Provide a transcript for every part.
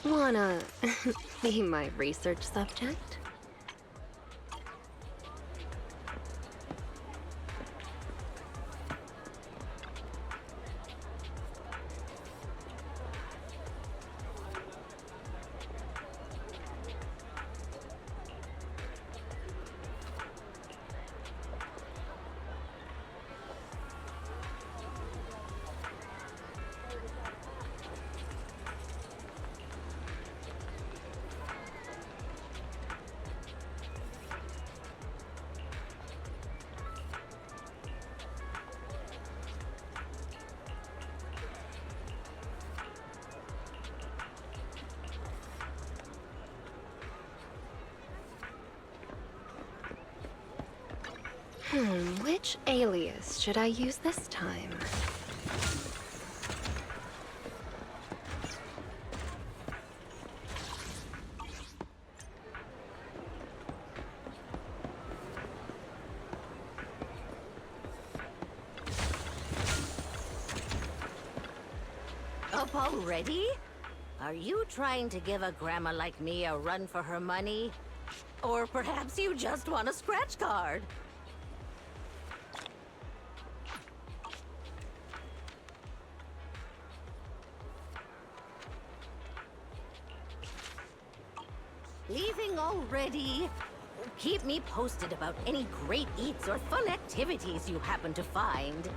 Wanna be my research subject? Which alias should I use this time? Up already? Are you trying to give a grandma like me a run for her money? Or perhaps you just want a scratch card? Leaving already? Keep me posted about any great eats or fun activities you happen to find.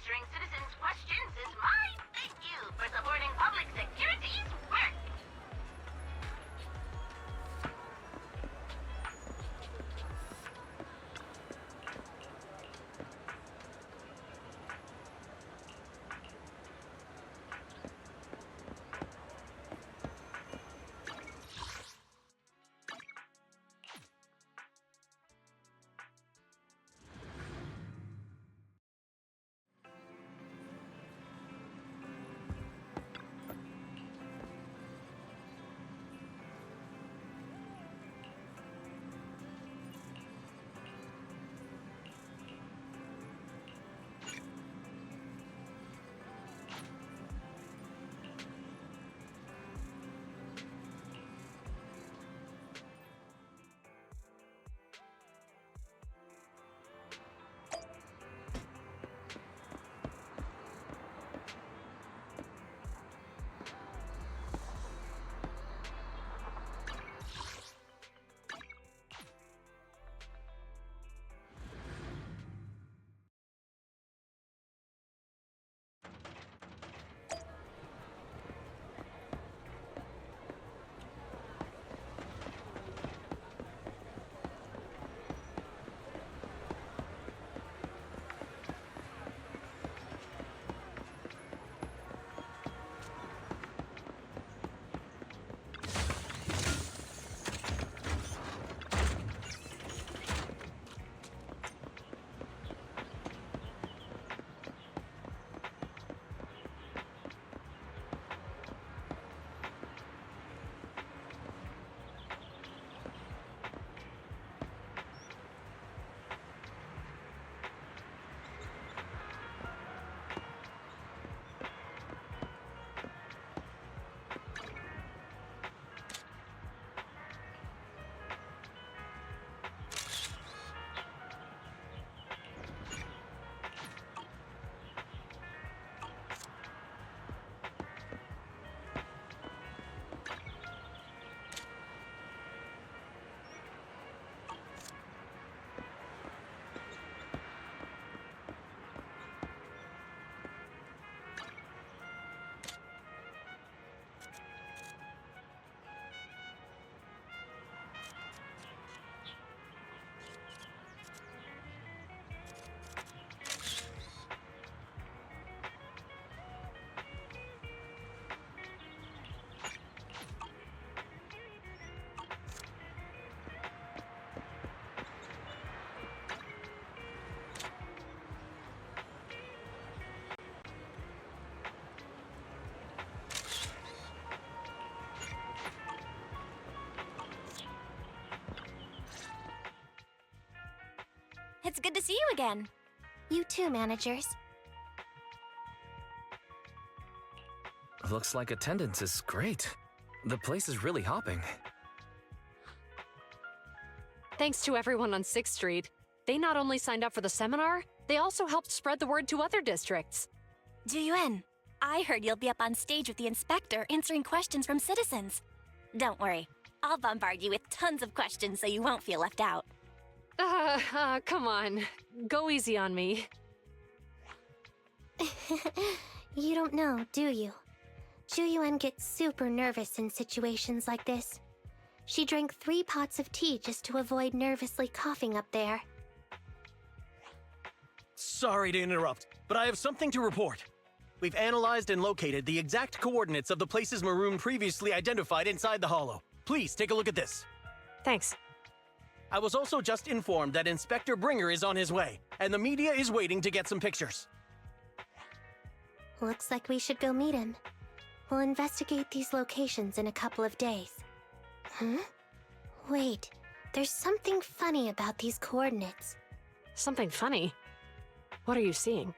answering citizens' questions is my thank you for supporting public security's work. It's good to see you again. You too, managers. Looks like attendance is great. The place is really hopping. Thanks to everyone on 6th Street. They not only signed up for the seminar, they also helped spread the word to other districts. Juyuan, I heard you'll be up on stage with the inspector answering questions from citizens. Don't worry, I'll bombard you with tons of questions so you won't feel left out. Come on. Go easy on me. You don't know, do you? Juyuan gets super nervous in situations like this. She drank 3 pots of tea just to avoid nervously coughing up there. Sorry to interrupt, but I have something to report. We've analyzed and located the exact coordinates of the places Maroon previously identified inside the hollow. Please take a look at this. Thanks. I was also just informed that Inspector Bringer is on his way, and the media is waiting to get some pictures. Looks like we should go meet him. We'll investigate these locations in a couple of days. Huh? Wait, there's something funny about these coordinates. Something funny? What are you seeing?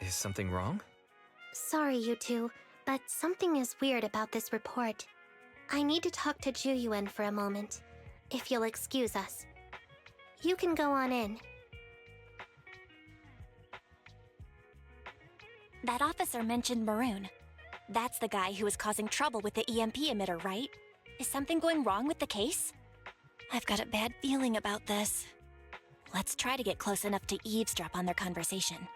Is something wrong? Sorry, you two, but something is weird about this report. I need to talk to Juyuan for a moment, if you'll excuse us. You can go on in. That officer mentioned Maroon. That's the guy who was causing trouble with the EMP emitter, right? Is something going wrong with the case? I've got a bad feeling about this. Let's try to get close enough to eavesdrop on their conversation.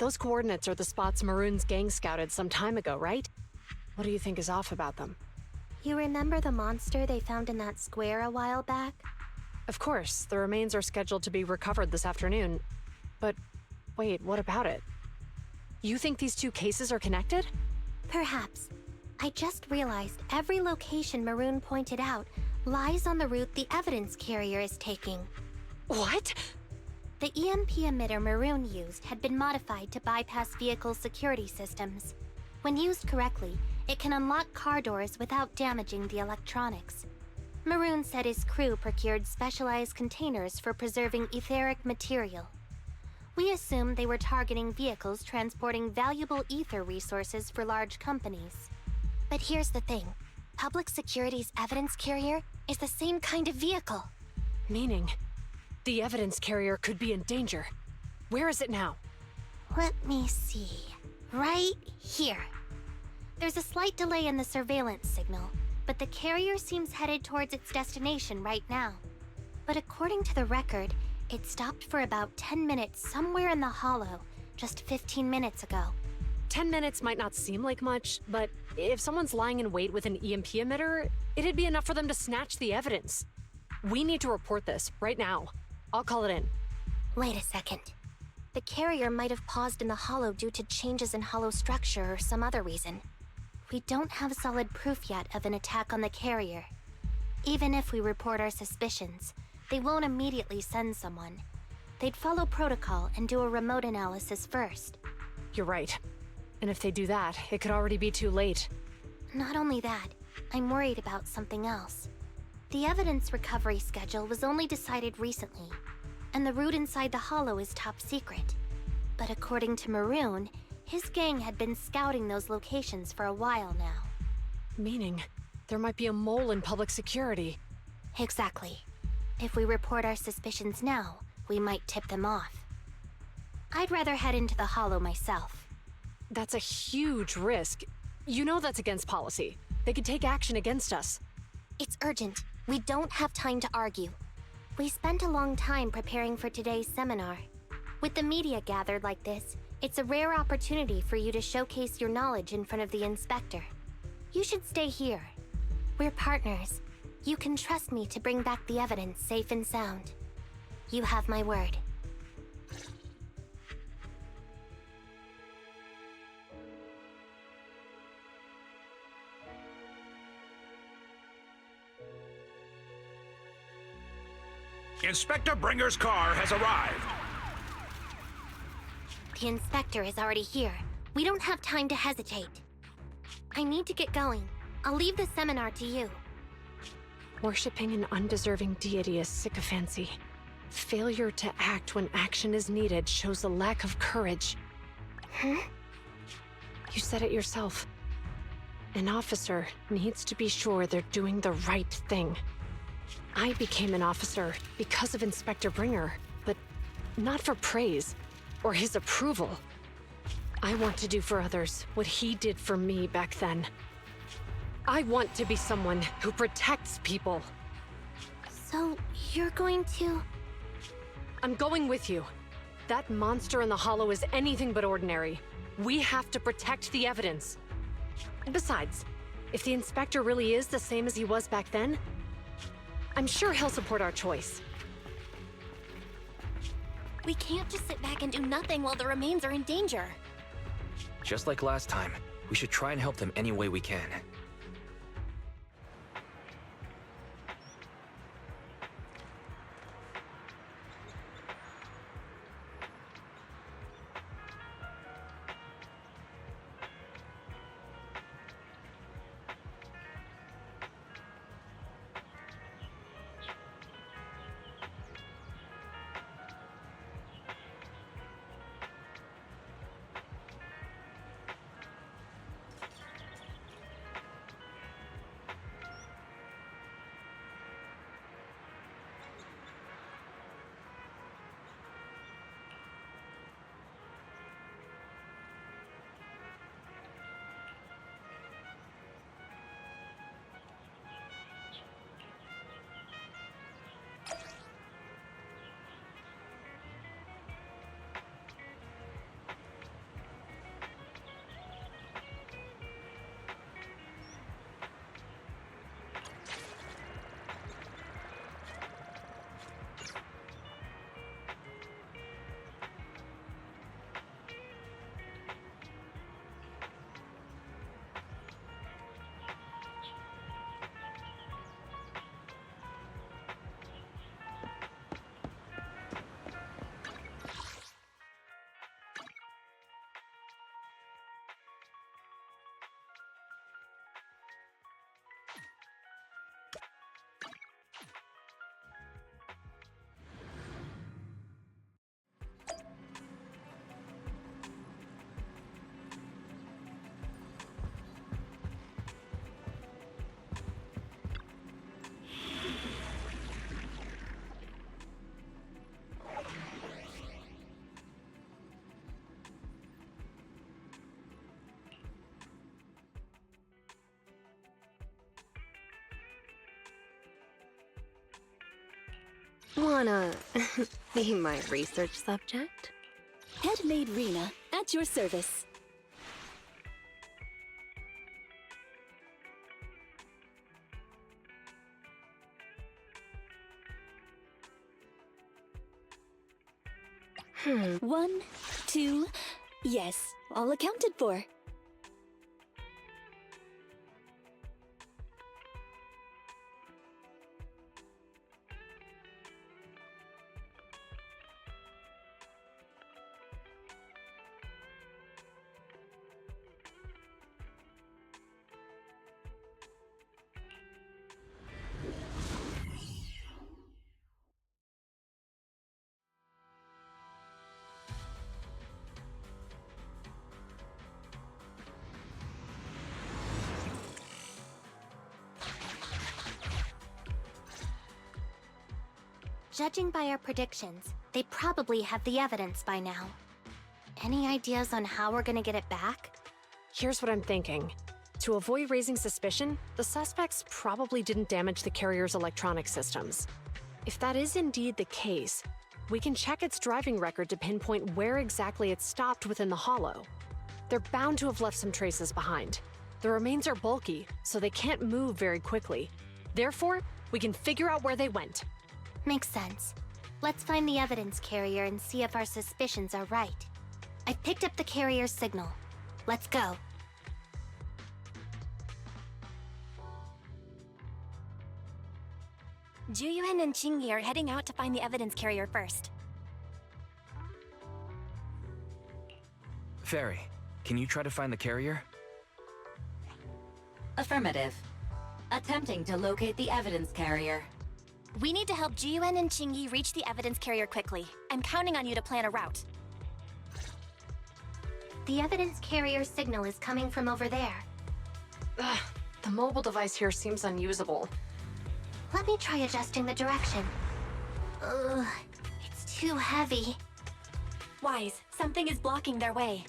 Those coordinates are the spots Maroon's gang scouted some time ago, right? What do you think is off about them? You remember the monster they found in that square a while back? Of course, the remains are scheduled to be recovered this afternoon. But wait, what about it? You think these two cases are connected? Perhaps. I just realized every location Maroon pointed out lies on the route the evidence carrier is taking. What? The EMP emitter Maroon used had been modified to bypass vehicle security systems. When used correctly, it can unlock car doors without damaging the electronics. Maroon said his crew procured specialized containers for preserving etheric material. We assumed they were targeting vehicles transporting valuable ether resources for large companies. But here's the thing. Public Security's evidence carrier is the same kind of vehicle. Meaning, the evidence carrier could be in danger. Where is it now? Let me see. Right here. There's a slight delay in the surveillance signal, but the carrier seems headed towards its destination right now. But according to the record, it stopped for about 10 minutes somewhere in the hollow, just 15 minutes ago. 10 minutes might not seem like much, but if someone's lying in wait with an EMP emitter, it'd be enough for them to snatch the evidence. We need to report this right now. I'll call it in. Wait a second. The carrier might have paused in the hollow due to changes in hollow structure or some other reason. We don't have solid proof yet of an attack on the carrier. Even if we report our suspicions, they won't immediately send someone. They'd follow protocol and do a remote analysis first. You're right. And if they do that, it could already be too late. Not only that, I'm worried about something else. The evidence recovery schedule was only decided recently, and the route inside the hollow is top secret. But according to Maroon, his gang had been scouting those locations for a while now. Meaning, there might be a mole in public security. Exactly. If we report our suspicions now, we might tip them off. I'd rather head into the hollow myself. That's a huge risk. You know that's against policy. They could take action against us. It's urgent. We don't have time to argue. We spent a long time preparing for today's seminar. With the media gathered like this, it's a rare opportunity for you to showcase your knowledge in front of the inspector. You should stay here. We're partners. You can trust me to bring back the evidence safe and sound. You have my word. Inspector Bringer's car has arrived. The inspector is already here. We don't have time to hesitate. I need to get going. I'll leave the seminar to you. Worshipping an undeserving deity is sycophancy. Failure to act when action is needed shows a lack of courage. Huh? You said it yourself. An officer needs to be sure they're doing the right thing. I became an officer because of Inspector Bringer, but not for praise or his approval. I want to do for others what he did for me back then. I want to be someone who protects people. So, you're going to... I'm going with you. That monster in the hollow is anything but ordinary. We have to protect the evidence. Besides, if the inspector really is the same as he was back then, I'm sure he'll support our choice. We can't just sit back and do nothing while the remains are in danger. Just like last time, we should try and help them any way we can. Wanna be my research subject? Headmaid Rena, at your service. One, two, yes, all accounted for. Judging by our predictions, they probably have the evidence by now. Any ideas on how we're gonna get it back? Here's what I'm thinking. To avoid raising suspicion, the suspects probably didn't damage the carrier's electronic systems. If that is indeed the case, we can check its driving record to pinpoint where exactly it stopped within the hollow. They're bound to have left some traces behind. The remains are bulky, so they can't move very quickly. Therefore, we can figure out where they went. Makes sense. Let's find the evidence carrier and see if our suspicions are right. I've picked up the carrier's signal. Let's go. Juyuan and Qingyi are heading out to find the evidence carrier first. Fairy, can you try to find the carrier? Affirmative. Attempting to locate the evidence carrier. We need to help Juyuan and Qingyi reach the evidence carrier quickly. I'm counting on you to plan a route. The evidence carrier signal is coming from over there. Ugh, the mobile device here seems unusable. Let me try adjusting the direction. Ugh, it's too heavy. Wise, something is blocking their way.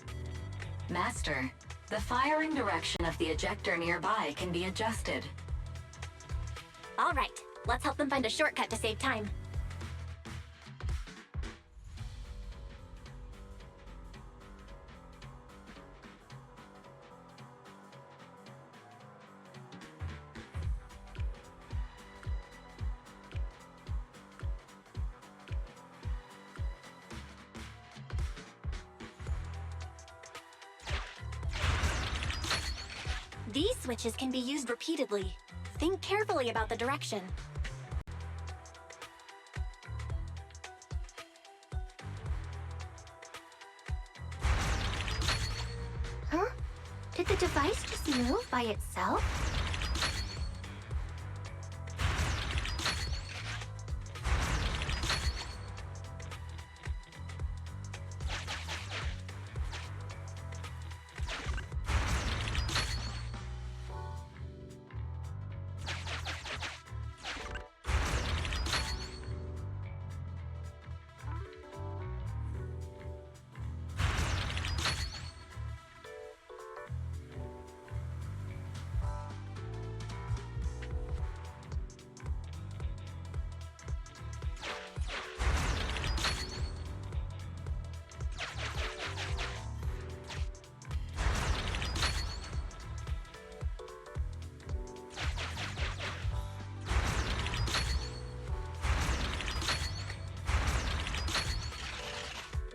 Master, the firing direction of the ejector nearby can be adjusted. All right, let's help them find a shortcut to save time. These switches can be used repeatedly. Think carefully about the direction. Huh? Did the device just move by itself?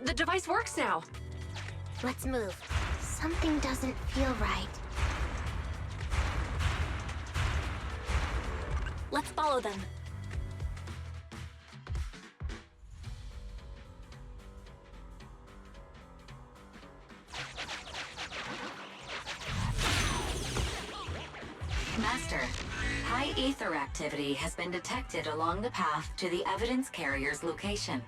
The device works now. Let's move. Something doesn't feel right. Let's follow them. Master, high ether activity has been detected along the path to the evidence carrier's location.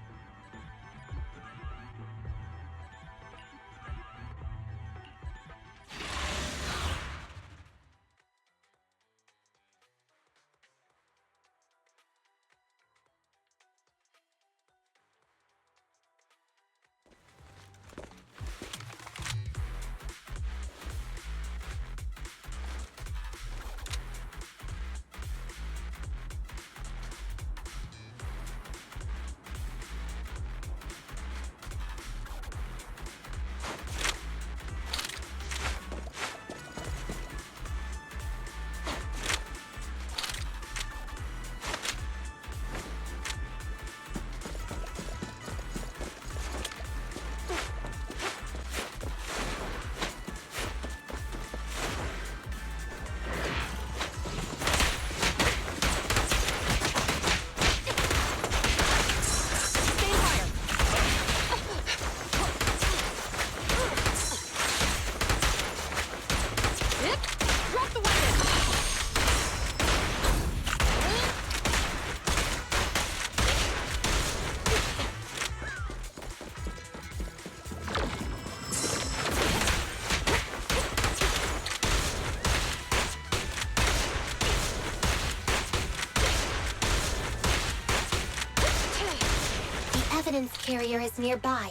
Evidence carrier is nearby.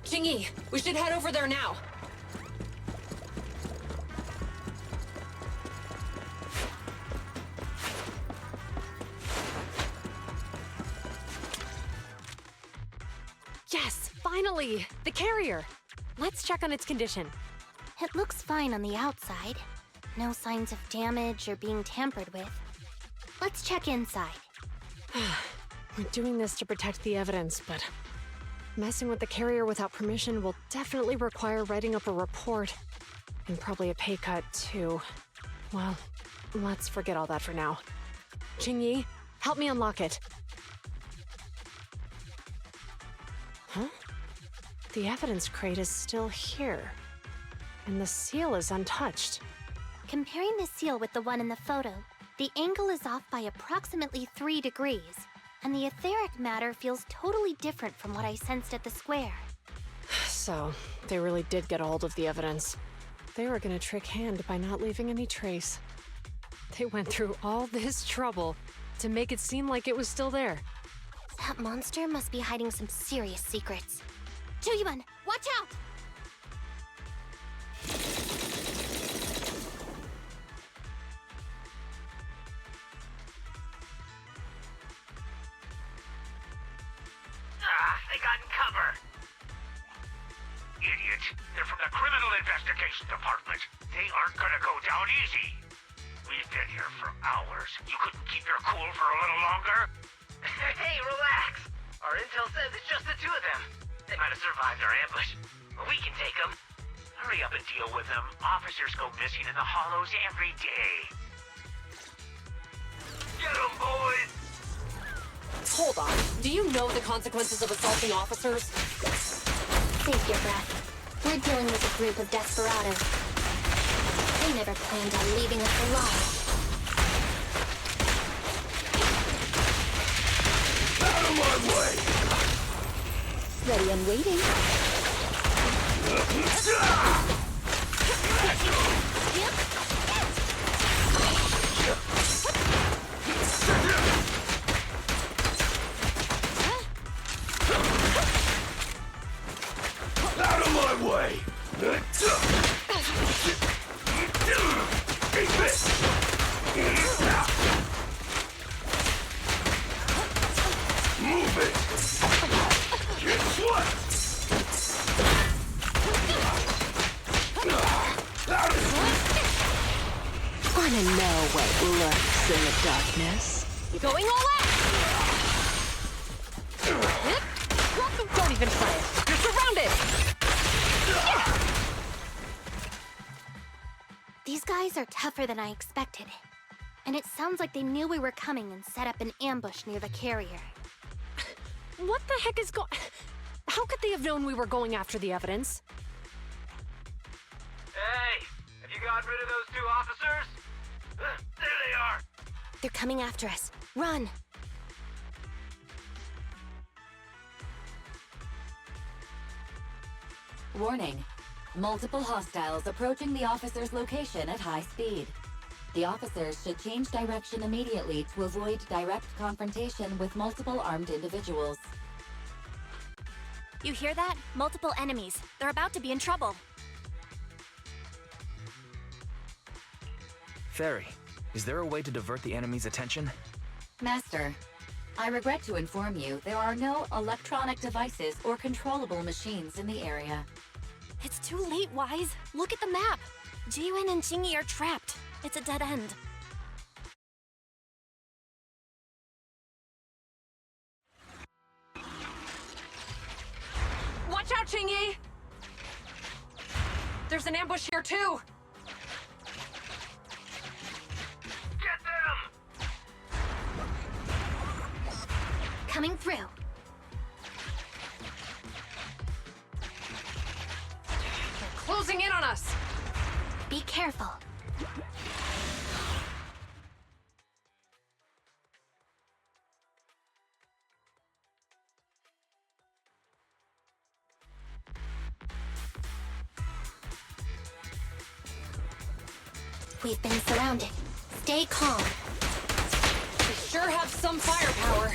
Jingyi, we should head over there now. Yes, finally! The carrier! Let's check on its condition. It looks fine on the outside. No signs of damage or being tampered with. Let's check inside. We're doing this to protect the evidence, but messing with the carrier without permission will definitely require writing up a report. And probably a pay cut, too. Well, let's forget all that for now. Jingyi, help me unlock it. Huh? The evidence crate is still here. And the seal is untouched. Comparing the seal with the one in the photo, the angle is off by approximately 3 degrees. And the etheric matter feels totally different from what I sensed at the square. So, they really did get a hold of the evidence. They were gonna trick Hand by not leaving any trace. They went through all this trouble to make it seem like it was still there. That monster must be hiding some serious secrets. Chuyuan, watch out! They got in cover. Idiots. They're from the Criminal Investigation Department. They aren't gonna go down easy. We've been here for hours. You couldn't keep your cool for a little longer? Hey, relax. Our intel says it's just the two of them. They might have survived our ambush, but we can take them. Hurry up and deal with them. Officers go missing in the hollows every day. Get them, boys! Hold on. Do you know the consequences of assaulting officers? Save your breath. We're dealing with a group of desperados. They never planned on leaving us alive. Out of my way! Ready and waiting. Out of my way! Move it! Guess what? Wanna know what lurks in the darkness? Going all out! Don't even try it. You're surrounded! These guys are tougher than I expected. And it sounds like they knew we were coming and set up an ambush near the carrier. What the heck is going... How could they have known we were going after the evidence? Hey, have you gotten rid of those two officers? There they are! They're coming after us. Run! Warning. Multiple hostiles approaching the officer's location at high speed. The officers should change direction immediately to avoid direct confrontation with multiple armed individuals. You hear that? Multiple enemies. They're about to be in trouble. Fairy, is there a way to divert the enemy's attention? Master, I regret to inform you there are no electronic devices or controllable machines in the area. It's too late, Wise. Look at the map. Jiyuan and Jingyi are trapped. It's a dead end. Watch out, Jingyi! There's an ambush here, too! Get them! Coming through. They're closing in on us! Be careful. We've been surrounded. Stay calm. They sure have some firepower.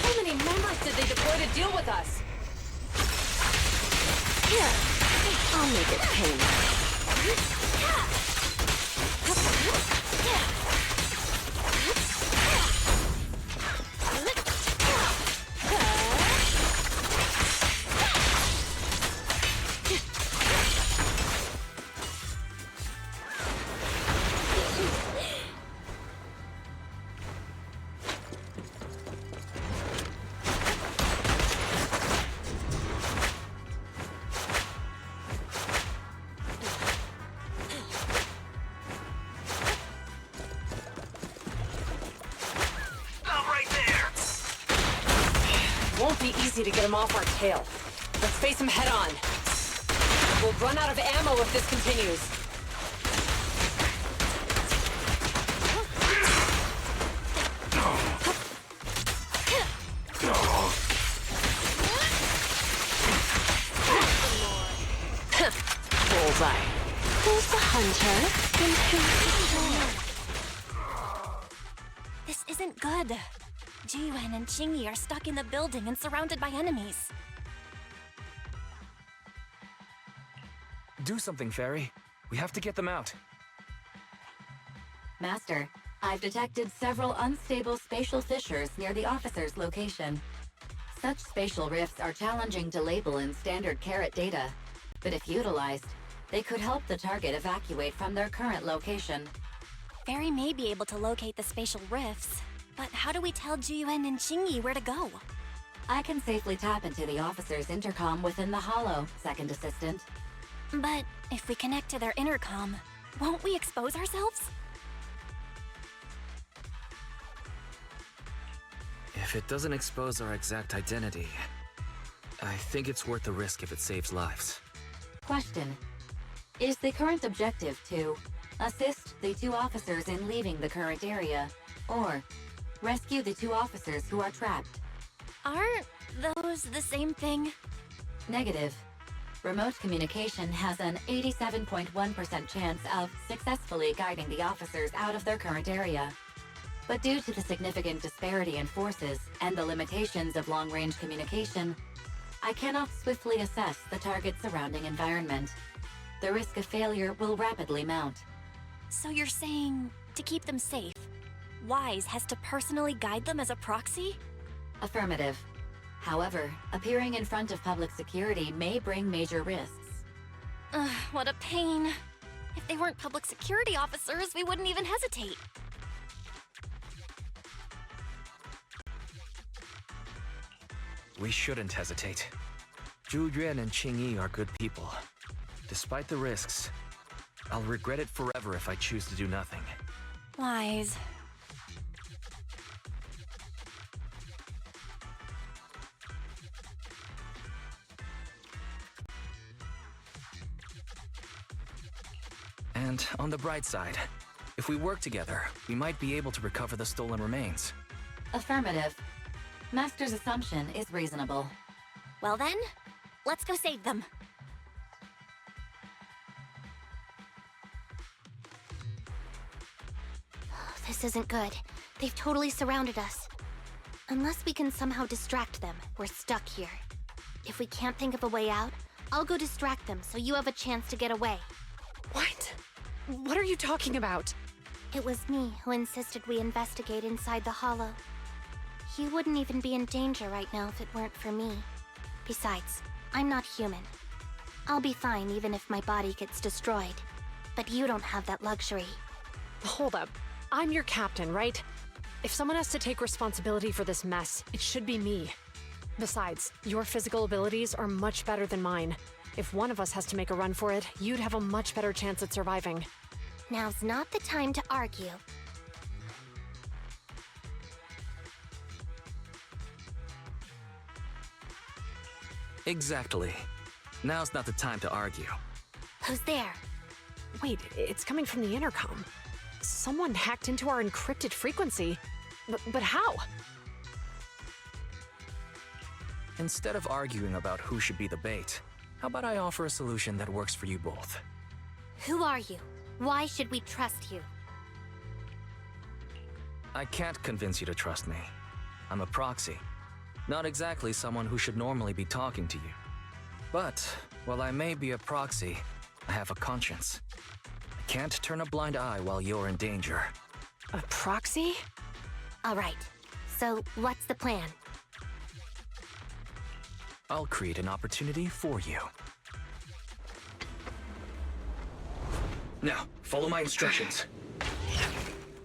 How many members did they deploy to deal with us? Here, I'll make it painless. Won't be easy to get him off our tail. Let's face him head on. We'll run out of ammo if this continues. Bullseye. Who's the hunter and who's This isn't good. Jiyuan and Jingyi are stuck in the building and surrounded by enemies. Do something, Fairy. We have to get them out. Master, I've detected several unstable spatial fissures near the officer's location. Such spatial rifts are challenging to label in standard carrot data, but if utilized, they could help the target evacuate from their current location. Fairy may be able to locate the spatial rifts, but how do we tell Jiyuan and Jingyi where to go? I can safely tap into the officer's intercom within the hollow, Second Assistant. But if we connect to their intercom, won't we expose ourselves? If it doesn't expose our exact identity, I think it's worth the risk if it saves lives. Question. Is the current objective to assist the 2 officers in leaving the current area, or rescue the 2 officers who are trapped? Aren't those the same thing? Negative. Remote communication has an 87.1% chance of successfully guiding the officers out of their current area. But due to the significant disparity in forces and the limitations of long-range communication, I cannot swiftly assess the target's surrounding environment. The risk of failure will rapidly mount. So you're saying, to keep them safe, Wise has to personally guide them as a proxy? Affirmative. However, appearing in front of public security may bring major risks. Ugh, what a pain. If they weren't public security officers, we wouldn't even hesitate. We shouldn't hesitate. Zhu Yuan and Qing Yi are good people. Despite the risks, I'll regret it forever if I choose to do nothing. Wise. And on the bright side, if we work together, we might be able to recover the stolen remains. Affirmative. Master's assumption is reasonable. Well then, let's go save them. This isn't good. They've totally surrounded us. Unless we can somehow distract them, we're stuck here. If we can't think of a way out, I'll go distract them so you have a chance to get away. What? What are you talking about? It was me who insisted we investigate inside the hollow. You wouldn't even be in danger right now if it weren't for me. Besides, I'm not human. I'll be fine even if my body gets destroyed. But you don't have that luxury. Hold up. I'm your captain, right? If someone has to take responsibility for this mess, it should be me. Besides, your physical abilities are much better than mine. If one of us has to make a run for it, you'd have a much better chance at surviving. Now's not the time to argue. Exactly. Now's not the time to argue. Who's there? Wait, it's coming from the intercom. Someone hacked into our encrypted frequency. But how? Instead of arguing about who should be the bait, how about I offer a solution that works for you both? Who are you? Why should we trust you? I can't convince you to trust me. I'm a proxy. Not exactly someone who should normally be talking to you. But, while I may be a proxy, I have a conscience. I can't turn a blind eye while you're in danger. A proxy? All right. So, what's the plan? I'll create an opportunity for you. Now, follow my instructions.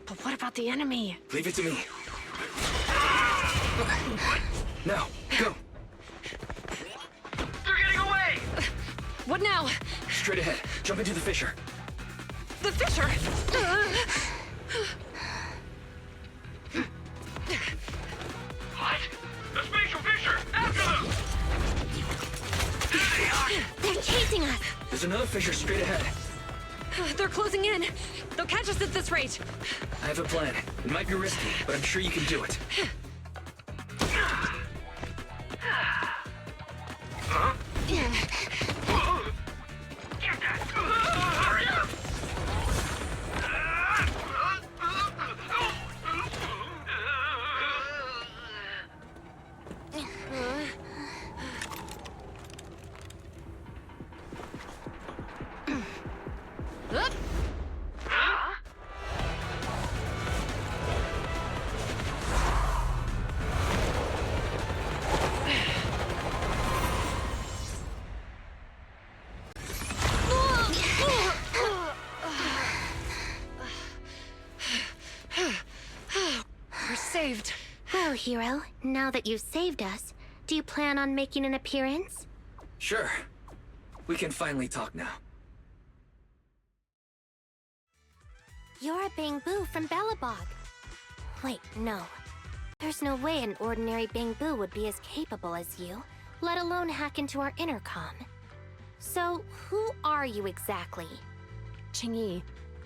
But what about the enemy? Leave it to me. Now, go. They're getting away! What now? Straight ahead. Jump into the fissure. The fissure! What? The spatial fissure! After them! There they are! They're chasing us! There's another fissure straight ahead. They're closing in. They'll catch us at this rate. I have a plan. It might be risky, but I'm sure you can do it. Huh? Get that! Hurry up! We're saved. Well, hero, now that you've saved us, do you plan on making an appearance? Sure. We can finally talk now. You're a Bangbu from Belobog. Wait, no. There's no way an ordinary Bangbu would be as capable as you, let alone hack into our intercom. So, who are you exactly? Qingyi,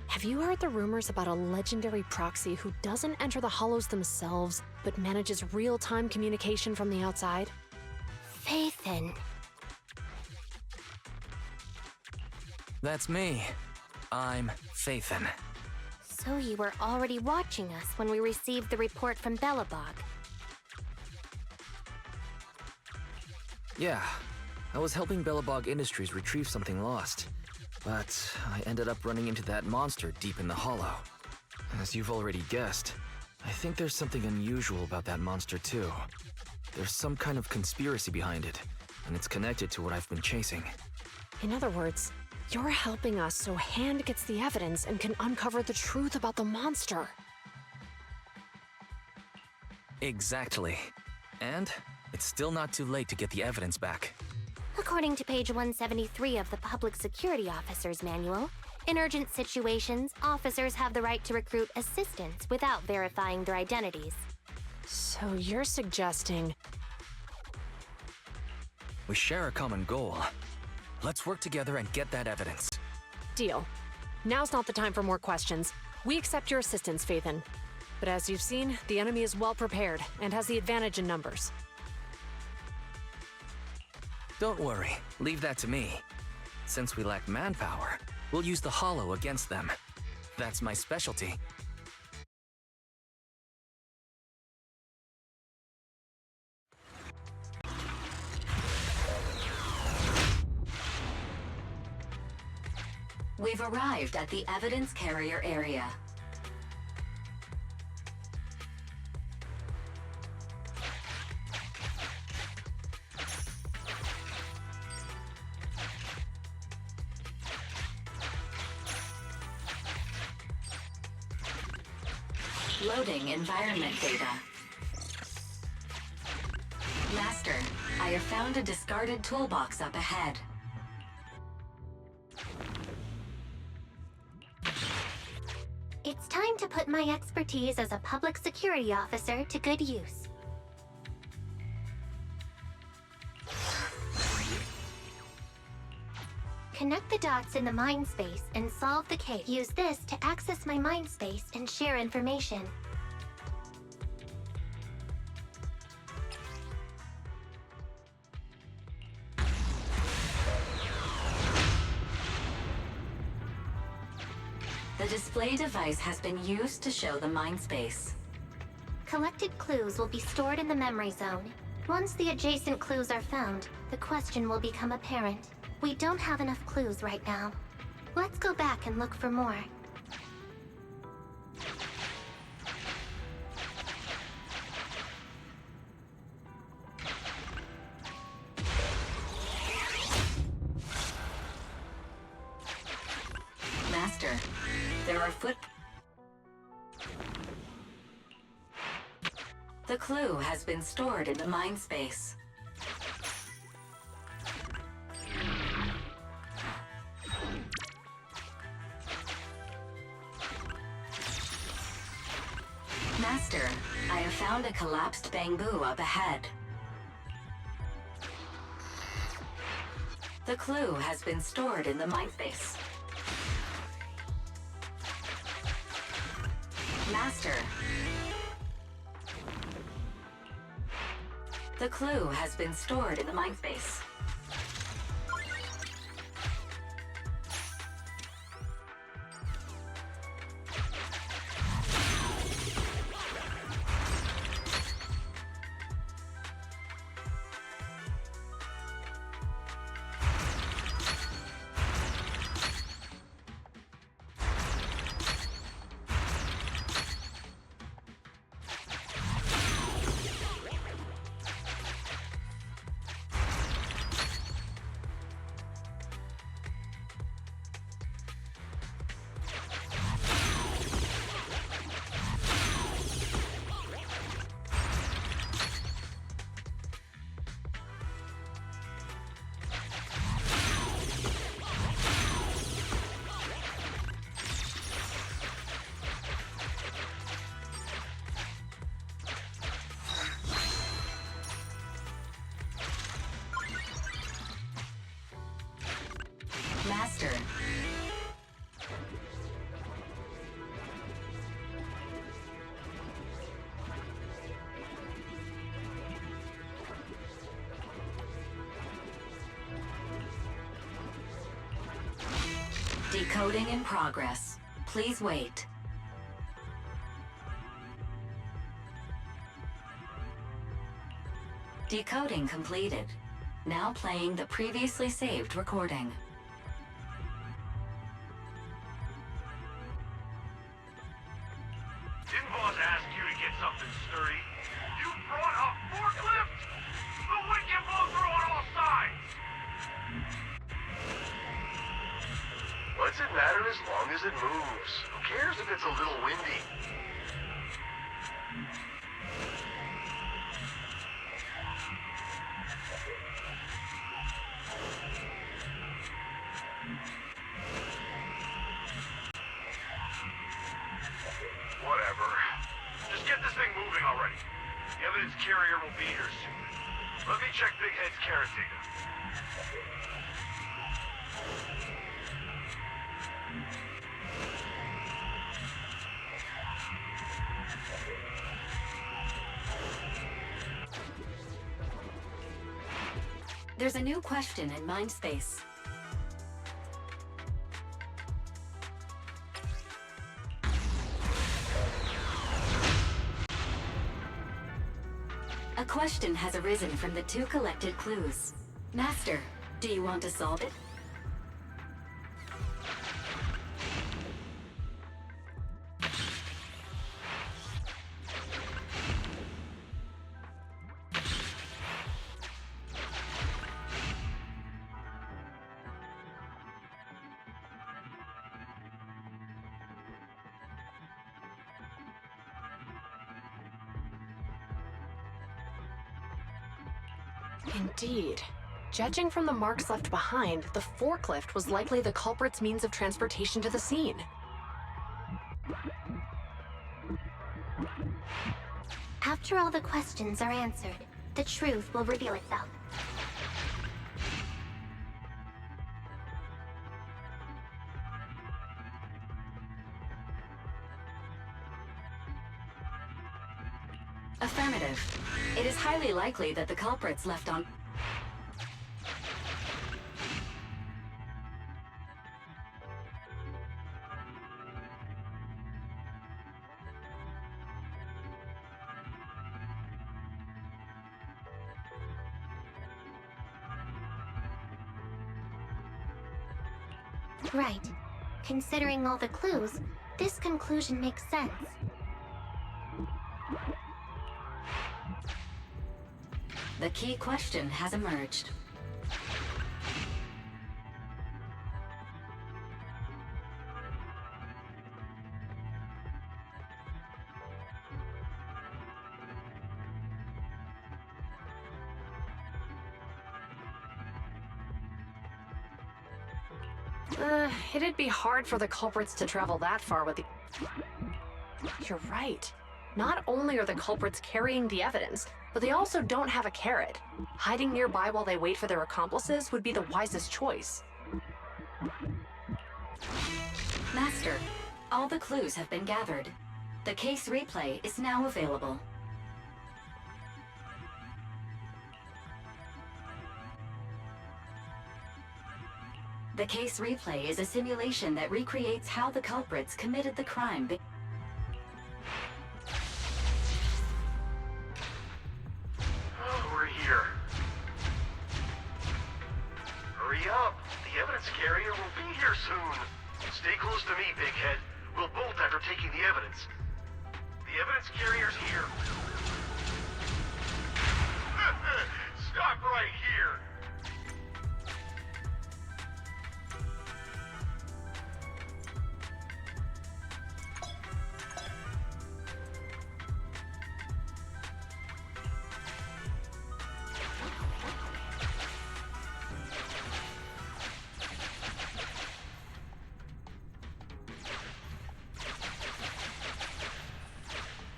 have you heard the rumors about a legendary proxy who doesn't enter the hollows themselves, but manages real-time communication from the outside? Phaethon. That's me. I'm Phaethon. So you were already watching us when we received the report from Belobog. Yeah, I was helping Belobog Industries retrieve something lost. But I ended up running into that monster deep in the hollow. As you've already guessed, I think there's something unusual about that monster too. There's some kind of conspiracy behind it, and it's connected to what I've been chasing. In other words, you're helping us so Hand gets the evidence and can uncover the truth about the monster. Exactly. And it's still not too late to get the evidence back. According to page 173 of the Public Security Officer's Manual, in urgent situations, officers have the right to recruit assistants without verifying their identities. So you're suggesting... We share a common goal. Let's work together and get that evidence. Deal. Now's not the time for more questions. We accept your assistance, Phaethon. But as you've seen, the enemy is well prepared and has the advantage in numbers. Don't worry, leave that to me. Since we lack manpower, we'll use the hollow against them. That's my specialty. We've arrived at the evidence carrier area. Loading environment data. Master, I have found a discarded toolbox up ahead. It's time to put my expertise as a public security officer to good use. Connect the dots in the mind space and solve the case. Use this to access my mind space and share information. The display device has been used to show the mind space. Collected clues will be stored in the memory zone. Once the adjacent clues are found, the question will become apparent. We don't have enough clues right now. Let's go back and look for more. Master, there are The clue has been stored in the mind space. Master, I have found a collapsed bamboo up ahead. The clue has been stored in the mind space. Master, the clue has been stored in the mind space. Master. Decoding in progress. Please wait. Decoding completed. Now playing the previously saved recording. Didn't boss ask you to get something sturdy? You brought a forklift? The wind can blow through on all sides! What's it matter as long as it moves? Who cares if it's a little windy? Whatever. Just get this thing moving already. The evidence carrier will be here soon. Let me check Big Head's carrot data. There's a new question in Mindspace. A question has arisen from the 2 collected clues. Master, do you want to solve it? Indeed. Judging from the marks left behind, the forklift was likely the culprit's means of transportation to the scene. After all the questions are answered, the truth will reveal itself. Affirmative. It is highly likely that the culprits left on... Right. Considering all the clues, this conclusion makes sense. The key question has emerged. It'd be hard for the culprits to travel that far with the... You're right. Not only are the culprits carrying the evidence, but they also don't have a carrot. Hiding nearby while they wait for their accomplices would be the wisest choice. Master, all the clues have been gathered. The case replay is now available. The case replay is a simulation that recreates how the culprits committed the crime. We're here. Hurry up! The evidence carrier will be here soon. Stay close to me, Big Head. We'll bolt after taking the evidence. The evidence carrier's here. Stop right here!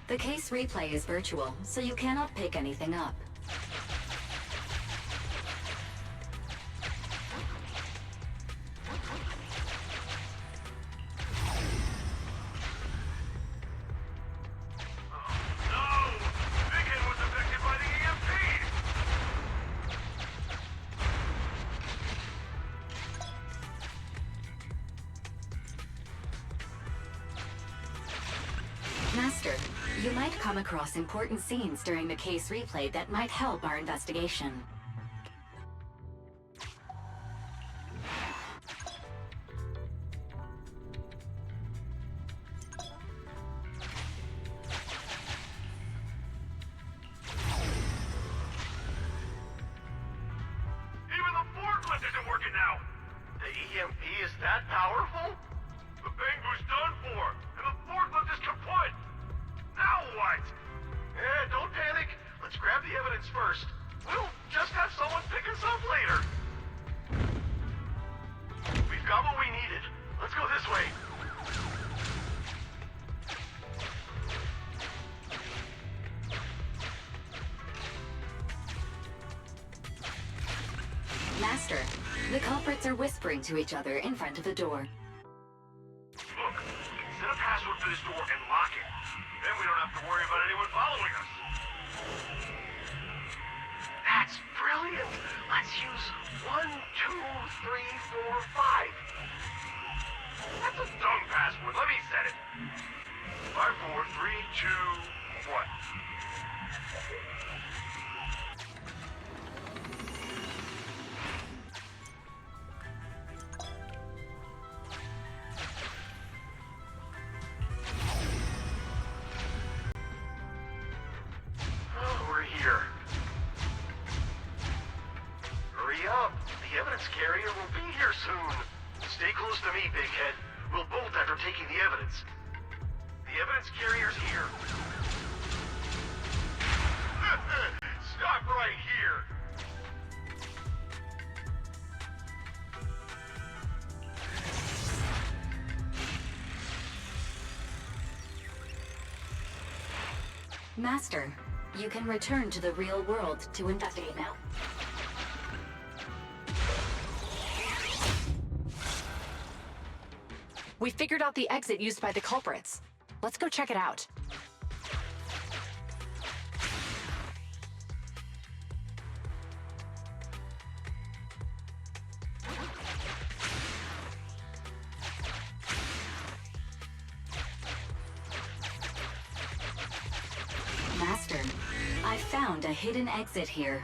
The case replay is virtual, so you cannot pick anything up. You might come across important scenes during the case replay that might help our investigation. Even the forklift isn't working now! The EMP is that powerful? The Bangu's done for, and the forklift is kaput! Now what? Don't panic. Let's grab the evidence first. We'll just have someone pick us up later. We've got what we needed. Let's go this way. Master, the culprits are whispering to each other in front of the door. Look, set a password for this door and lock it. Then we don't have to worry about anyone following us. That's brilliant. Let's use 1, 2, 3, 4, 5. That's a dumb password. Let me set it. 5, 4, 3, 2, 1. We're here. Hurry up. The evidence carrier will be here soon. Stay close to me, Big Head. We'll bolt after taking the evidence. The evidence carrier's here. Stop right here. Master, you can return to the real world to investigate now. We figured out the exit used by the culprits. Let's go check it out. Master, I found a hidden exit here.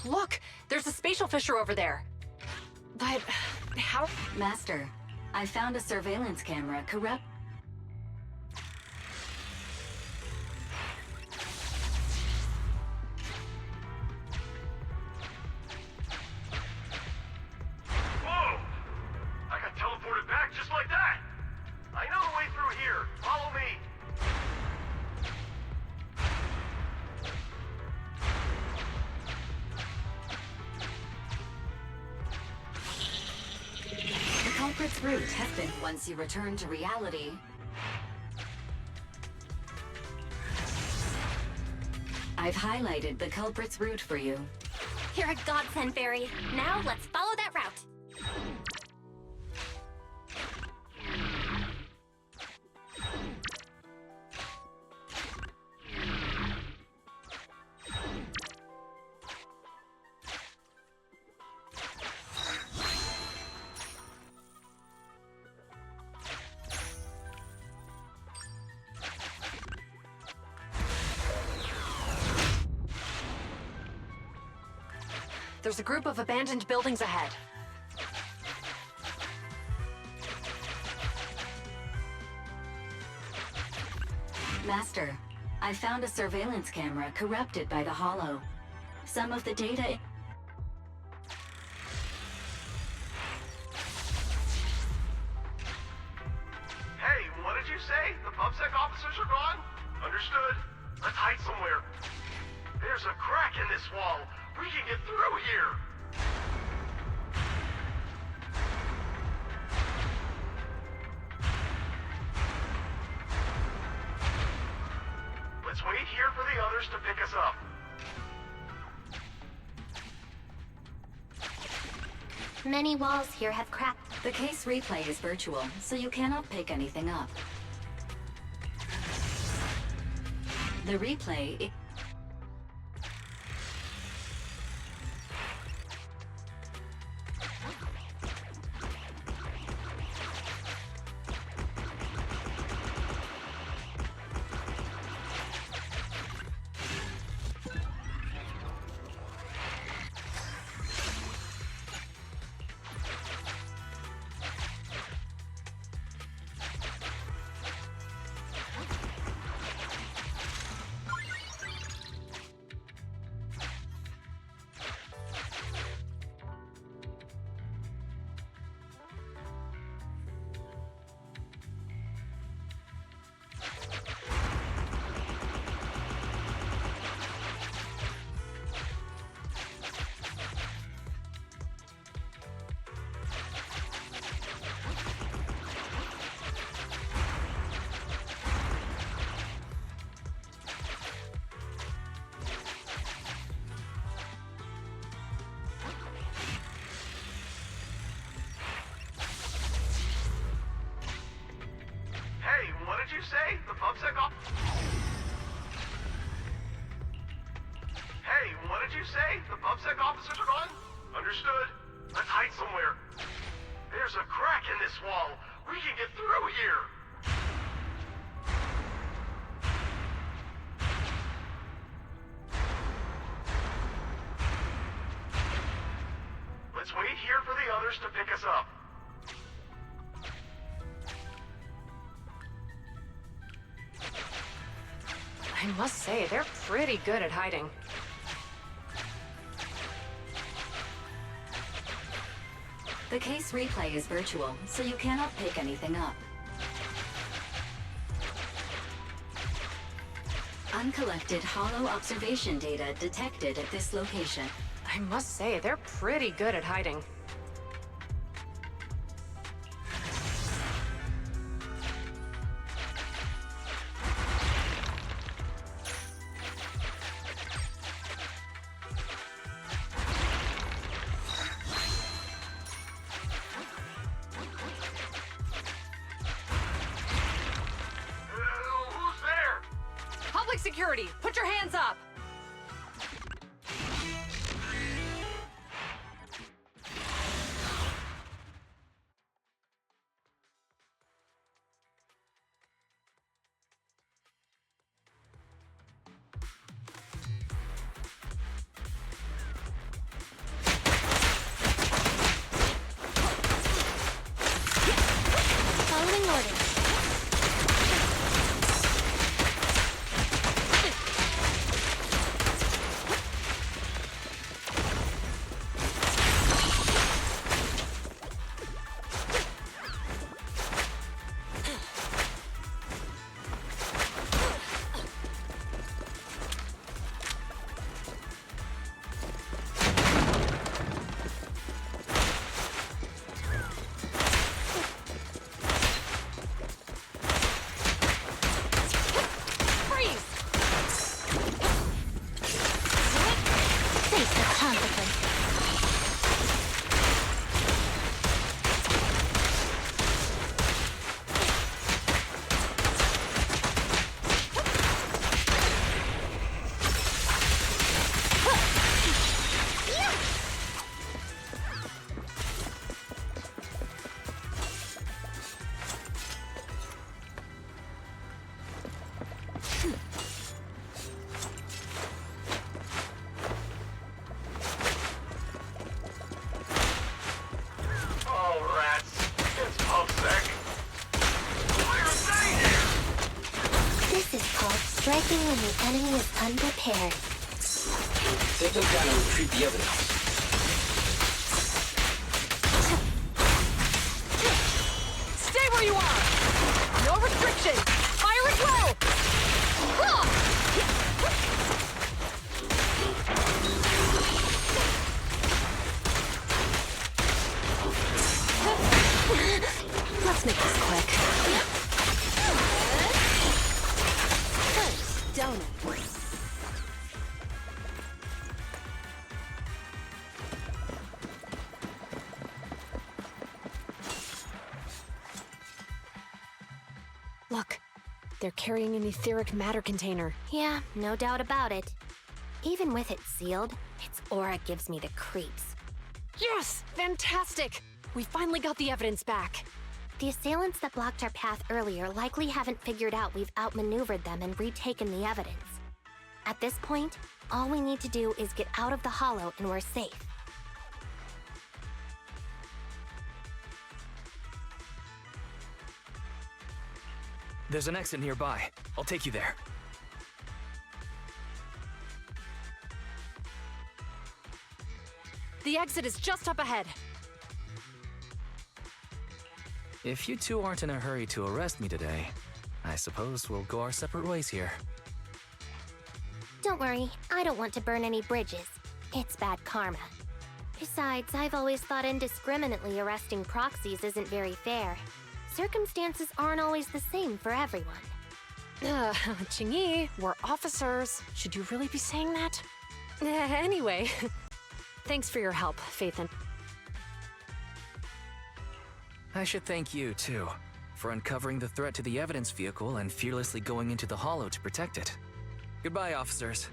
Look! There's a spatial fissure over there! But how... Master, I found a surveillance camera corrupt. Whoa! I got teleported back just like that! I know the way through here. Follow me. The culprit's route has been once you return to reality. I've highlighted the culprit's route for you. You're a godsend, Fairy. Now let's follow that route. There's a group of abandoned buildings ahead. Master, I found a surveillance camera corrupted by the Hollow. Some of the data... Hey, what did you say? The PubSec officers are gone? Understood. Let's hide somewhere. There's a crack in this wall. We can get through here. Let's wait here for the others to pick us up. Many walls here have cracked. The case replay is virtual, so you cannot pick anything up. The replay. Hey, what did you say? The PubSec off... Hey, what did you say? The PubSec officers are gone? Understood. Let's hide somewhere. There's a crack in this wall. We can get through here. Let's wait here for the others to pick us up. I must say, they're pretty good at hiding. The case replay is virtual, so you cannot pick anything up. Uncollected hollow observation data detected at this location. I must say, they're pretty good at hiding. Who's there? Public security, put your hands up! Following orders. Face the consequences. Oh, rats. It's PubSec. Why are they here? This is called striking when the enemy is unprepared. Take them down and retrieve the evidence. Stay where you are! No restriction! Fire at will! Let's make this quick. First, donut. Look, They're carrying an etheric matter container. Yeah, no doubt about it. Even with it sealed, its aura gives me the creeps. Yes! Fantastic! We finally got the evidence back. The assailants that blocked our path earlier likely haven't figured out we've outmaneuvered them and retaken the evidence. At this point, all we need to do is get out of the hollow and we're safe. There's an exit nearby. I'll take you there. The exit is just up ahead. If you two aren't in a hurry to arrest me today, I suppose we'll go our separate ways here. Don't worry, I don't want to burn any bridges. It's bad karma. Besides, I've always thought indiscriminately arresting proxies isn't very fair. Circumstances aren't always the same for everyone. Qingyi, we're officers. Should you really be saying that? Anyway, thanks for your help, Phaethon. I should thank you, too, for uncovering the threat to the evidence vehicle and fearlessly going into the hollow to protect it. Goodbye, officers.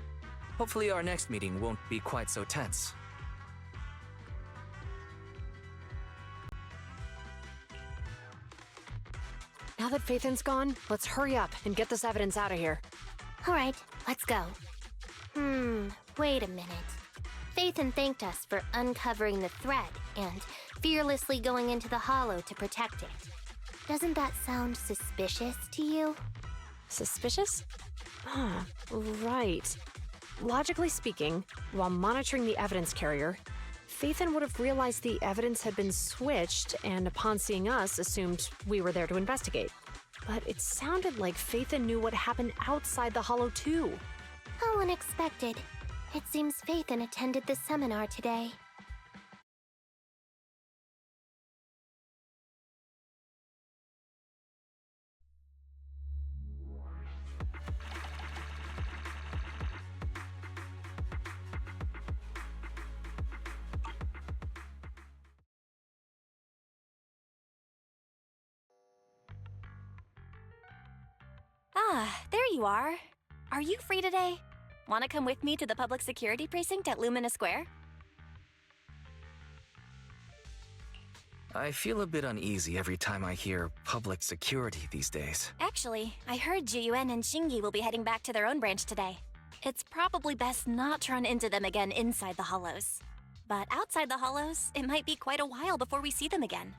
Hopefully our next meeting won't be quite so tense. Now that Phaethon's gone, let's hurry up and get this evidence out of here. All right, let's go. Wait a minute. Phaethon thanked us for uncovering the threat and fearlessly going into the hollow to protect it. Doesn't that sound suspicious to you? Suspicious? Right. Logically speaking, while monitoring the evidence carrier, Phaethon would have realized the evidence had been switched and upon seeing us assumed we were there to investigate. But it sounded like Phaethon knew what happened outside the hollow too. How unexpected. It seems Phaethon attended the seminar today. Ah, there you are. Are you free today? Want to come with me to the public security precinct at Lumina Square? I feel a bit uneasy every time I hear public security these days. Actually, I heard Juyuan and Xingyi will be heading back to their own branch today. It's probably best not to run into them again inside the hollows. But outside the hollows, it might be quite a while before we see them again.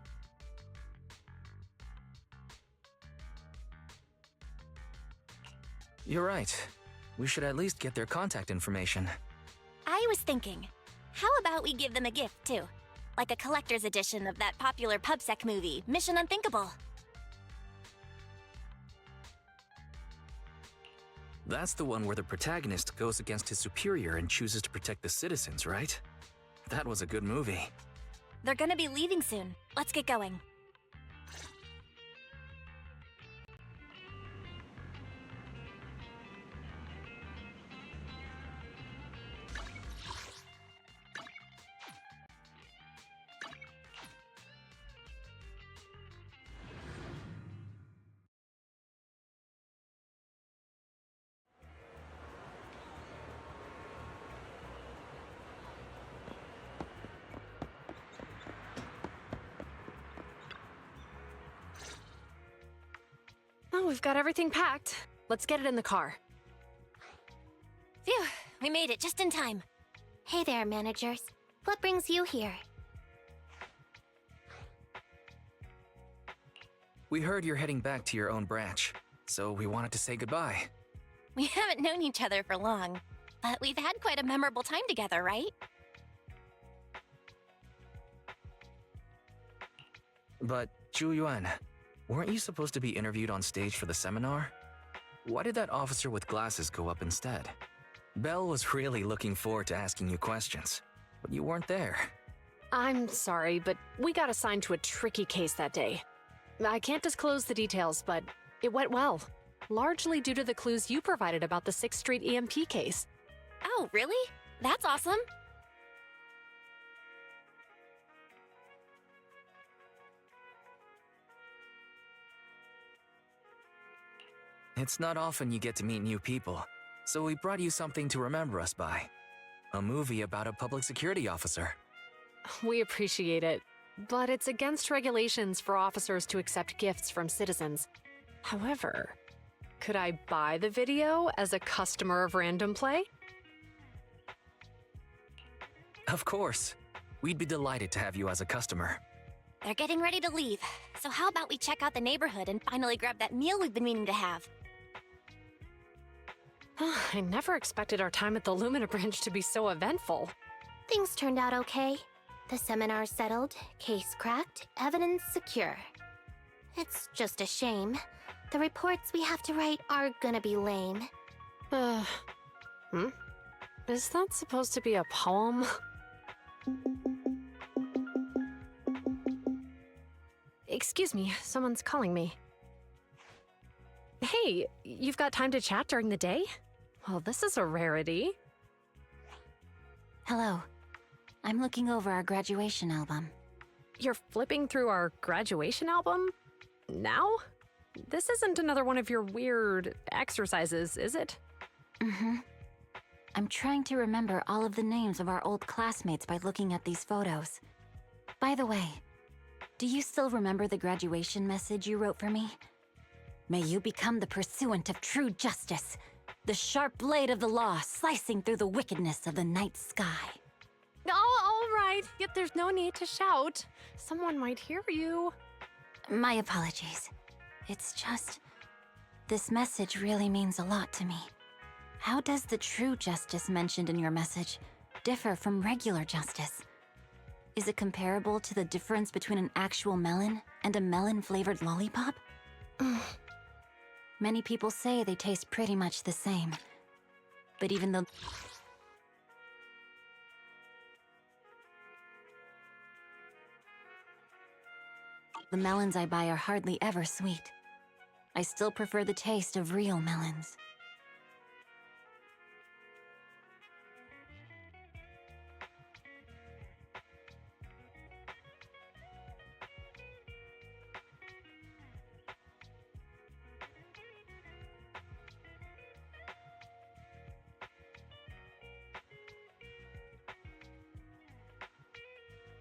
You're right. We should at least get their contact information. I was thinking, how about we give them a gift, too? Like a collector's edition of that popular PubSec movie, Mission Unthinkable. That's the one where the protagonist goes against his superior and chooses to protect the citizens, right? That was a good movie. They're gonna be leaving soon. Let's get going. Oh, we've got everything packed. Let's get it in the car. Phew, we made it just in time. Hey there, managers. What brings you here? We heard you're heading back to your own branch, so we wanted to say goodbye. We haven't known each other for long, but we've had quite a memorable time together, right? But, Zhu weren't you supposed to be interviewed on stage for the seminar? Why did that officer with glasses go up instead? Belle was really looking forward to asking you questions, but you weren't there. I'm sorry, but we got assigned to a tricky case that day. I can't disclose the details, but it went well. Largely due to the clues you provided about the 6th Street EMP case. Oh, really? That's awesome. It's not often you get to meet new people, so we brought you something to remember us by. A movie about a public security officer. We appreciate it, but it's against regulations for officers to accept gifts from citizens. However, could I buy the video as a customer of Random Play? Of course. We'd be delighted to have you as a customer. They're getting ready to leave, so how about we check out the neighborhood and finally grab that meal we've been meaning to have? I never expected our time at the Lumina Branch to be so eventful. Things turned out okay. The seminar settled, case cracked, evidence secure. It's just a shame. The reports we have to write are gonna be lame. Is that supposed to be a poem? Excuse me, someone's calling me. Hey, you've got time to chat during the day? Well, this is a rarity. Hello. I'm looking over our graduation album. You're flipping through our graduation album? Now? This isn't another one of your weird exercises, is it? Mm-hmm. I'm trying to remember all of the names of our old classmates by looking at these photos. By the way, do you still remember the graduation message you wrote for me? May you become the pursuant of true justice, the sharp blade of the law slicing through the wickedness of the night sky. Oh, all right. Yet there's no need to shout. Someone might hear you. My apologies. It's just... this message really means a lot to me. How does the true justice mentioned in your message differ from regular justice? Is it comparable to the difference between an actual melon and a melon-flavored lollipop? Many people say they taste pretty much the same. But even though... the melons I buy are hardly ever sweet. I still prefer the taste of real melons.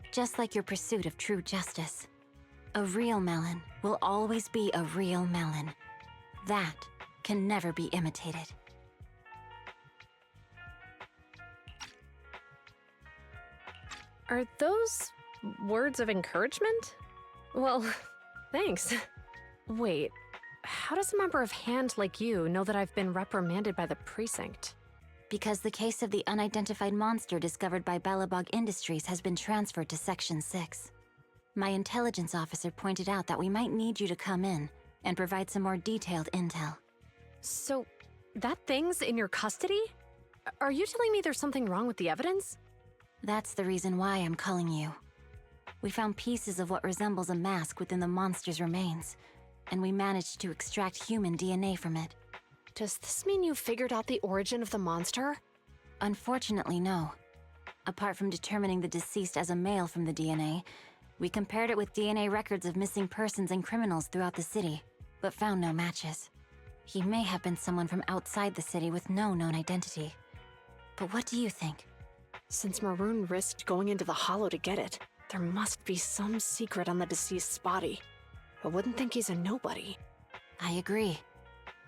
Just like your pursuit of true justice. A real melon will always be a real melon. That can never be imitated. Are those words of encouragement? Well, thanks. Wait, how does a member of HAND like you know that I've been reprimanded by the precinct? Because the case of the unidentified monster discovered by Balabog Industries has been transferred to Section 6. My intelligence officer pointed out that we might need you to come in and provide some more detailed intel. So, that thing's in your custody? Are you telling me there's something wrong with the evidence? That's the reason why I'm calling you. We found pieces of what resembles a mask within the monster's remains, and we managed to extract human DNA from it. Does this mean you figured out the origin of the monster? Unfortunately, no. Apart from determining the deceased as a male from the DNA, we compared it with DNA records of missing persons and criminals throughout the city, but found no matches. He may have been someone from outside the city with no known identity. But what do you think? Since Maroon risked going into the Hollow to get it, there must be some secret on the deceased's body. I wouldn't think he's a nobody. I agree.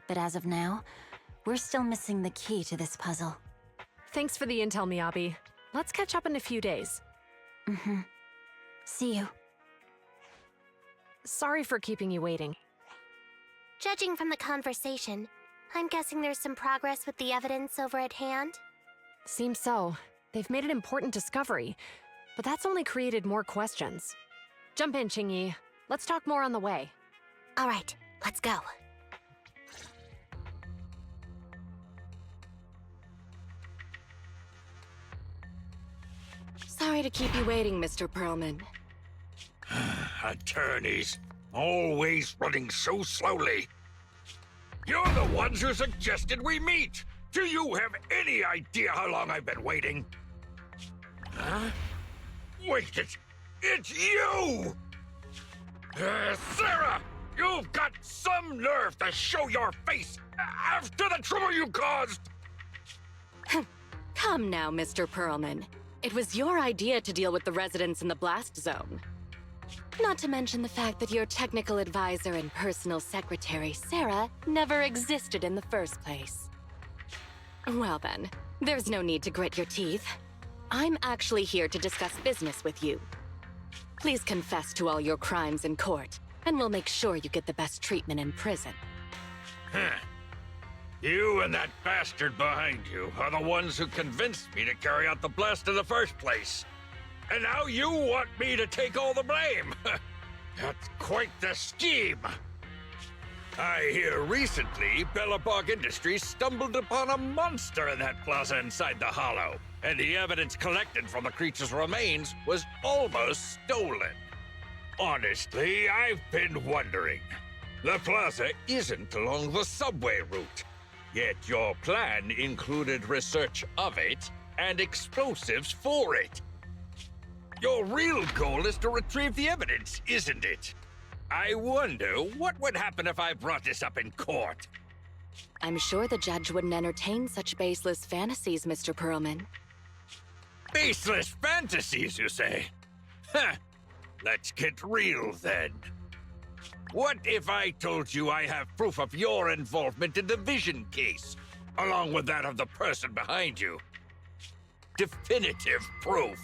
But as of now, we're still missing the key to this puzzle. Thanks for the intel, Miyabi. Let's catch up in a few days. Mm-hmm. See you. Sorry for keeping you waiting. Judging from the conversation, I'm guessing there's some progress with the evidence over at HAND? Seems so. They've made an important discovery, but that's only created more questions. Jump in, Qingyi. Let's talk more on the way. All right, let's go. Sorry to keep you waiting, Mr. Perlman. Attorneys, always running so slowly. You're the ones who suggested we meet. Do you have any idea how long I've been waiting? Huh? Wait, it's you! Sarah! You've got some nerve to show your face after the trouble you caused! Come now, Mr. Perlman. It was your idea to deal with the residents in the blast zone. Not to mention the fact that your technical advisor and personal secretary, Sarah, never existed in the first place. Well then, there's no need to grit your teeth. I'm actually here to discuss business with you. Please confess to all your crimes in court, and we'll make sure you get the best treatment in prison. Huh. You and that bastard behind you are the ones who convinced me to carry out the blast in the first place. And now you want me to take all the blame. That's quite the scheme. I hear recently Bellabog Industries stumbled upon a monster in that plaza inside the Hollow, and the evidence collected from the creature's remains was almost stolen. Honestly, I've been wondering. The plaza isn't along the subway route, yet your plan included research of it and explosives for it. Your real goal is to retrieve the evidence, isn't it? I wonder what would happen if I brought this up in court. I'm sure the judge wouldn't entertain such baseless fantasies, Mr. Perlman. Baseless fantasies, you say? Huh. Let's get real, then. What if I told you I have proof of your involvement in the Vision case, along with that of the person behind you? Definitive proof.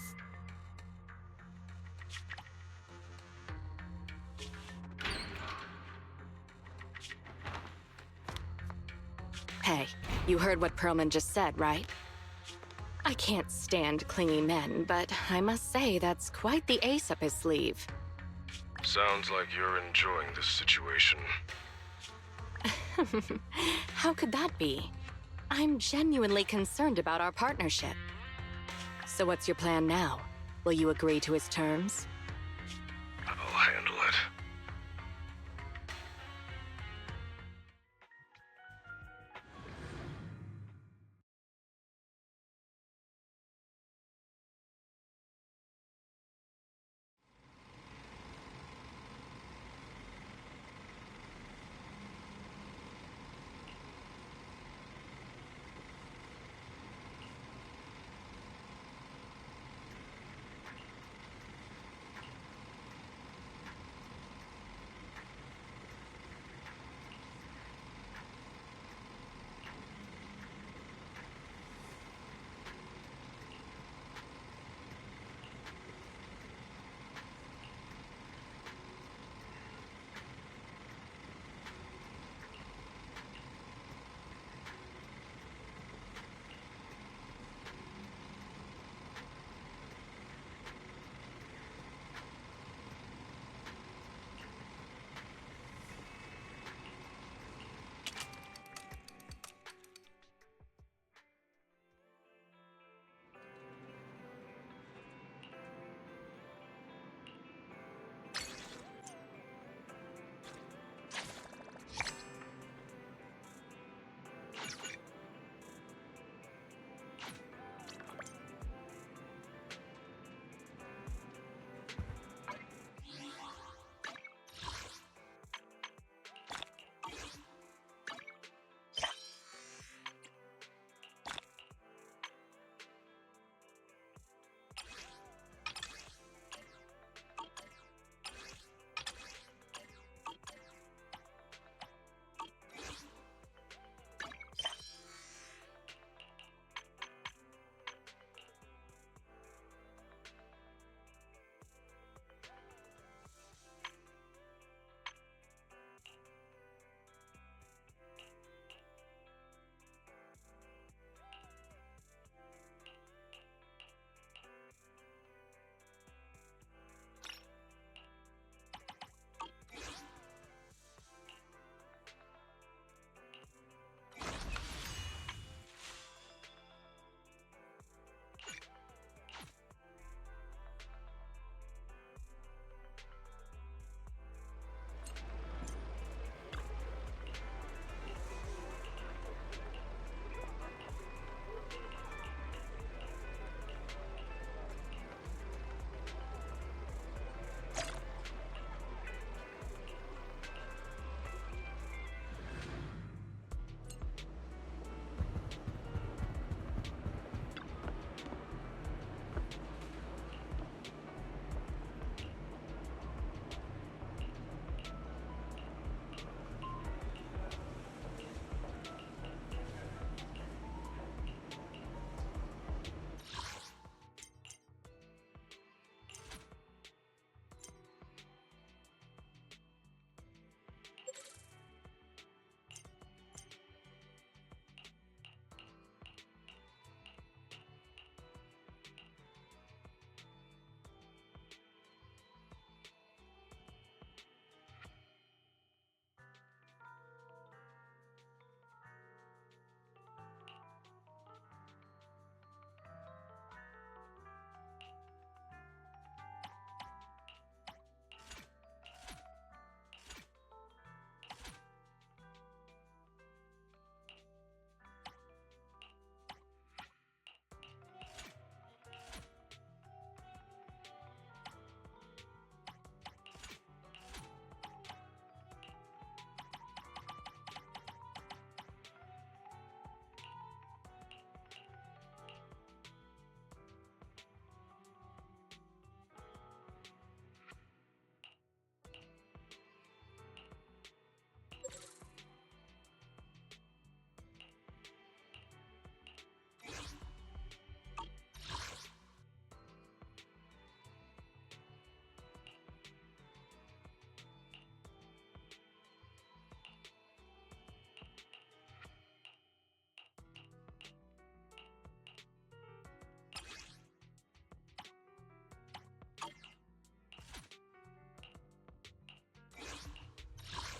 Hey, you heard what Perlman just said, right? I can't stand clingy men, but I must say that's quite the ace up his sleeve. Sounds like you're enjoying this situation. How could that be? I'm genuinely concerned about our partnership. So what's your plan now? Will you agree to his terms? I'll handle it.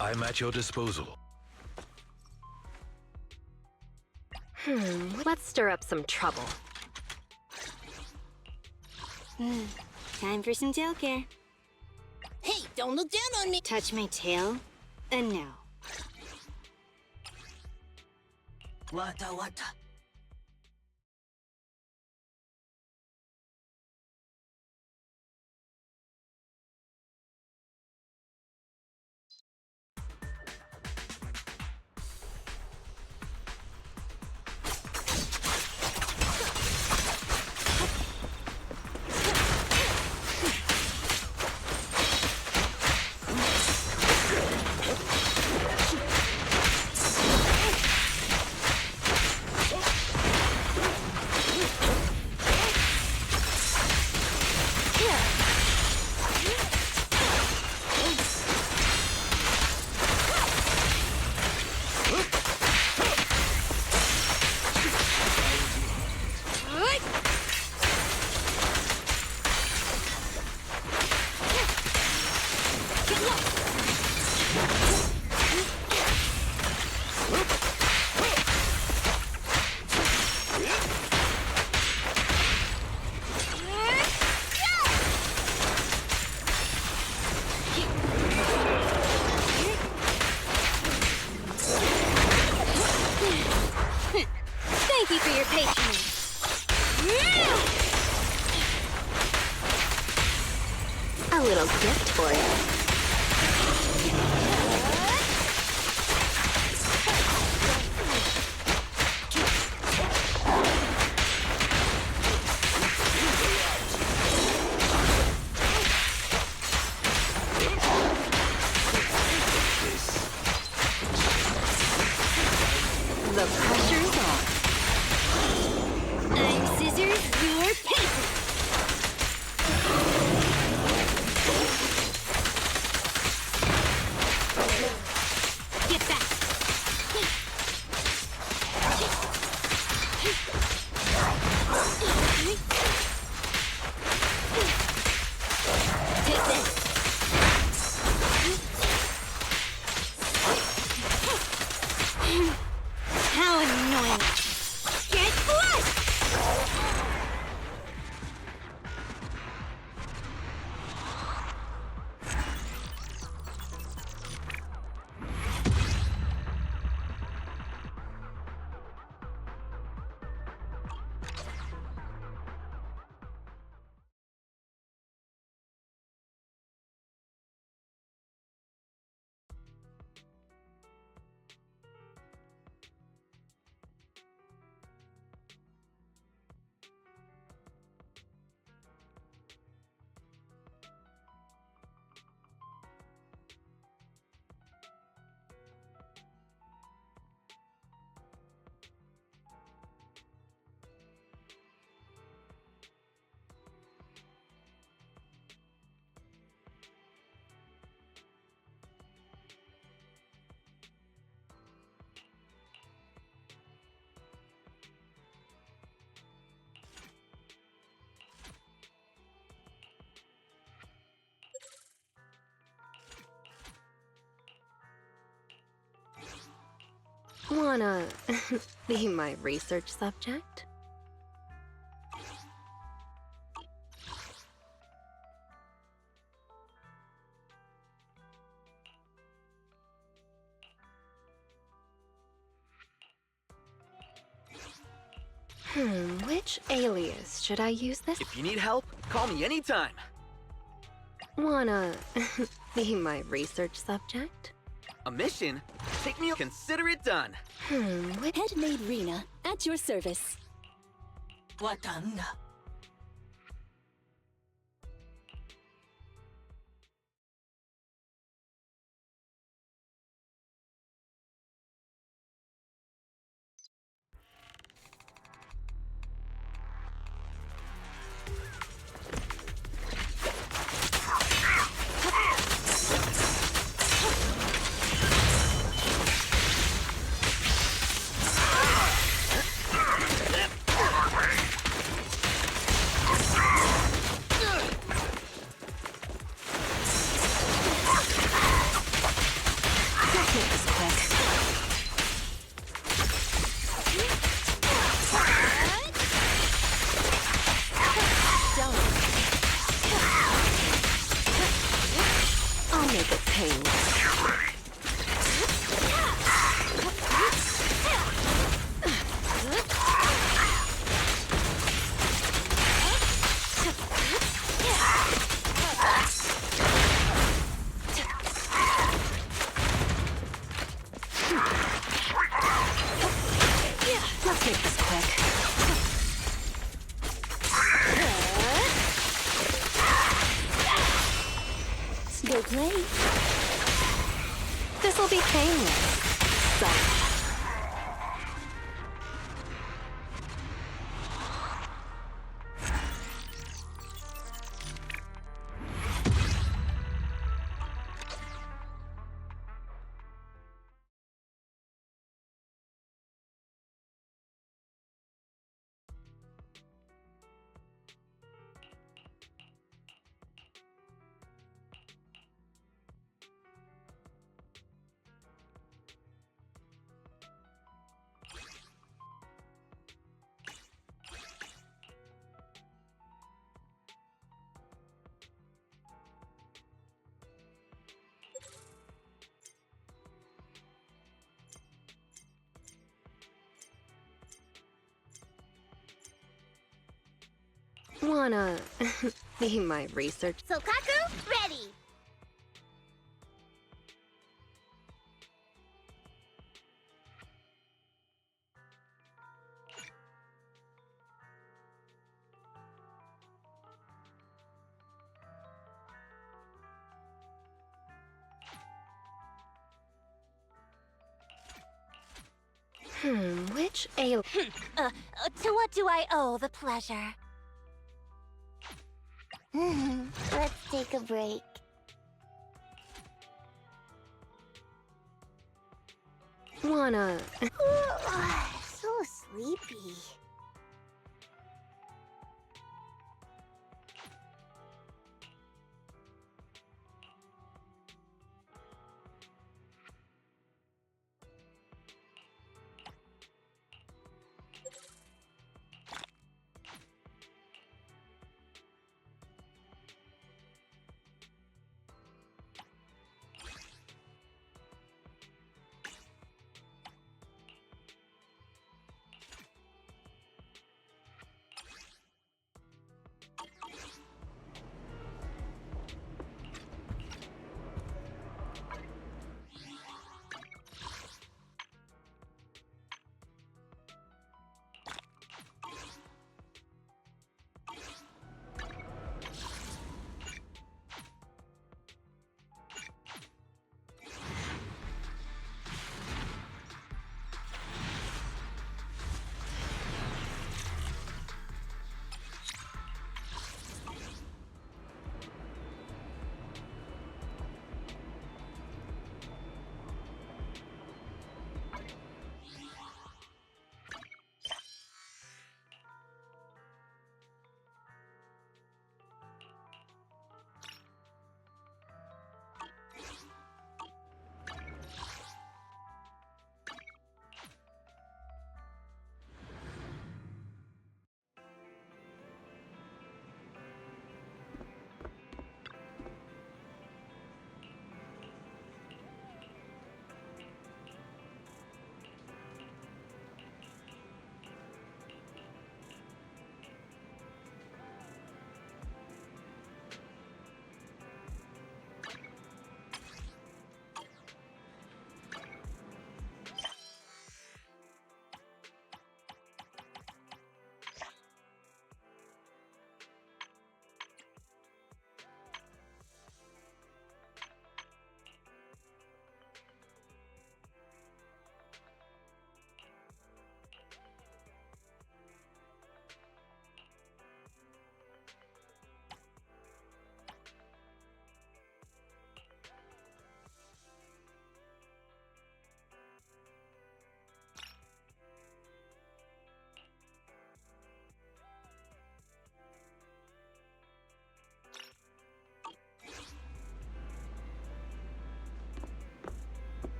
I'm at your disposal. Let's stir up some trouble. Time for some tail care. Hey, don't look down on me! Touch my tail, and now. Wata wata. Thank you for your patience. A little gift for you. The pressure's on. I'm scissors, you're paper. Get back. Take this. How annoying. Get flushed! Wanna be my research subject? Which alias should I use this? If you need help, call me anytime. Wanna be my research subject? A mission? Take me, consider it done. Head-made Rena, at your service. Watanda. plate. This'll be painless. Such. Wanna be my research? Sokaku, ready! Which ale? To what do I owe the pleasure? Let's take a break. Wanna... So sleepy.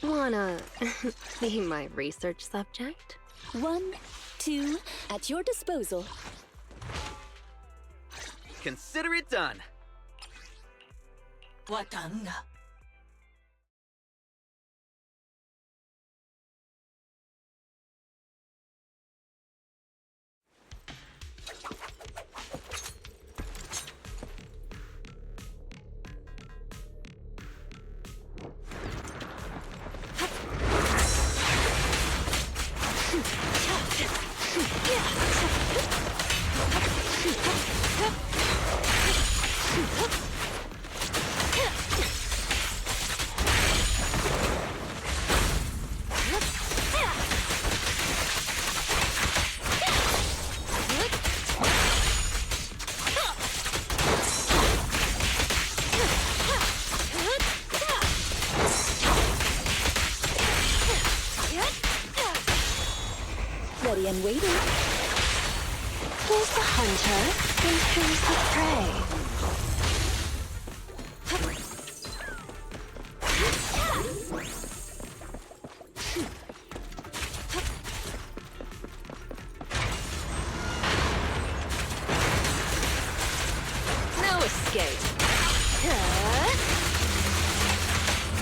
Wanna be my research subject? 1, 2, at your disposal. Consider it done. Wakanda. and waiting. Here's the hunter, and here's the prey. No escape.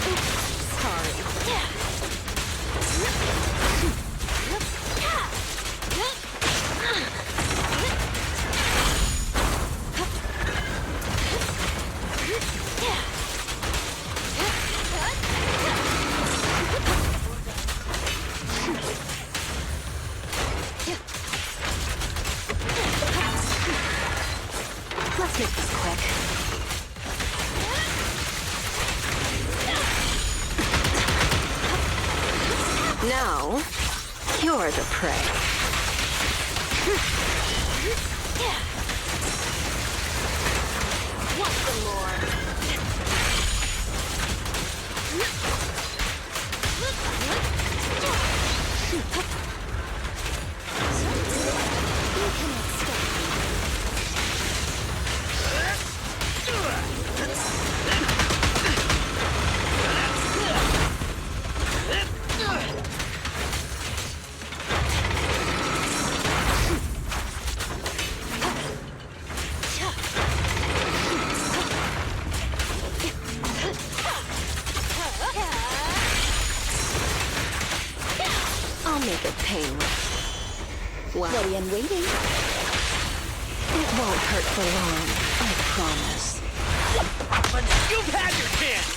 Oops, sorry. Let's make this quick. Now, you're the prey. Want some more? You cannot stop me. I'll make it painless. Wow. Ready and waiting. It won't hurt for long, I promise. You've had your chance!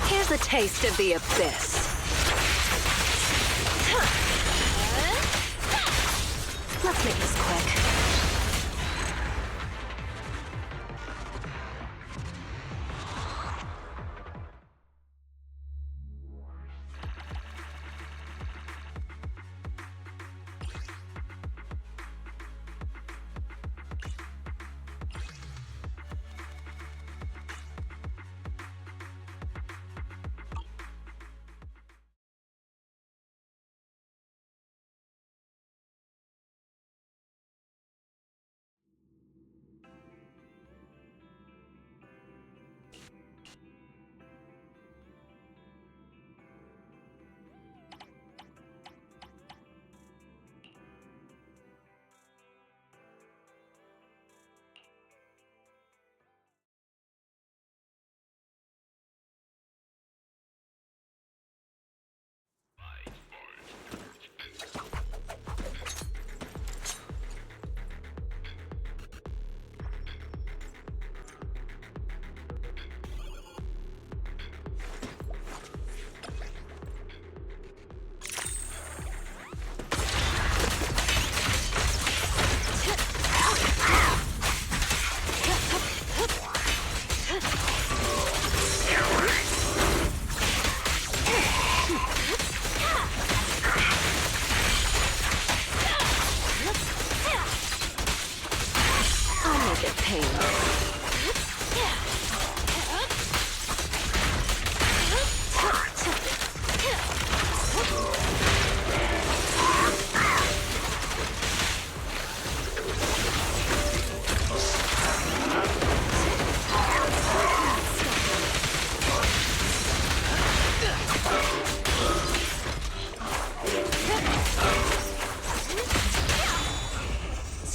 Here's a taste of the abyss. Let's make this quick.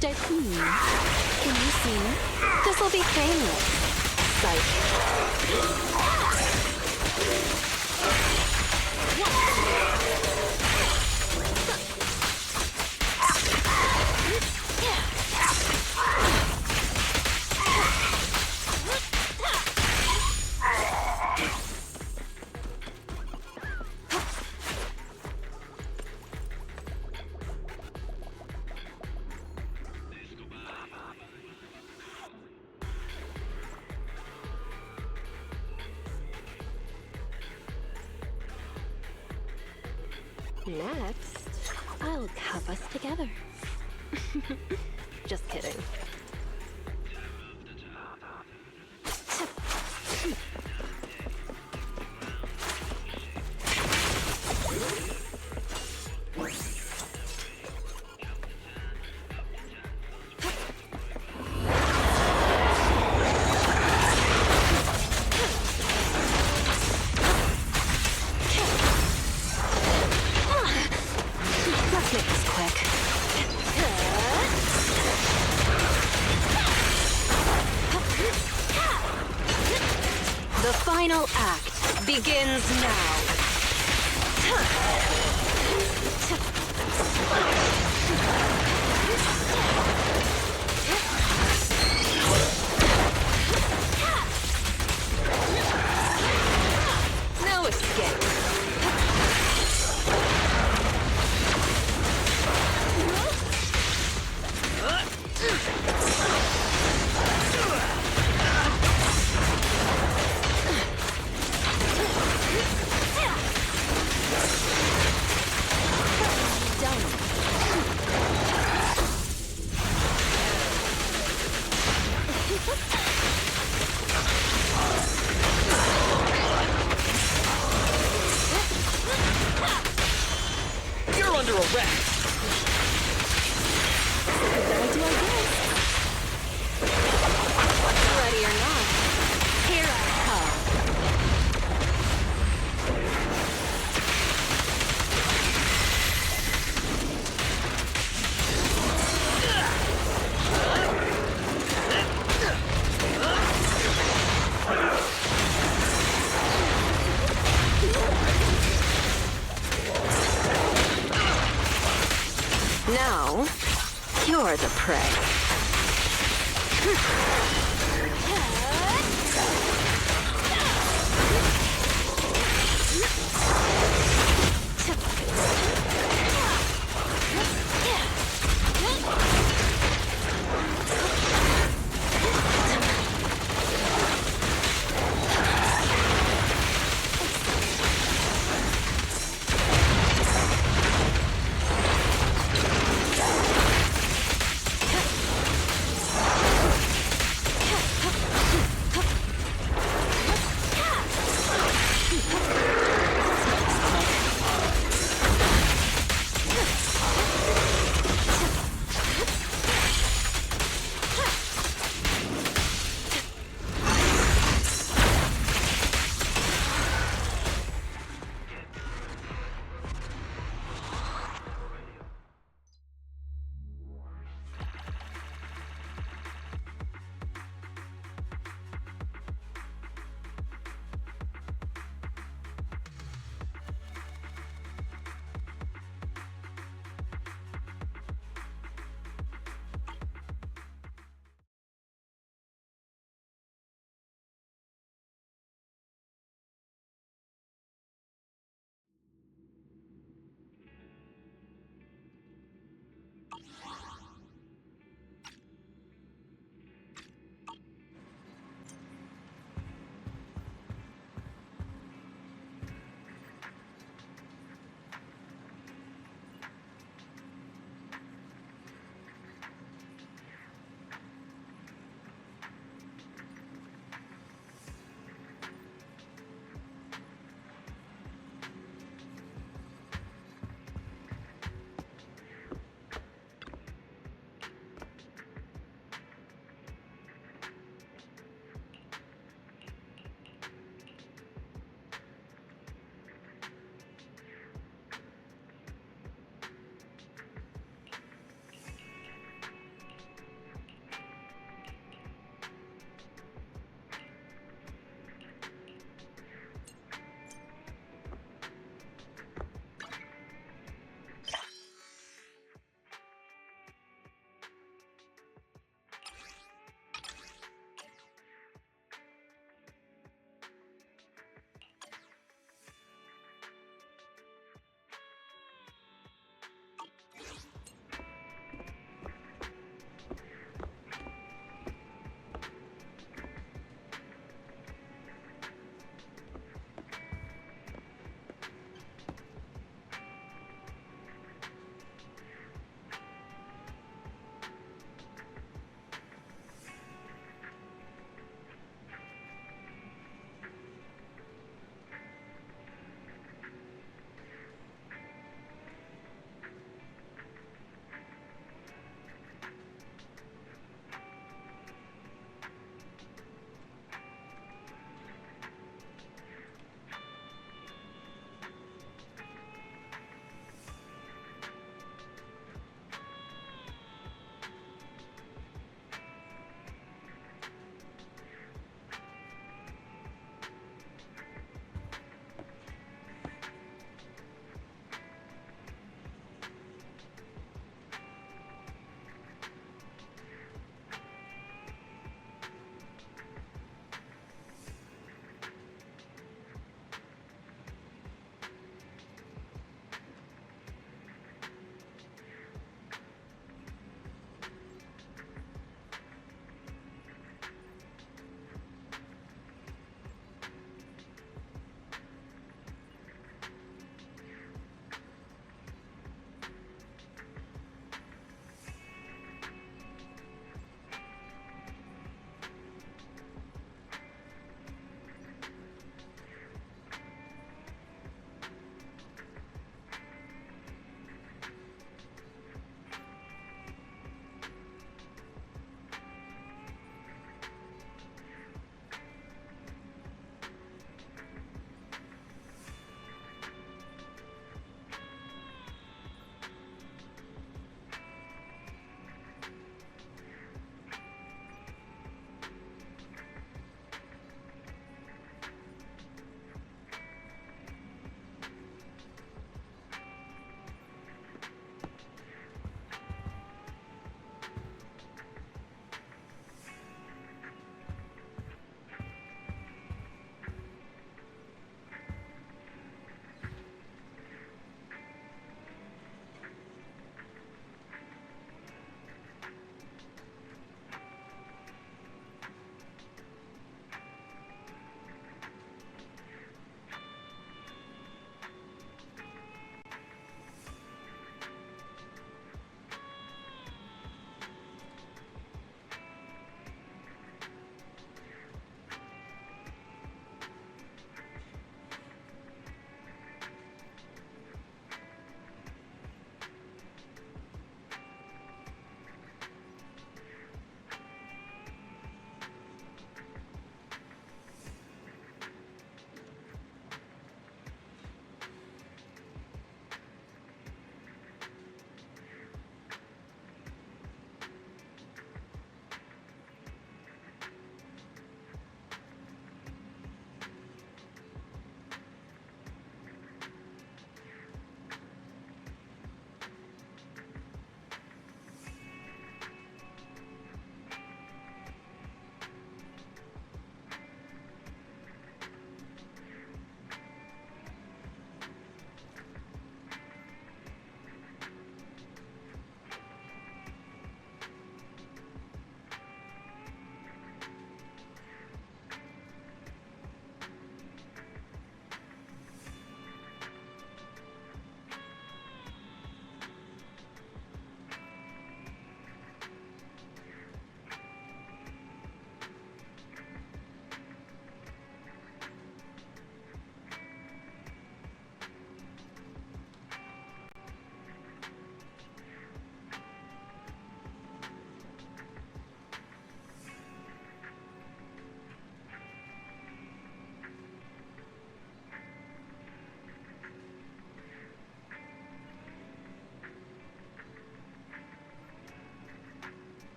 Stay cool. Can you see? This'll be painless. Psych. Next, I'll cuff us together. Just kidding. Let's make this quick. The final act begins now. No escape. You're under arrest! Ready or not, here I come. Now, you're the prey.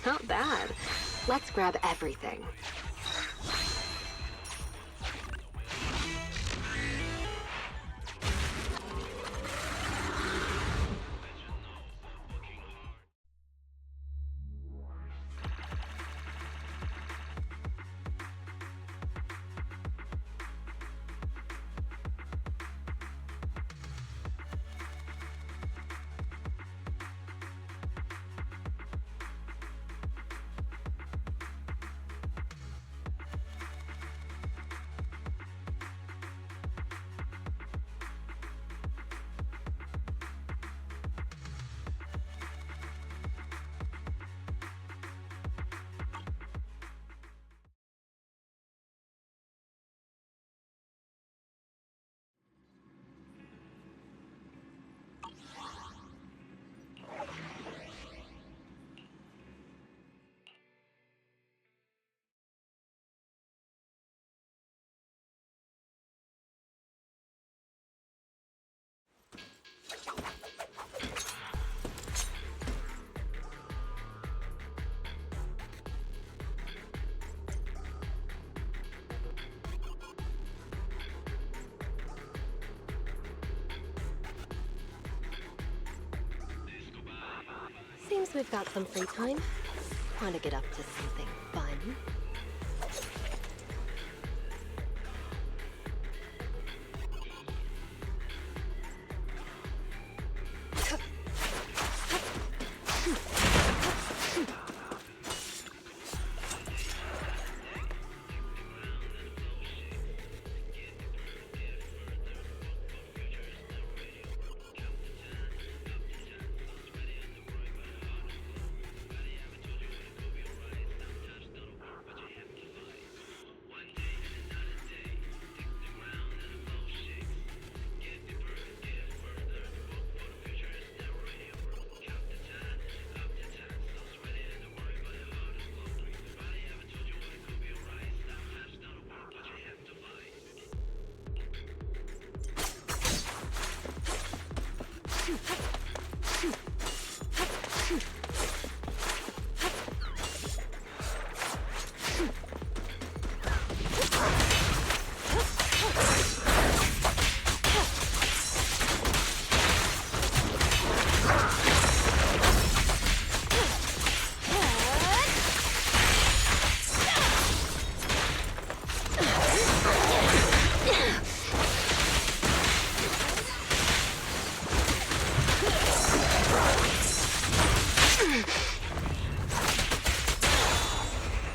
Not bad. Let's grab everything. Seems we've got some free time. Want to get up to something fun?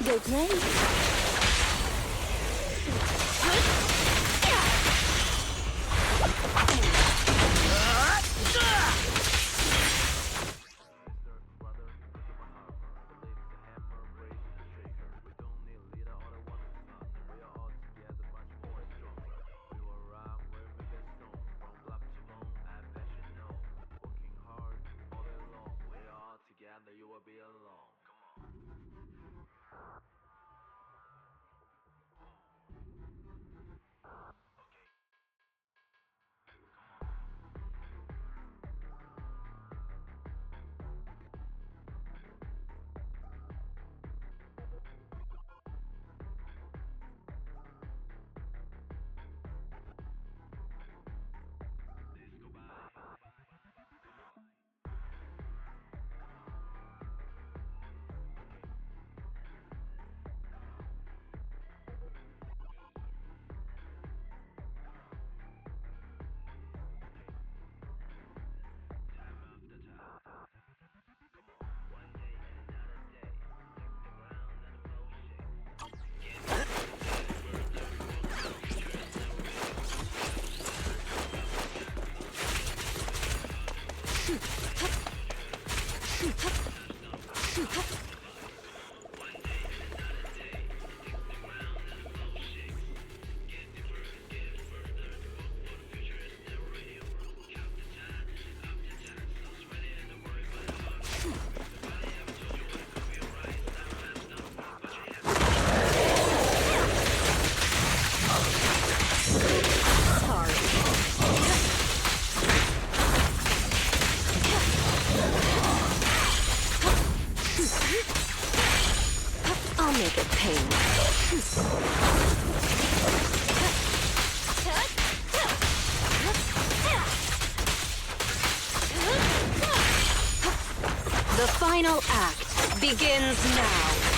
Go play. delicate pain. The final act begins now.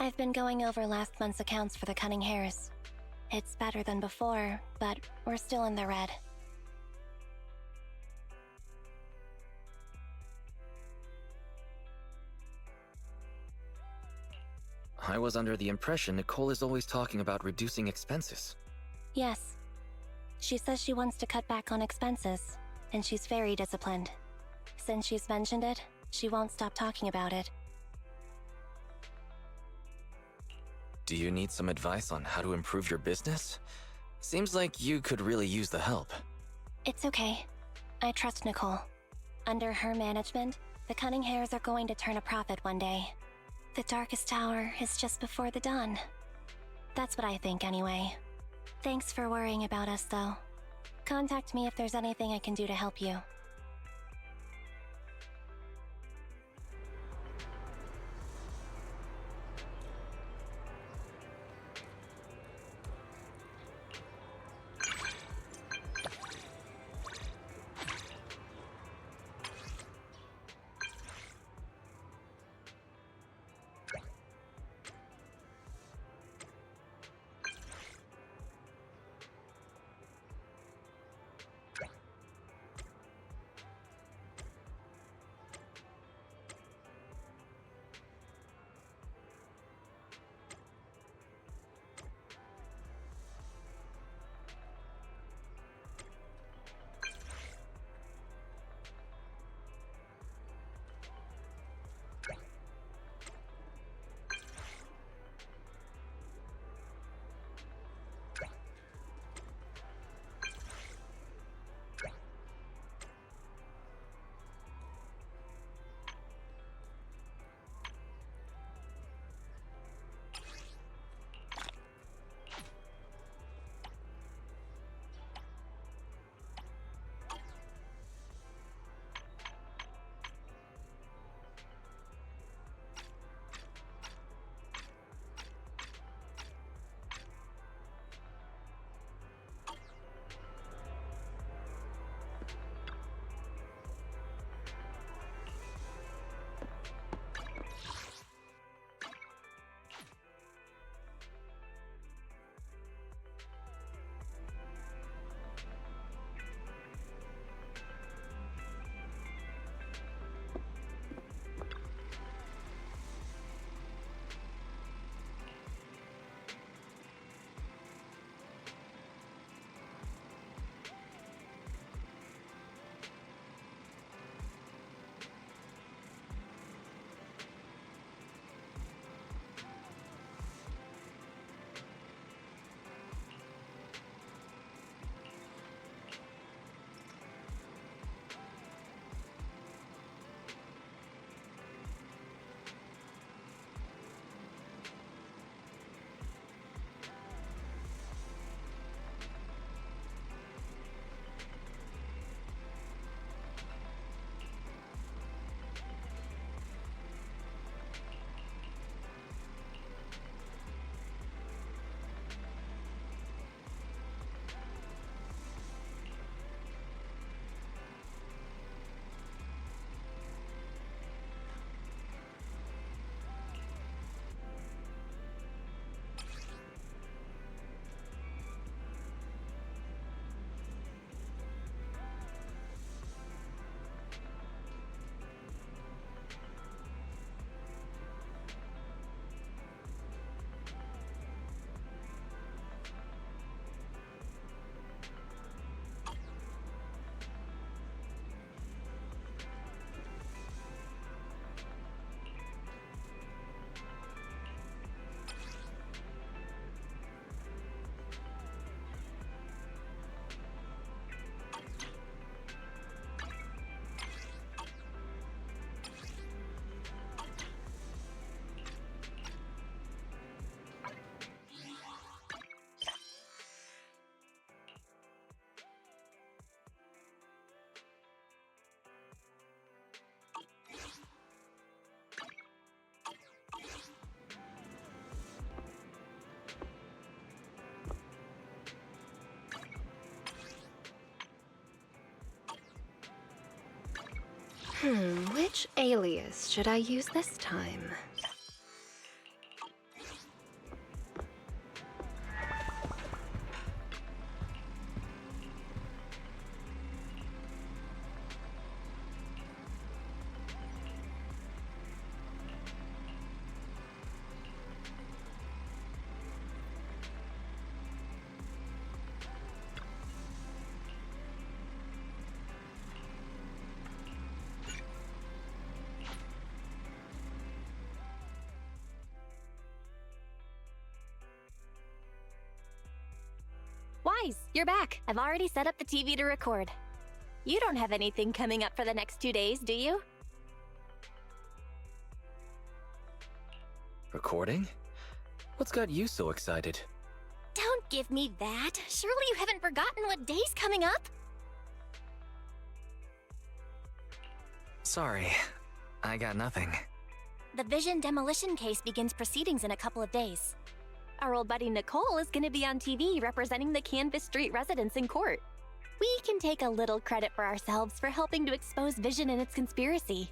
I've been going over last month's accounts for the Cunning Hares. It's better than before, but we're still in the red. I was under the impression Nicole is always talking about reducing expenses. Yes. She says she wants to cut back on expenses, and she's very disciplined. Since she's mentioned it, she won't stop talking about it. Do you need some advice on how to improve your business? Seems like you could really use the help. It's okay. I trust Nicole. Under her management, the Cunning Hares are going to turn a profit one day. The darkest hour is just before the dawn. That's what I think anyway. Thanks for worrying about us, though. Contact me if there's anything I can do to help you. Which alias should I use this time? Wise, you're back. I've already set up the TV to record. You don't have anything coming up for the next 2 days, do you? Recording? What's got you so excited? Don't give me that. Surely you haven't forgotten what day's coming up? Sorry, I got nothing. The Vision demolition case begins proceedings in a couple of days. Our old buddy Nicole is going to be on TV representing the Canvas Street residents in court. We can take a little credit for ourselves for helping to expose Vision and its conspiracy.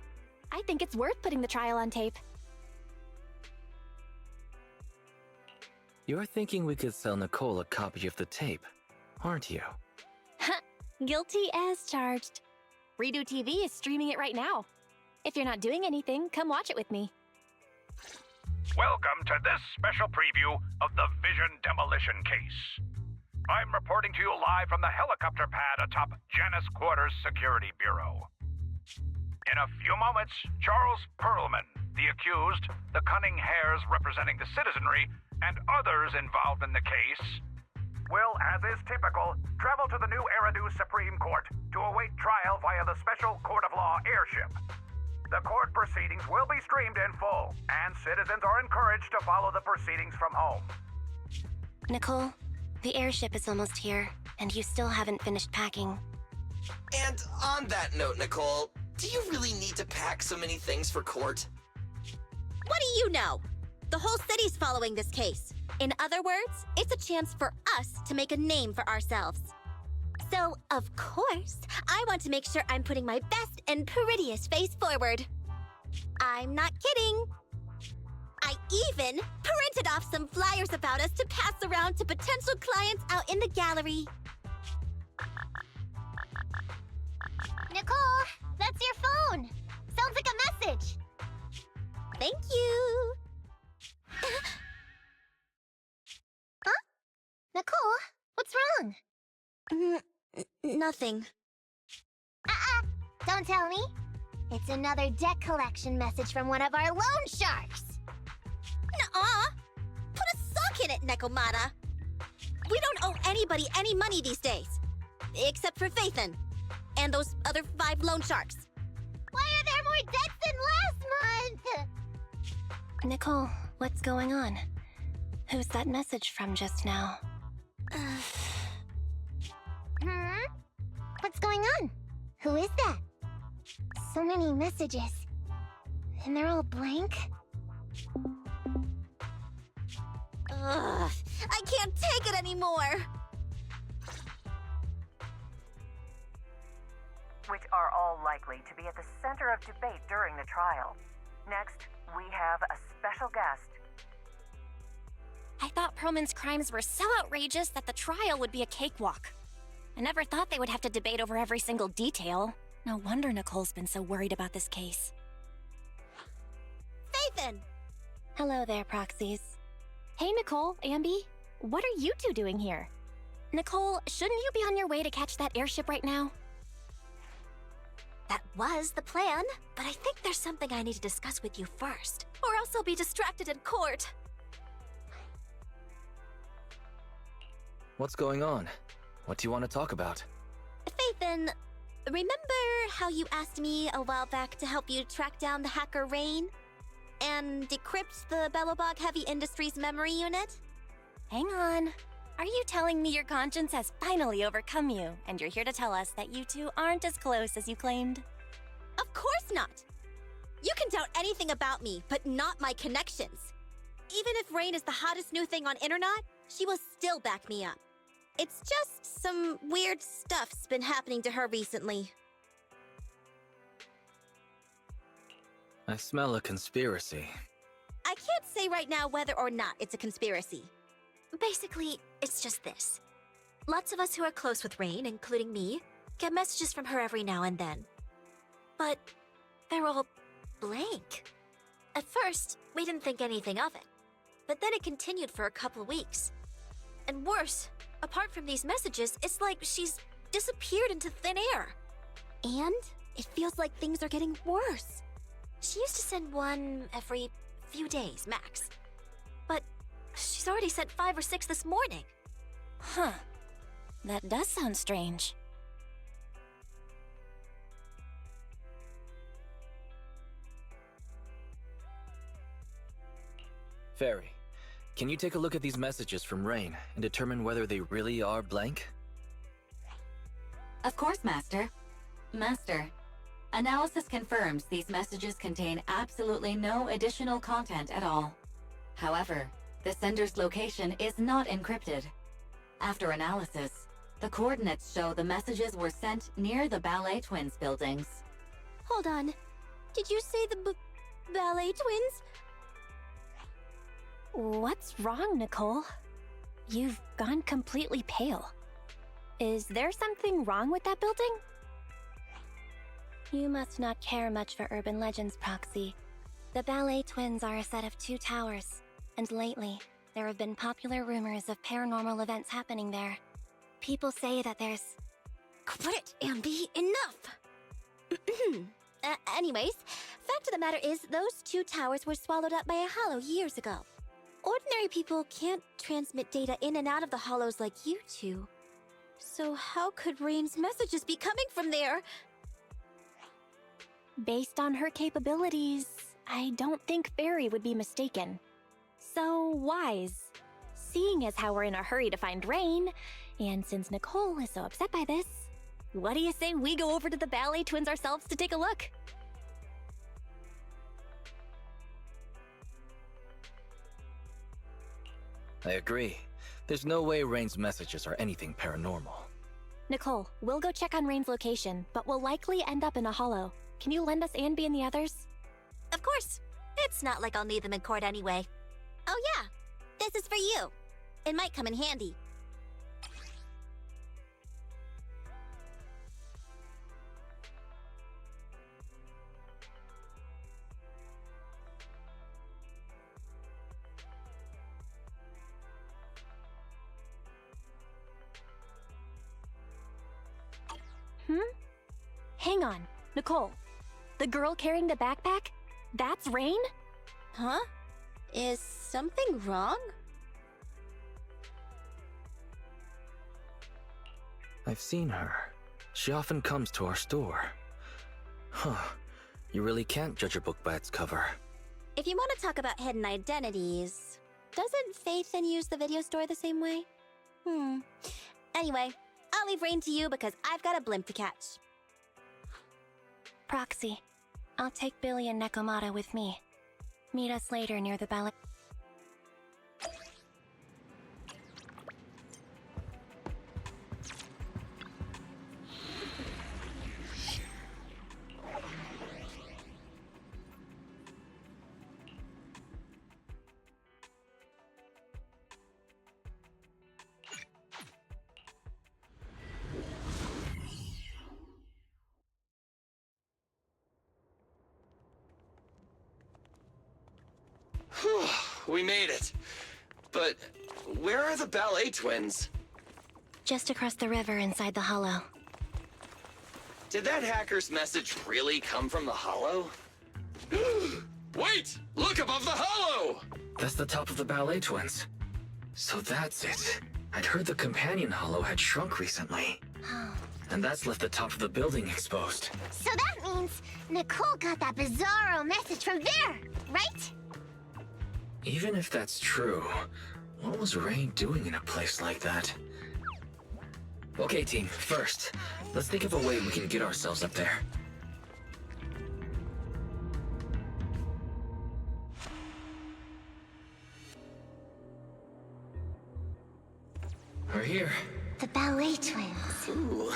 I think it's worth putting the trial on tape. You're thinking we could sell Nicole a copy of the tape, aren't you? Guilty as charged. Redo TV is streaming it right now. If you're not doing anything, come watch it with me. Welcome to this special preview of the Vision demolition case. I'm reporting to you live from the helicopter pad atop Janus Quarters Security Bureau. In a few moments, Charles Perlman, the accused, the cunning hares representing the citizenry, and others involved in the case, will, as is typical, travel to the new Eridu Supreme Court to await trial via the Special Court of Law airship. The court proceedings will be streamed in full, and citizens are encouraged to follow the proceedings from home. Nicole, the airship is almost here, and you still haven't finished packing. And on that note, Nicole, do you really need to pack so many things for court? What do you know? The whole city's following this case. In other words, it's a chance for us to make a name for ourselves. So, of course, I want to make sure I'm putting my best and prettiest face forward. I'm not kidding. I even printed off some flyers about us to pass around to potential clients out in the gallery. Nicole, that's your phone. Sounds like a message. Thank you. Huh? Nicole, what's wrong? Nothing. Don't tell me. It's another debt collection message from one of our loan sharks. Nuh-uh. Put a sock in it, Nekomata. We don't owe anybody any money these days. Except for Faithin. And those other 5 loan sharks. Why are there more debts than last month? Nicole, what's going on? Who's that message from just now? What's going on? Who is that? So many messages. And they're all blank? Ugh, I can't take it anymore. Which are all likely to be at the center of debate during the trial. Next, we have a special guest. I thought Perlman's crimes were so outrageous that the trial would be a cakewalk. I never thought they would have to debate over every single detail. No wonder Nicole's been so worried about this case. Faithin! Hello there, proxies. Hey, Nicole, Ambi. What are you two doing here? Nicole, shouldn't you be on your way to catch that airship right now? That was the plan, but I think there's something I need to discuss with you first, or else I'll be distracted in court. What's going on? What do you want to talk about? Faithin, remember how you asked me a while back to help you track down the hacker Rain? And decrypt the Bellobog Heavy Industries memory unit? Hang on. Are you telling me your conscience has finally overcome you, and you're here to tell us that you two aren't as close as you claimed? Of course not! You can doubt anything about me, but not my connections. Even if Rain is the hottest new thing on internet, she will still back me up. It's just some weird stuff's been happening to her recently. I smell a conspiracy. I can't say right now whether or not it's a conspiracy. Basically, it's just this. Lots of us who are close with Rain, including me, get messages from her every now and then. But they're all blank. At first, we didn't think anything of it. But then it continued for a couple weeks. And worse, apart from these messages, it's like she's disappeared into thin air. And it feels like things are getting worse. She used to send one every few days, max. But she's already sent 5 or 6 this morning. Huh. That does sound strange. Fairy, can you take a look at these messages from Rain and determine whether they really are blank? Of course, Master. Master, analysis confirms these messages contain absolutely no additional content at all. However, the sender's location is not encrypted. After analysis, the coordinates show the messages were sent near the Ballet Twins buildings. Hold on. Did you say the Ballet Twins? What's wrong, Nicole? You've gone completely pale. Is there something wrong with that building? You must not care much for urban legends, Proxy. The Ballet Twins are a set of 2 towers, and lately, there have been popular rumors of paranormal events happening there. People say that there's... Quit it, Ambi! Enough! Anyways, fact of the matter is, those 2 towers were swallowed up by a hollow years ago. Ordinary people can't transmit data in and out of the hollows like you two. So how could Rain's messages be coming from there? Based on her capabilities, I don't think Fairy would be mistaken. So wise. Seeing as how we're in a hurry to find Rain, and since Nicole is so upset by this, what do you say we go over to the Ballet Twins ourselves to take a look? I agree. There's no way Rain's messages are anything paranormal. Nicole, we'll go check on Rain's location, but we'll likely end up in a hollow. Can you lend us Anby and the others? Of course. It's not like I'll need them in court anyway. Oh yeah, this is for you. It might come in handy. Hang on, Nicole. The girl carrying the backpack? That's Rain? Huh? Is something wrong? I've seen her. She often comes to our store. Huh. You really can't judge a book by its cover. If you want to talk about hidden identities, doesn't Faith then use the video store the same way? Anyway, I'll leave Rain to you because I've got a blimp to catch. Proxy, I'll take Billy and Nekomata with me. Meet us later near the ballet. We made it. But where are the Ballet Twins? Just across the river inside the hollow. Did that hacker's message really come from the hollow? Wait! Look above the hollow! That's the top of the Ballet Twins. So that's it. I'd heard the companion hollow had shrunk recently. And that's left the top of the building exposed. So that means Nicole got that bizarro message from there, right? Even if that's true, what was Rain doing in a place like that? Okay, team, first, let's think of a way we can get ourselves up there. We're here. The Ballet Twins. Ooh.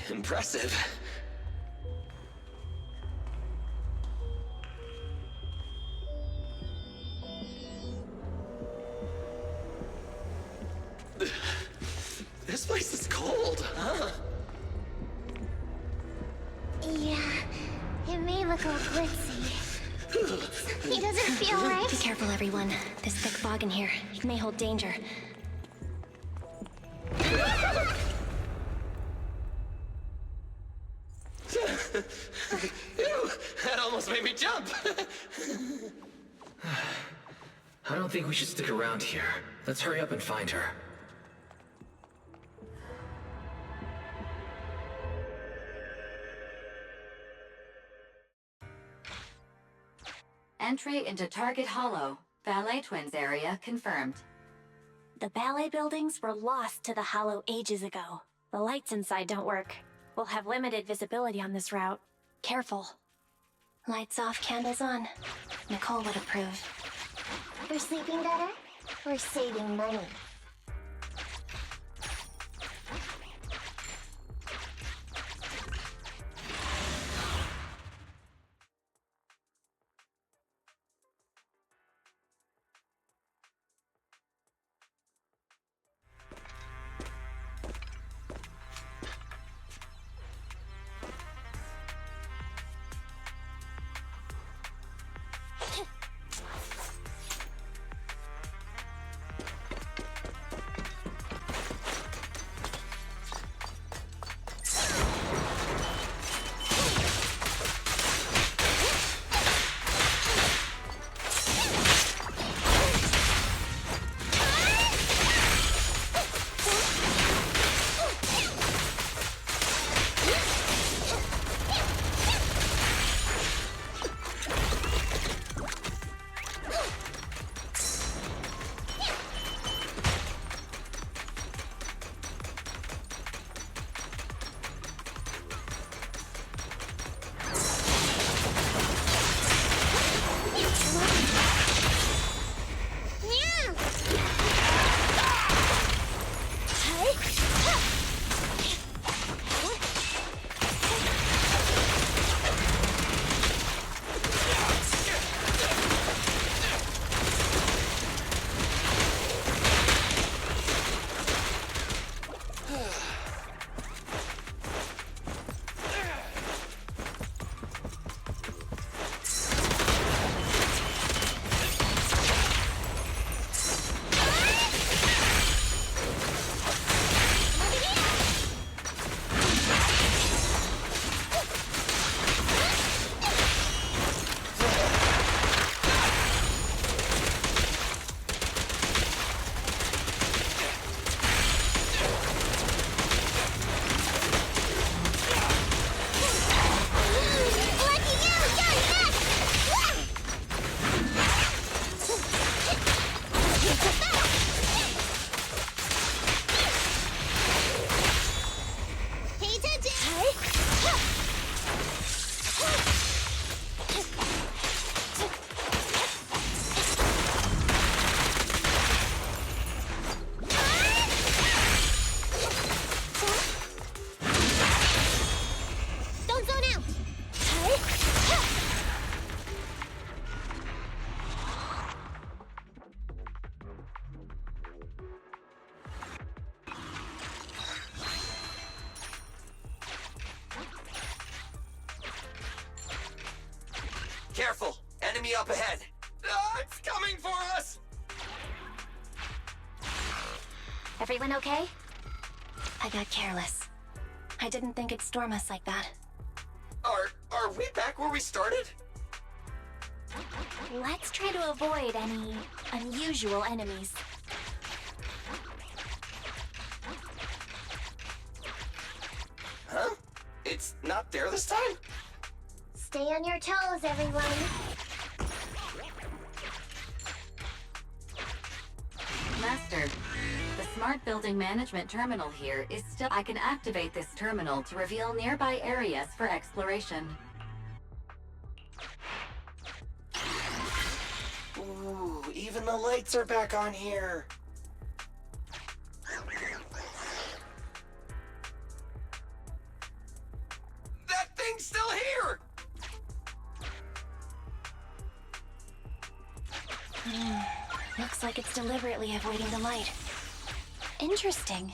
Impressive. This place is cold, huh? Yeah, it may look a little glitzy. He doesn't feel right. Be careful, everyone. This thick fog in here, it may hold danger. Ew, that almost made me jump. I don't think we should stick around here. Let's hurry up and find her. entry into Target Hollow. Ballet Twins area confirmed. The ballet buildings were lost to the Hollow ages ago. The lights inside don't work. We'll have limited visibility on this route. Careful. Lights off, candles on. Nicole would approve. For sleeping better? Or saving money? Careful! Enemy up ahead! It's coming for us! Everyone okay? I got careless. I didn't think it'd storm us like that. Are we back where we started? Let's try to avoid any unusual enemies. Huh? It's not there this time? Stay on your toes, everyone. Master, the Smart Building Management Terminal here is still... I can activate this terminal to reveal nearby areas for exploration. Ooh, even the lights are back on here. That thing's still here! Looks like it's deliberately avoiding the light. Interesting.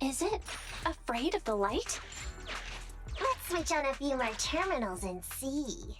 Is it afraid of the light? Let's switch on a few more terminals and see.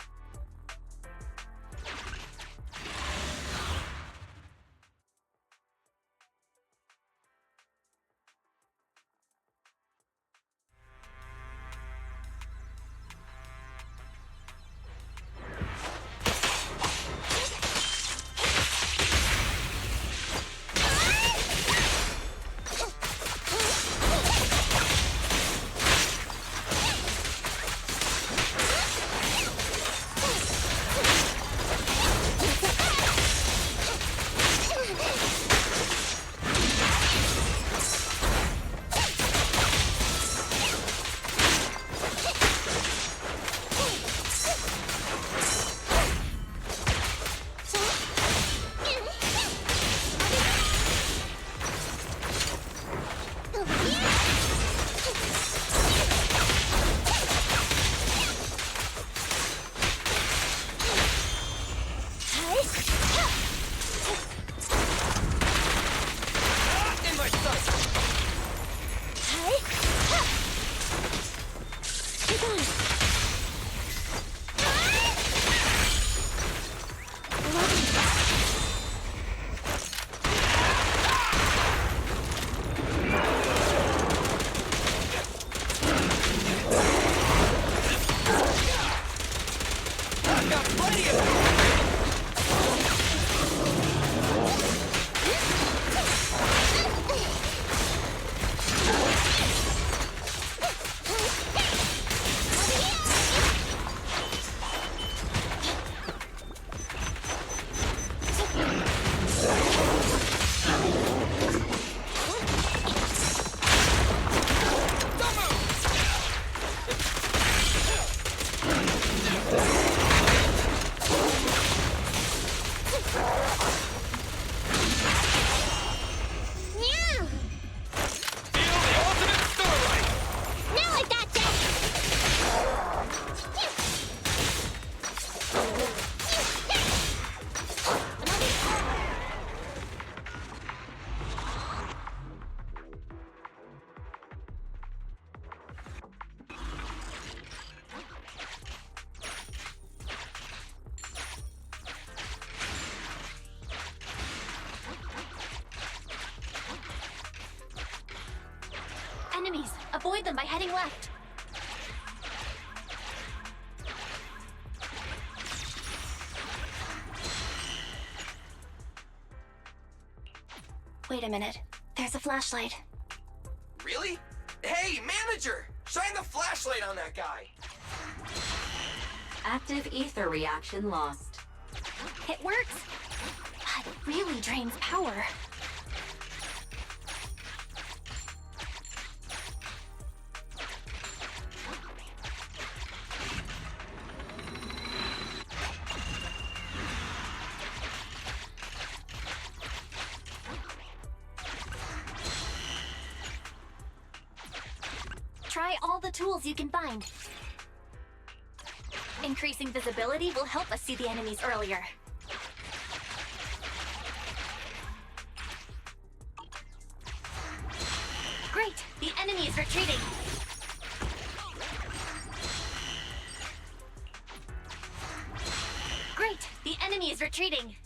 enemies. Avoid them by heading left. Wait a minute. There's a flashlight. Really? Hey, manager! Shine the flashlight on that guy! Active ether reaction lost. It works. That really drains power. Try all the tools you can find. Increasing visibility will help us see the enemies earlier. Great! The enemy is retreating! Great! The enemy is retreating!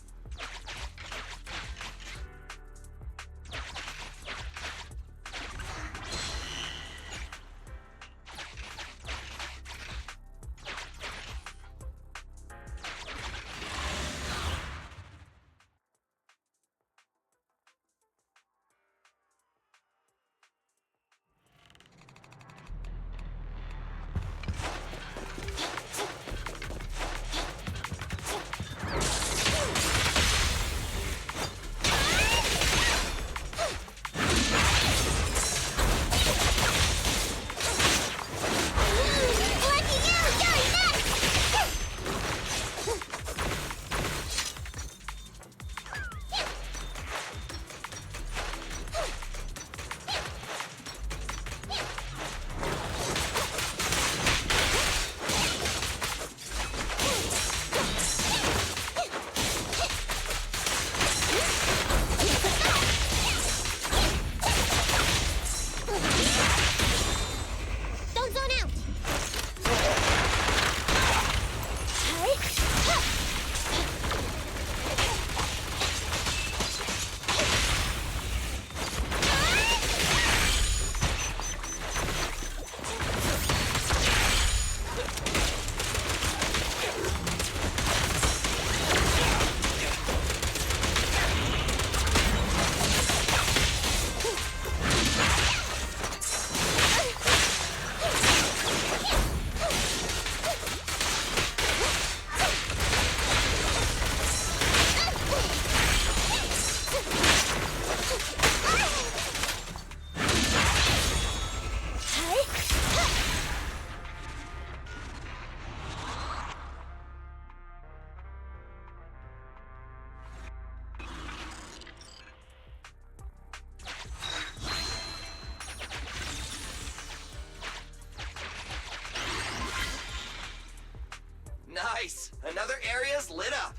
Nice! Another area's lit up!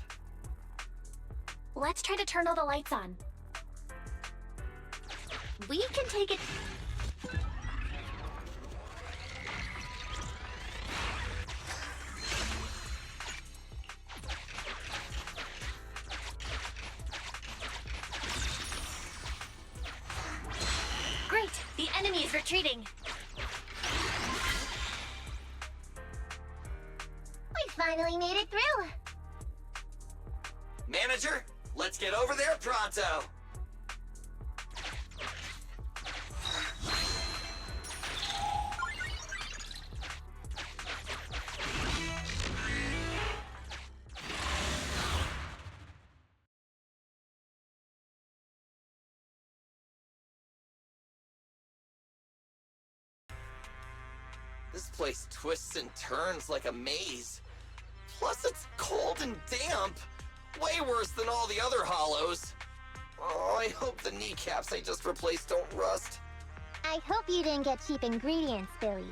Let's try to turn all the lights on. We can take it... Great! The enemy is retreating! We finally made it through! Manager, let's get over there pronto! This place twists and turns like a maze. Plus it's cold and damp. Way worse than all the other hollows. Oh, I hope the kneecaps I just replaced don't rust. I hope you didn't get cheap ingredients, Billy.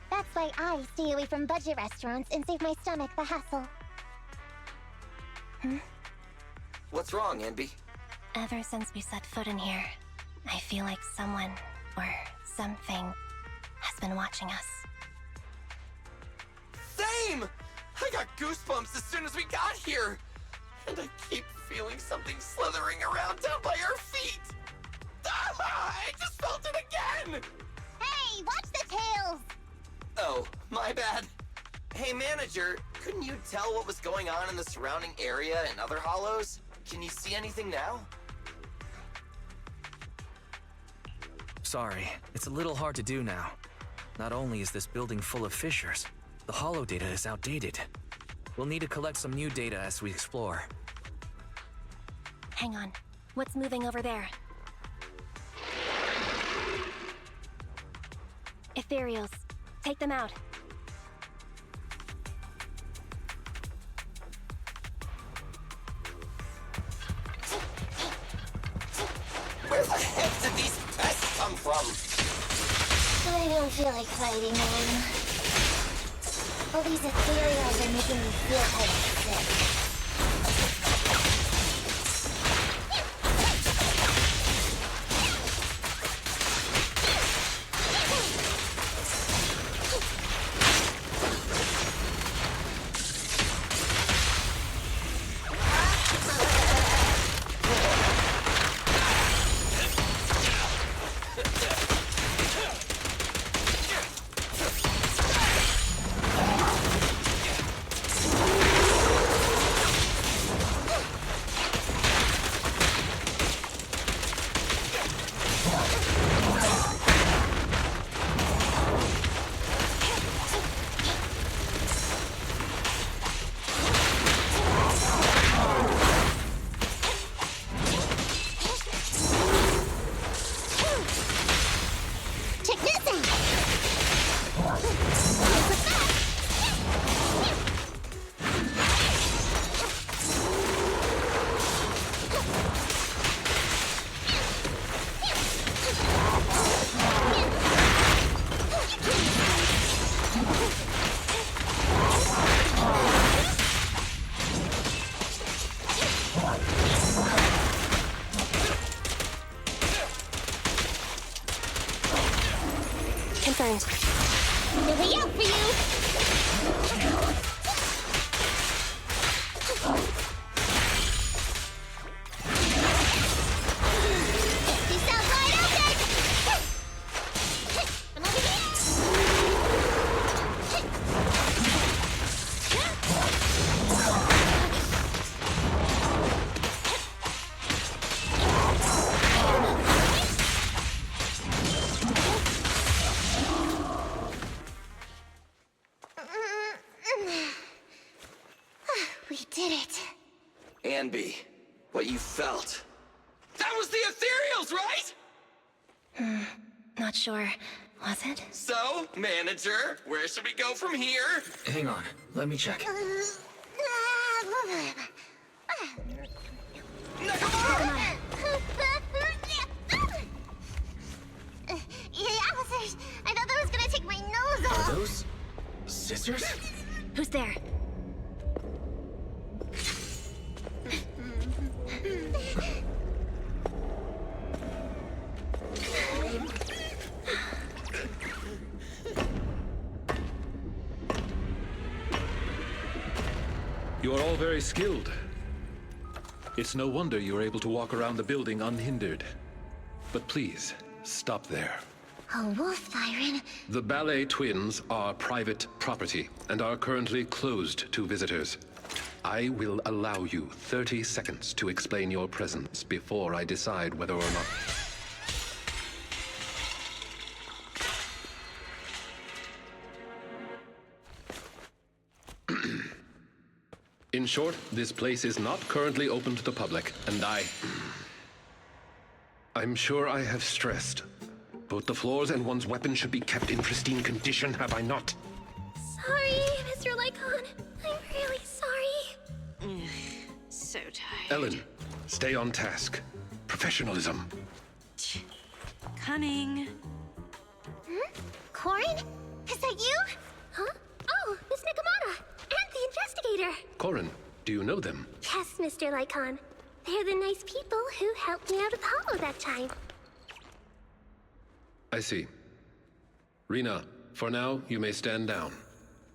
That's why I stay away from budget restaurants and save my stomach the hassle. What's wrong, Envy? Ever since we set foot in here, I feel like someone, or something, has been watching us. Same! I got goosebumps as soon as we got here. And I keep feeling something slithering around down by our feet. Ah, I just felt it again! Hey! My bad. Hey, manager, couldn't you tell what was going on in the surrounding area and other hollows? Can you see anything now? Sorry, it's a little hard to do now. Not only is this building full of fissures, the hollow data is outdated. We'll need to collect some new data as we explore. Hang on. What's moving over there? Ethereals. Take them out. Where the heck did these pests come from? I don't feel like fighting them. All these ethereals are making me feel kind of sick. Confirmed. Looking out for you! This sounds wide open! I'm over here! We did it. Anby, what you felt. That was the ethereals, right? Not sure. Was it? So, manager, where should we go from here? Hang on, let me check. Officers, I thought that was gonna take my nose off. Are those scissors? Who's there? You are all very skilled. It's no wonder you are able to walk around the building unhindered. But please, stop there. A wolf siren. The ballet twins are private property and are currently closed to visitors. I will allow you 30 seconds to explain your presence before I decide whether or not... In short, this place is not currently open to the public, and I'm sure I have stressed. Both the floors and one's weapon should be kept in pristine condition, have I not? Sorry, Mr. Lycon. I'm really sorry. So tired. Ellen, stay on task. Professionalism. Coming. Corin? Is that you? Huh? Oh, Miss Nikamata! And the investigator! Corin, do you know them? Yes, Mr. Lycon. They're the nice people who helped me out of Hollow that time. I see. Rena, for now, you may stand down.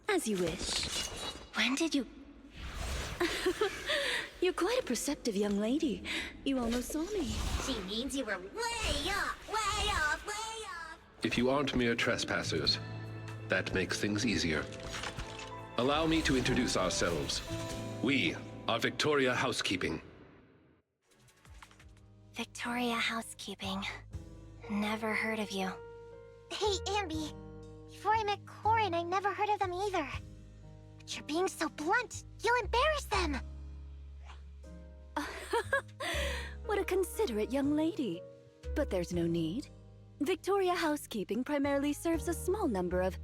As you wish. When did you... You're quite a perceptive young lady. You almost saw me. She means you were way off, way off, way off! If you aren't mere trespassers, That makes things easier. Allow me to introduce ourselves. We are Victoria Housekeeping. Victoria Housekeeping. Never heard of you. Hey, Ambi. Before I met Corin, I never heard of them either. But you're being so blunt. You'll embarrass them. What a considerate young lady. But there's no need. Victoria Housekeeping primarily serves a small number of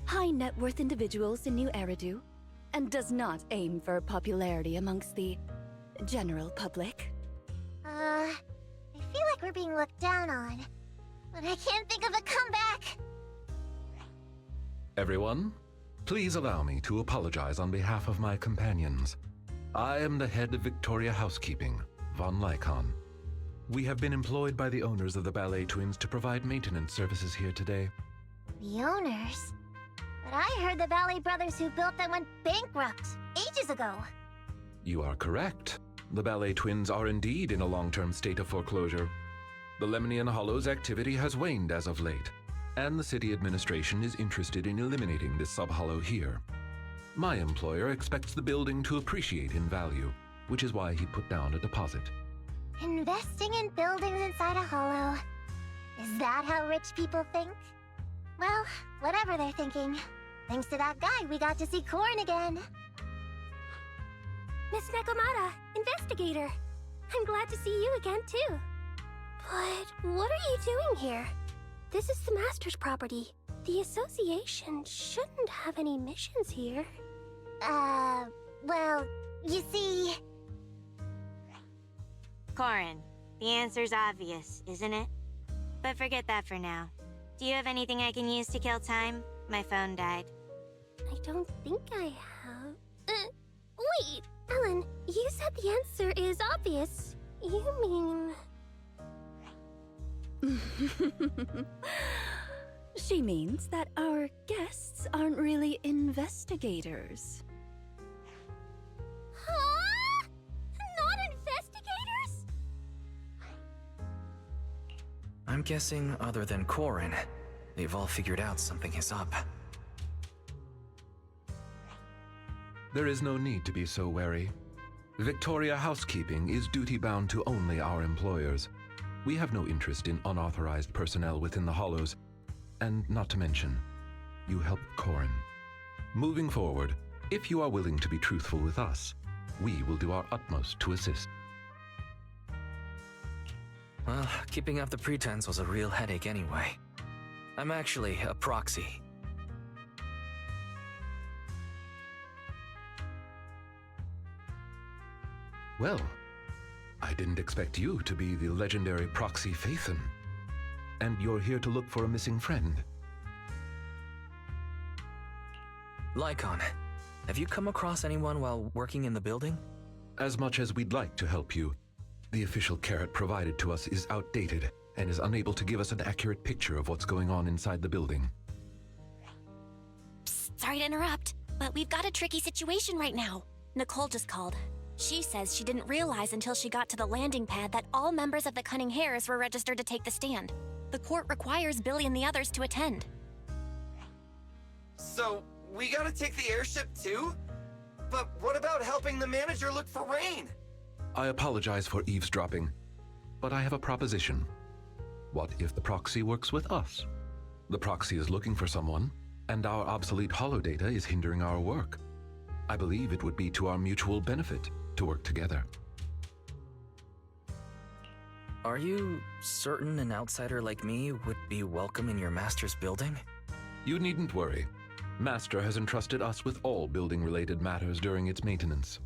high net worth individuals in New Eridu, and does not aim for popularity amongst the general public. I feel like we're being looked down on. But I can't think of a comeback. Everyone, please allow me to apologize on behalf of my companions. I am the head of Victoria Housekeeping, Von Lycon. We have been employed by the owners of the Ballet Twins to provide maintenance services here today. The owners? But I heard the Ballet Brothers who built them went bankrupt ages ago. You are correct. The Ballet Twins are indeed in a long-term state of foreclosure. The Lemnian Hollow's activity has waned as of late, and the city administration is interested in eliminating this sub-hollow here. My employer expects the building to appreciate in value, which is why he put down a deposit. Investing in buildings inside a hollow. Is that how rich people think? Well, whatever they're thinking. Thanks to that guy, we got to see Corin again. Miss Nekomata, investigator. I'm glad to see you again, too. But what are you doing here? This is the Master's property. The association shouldn't have any missions here. Well, you see... Corin, the answer's obvious, isn't it? But forget that for now. Do you have anything I can use to kill time? My phone died. I don't think I have. Wait, Ellen, you said the answer is obvious. You mean... She means that our guests aren't really investigators. Huh? Not investigators? I'm guessing, other than Corin, they've all figured out something is up. There is no need to be so wary. Victoria Housekeeping is duty-bound to only our employers. We have no interest in unauthorized personnel within the Hollows, and not to mention, you helped Corin. Moving forward, if you are willing to be truthful with us, we will do our utmost to assist. Well, keeping up the pretense was a real headache anyway. I'm actually a proxy. Well, I didn't expect you to be the legendary proxy Phaethon. And you're here to look for a missing friend. Lycon, have you come across anyone while working in the building? As much as we'd like to help you, the official carrot provided to us is outdated and is unable to give us an accurate picture of what's going on inside the building. Psst, sorry to interrupt, but we've got a tricky situation right now. Nicole just called. She says she didn't realize until she got to the landing pad that all members of the Cunning Hares were registered to take the stand. The court requires Billy and the others to attend. So, we gotta take the airship too? But what about helping the manager look for Rain? I apologize for eavesdropping, but I have a proposition. What if the proxy works with us? The proxy is looking for someone, and our obsolete holodata is hindering our work. I believe it would be to our mutual benefit to work together. Are you certain an outsider like me would be welcome in your master's building? You needn't worry. Master has entrusted us with all building-related matters during its maintenance.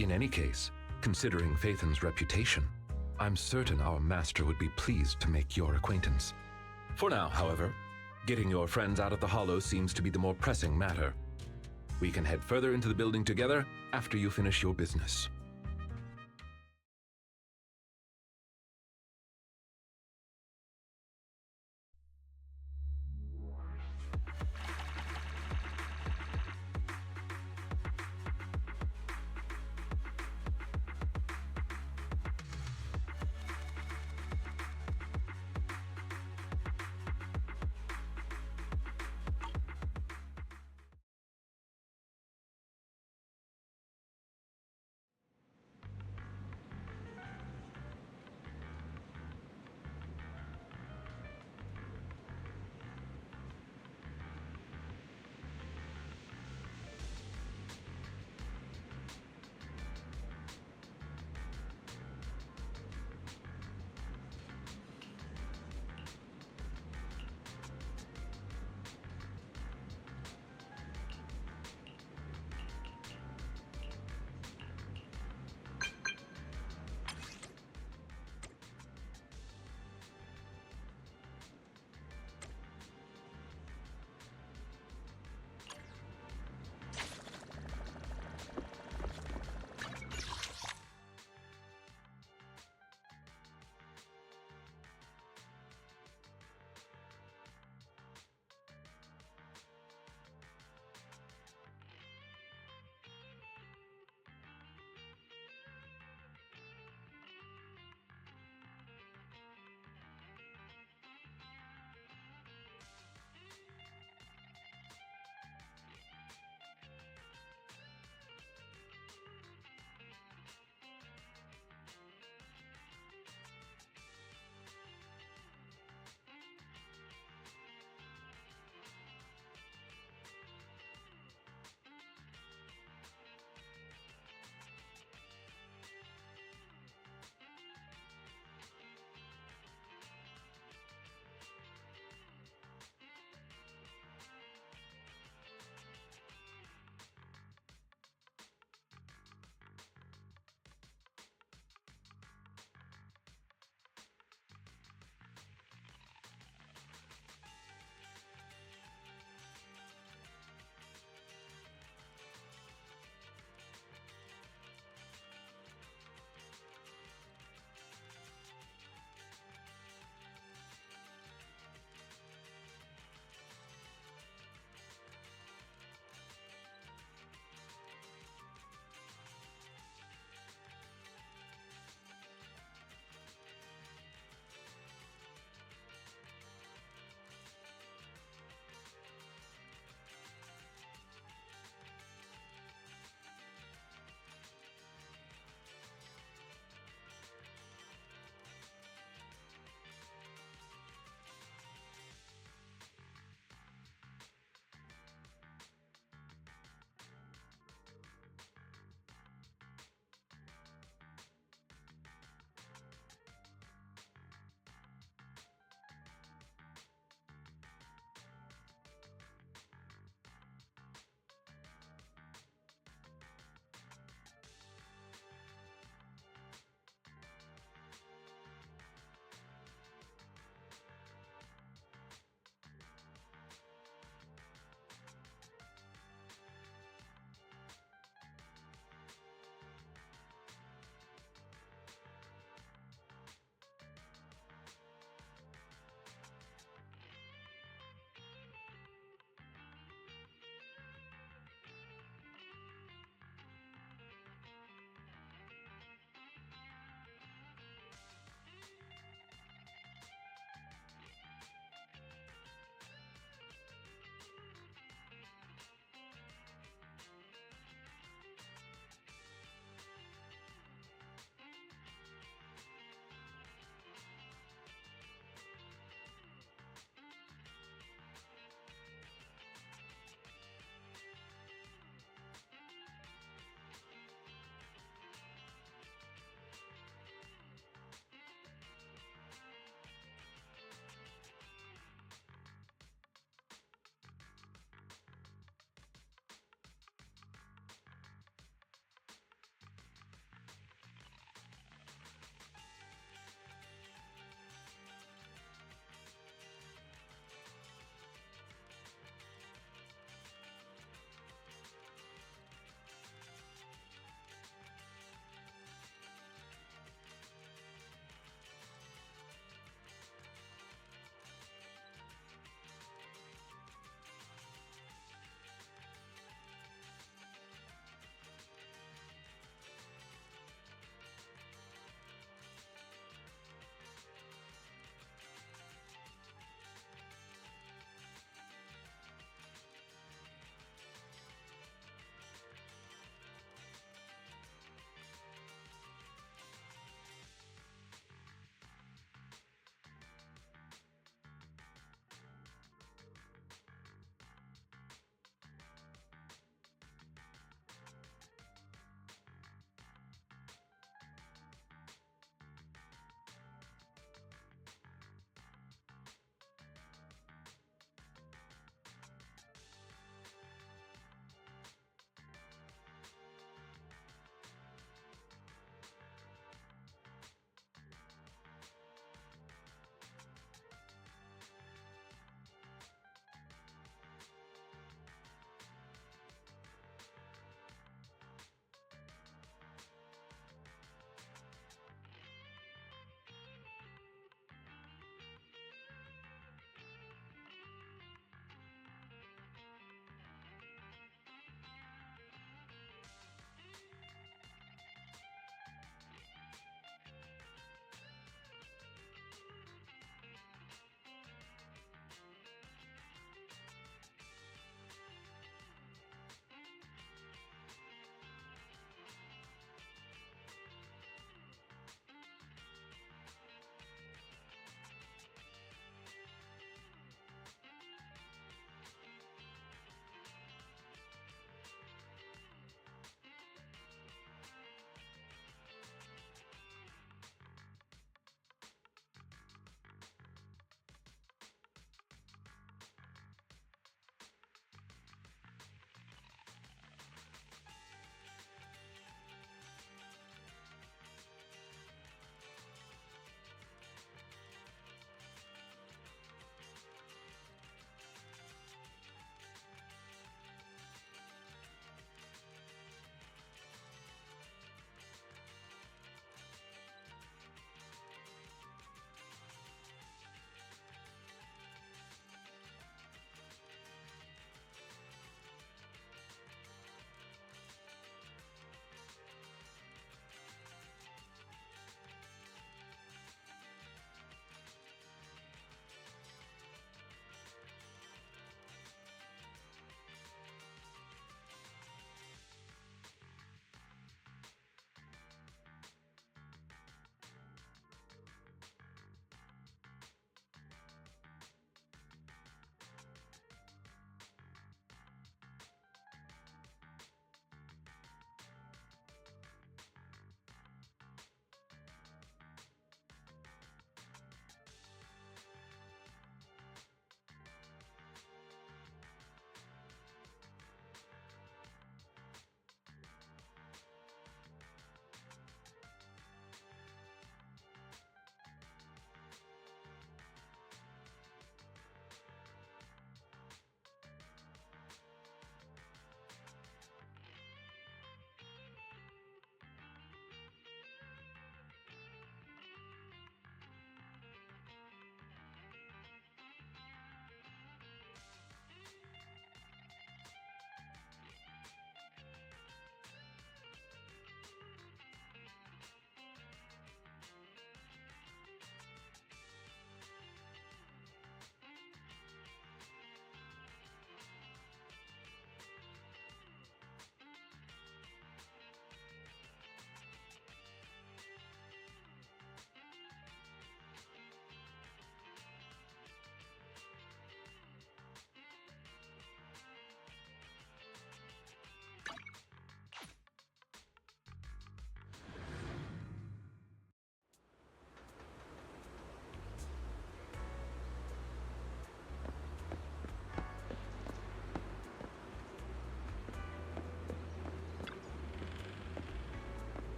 In any case, considering Phaethon's reputation, I'm certain our master would be pleased to make your acquaintance. For now, however, getting your friends out of the Hollow seems to be the more pressing matter. We can head further into the building together after you finish your business.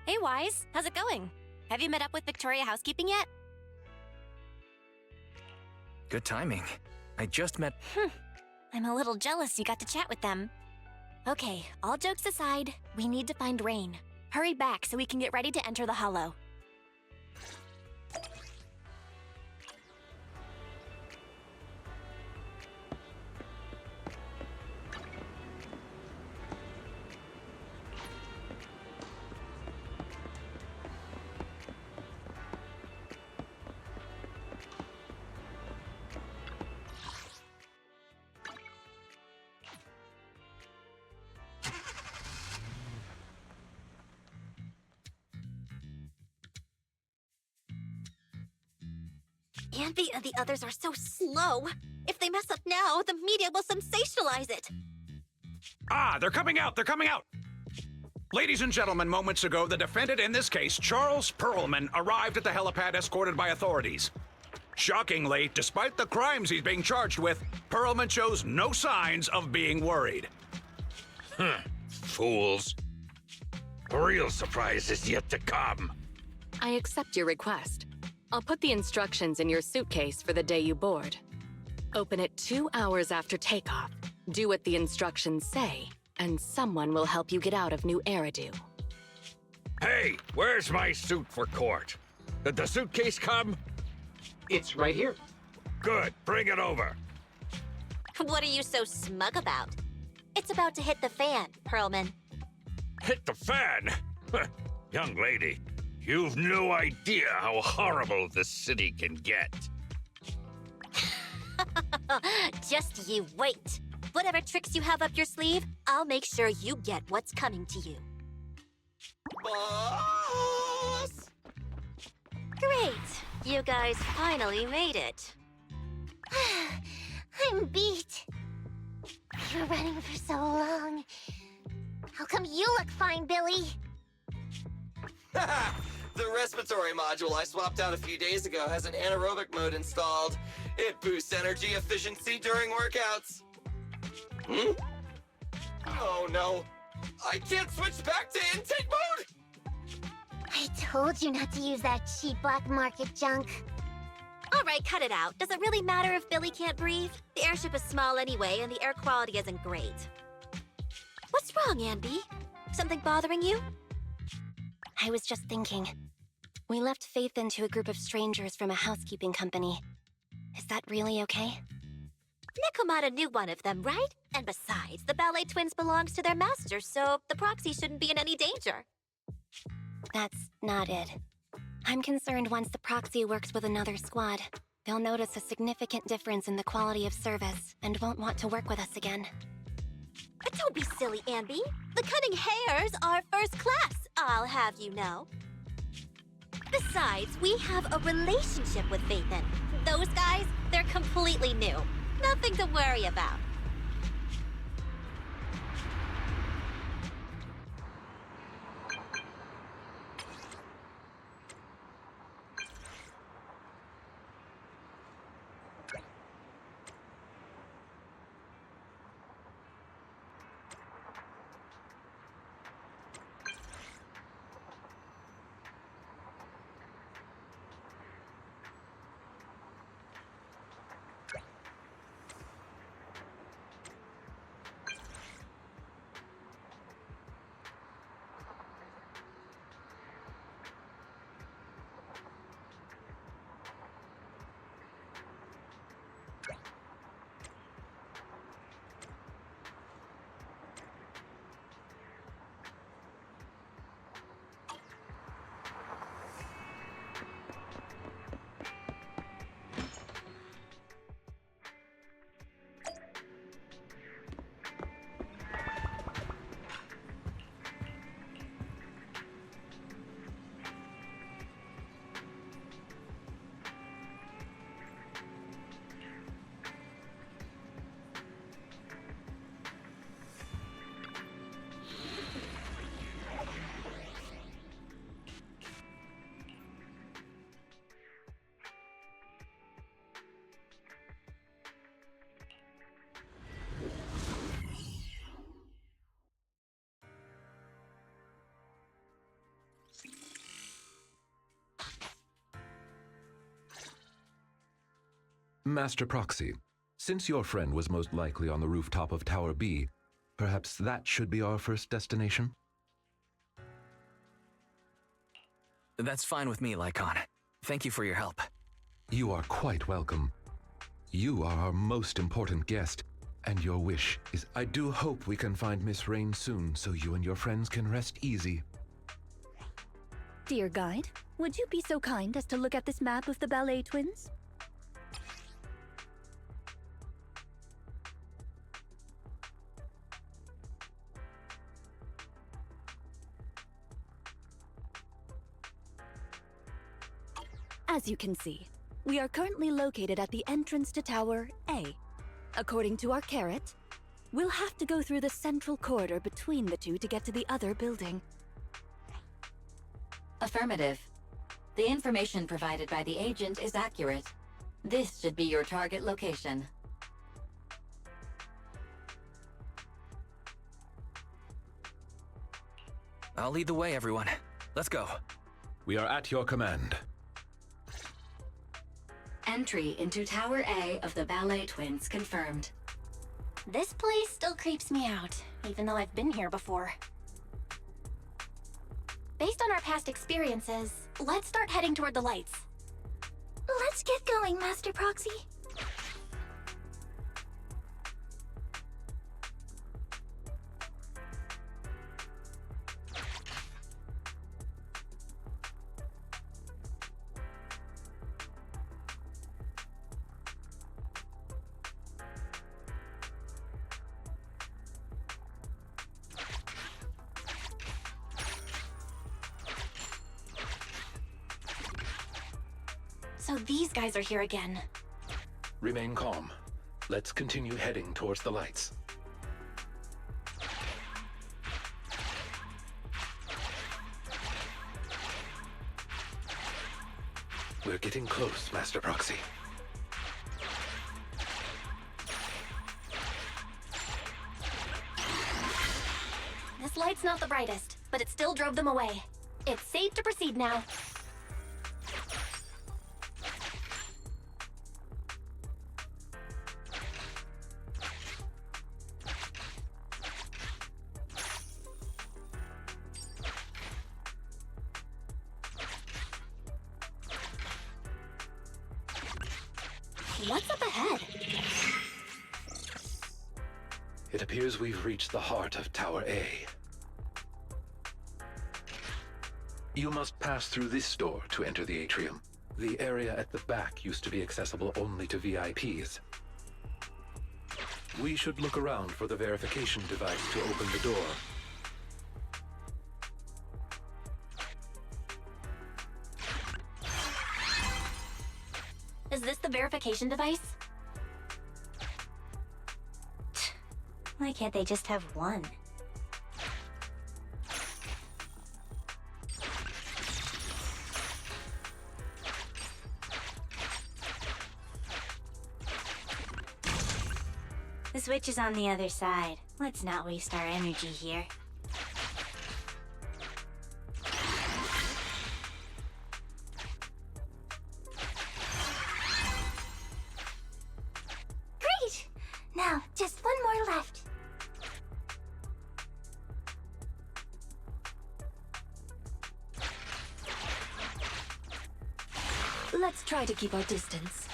Hey, Wise. How's it going? Have you met up with Victoria Housekeeping yet? Good timing. I just met... I'm a little jealous you got to chat with them. Okay, all jokes aside, we need to find Rain. Hurry back so we can get ready to enter the Hollow. Anby and the others are so slow. If they mess up now, the media will sensationalize it. Ah, they're coming out! They're coming out! Ladies and gentlemen, moments ago, the defendant in this case, Charles Perlman, arrived at the helipad escorted by authorities. Shockingly, despite the crimes he's being charged with, Perlman shows no signs of being worried. Fools. A real surprise is yet to come. I accept your request. I'll put the instructions in your suitcase for the day you board. Open it 2 hours after takeoff. Do what the instructions say, and someone will help you get out of New Eridu. Hey, where's my suit for court? Did the suitcase come? It's right here. Good, bring it over. What are you so smug about? It's about to hit the fan, Perlman. Hit the fan? Young lady, you've no idea how horrible this city can get. Just you wait. Whatever tricks you have up your sleeve, I'll make sure you get what's coming to you. Boss! Great. You guys finally made it. I'm beat. You were running for so long. How come you look fine, Billy? The respiratory module I swapped out a few days ago has an anaerobic mode installed. It boosts energy efficiency during workouts. Oh no, I can't switch back to intake mode! I told you not to use that cheap black market junk. All right, cut it out. Does it really matter if Billy can't breathe? The airship is small anyway, and the air quality isn't great. What's wrong, Anby? Something bothering you? I was just thinking. We left Faith into a group of strangers from a housekeeping company. Is that really okay? Nekomata knew one of them, right? And besides, the ballet twins belongs to their master, so the proxy shouldn't be in any danger. That's not it. I'm concerned once the proxy works with another squad, they'll notice a significant difference in the quality of service and won't want to work with us again. Don't be silly, Anby. The cunning hares are first class, I'll have you know. Besides, we have a relationship with Faithin. Those guys, they're completely new. Nothing to worry about. Master Proxy, since your friend was most likely on the rooftop of Tower B, perhaps that should be our first destination? That's fine with me, Lycon. Thank you for your help. You are quite welcome. You are our most important guest, and your wish is I do hope we can find Miss Rain soon so you and your friends can rest easy. Dear guide, would you be so kind as to look at this map of the ballet twins? As you can see, we are currently located at the entrance to Tower A. According to our carrot, we'll have to go through the central corridor between the two to get to the other building. Affirmative. The information provided by the agent is accurate. This should be your target location. I'll lead the way, everyone. Let's go. We are at your command. Entry into Tower A of the Ballet Twins confirmed. This place still creeps me out, even though I've been here before. Based on our past experiences, let's start heading toward the lights. Let's get going, Master Proxy. So these guys are here again. Remain calm. Let's continue heading towards the lights. We're getting close, Master Proxy. This light's not the brightest, but it still drove them away. It's safe to proceed now. What's up ahead? It appears we've reached the heart of Tower A. You must pass through this door to enter the atrium. The area at the back used to be accessible only to VIPs. We should look around for the verification device to open the door. Is this the verification device? Why can't they just have one? The switch is on the other side. Let's not waste our energy here. Great! Now, just one more left. Let's try to keep our distance.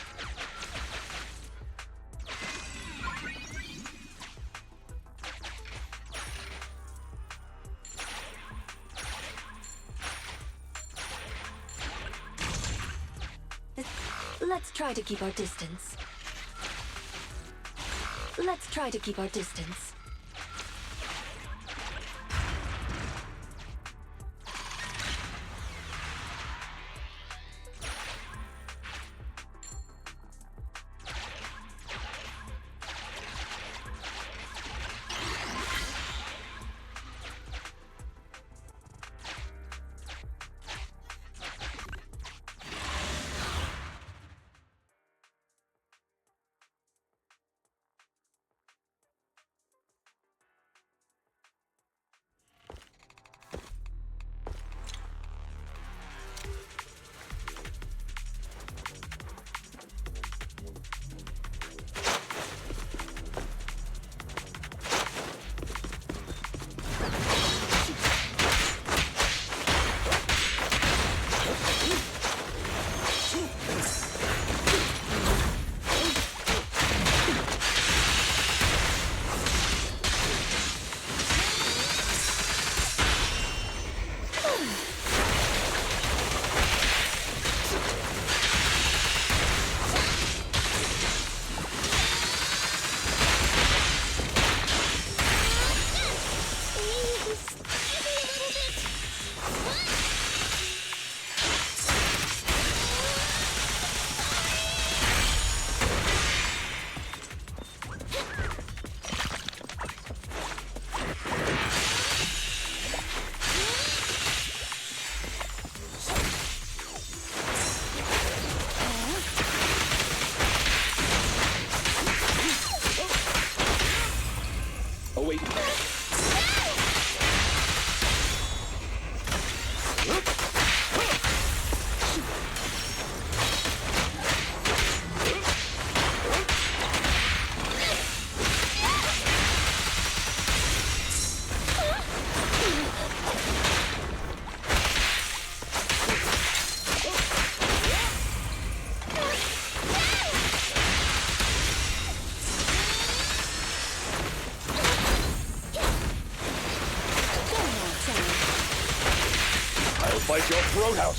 Let's try to keep our distance. Let's try to keep our distance. wait. I'll bite your throat out.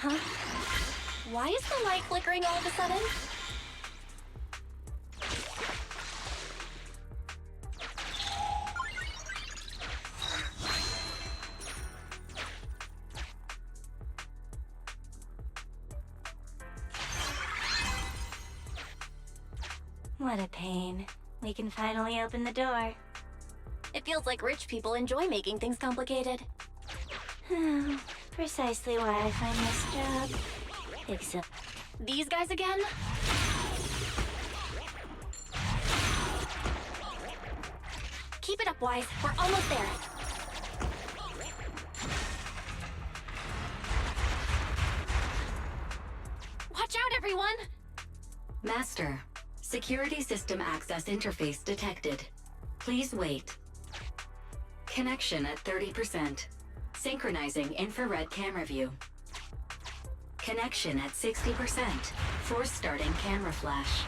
Huh? Why is the light flickering all of a sudden? What a pain. We can finally open the door. It feels like rich people enjoy making things complicated. Precisely why I find this job. Except... These guys again? Keep it up, Wise. We're almost there. Watch out, everyone! Master, security system access interface detected. Please wait. Connection at 30%. Synchronizing infrared camera view. Connection at 60%. Force starting camera flash.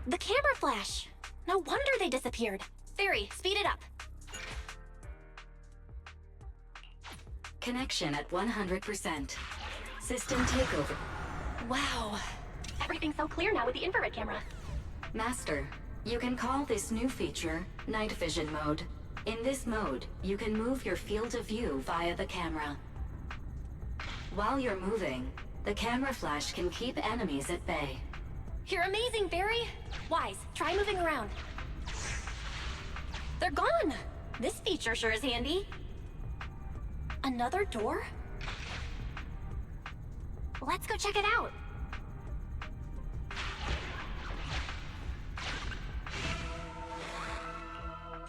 The camera flash! No wonder they disappeared. Fairy, speed it up. Connection at 100%. System takeover. Wow. Everything's so clear now with the infrared camera. Master, you can call this new feature Night Vision Mode. In this mode, you can move your field of view via the camera. While you're moving, the camera flash can keep enemies at bay. You're amazing, Fairy! Wise, try moving around. They're gone! This feature sure is handy. Another door? Let's go check it out.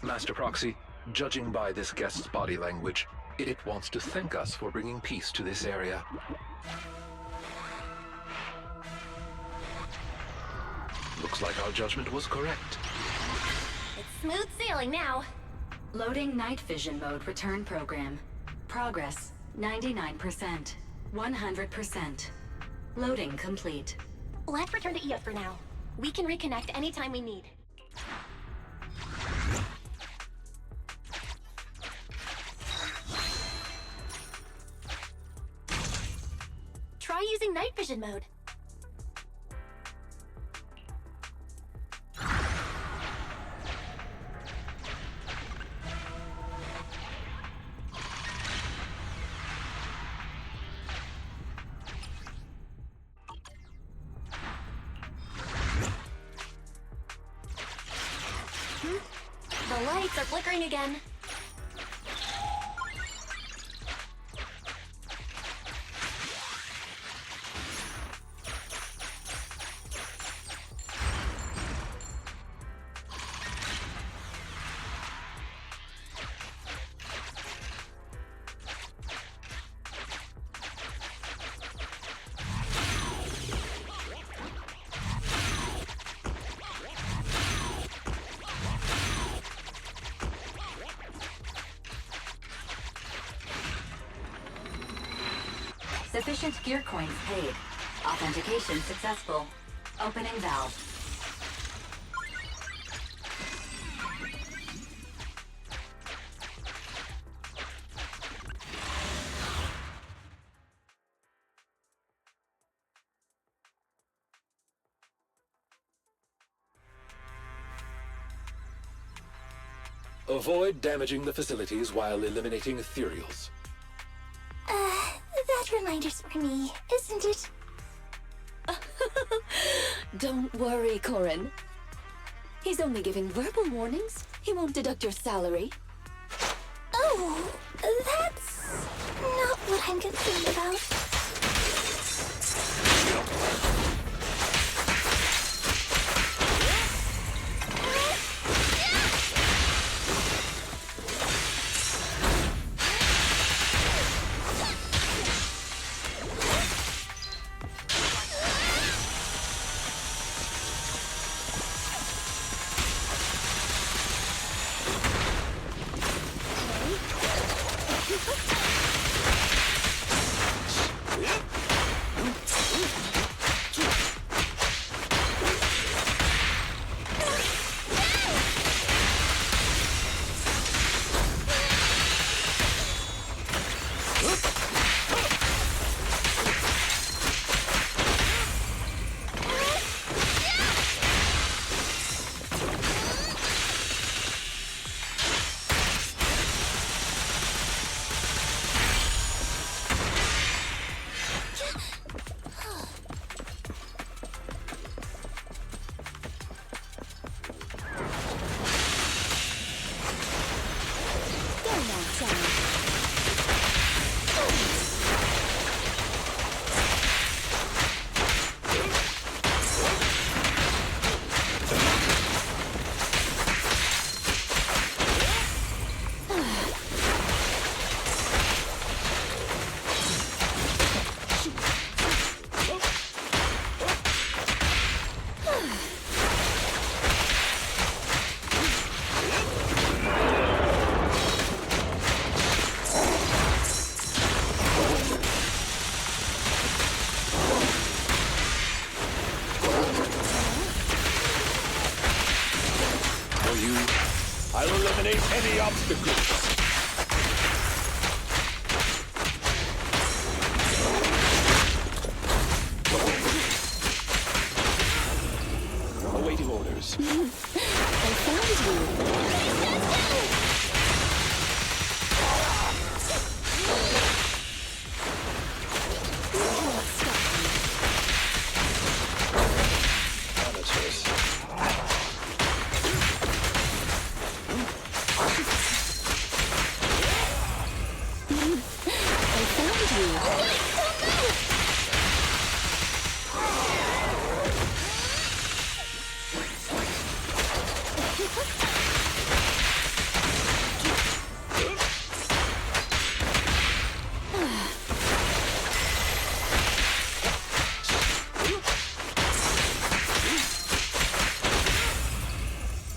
Master Proxy, judging by this guest's body language, it wants to thank us for bringing peace to this area. Looks like our judgment was correct. It's smooth sailing now. Loading night vision mode return program. Progress 99%. 100%. Loading complete. Let's return to EOS for now. We can reconnect anytime we need. Try using night vision mode. The lights are flickering again. Sufficient gear coins paid. Authentication successful. Opening valve. Avoid damaging the facilities while eliminating ethereals. That reminder's for me, isn't it? Don't worry, Corin. He's only giving verbal warnings. He won't deduct your salary. Oh, that's not what I'm concerned about. I'll eliminate any obstacles. Awaiting orders. I found you. Amateurs. I found you.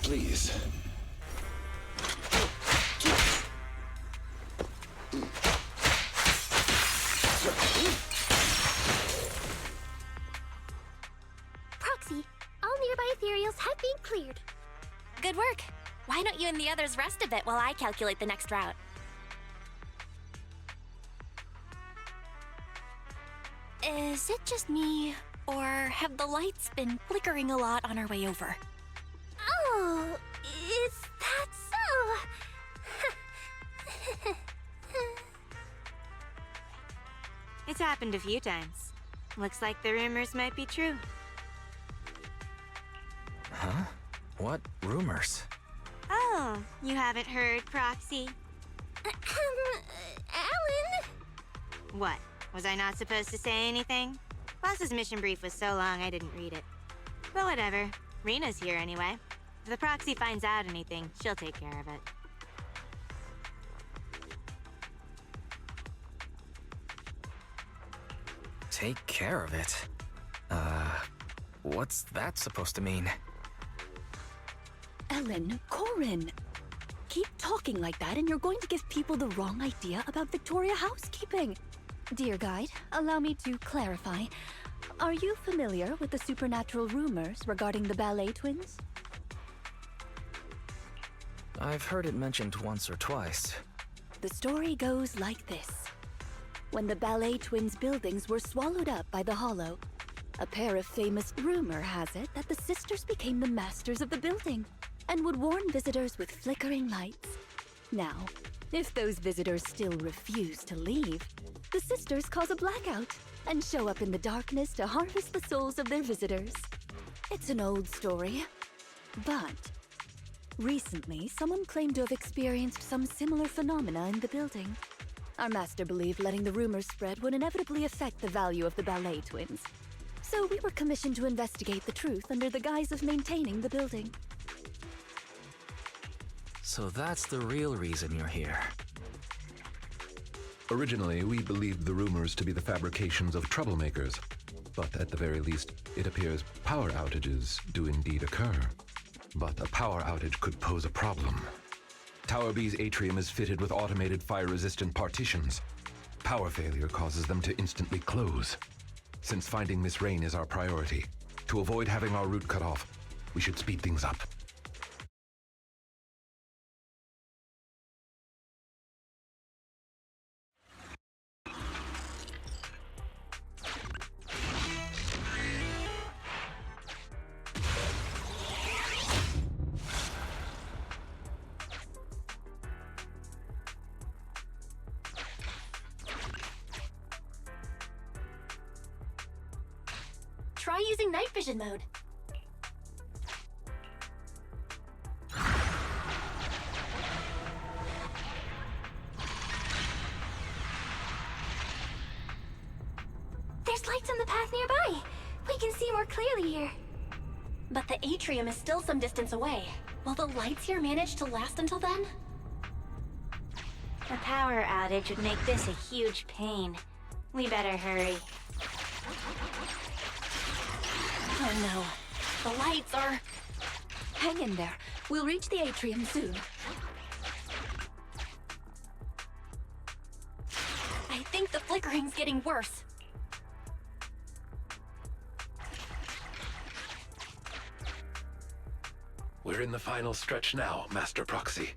Please. Proxy, all nearby ethereals have been cleared. Good work. Why don't you and the others rest a bit while I calculate the next route? Is it just me, or have the lights been flickering a lot on our way over? Oh, is that so? It's happened a few times. Looks like the rumors might be true. Huh? What rumors? Oh, you haven't heard, Proxy? Alan? What? Was I not supposed to say anything? Boss's mission brief was so long I didn't read it. But whatever. Rena's here anyway. If the Proxy finds out anything, she'll take care of it. Take care of it? What's that supposed to mean? Ellen, Corin. Keep talking like that and you're going to give people the wrong idea about Victoria housekeeping. Dear guide, allow me to clarify. Are you familiar with the supernatural rumors regarding the ballet twins? I've heard it mentioned once or twice. The story goes like this. When the ballet twins' buildings were swallowed up by the Hollow, a pair of famous rumor has it that the sisters became the masters of the building and would warn visitors with flickering lights. Now, if those visitors still refuse to leave, the sisters cause a blackout and show up in the darkness to harvest the souls of their visitors. It's an old story, but recently someone claimed to have experienced some similar phenomena in the building. Our master believed letting the rumors spread would inevitably affect the value of the ballet twins. So we were commissioned to investigate the truth under the guise of maintaining the building. So that's the real reason you're here. Originally, we believed the rumors to be the fabrications of troublemakers, but at the very least, it appears power outages do indeed occur. But a power outage could pose a problem. Tower B's atrium is fitted with automated fire-resistant partitions. Power failure causes them to instantly close. Since finding Miss Rain is our priority, to avoid having our route cut off, we should speed things up. Try using night vision mode. There's lights on the path nearby. We can see more clearly here. But the atrium is still some distance away. Will the lights here manage to last until then? A power outage would make this a huge pain. We better hurry. Oh no. The lights are... Hang in there. We'll reach the atrium soon. I think the flickering's getting worse. We're in the final stretch now, Master Proxy.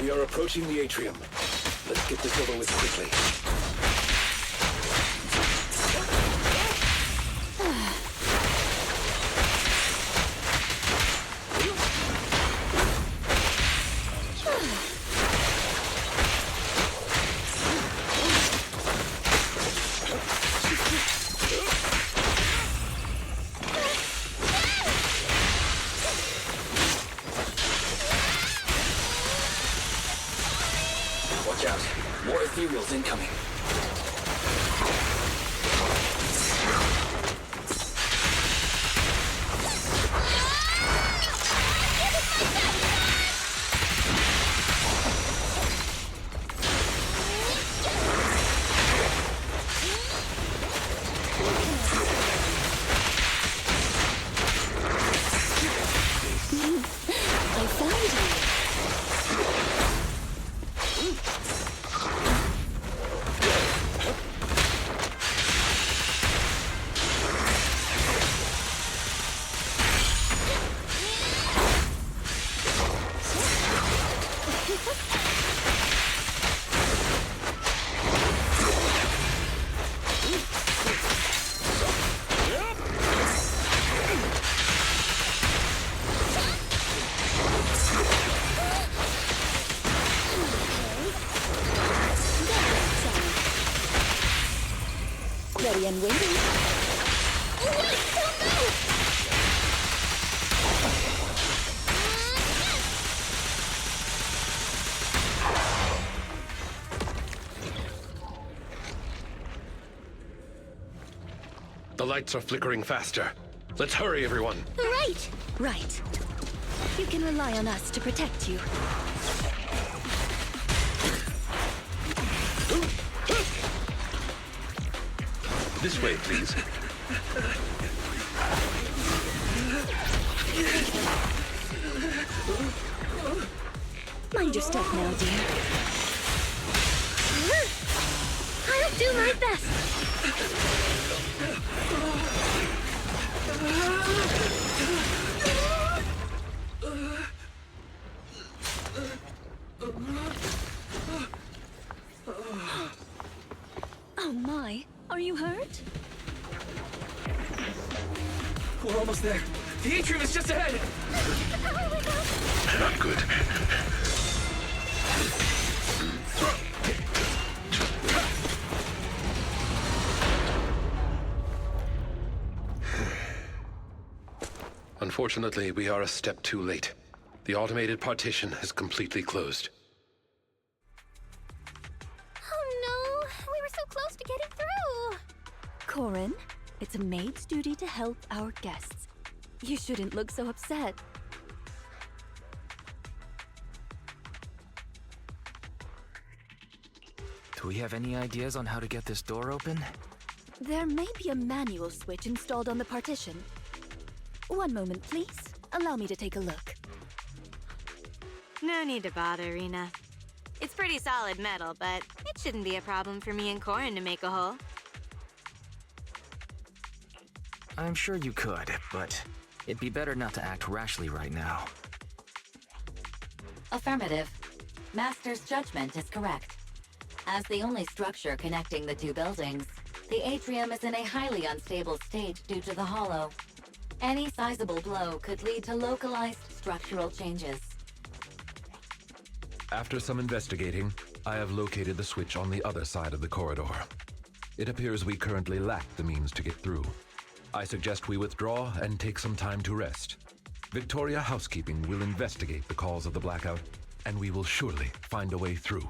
We are approaching the atrium. Let's get this over with quickly. Watch out. More ethereals incoming. I found you. patiently and waiting. Wait! Oh no! The lights are flickering faster. Let's hurry, everyone. Right! Right. You can rely on us to protect you. This way, please. Mind your step now, dear. I'll do my best. Oh my, are you hurt? We're almost there. The atrium is just ahead. Not good. Unfortunately, we are a step too late. The automated partition has completely closed. Oh no, we were so close to getting through. Corin, it's a maid's duty to help our guests. You shouldn't look so upset. Do we have any ideas on how to get this door open? There may be a manual switch installed on the partition. One moment, please. Allow me to take a look. No need to bother, Rena. It's pretty solid metal, but it shouldn't be a problem for me and Corin to make a hole. I'm sure you could, but it'd be better not to act rashly right now. Affirmative. Master's judgment is correct. As the only structure connecting the two buildings, the atrium is in a highly unstable state due to the hollow. Any sizable blow could lead to localized structural changes. After some investigating, I have located the switch on the other side of the corridor. It appears we currently lack the means to get through. I suggest we withdraw and take some time to rest. Victoria Housekeeping will investigate the cause of the blackout, and we will surely find a way through.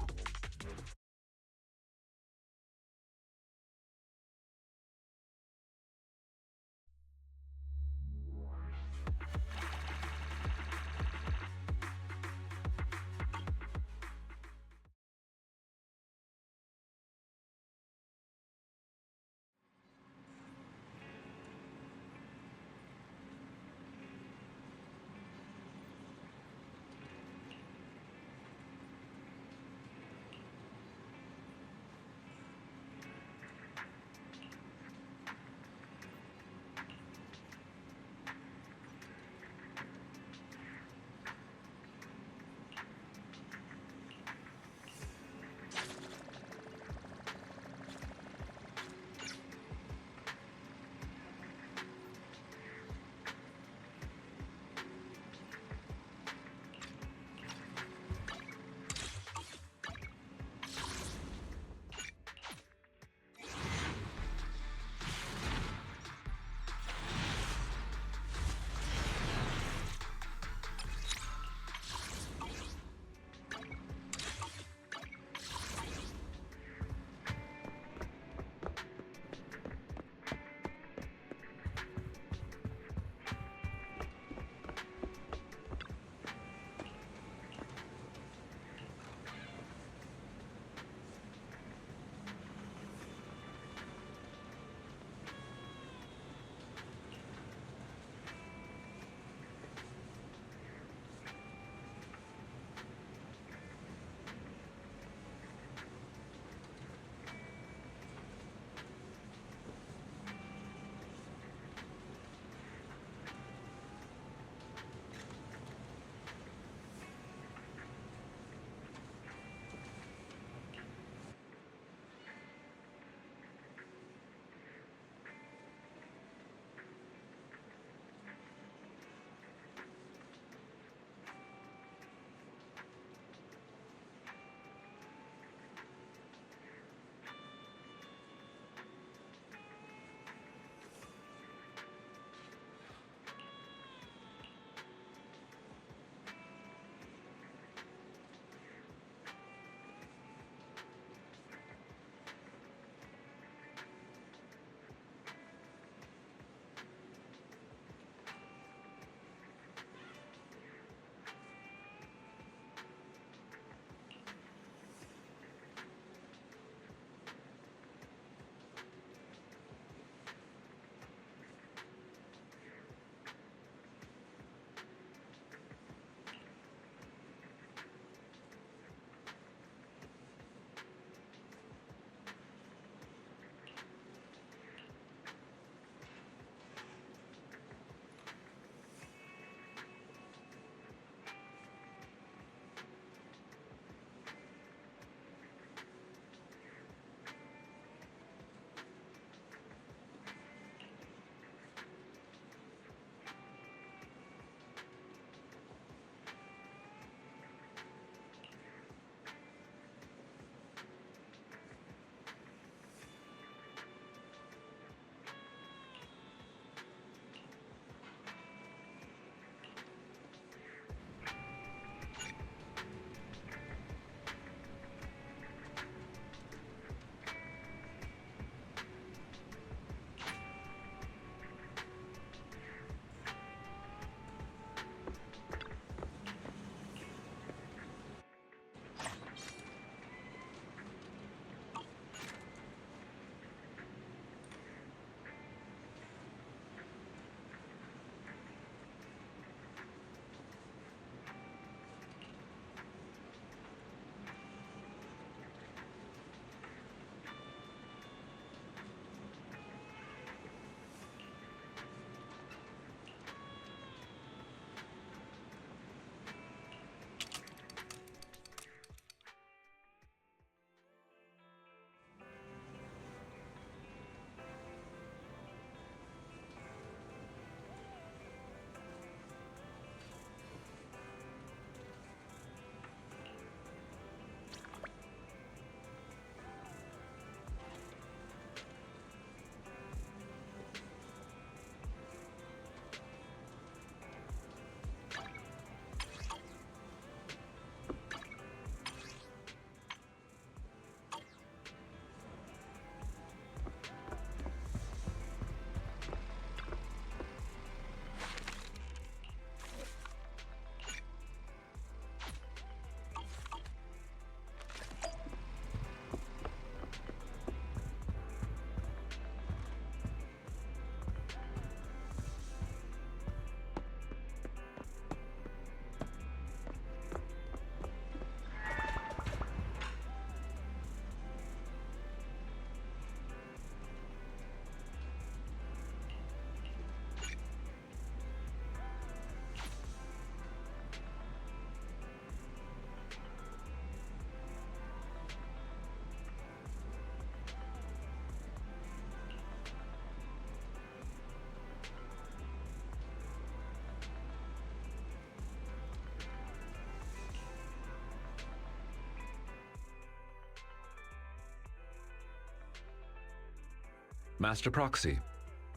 Master Proxy,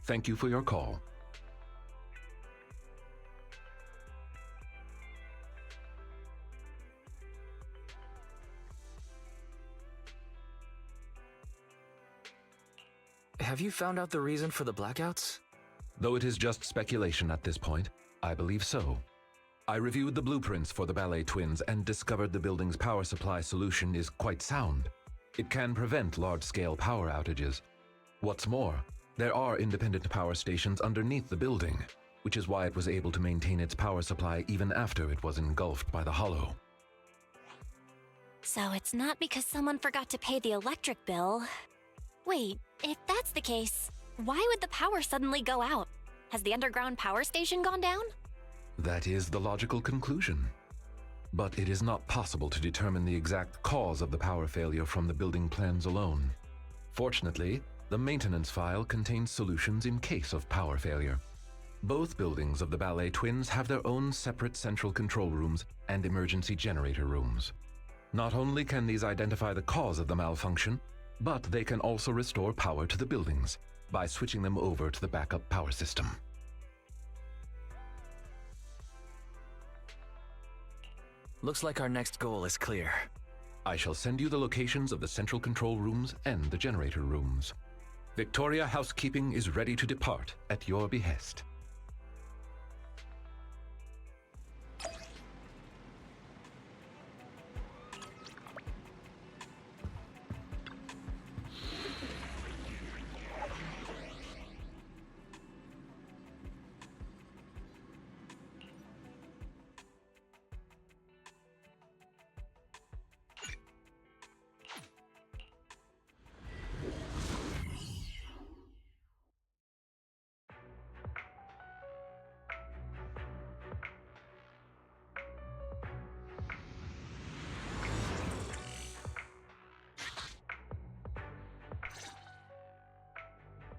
thank you for your call. Have you found out the reason for the blackouts? Though it is just speculation at this point, I believe so. I reviewed the blueprints for the ballet twins and discovered the building's power supply solution is quite sound. It can prevent large-scale power outages. What's more, there are independent power stations underneath the building, which is why it was able to maintain its power supply even after it was engulfed by the Hollow. So it's not because someone forgot to pay the electric bill. Wait, if that's the case, why would the power suddenly go out? Has the underground power station gone down? That is the logical conclusion. But it is not possible to determine the exact cause of the power failure from the building plans alone. Fortunately, the maintenance file contains solutions in case of power failure. Both buildings of the ballet twins have their own separate central control rooms and emergency generator rooms. Not only can these identify the cause of the malfunction, but they can also restore power to the buildings by switching them over to the backup power system. Looks like our next goal is clear. I shall send you the locations of the central control rooms and the generator rooms. Victoria Housekeeping is ready to depart at your behest.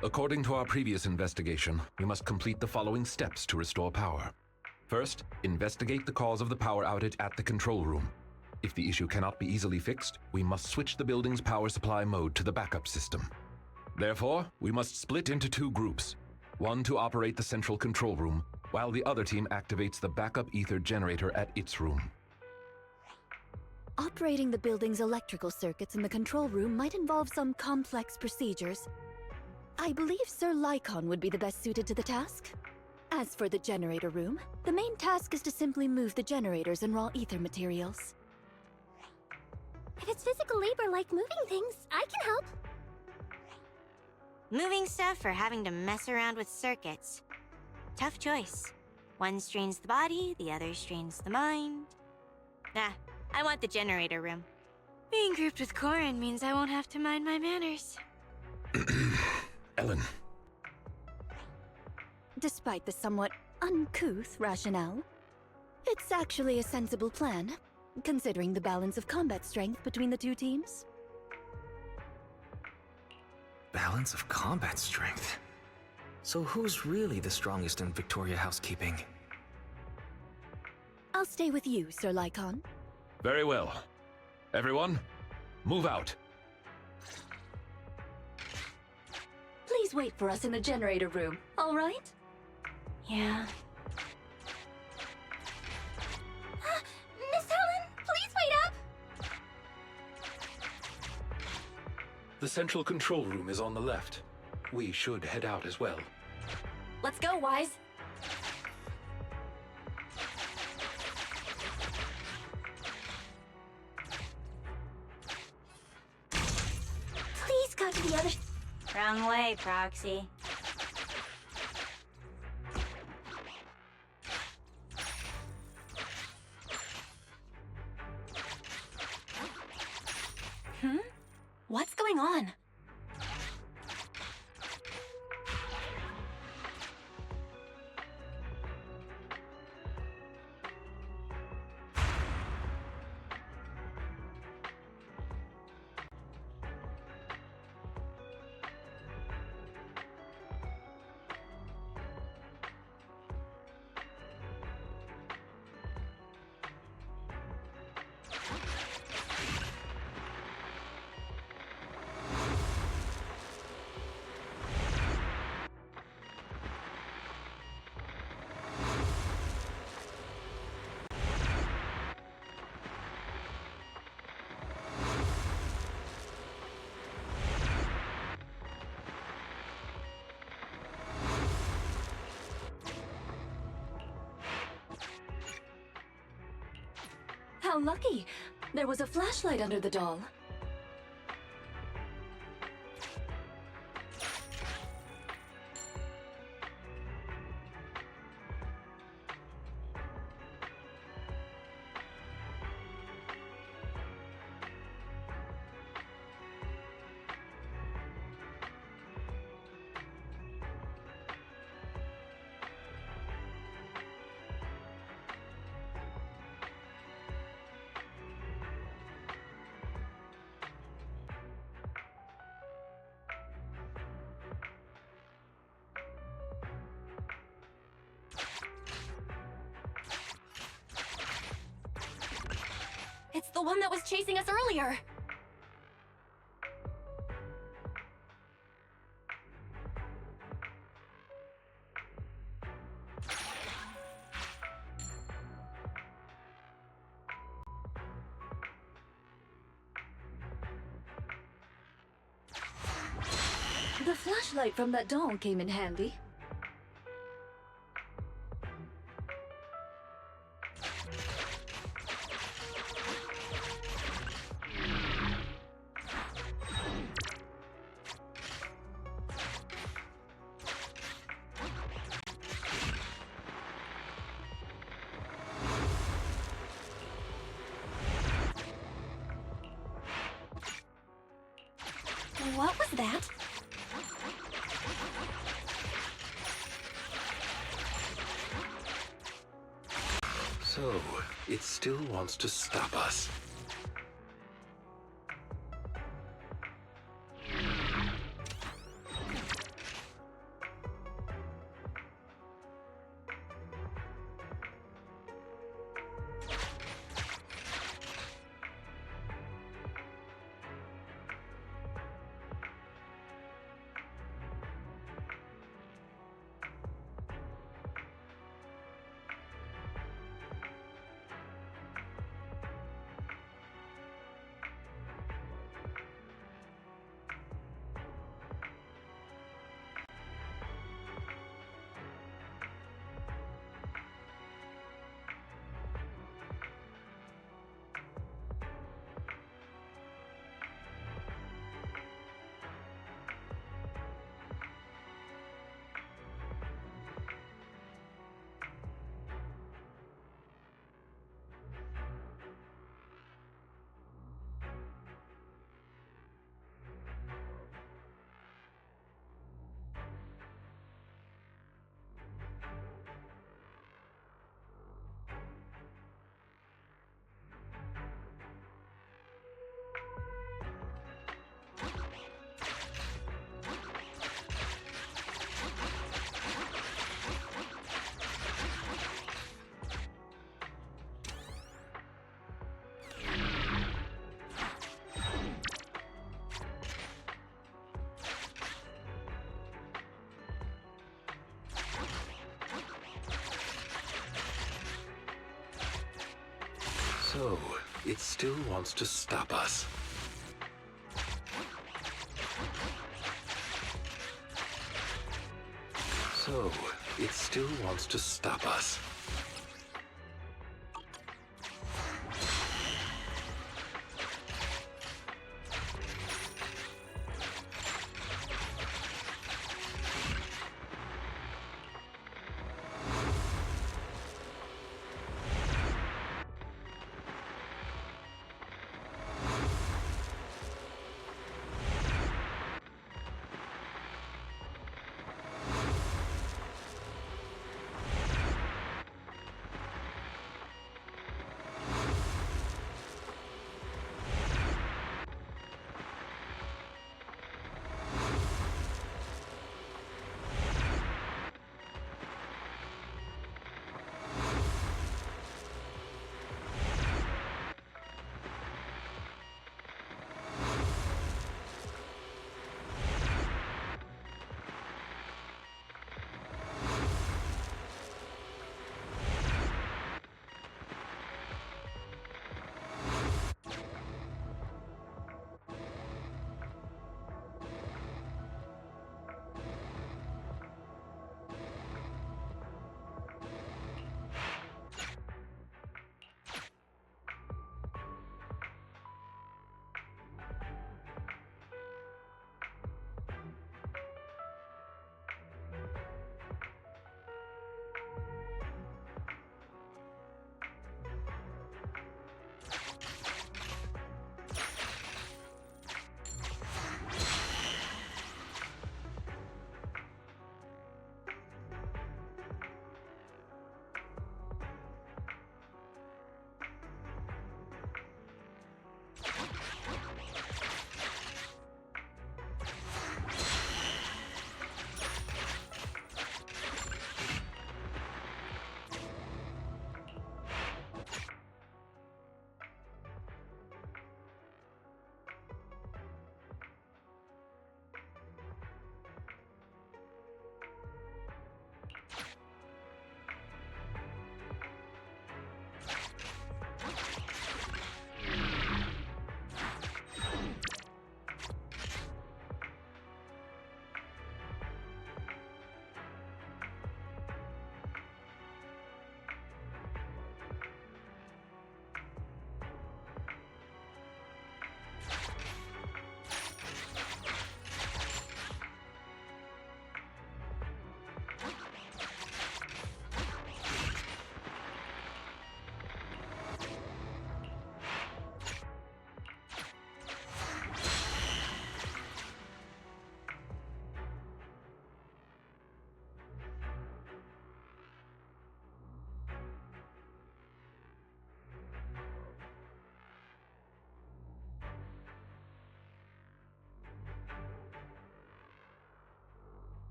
According to our previous investigation, we must complete the following steps to restore power. First, investigate the cause of the power outage at the control room. If the issue cannot be easily fixed, we must switch the building's power supply mode to the backup system. Therefore, we must split into two groups. One to operate the central control room, while the other team activates the backup ether generator at its room. Operating the building's electrical circuits in the control room might involve some complex procedures. I believe Sir Lycon would be the best suited to the task. As for the generator room, the main task is to simply move the generators and raw ether materials. If it's physical labor like moving things, I can help. Moving stuff or having to mess around with circuits. Tough choice. One strains the body, the other strains the mind. Nah, I want the generator room. Being grouped with Corin means I won't have to mind my manners. Ellen. Despite the somewhat uncouth rationale, it's actually a sensible plan, considering the balance of combat strength between the two teams. Balance of combat strength? So who's really the strongest in Victoria Housekeeping? I'll stay with you, Sir Lycon. Very well. Everyone, move out. Please wait for us in the generator room, all right? Yeah. Miss Helen, please wait up! The central control room is on the left. We should head out as well. Let's go, Wise. Please go to the other... Wrong way, Proxy. What's going on? How lucky! There was a flashlight under the doll. It's the one that was chasing us earlier! The flashlight from that doll came in handy. What was that? So, it still wants to stop us. So, it still wants to stop us. So, it still wants to stop us.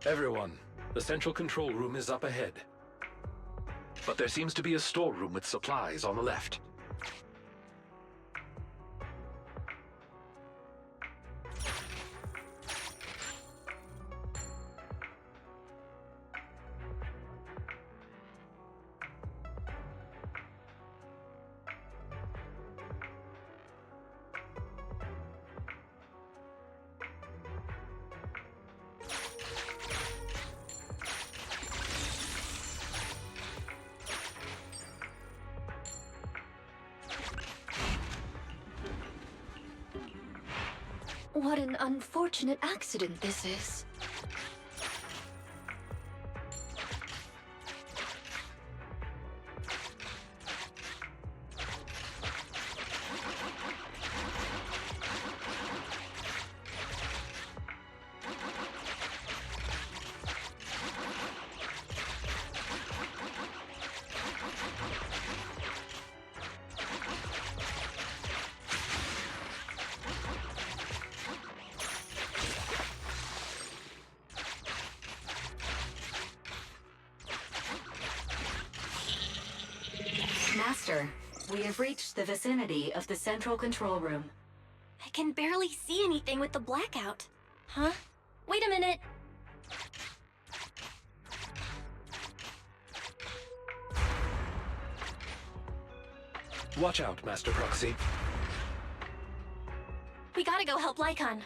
Everyone, the central control room is up ahead. But there seems to be a storeroom with supplies on the left. What an unfortunate accident this is. Master, we have reached the vicinity of the central control room. I can barely see anything with the blackout. Huh? Wait a minute! Watch out, Master Proxy. We gotta go help Lycon.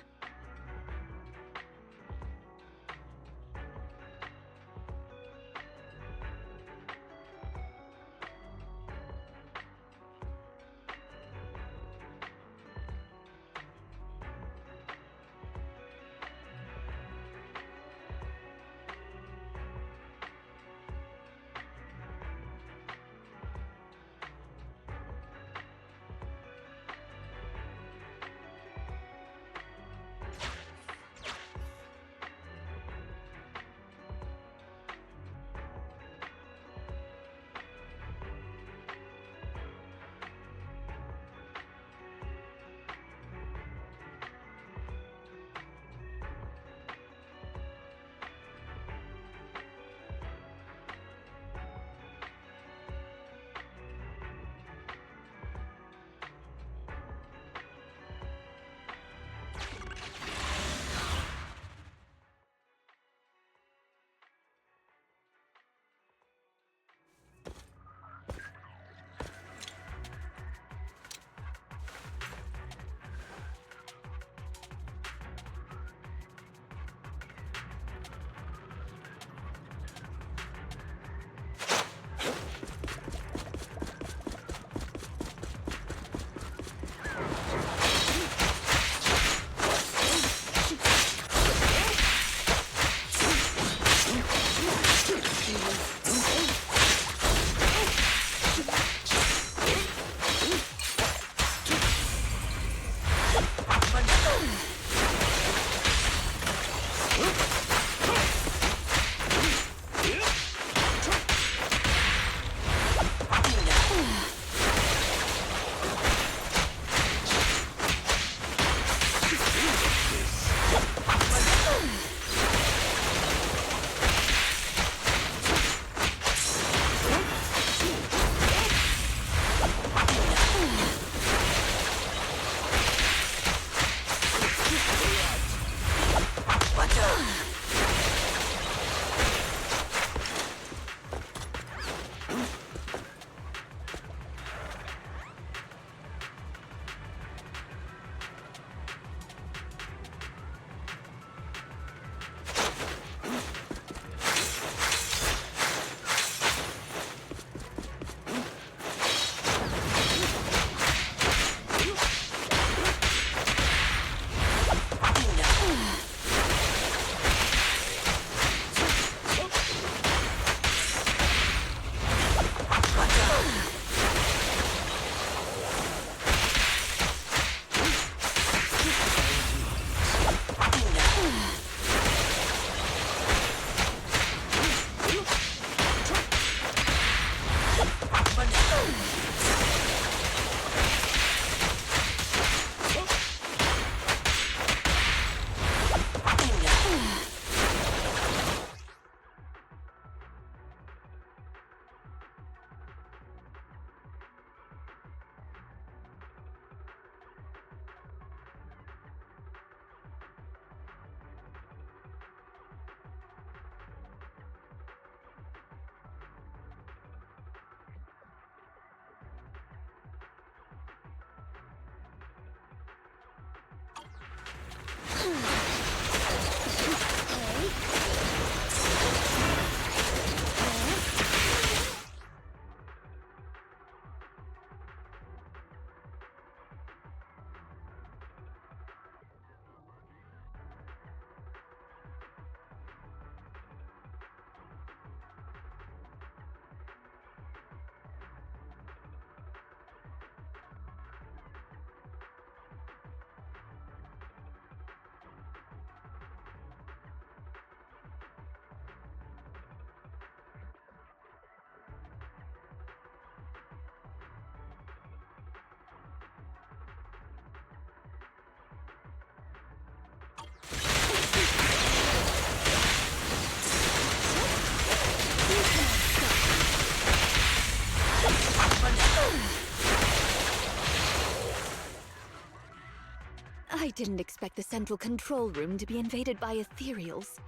I didn't expect the central control room to be invaded by ethereals.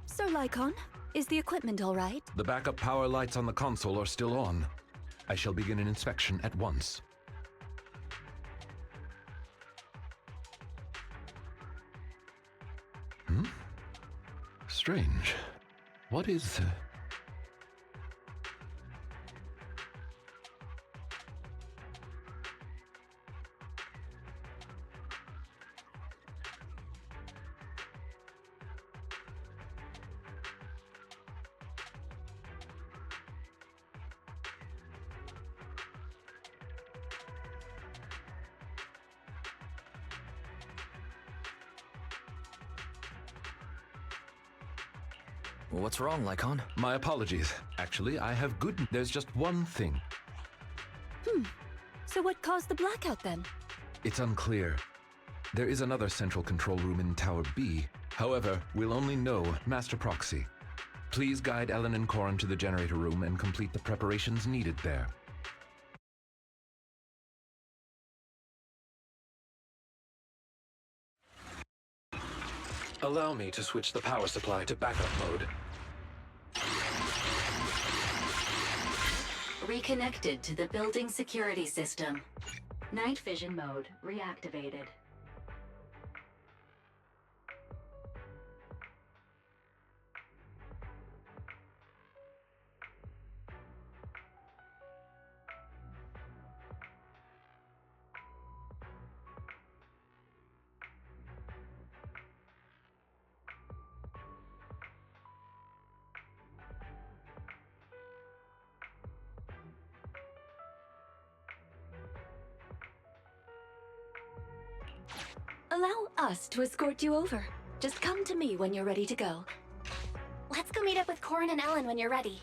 Sir Lycon, is the equipment all right? The backup power lights on the console are still on. I shall begin an inspection at once. Strange. What is... What's wrong, Lycon? My apologies. Actually, I have good... There's just one thing. So what caused the blackout then? It's unclear. There is another central control room in Tower B. However, we'll only know Master Proxy. Please guide Ellen and Corin to the generator room and complete the preparations needed there. Allow me to switch the power supply to backup mode. Reconnected to the building security system. Night vision mode reactivated. Allow us to escort you over. Just come to me when you're ready to go. Let's go meet up with Corin and Ellen when you're ready.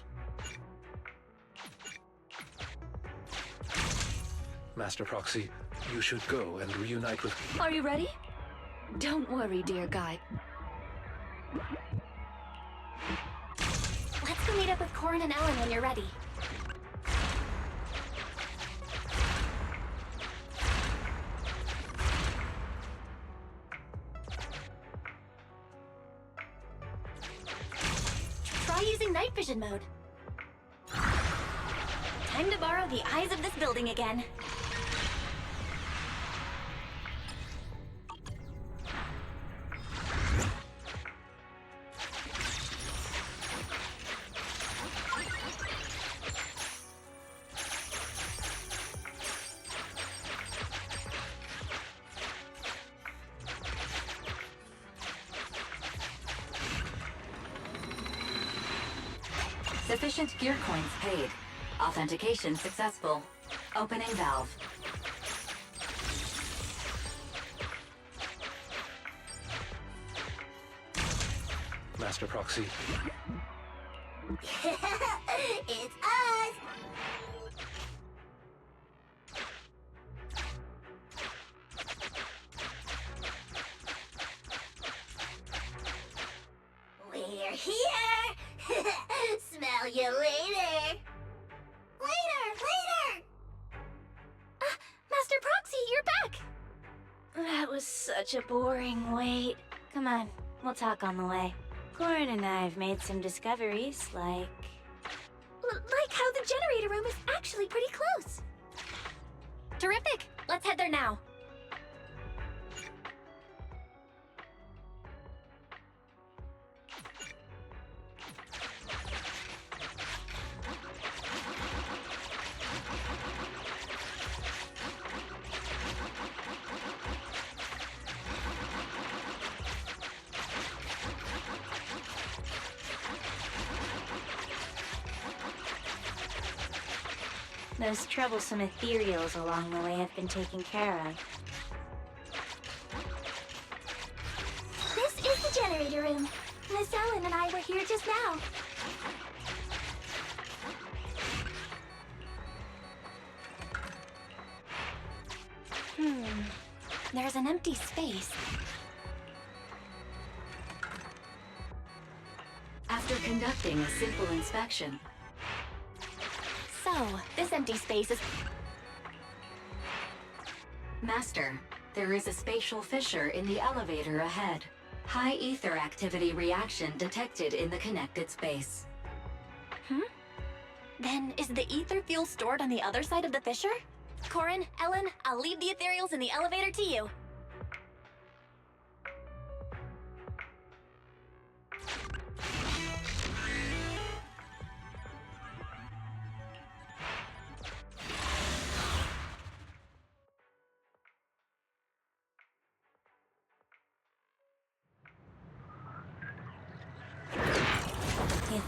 Master Proxy, you should go and reunite with... Are you ready? Don't worry, dear guide. Let's go meet up with Corin and Ellen when you're ready. Try using night vision mode. Time to borrow the eyes of this building again. Sufficient gear coins paid. Authentication successful. Opening valve. Master Proxy. It's us! We're here! Smell you later! Later! Master Proxy, you're back! That was such a boring wait. Come on, we'll talk on the way. Corin and I have made some discoveries, like how the generator room is actually pretty close. Terrific! Let's head there now. those troublesome ethereals along the way have been taken care of. This is the generator room. Miss Ellen and I were here just now. There's an empty space. After conducting a simple inspection. So, this empty space is... Master, There is a spatial fissure in the elevator ahead. High ether activity reaction detected in the connected space. Then is the ether fuel stored on the other side of the fissure? Corin, Ellen, I'll leave the ethereals in the elevator to you.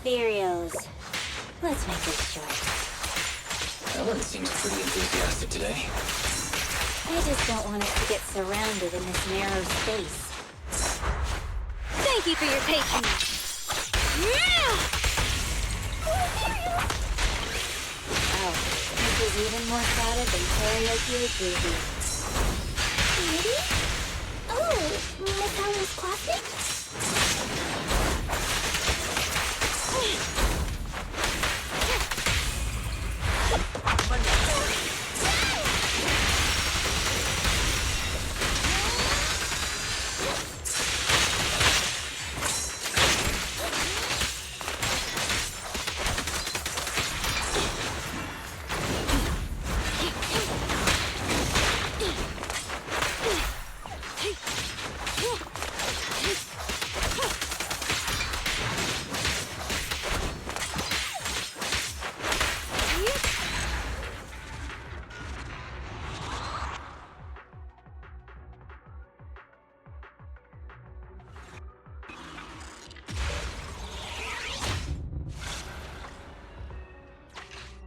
Ethereals. Let's make this short. Ellen seems pretty enthusiastic today. I just don't want us to get surrounded in this narrow space. Thank you for your patronage. Oh, this is even more crowded than karaoke at Disney. Maybe? Oh, Miss Helen's classmate?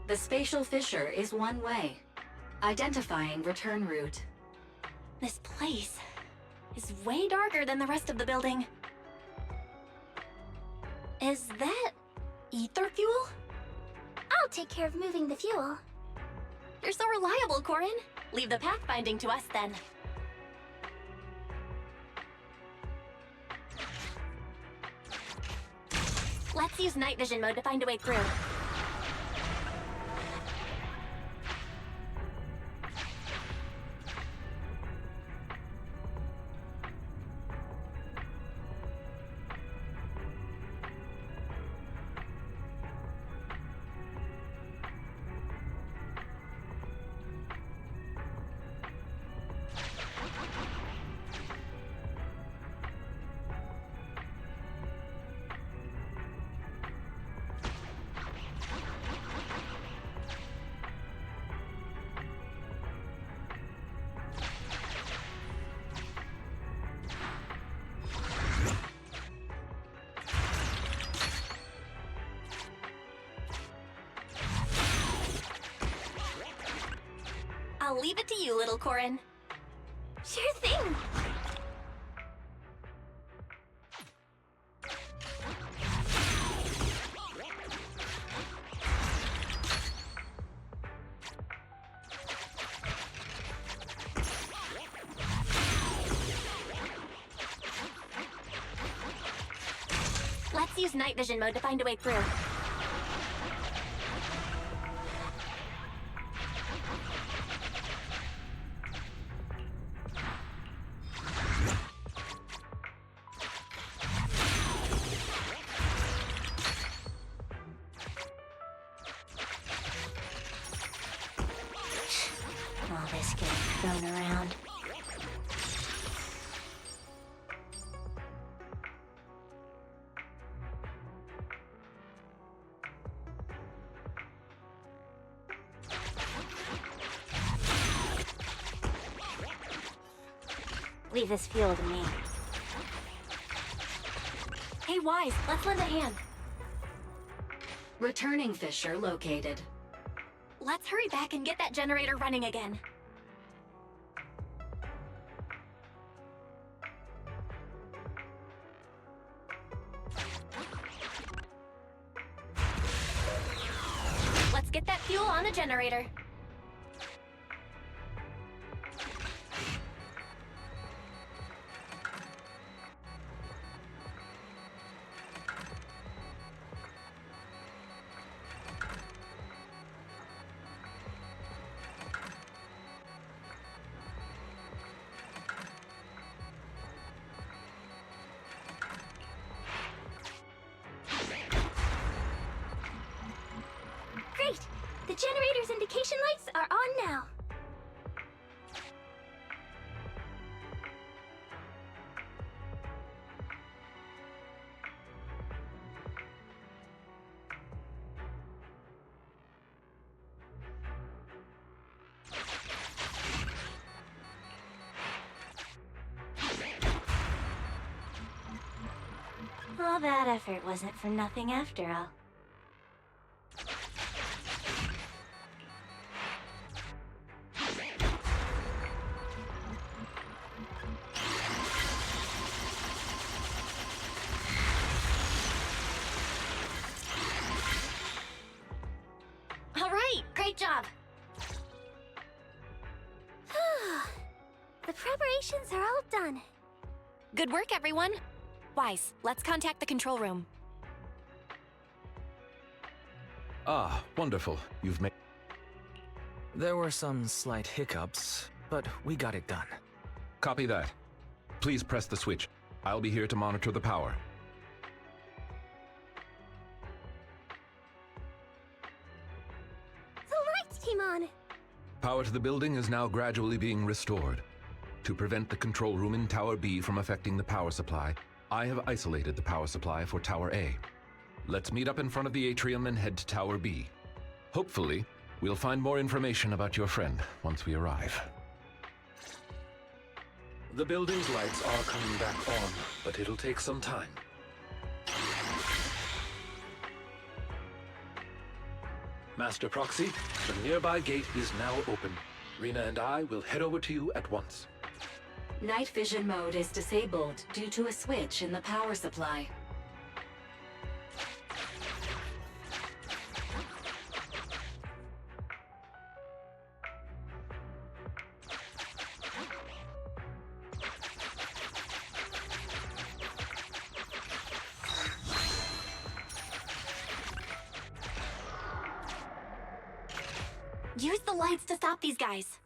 The spatial fissure is one way. Identifying return route. This place is way darker than the rest of the building. Is that ether fuel? I'll take care of moving the fuel. You're so reliable, Corin. Leave the pathfinding to us then. Let's use night vision mode to find a way through. I'll leave it to you, little Corin. Sure thing. Let's use night vision mode to find a way through. All this getting thrown around. Leave this fuel to me. Hey, Wise, let's lend a hand. Returning fissure located. Let's hurry back and get that generator running again. Let's get that fuel on the generator. The generator's indication lights are on now. All that effort wasn't for nothing after all. All right, great job. The preparations are all done. Good work, everyone. Wise, let's contact the control room. Ah, wonderful. You've made... There were some slight hiccups, but we got it done. Copy that. Please press the switch. I'll be here to monitor the power. The lights came on. Power to the building is now gradually being restored. To prevent the control room in Tower B from affecting the power supply, I have isolated the power supply for Tower A. Let's meet up in front of the atrium and head to Tower B. Hopefully, we'll find more information about your friend once we arrive. The building's lights are coming back on, but it'll take some time. Master Proxy, the nearby gate is now open. Rena and I will head over to you at once. Night vision mode is disabled due to a switch in the power supply. Use the lights to stop these guys.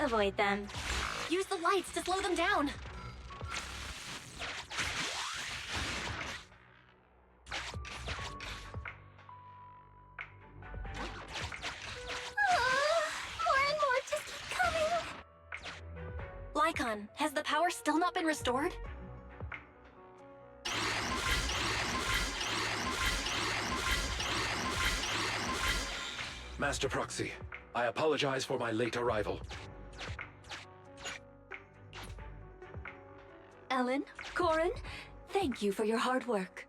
Avoid them. Use the lights to slow them down. More and more just keep coming. Lycon, has the power still not been restored? Master Proxy, I apologize for my late arrival. Ellen, Corin, thank you for your hard work.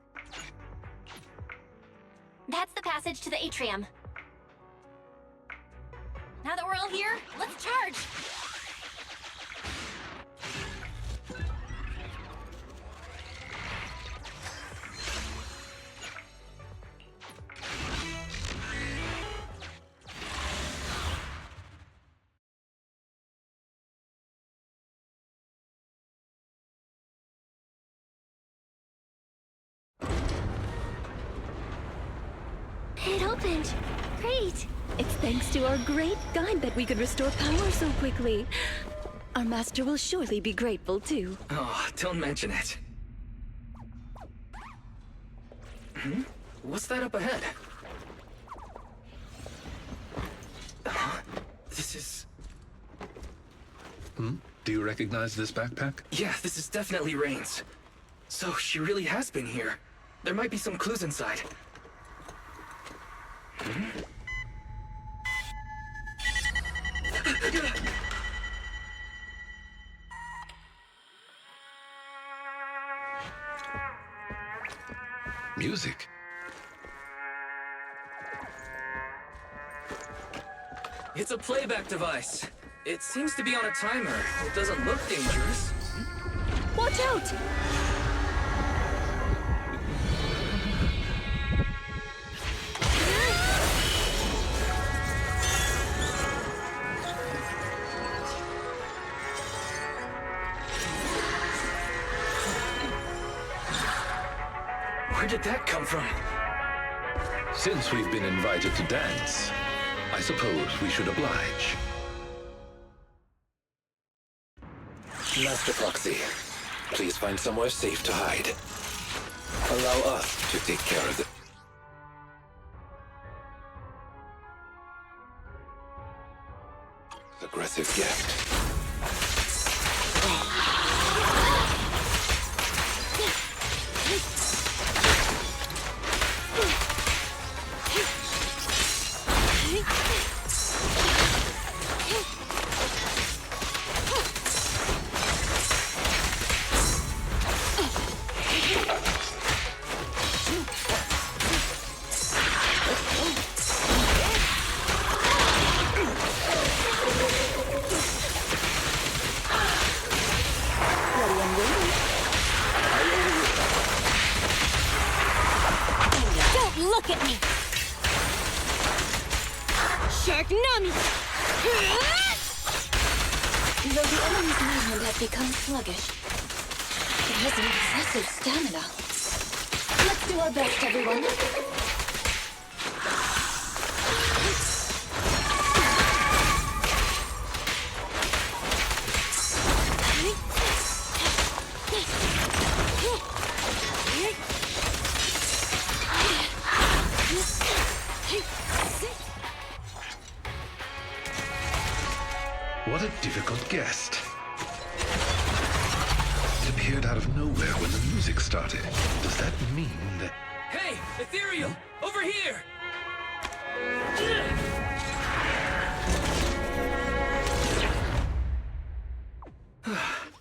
That's the passage to the atrium. Now that we're all here, let's charge! It opened. Great. It's thanks to our great guide that we could restore power so quickly. Our master will surely be grateful, too. Oh, don't mention it. What's that up ahead? This is... Do you recognize this backpack? Yeah, this is definitely Rain's. So she really has been here. There might be some clues inside. Music. It's a playback device. It seems to be on a timer. It doesn't look dangerous. Watch out! Where did that come from? Since we've been invited to dance, I suppose we should oblige. Master Proxy, please find somewhere safe to hide. Allow us to take care of it. Aggressive guest. Look at me! Sharknami! Though the enemy's movement has become sluggish, it has an impressive stamina. Let's do our best, everyone. What a difficult guest. It appeared out of nowhere when the music started. Does that mean that... Hey, Ethereal! Over here!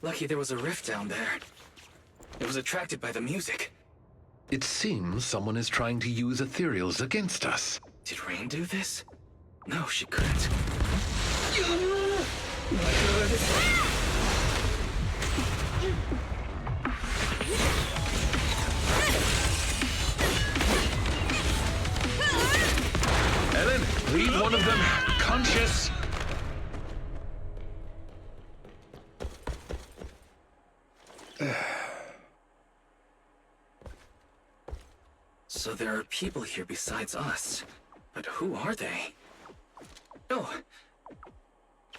Lucky there was a rift down there. It was attracted by the music. It seems someone is trying to use ethereals against us. Did Rain do this? No, she couldn't. Ellen, leave one of them conscious. So there are people here besides us. But who are they? Oh.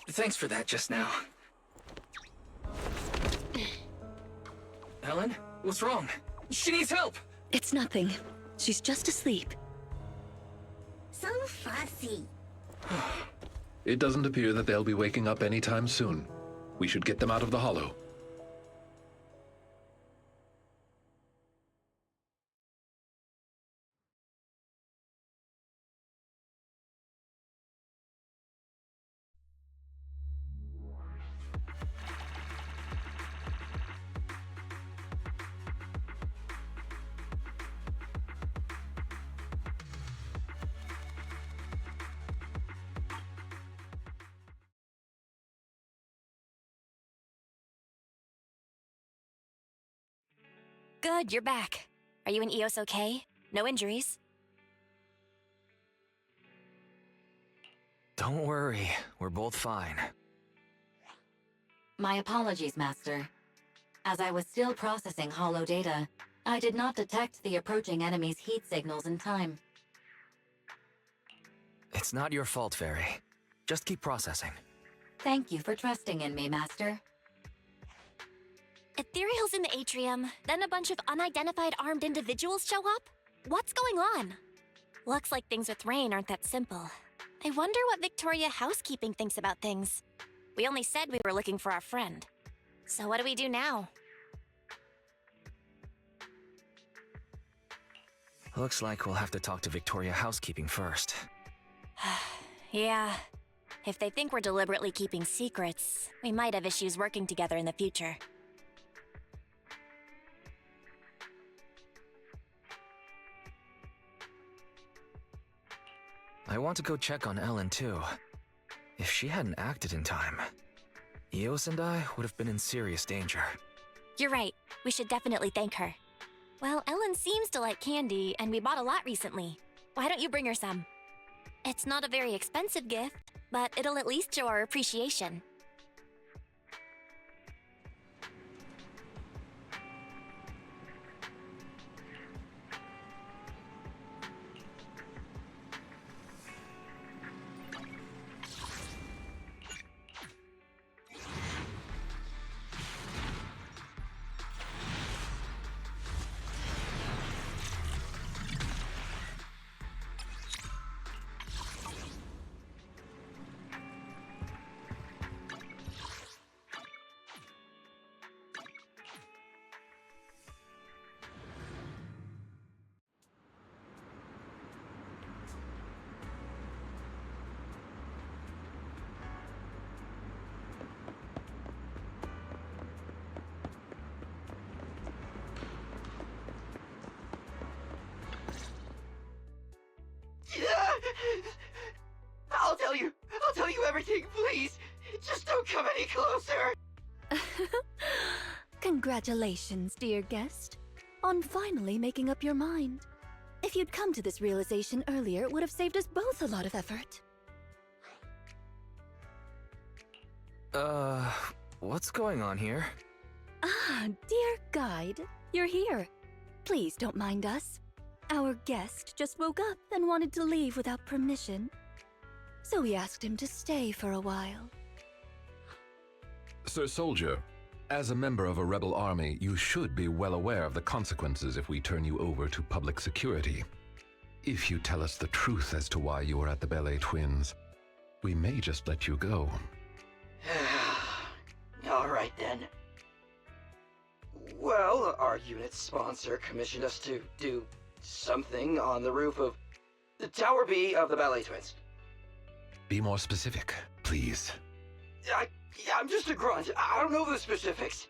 Thanks for that just now. Ellen, what's wrong? She needs help! It's nothing. She's just asleep. So fussy. It doesn't appear that they'll be waking up anytime soon. We should get them out of the hollow. Good, you're back. Are you and Eos okay? No injuries? Don't worry, we're both fine. My apologies, Master. As I was still processing hollow data, I did not detect the approaching enemy's heat signals in time. It's not your fault, Fairy. Just keep processing. Thank you for trusting in me, Master. Ethereal's in the atrium, then a bunch of unidentified armed individuals show up? What's going on? Looks like things with Rain aren't that simple. I wonder what Victoria Housekeeping thinks about things. We only said we were looking for our friend. So what do we do now? Looks like we'll have to talk to Victoria Housekeeping first. Yeah. If they think we're deliberately keeping secrets, we might have issues working together in the future. I want to go check on Ellen, too. If she hadn't acted in time, Eos and I would have been in serious danger. You're right. We should definitely thank her. Well, Ellen seems to like candy, and we bought a lot recently. Why don't you bring her some? It's not a very expensive gift, but it'll at least show our appreciation. Please, just don't come any closer! Congratulations, dear guest, on finally making up your mind. If you'd come to this realization earlier, it would have saved us both a lot of effort. What's going on here? Ah, dear guide, you're here. Please don't mind us. Our guest just woke up and wanted to leave without permission. So we asked him to stay for a while. Sir Soldier, as a member of a rebel army, you should be well aware of the consequences if we turn you over to public security. If you tell us the truth as to why you were at the Ballet Twins, we may just let you go. Alright then. Well, our unit's sponsor commissioned us to do something on the roof of the Tower B of the Ballet Twins. Be more specific, please. I'm just a grunt. I don't know the specifics.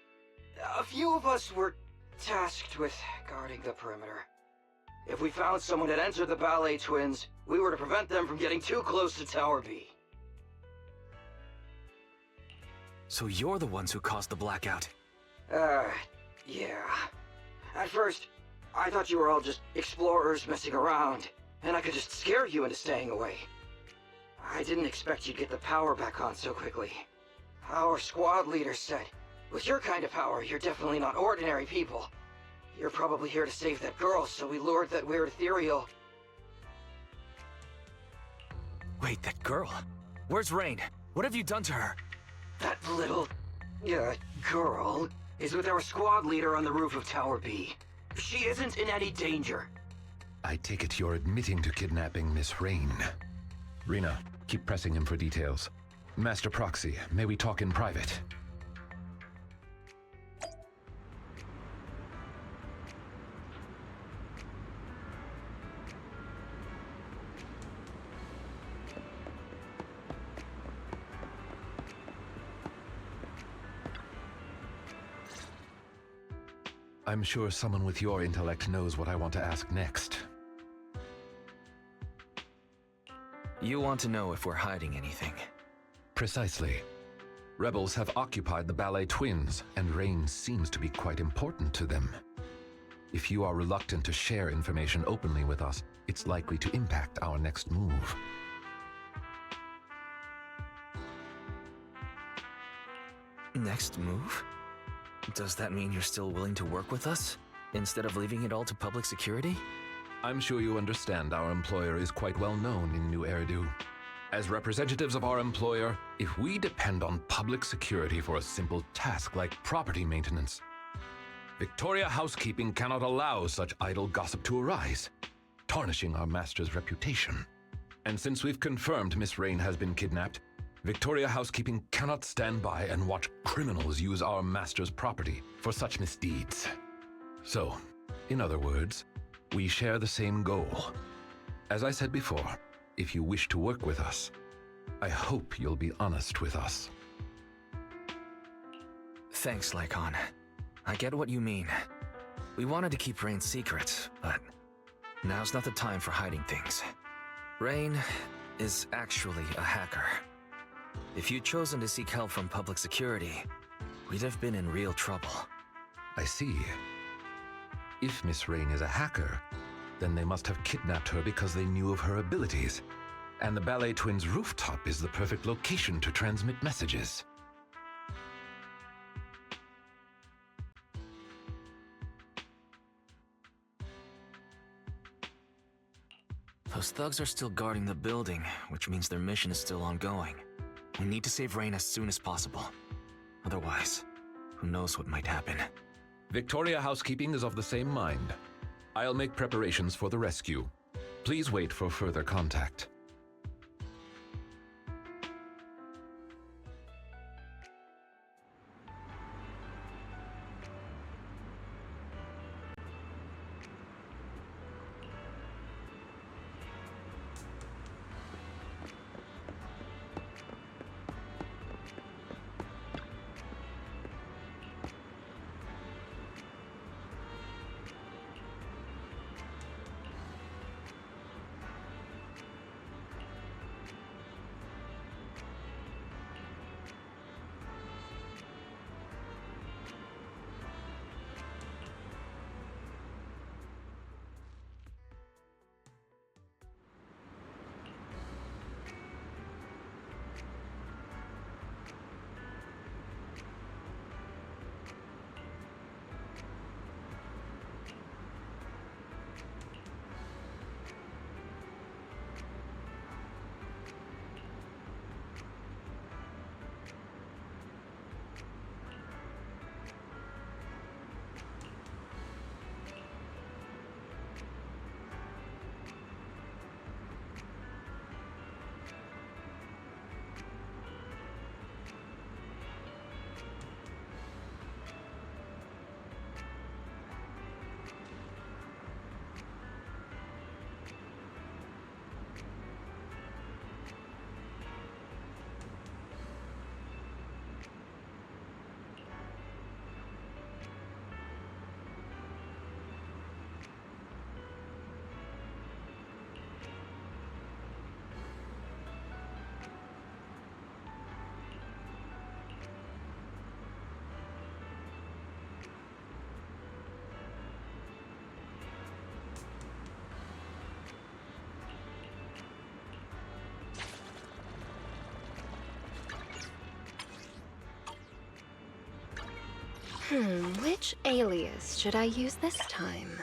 A few of us were tasked with guarding the perimeter. If we found someone had entered the Ballet Twins, we were to prevent them from getting too close to Tower B. So you're the ones who caused the blackout? Yeah. At first, I thought you were all just explorers messing around, and I could just scare you into staying away. I didn't expect you'd get the power back on so quickly. Our squad leader said, with your kind of power, you're definitely not ordinary people. You're probably here to save that girl, so we lured that weird ethereal. Wait, that girl? Where's Rain? What have you done to her? That little, girl is with our squad leader on the roof of Tower B. She isn't in any danger. I take it you're admitting to kidnapping Miss Rain. Rena, keep pressing him for details. Master Proxy, may we talk in private? I'm sure someone with your intellect knows what I want to ask next. You want to know if we're hiding anything? Precisely. Rebels have occupied the Ballet Twins, and Rain seems to be quite important to them. If you are reluctant to share information openly with us, it's likely to impact our next move. Next move? Does that mean you're still willing to work with us, instead of leaving it all to public security? I'm sure you understand our employer is quite well known in New Eridu. As representatives of our employer, if we depend on public security for a simple task like property maintenance, Victoria Housekeeping cannot allow such idle gossip to arise, tarnishing our master's reputation. And since we've confirmed Miss Rain has been kidnapped, Victoria Housekeeping cannot stand by and watch criminals use our master's property for such misdeeds. So, in other words, we share the same goal. As I said before, if you wish to work with us, I hope you'll be honest with us. Thanks, Lycon. I get what you mean. We wanted to keep Rain secret, but now's not the time for hiding things. Rain is actually a hacker. If you'd chosen to seek help from public security, we'd have been in real trouble. I see. If Miss Rain is a hacker, then they must have kidnapped her because they knew of her abilities. And the Ballet Twins' rooftop is the perfect location to transmit messages. Those thugs are still guarding the building, which means their mission is still ongoing. We need to save Rain as soon as possible. Otherwise, who knows what might happen. Victoria Housekeeping is of the same mind. I'll make preparations for the rescue. Please wait for further contact. Which alias should I use this time?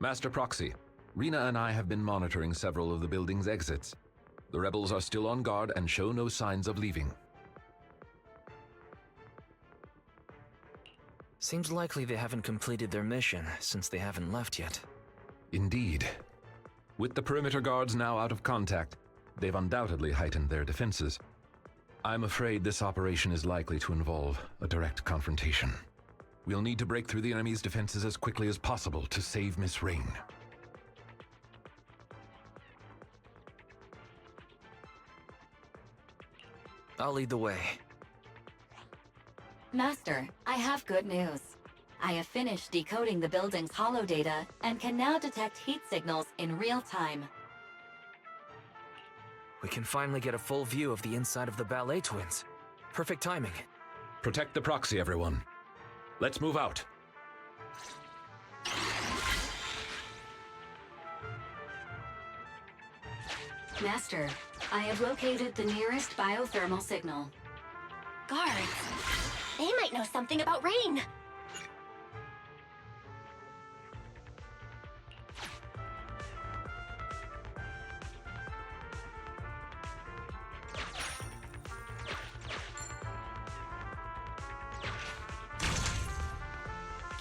Master Proxy, Rena and I have been monitoring several of the building's exits. The rebels are still on guard and show no signs of leaving. Seems likely they haven't completed their mission, since they haven't left yet. Indeed. With the perimeter guards now out of contact, they've undoubtedly heightened their defenses. I'm afraid this operation is likely to involve a direct confrontation. We'll need to break through the enemy's defenses as quickly as possible to save Miss Rain. I'll lead the way. Master, I have good news. I have finished decoding the building's holodata and can now detect heat signals in real time. We can finally get a full view of the inside of the ballet twins. Perfect timing. Protect the proxy, everyone. Let's move out. Master, I have located the nearest biothermal signal. Guards, they might know something about Rain.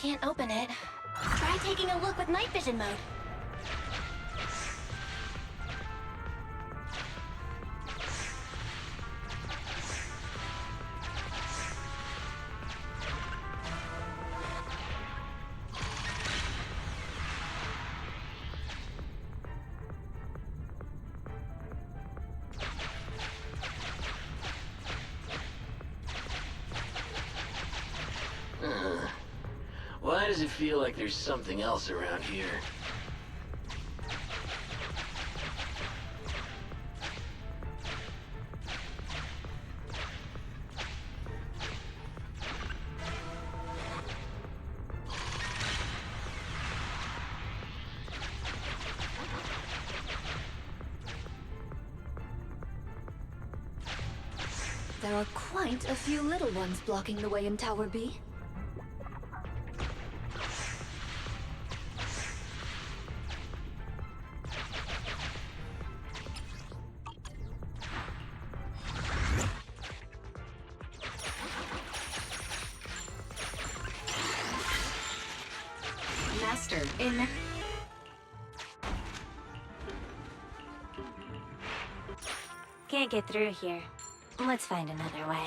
Can't open it. Try taking a look with night vision mode. Why does it feel like there's something else around here? there are quite a few little ones blocking the way in Tower B. Master, in... Can't get through here. Let's find another way.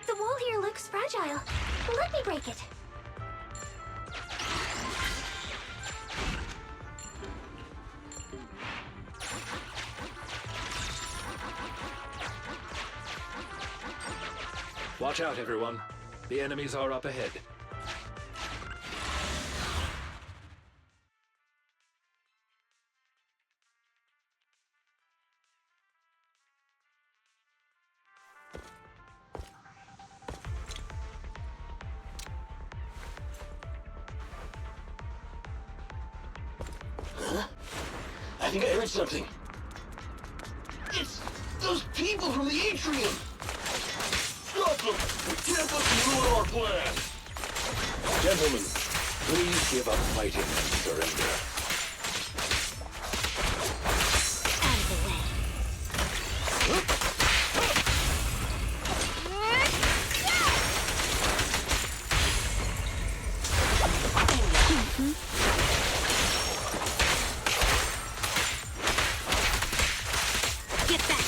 The wall here looks fragile. Let me break it. Watch out, everyone. The enemies are up ahead. Huh? I think I heard something. It's those people from the atrium! Stop them! We can't let them ruin our plan! Gentlemen, please give up fighting and surrender. Get back!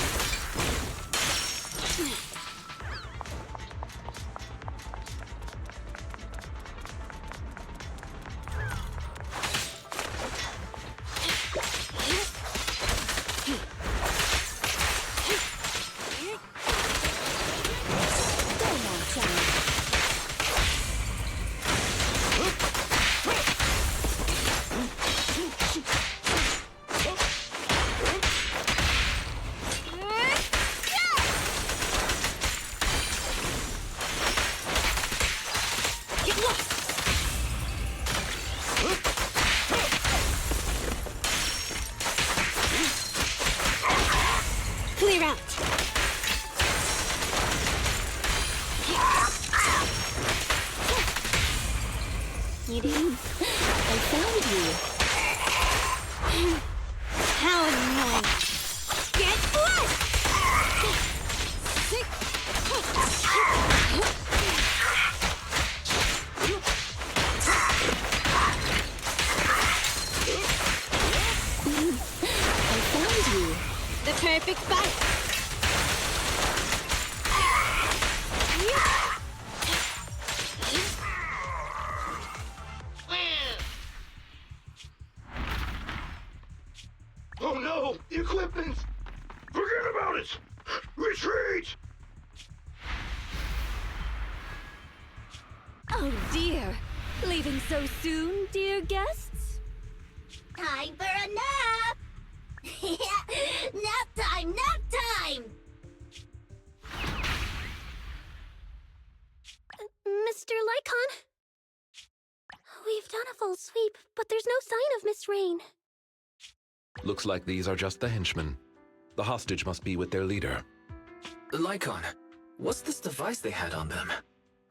Clear out! You did? I found you. How annoying! Get flushed! I found you. The perfect fight! Oh no! The equipment! Forget about it! Retreat! Oh dear. Leaving so soon, dear guests? Time for a nap! Nap time! Nap time! Mr. Lycon? We've done a full sweep, but there's no sign of Miss Rain. Looks like these are just the henchmen. The hostage must be with their leader. Lycon, what's this device they had on them?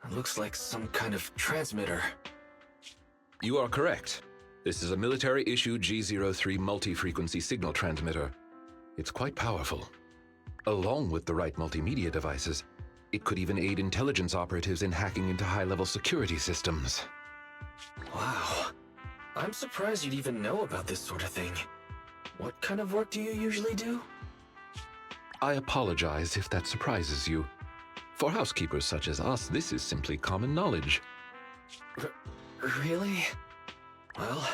It looks like some kind of transmitter. You are correct. This is a military-issue G03 multi-frequency signal transmitter. It's quite powerful. Along with the right multimedia devices, it could even aid intelligence operatives in hacking into high-level security systems. Wow. I'm surprised you'd even know about this sort of thing. What kind of work do you usually do? I apologize if that surprises you. For housekeepers such as us, this is simply common knowledge. Really? Well,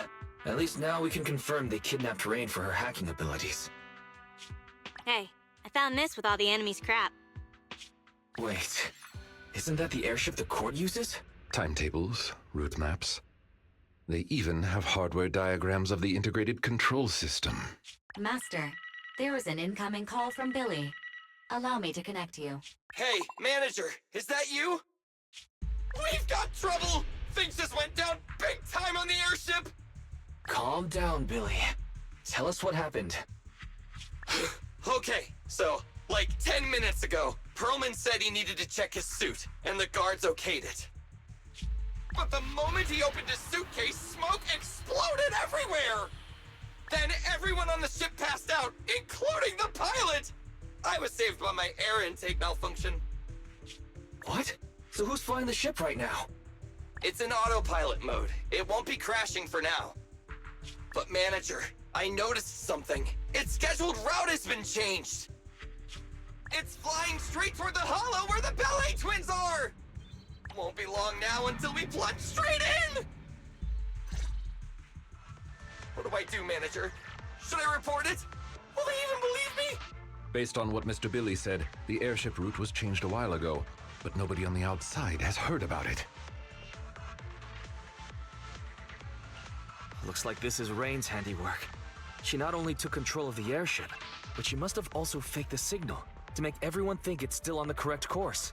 at least now we can confirm they kidnapped Rain for her hacking abilities. Hey, I found this with all the enemy's crap. Wait, isn't that the airship the court uses? Timetables, route maps. They even have hardware diagrams of the integrated control system. Master, there is an incoming call from Billy. Allow me to connect you. Hey, manager, is that you? We've got trouble! Things just went down big time on the airship! Calm down, Billy. Tell us what happened. Okay, so, like 10 minutes ago, Perlman said he needed to check his suit, and the guards okayed it. But the moment he opened his suitcase, smoke exploded everywhere! Then everyone on the ship passed out, including the pilot! I was saved by my air intake malfunction. What? So who's flying the ship right now? It's in autopilot mode. It won't be crashing for now. But manager, I noticed something. Its scheduled route has been changed. It's flying straight toward the hollow where the ballet twins are! Won't be long now until we plunge straight in! What do I do, manager? Should I report it? Will they even believe me? Based on what Mr. Billy said, the airship route was changed a while ago, but nobody on the outside has heard about it. Looks like this is Rain's handiwork. She not only took control of the airship, but she must have also faked the signal to make everyone think it's still on the correct course.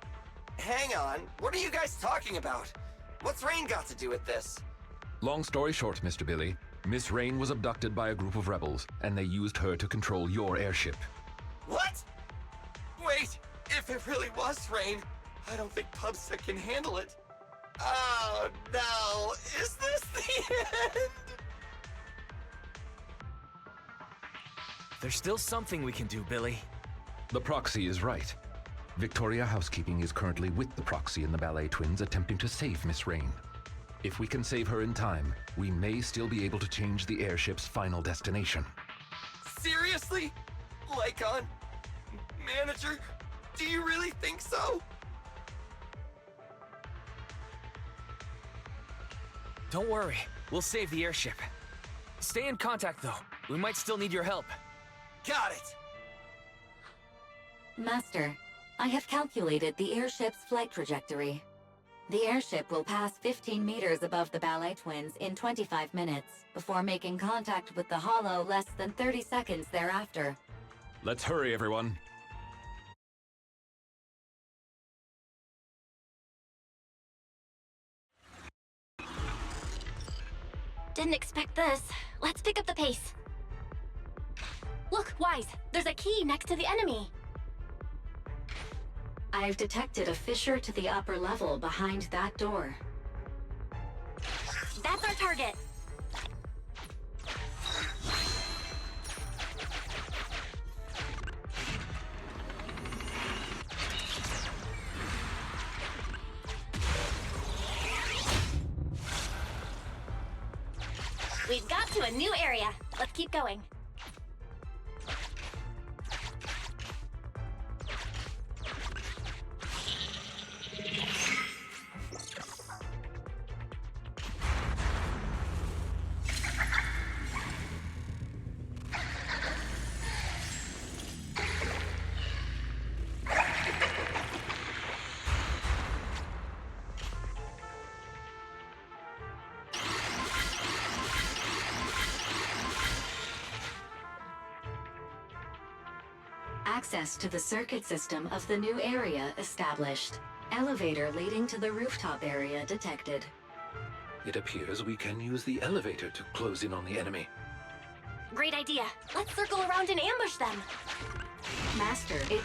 Hang on, what are you guys talking about? What's Rain got to do with this? Long story short, Mr. Billy, Miss Rain was abducted by a group of rebels, and they used her to control your airship. What? Wait, if it really was Rain, I don't think Pubsec can handle it. Oh no, is this the end? There's still something we can do, Billy. The proxy is right. Victoria Housekeeping is currently with the proxy and the ballet twins attempting to save Miss Rain. If we can save her in time, we may still be able to change the airship's final destination. Seriously? Lycon? Manager? Do you really think so? Don't worry, we'll save the airship. Stay in contact, though. We might still need your help. Got it! Master, I have calculated the airship's flight trajectory. The airship will pass 15 meters above the ballet twins in 25 minutes, before making contact with the hollow less than 30 seconds thereafter. Let's hurry, everyone. Didn't expect this. Let's pick up the pace. Look, Wise, there's a key next to the enemy. I've detected a fissure to the upper level behind that door. That's our target. We've got to a new area. Let's keep going. Access to the circuit system of the new area established. Elevator leading to the rooftop area detected. It appears we can use the elevator to close in on the enemy. Great idea. Let's circle around and ambush them. Master, it...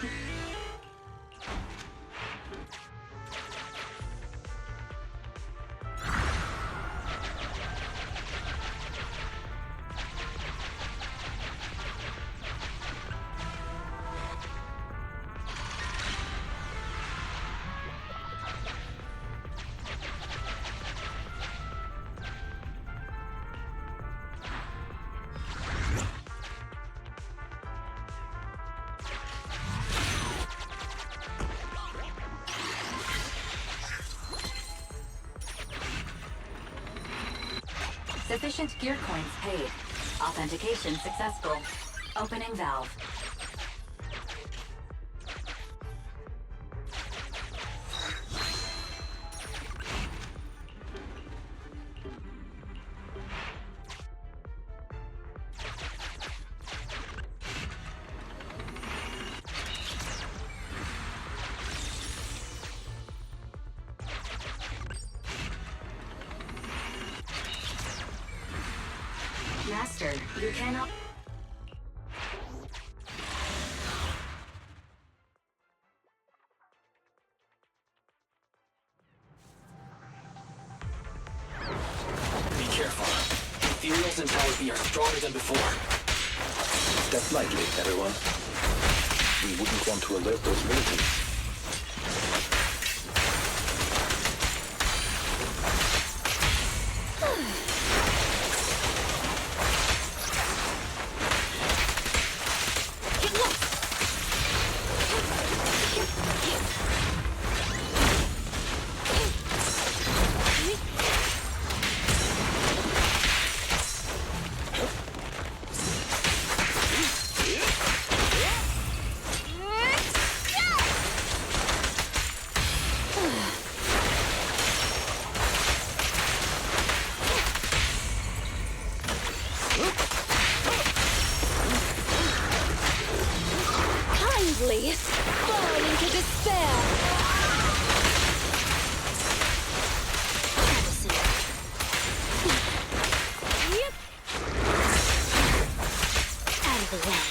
Sufficient gear coins paid. Authentication successful. Opening valve. Master, you cannot... Be careful. Ethereal's enthalpy are stronger than before. Step lightly, everyone. We wouldn't want to alert those militants. Kindly fall into despair. Yep. Out of the way.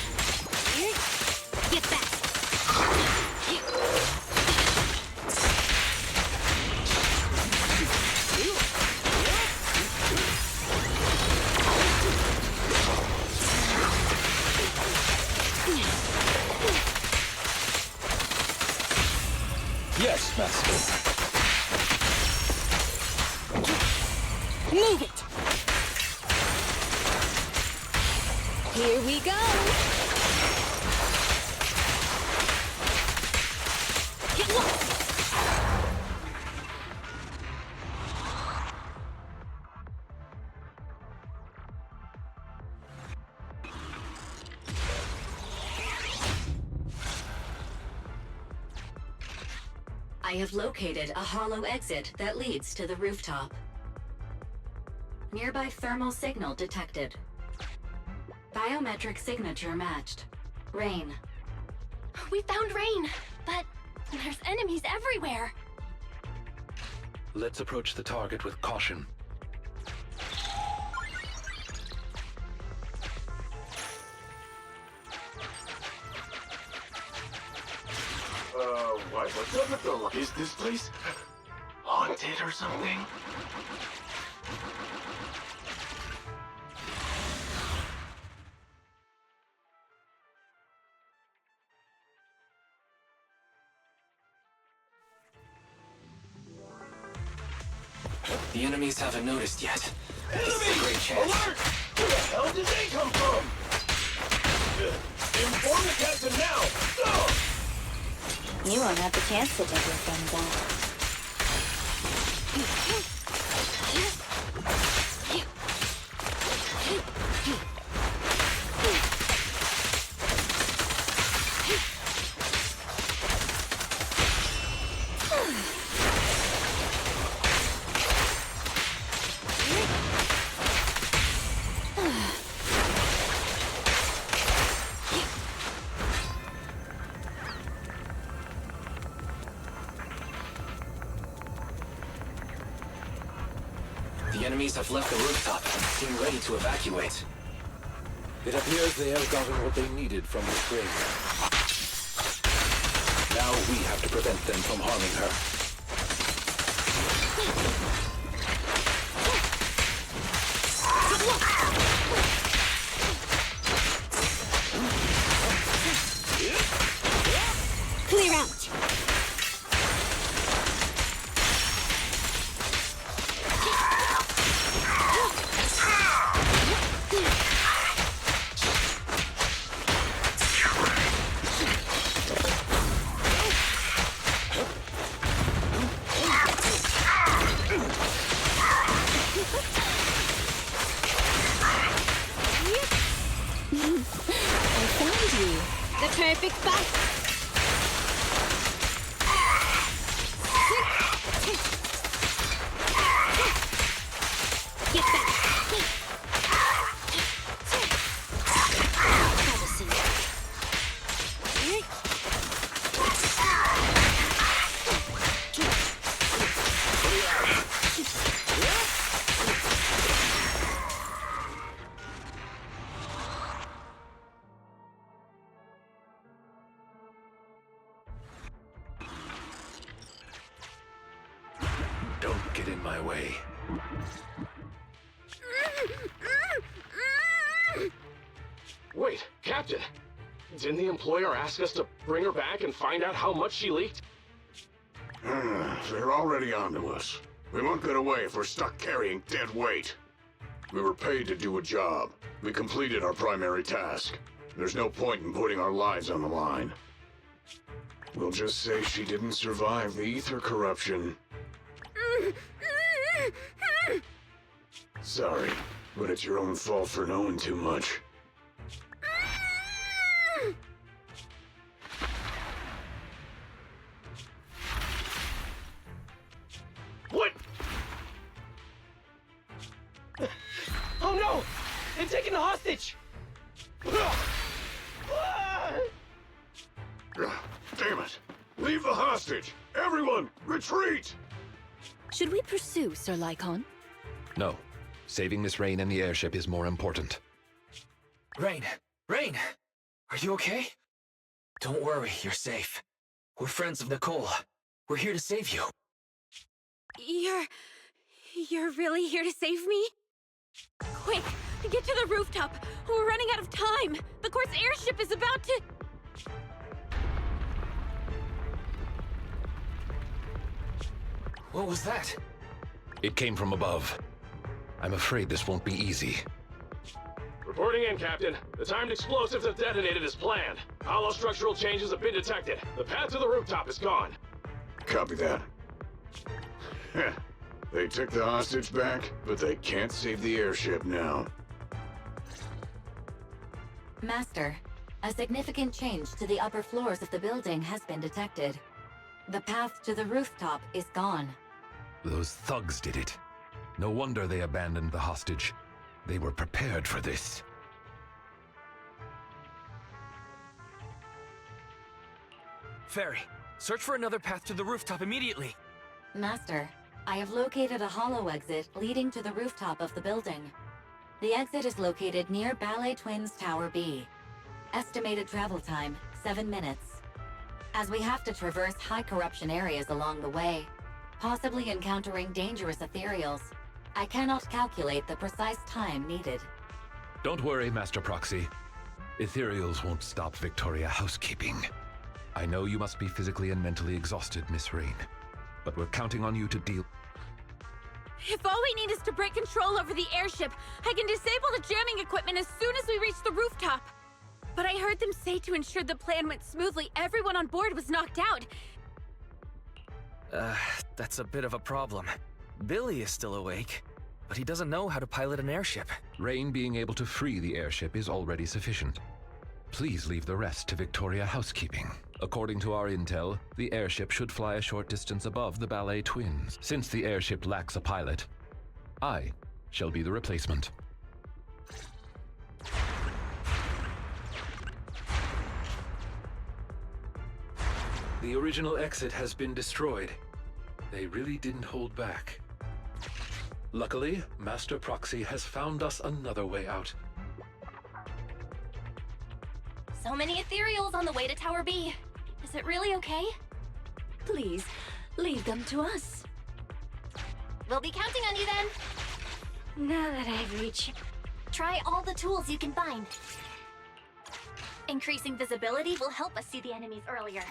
Get back. Yes, Master. Move it. Here we go. Get lost. I have located a hollow exit that leads to the rooftop. Nearby thermal signal detected. Biometric signature matched. Rain. We found Rain, but there's enemies everywhere. Let's approach the target with caution. What's up with the... Is this place haunted or something? The enemies haven't noticed yet. This is a great chance. Alert! Where the hell did they come from? Inform the captain now! Go! You won't have the chance to take your friends out. The enemies have left the rooftop and seem ready to evacuate. It appears they have gotten what they needed from the spring. Now we have to prevent them from harming her. Clear out. I found you. The perfect spot. Get back. Have a seat. Don't get in my way. Wait, Captain! Didn't the employer ask us to bring her back and find out how much she leaked? They're already onto us. We won't get away if we're stuck carrying dead weight. We were paid to do a job. We completed our primary task. There's no point in putting our lives on the line. We'll just say she didn't survive the ether corruption. Sorry, but it's your own fault for knowing too much. What? Oh no! They've taken the hostage! Damn it! Leave the hostage! Everyone, retreat! Should we pursue Sir Lycon? No. Saving Miss Rain and the airship is more important. Rain! Rain! Are you okay? Don't worry, you're safe. We're friends of Nicole. We're here to save you. You're really here to save me? Quick, get to the rooftop. We're running out of time. The course airship is about to... What was that? It came from above. I'm afraid this won't be easy. Reporting in, Captain. The timed explosives have detonated as planned. Hollow structural changes have been detected. The path to the rooftop is gone. Copy that. They took the hostage back, but they can't save the airship now. Master, a significant change to the upper floors of the building has been detected. The path to the rooftop is gone. Those thugs did it. No wonder they abandoned the hostage. They were prepared for this. Fairy, search for another path to the rooftop immediately. Master, I have located a hollow exit leading to the rooftop of the building. The exit is located near Ballet Twins Tower B. Estimated travel time, 7 minutes. As we have to traverse high corruption areas along the way, possibly encountering dangerous ethereals, I cannot calculate the precise time needed. Don't worry, Master Proxy. Ethereals won't stop Victoria housekeeping. I know you must be physically and mentally exhausted, Miss Rain, but we're counting on you to deal... If all we need is to break control over the airship, I can disable the jamming equipment as soon as we reach the rooftop. But I heard them say to ensure the plan went smoothly, everyone on board was knocked out. That's a bit of a problem. Billy is still awake, but he doesn't know how to pilot an airship. Rain being able to free the airship is already sufficient. Please leave the rest to Victoria housekeeping. According to our intel, the airship should fly a short distance above the Ballet Twins. Since the airship lacks a pilot, I shall be the replacement. The original exit has been destroyed. They really didn't hold back. Luckily, Master Proxy has found us another way out. So many ethereals on the way to Tower B. Is it really okay? Please, leave them to us. We'll be counting on you then. Now that I've reached... Try all the tools you can find. Increasing visibility will help us see the enemies earlier.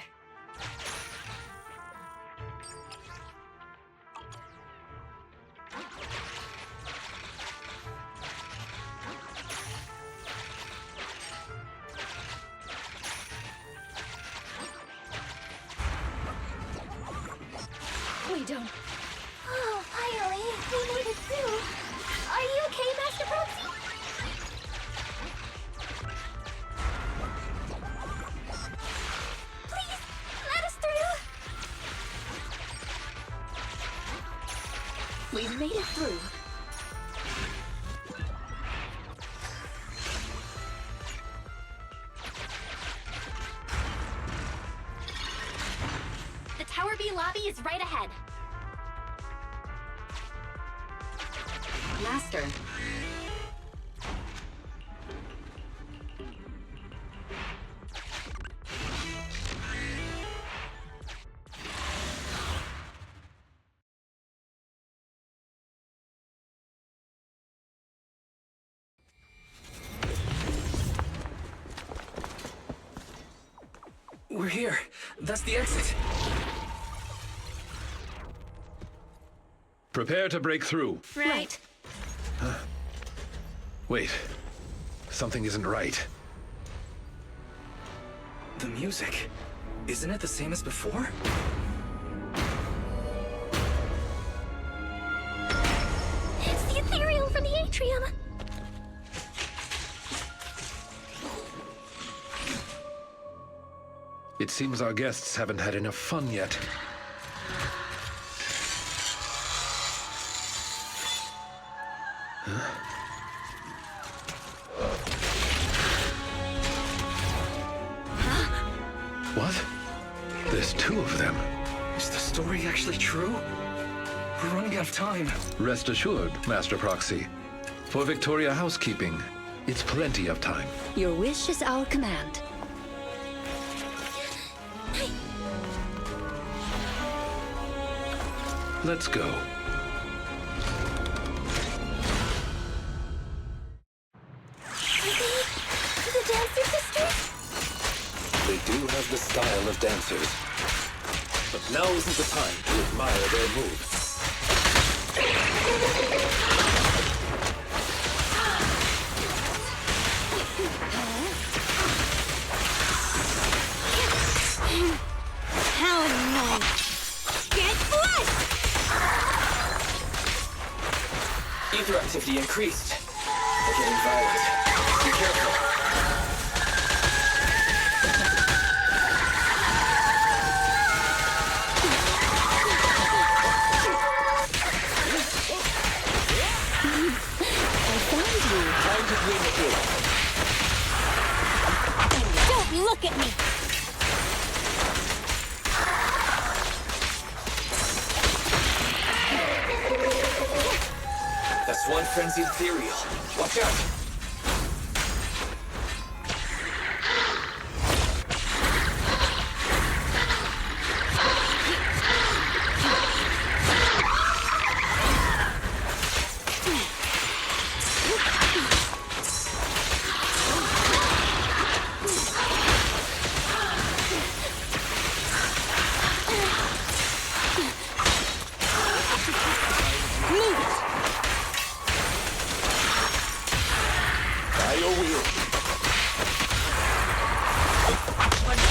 We don't... Oh, finally! We made it through! Are you okay, Master Proxy? Please, let us through! We've made it through. The Tower B lobby is right ahead. Master, We're here. That's the exit. Prepare to break through. Right. Wait. Something isn't right. The music. Isn't it the same as before? It's the ethereal from the atrium. It seems our guests haven't had enough fun yet. What? There's two of them. Is the story actually true? We're running out of time. Rest assured, Master Proxy. For Victoria housekeeping, it's plenty of time. Your wish is our command. Let's go. The Dancer Sisters? They do have the style of dancers. But now isn't the time to admire their moves. How annoying. Get flushed! Ether activity increased. They're getting violent. Be careful. Time to clean the floor. Don't look at me! That's one frenzied ethereal. Watch out!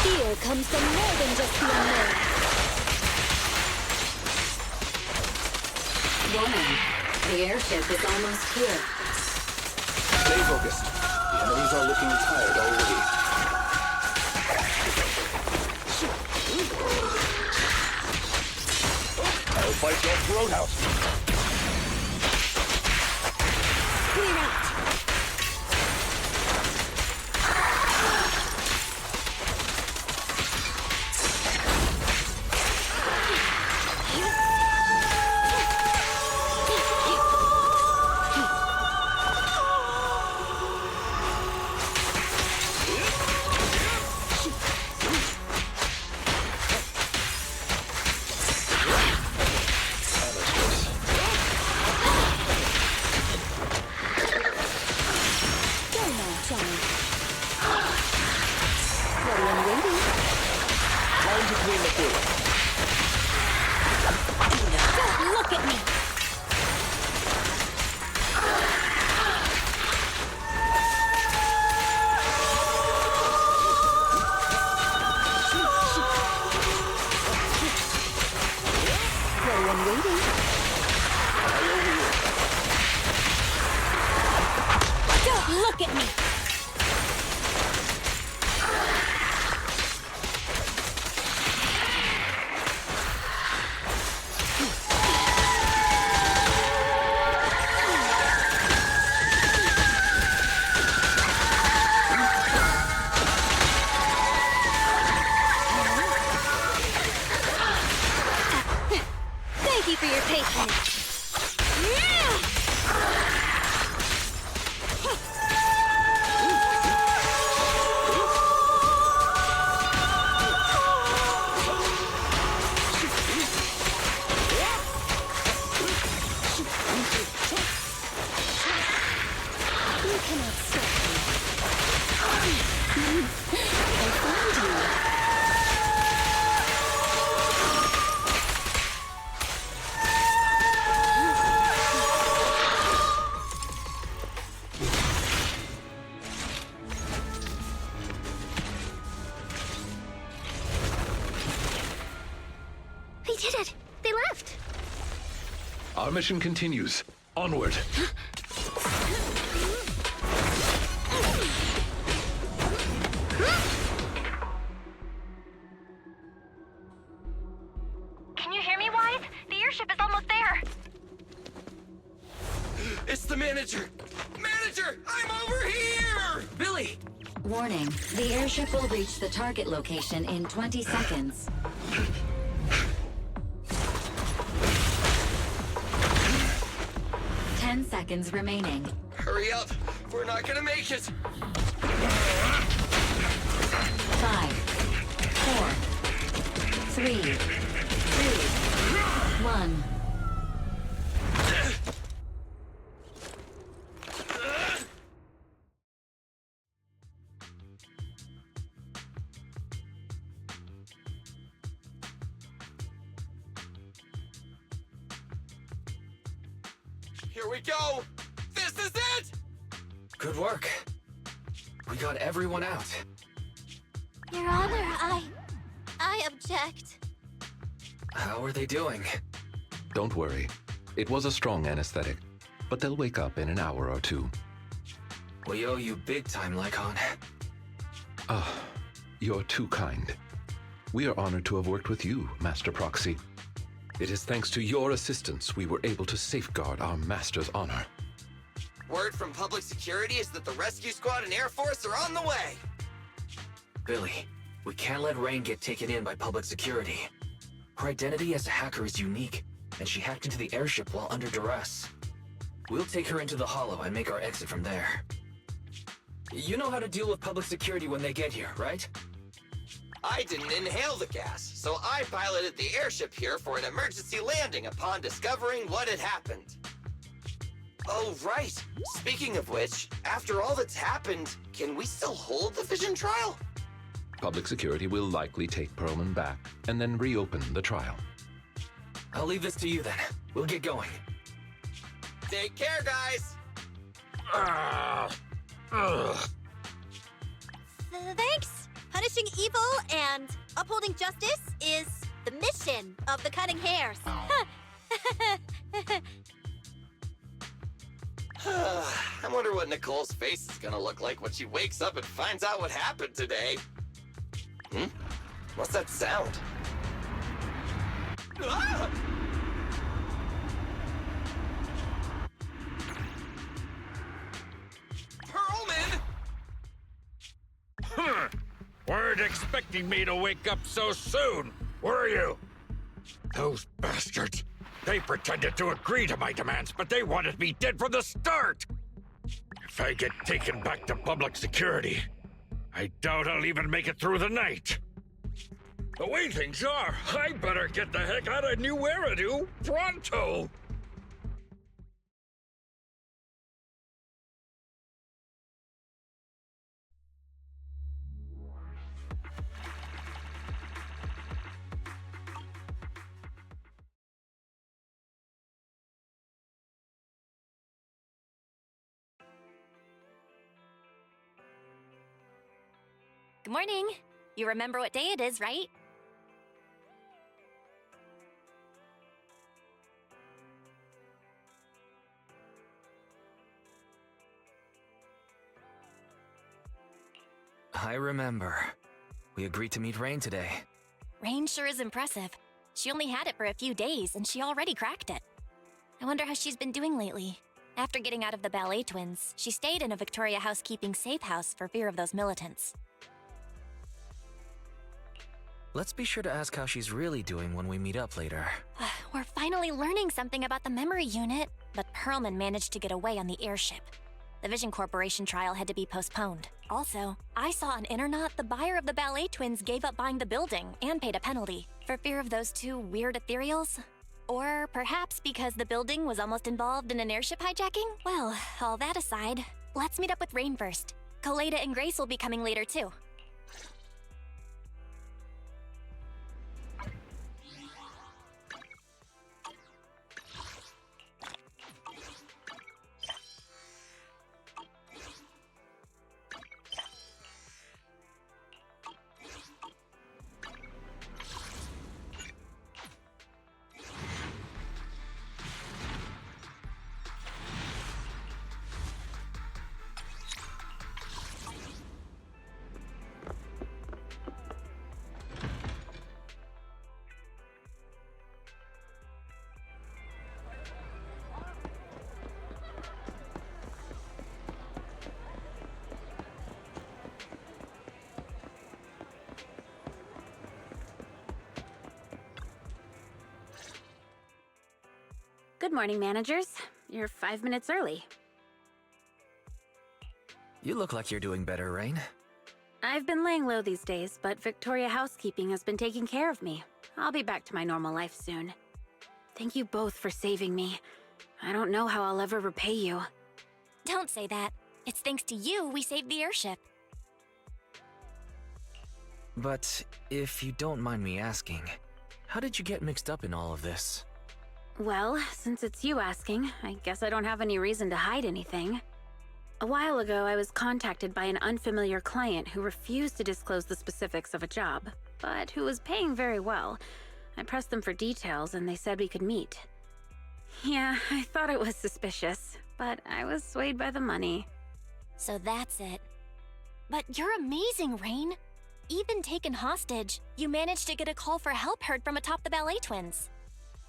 Fear comes from more than just the unknown. Warning. The airship is almost here. Stay focused. The enemies are looking tired already. I'll fight your throat out. Clear out! Time to clean the floor. Don't look at me! Ready and waiting. Don't look at me! did it! They left! Our mission continues. Onward. Can you hear me, Wise? The airship is almost there. It's the manager! Manager! I'm over here! Billy! Warning, the airship will reach the target location in 20 seconds. Ten seconds remaining. Hurry up! We're not gonna make it! 5, 4, 3, 2, 1. Here we go! This is it! Good work. We got everyone out. Your Honor, I object. How are they doing? Don't worry. It was a strong anesthetic, but they'll wake up in an hour or two. We owe you big time, Lycon. Ah, you're too kind. We are honored to have worked with you, Master Proxy. It is thanks to your assistance we were able to safeguard our Master's honor. Word from public security is that the rescue squad and Air Force are on the way! Billy, we can't let Rain get taken in by public security. Her identity as a hacker is unique, and she hacked into the airship while under duress. We'll take her into the Hollow and make our exit from there. You know how to deal with public security when they get here, right? I didn't inhale the gas, so I piloted the airship here for an emergency landing upon discovering what had happened. Oh, right. Speaking of which, after all that's happened, can we still hold the Vision trial? Public security will likely take Perlman back and then reopen the trial. I'll leave this to you then. We'll get going. Take care, guys! Thanks! Punishing evil and upholding justice is the mission of the Cutting Hairs. I wonder what Nicole's face is gonna look like when she wakes up and finds out what happened today. What's that sound? Ah! Perlman! Weren't expecting me to wake up so soon, were you? Those bastards. They pretended to agree to my demands, but they wanted me dead from the start! If I get taken back to public security, I doubt I'll even make it through the night. The way things are, I better get the heck out of New Eridu pronto! Good morning. You remember what day it is, right? I remember. We agreed to meet Rain today. Rain sure is impressive. She only had it for a few days, and she already cracked it. I wonder how she's been doing lately. After getting out of the ballet twins, she stayed in a Victoria housekeeping safe house for fear of those militants. Let's be sure to ask how she's really doing when we meet up later. We're finally learning something about the memory unit, but Perlman managed to get away on the airship. The Vision Corporation trial had to be postponed. Also, I saw on Internet the buyer of the ballet twins gave up buying the building and paid a penalty for fear of those two weird ethereals. Or perhaps because the building was almost involved in an airship hijacking? Well, all that aside, let's meet up with Rain first. Colada and Grace will be coming later too. Good morning, managers. You're 5 minutes early. You look like you're doing better, Rain. I've been laying low these days, but Victoria Housekeeping has been taking care of me. I'll be back to my normal life soon. Thank you both for saving me. I don't know how I'll ever repay you. Don't say that. It's thanks to you we saved the airship. But if you don't mind me asking, how did you get mixed up in all of this? Well, since it's you asking, I guess I don't have any reason to hide anything. A while ago, I was contacted by an unfamiliar client who refused to disclose the specifics of a job, but who was paying very well. I pressed them for details and they said we could meet. Yeah, I thought it was suspicious, but I was swayed by the money. So that's it. But you're amazing, Rain. Even taken hostage, you managed to get a call for help heard from atop the ballet twins.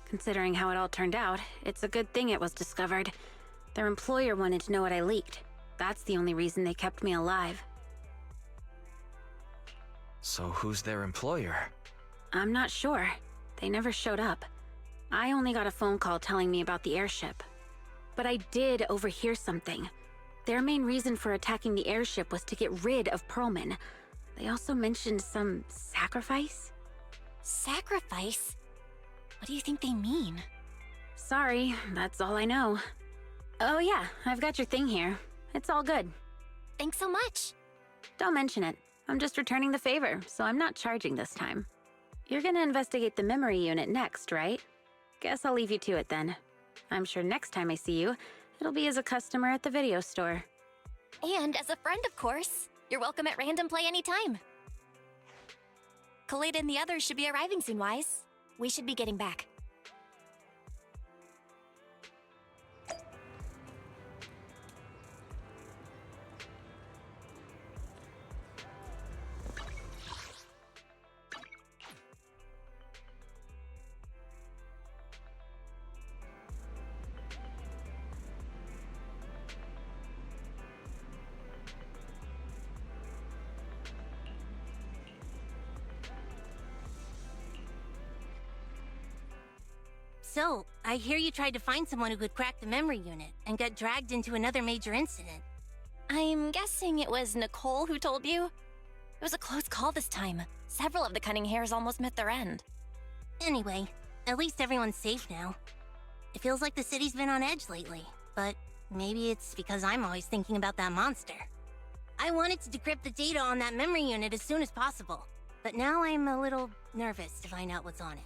Considering how it all turned out, it's a good thing it was discovered. Their employer wanted to know what I leaked. That's the only reason they kept me alive. So who's their employer? I'm not sure. They never showed up. I only got a phone call telling me about the airship. But I did overhear something. Their main reason for attacking the airship was to get rid of Pearlman. They also mentioned some sacrifice. Sacrifice? What do you think they mean? Sorry, that's all I know. Oh yeah, I've got your thing here. It's all good. Thanks so much. Don't mention it. I'm just returning the favor, so I'm not charging this time. You're gonna investigate the memory unit next, right? Guess I'll leave you to it then. I'm sure next time I see you, it'll be as a customer at the video store. And as a friend, of course. You're welcome at Random Play anytime. Khalid and the others should be arriving soon, Wise. We should be getting back. So, I hear you tried to find someone who could crack the memory unit and got dragged into another major incident. I'm guessing it was Nicole who told you? It was a close call this time. Several of the cunning hairs almost met their end. Anyway, at least everyone's safe now. It feels like the city's been on edge lately, but maybe it's because I'm always thinking about that monster. I wanted to decrypt the data on that memory unit as soon as possible, but now I'm a little nervous to find out what's on it.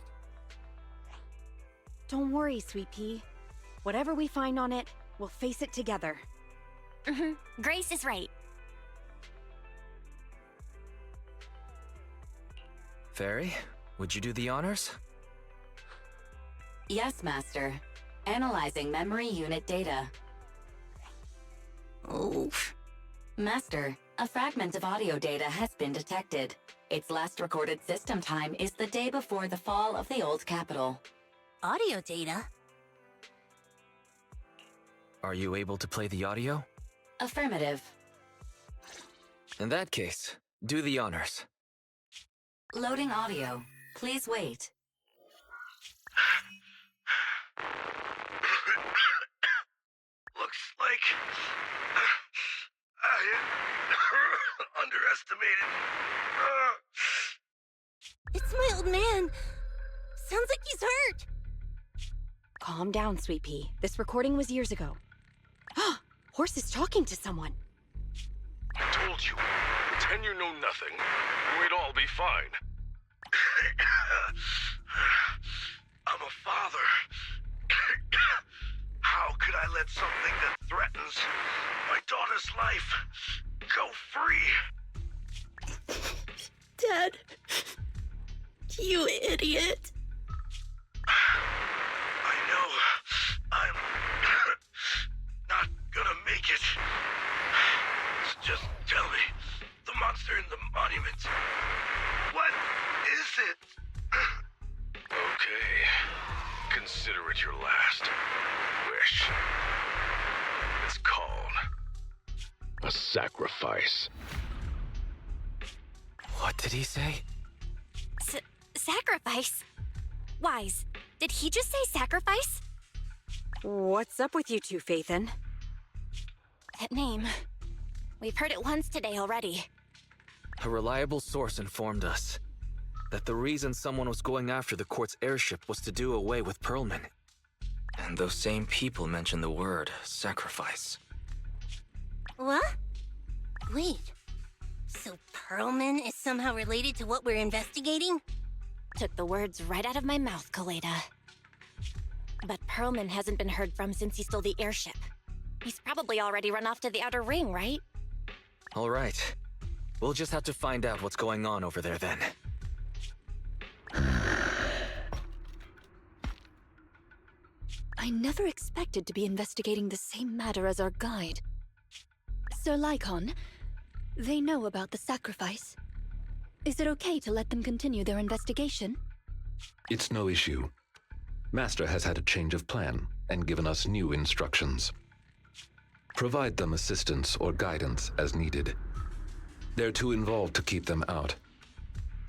Don't worry, Sweet Pea. Whatever we find on it, we'll face it together. Grace is right. Fairy, would you do the honors? Yes, Master. Analyzing memory unit data. Oof. Master, a fragment of audio data has been detected. Its last recorded system time is the day before the fall of the old capital. Audio data? Are you able to play the audio? Affirmative. In that case, do the honors. Loading audio. Please wait. Looks like I underestimated. It's my old man. Sounds like he's hurt. Calm down, Sweet Pea. This recording was years ago. Horse is talking to someone. I told you. Pretend you know nothing, and we'd all be fine. I'm a father. How could I let something that threatens my daughter's life go free? Dad. You idiot. I know. I'm not gonna make it. Just tell me, the monster in the monument. What is it? Okay. Consider it your last wish. It's called a sacrifice. What did he say? Sacrifice? Wise, did he just say sacrifice? What's up with you two, Phaethon? That name. We've heard it once today already. A reliable source informed us that the reason someone was going after the court's airship was to do away with Pearlman. And those same people mentioned the word sacrifice. What? Wait. So Pearlman is somehow related to what we're investigating? Took the words right out of my mouth, Kaleda. But Pearlman hasn't been heard from since he stole the airship. He's probably already run off to the Outer Ring, right? All right. We'll just have to find out what's going on over there then. I never expected to be investigating the same matter as our guide. Sir Lycon, they know about the sacrifice. Is it okay to let them continue their investigation? It's no issue. Master has had a change of plan and given us new instructions. Provide them assistance or guidance as needed. They're too involved to keep them out,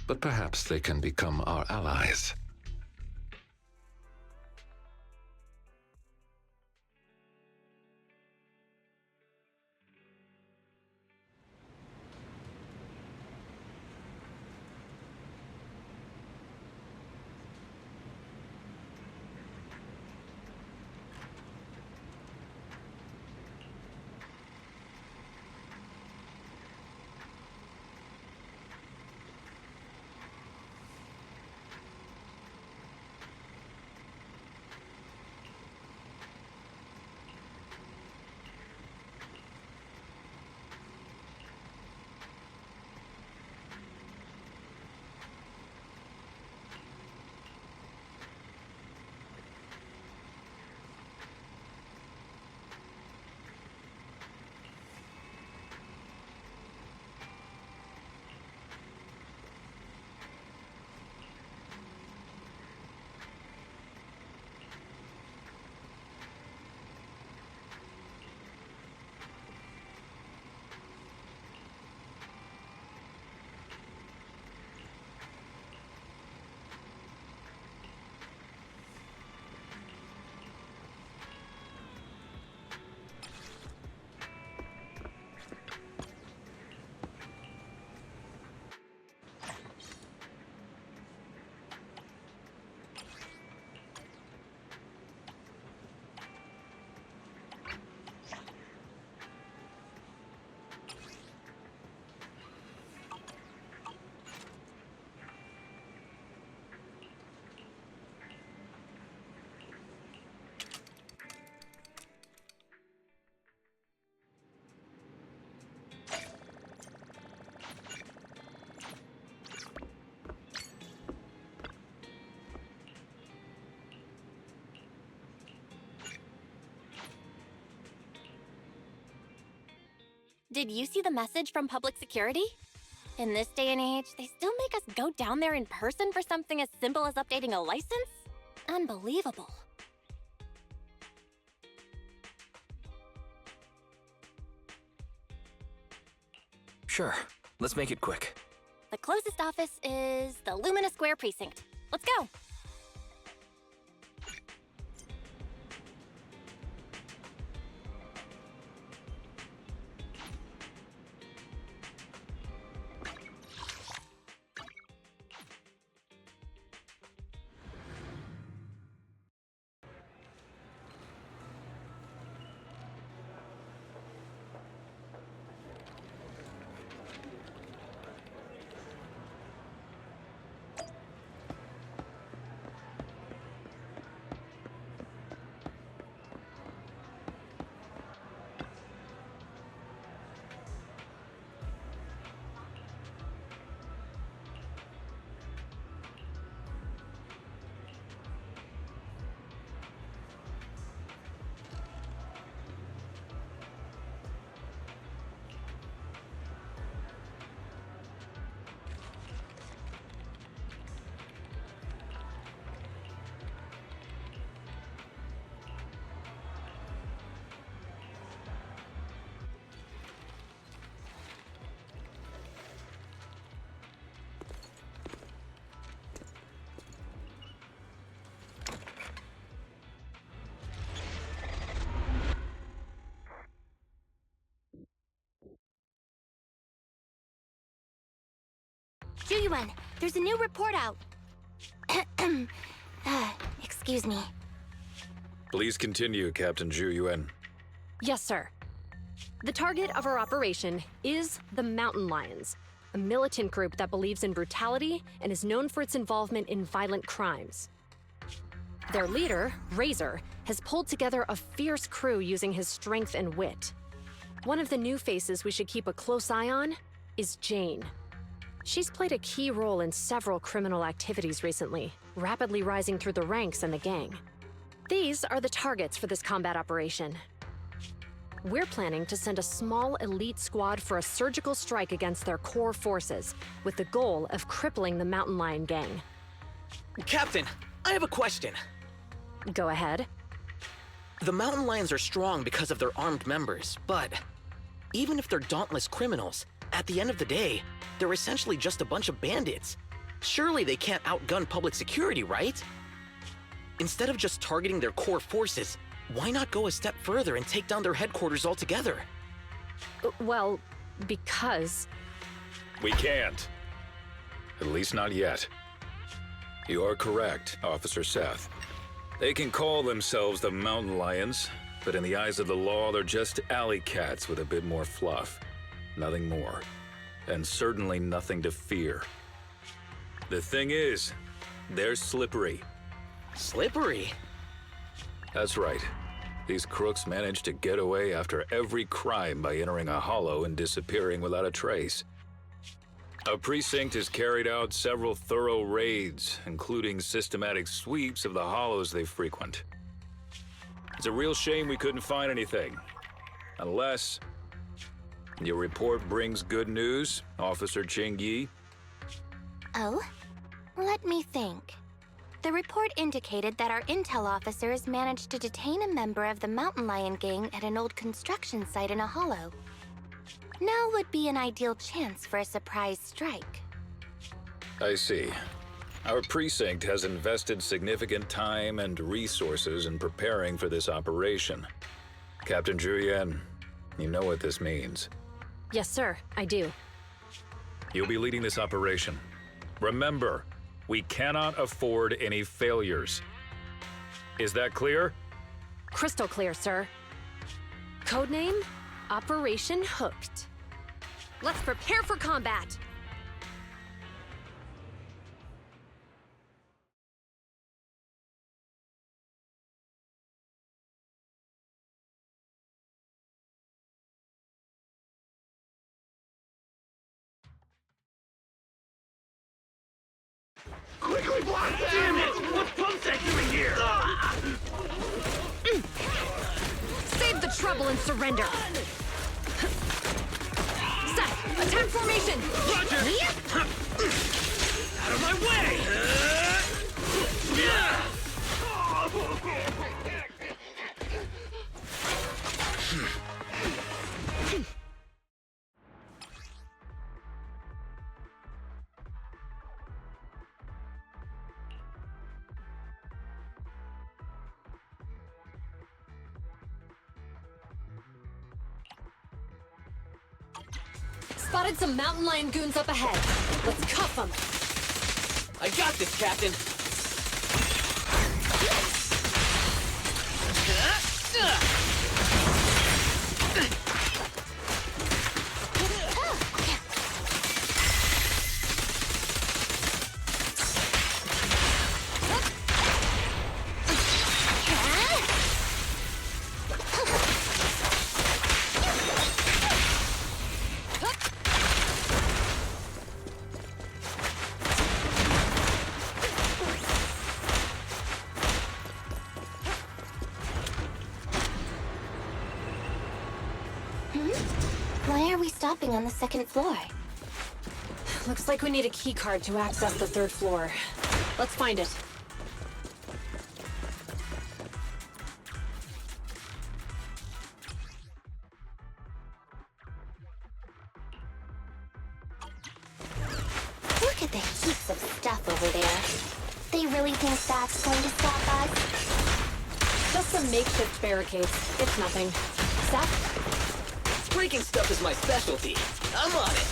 but perhaps they can become our allies. Did you see the message from public security? In this day and age, they still make us go down there in person for something as simple as updating a license? Unbelievable. Sure, let's make it quick. The closest office is the Lumina Square precinct. Let's go. Juyuan, there's a new report out. Excuse me. Please continue, Captain Zhu Yuan. Yes, sir. The target of our operation is the Mountain Lions, a militant group that believes in brutality and is known for its involvement in violent crimes. Their leader, Razor, has pulled together a fierce crew using his strength and wit. One of the new faces we should keep a close eye on is Jane. She's played a key role in several criminal activities recently, rapidly rising through the ranks in the gang. These are the targets for this combat operation. We're planning to send a small elite squad for a surgical strike against their core forces, with the goal of crippling the Mountain Lion gang. Captain, I have a question. Go ahead. The Mountain Lions are strong because of their armed members, but even if they're dauntless criminals, at the end of the day, they're essentially just a bunch of bandits. Surely they can't outgun public security, right? Instead of just targeting their core forces, why not go a step further and take down their headquarters altogether? Well, because... We can't. At least not yet. You are correct, Officer Seth. They can call themselves the Mountain Lions, but in the eyes of the law, they're just alley cats with a bit more fluff. Nothing more. And certainly nothing to fear. The thing is, they're slippery. Slippery? That's right. These crooks managed to get away after every crime by entering a hollow and disappearing without a trace. A precinct has carried out several thorough raids, including systematic sweeps of the hollows they frequent. It's a real shame we couldn't find anything. Unless... your report brings good news, Officer Ching Yi? Oh? Let me think. The report indicated that our intel officers managed to detain a member of the Mountain Lion gang at an old construction site in a hollow. Now would be an ideal chance for a surprise strike. I see. Our precinct has invested significant time and resources in preparing for this operation. Captain Julian, you know what this means. Yes, sir, I do. You'll be leading this operation. Remember, we cannot afford any failures. Is that clear? Crystal clear, sir. Codename, Operation Hooked. Let's prepare for combat! Quickly block them! Damn it! What's Pumpsack doing here? Save the trouble and surrender! Set! Attack formation! Roger! Out of my way! Spotted some Mountain Lion goons up ahead. Let's cuff them. I got this, Captain. Why are we stopping on the second floor? Looks like we need a key card to access the third floor. Let's find it. Look at the heaps of stuff over there. They really think that's going to stop us? Just some makeshift barricades. It's nothing. Seth? Breaking stuff is my specialty. I'm on it.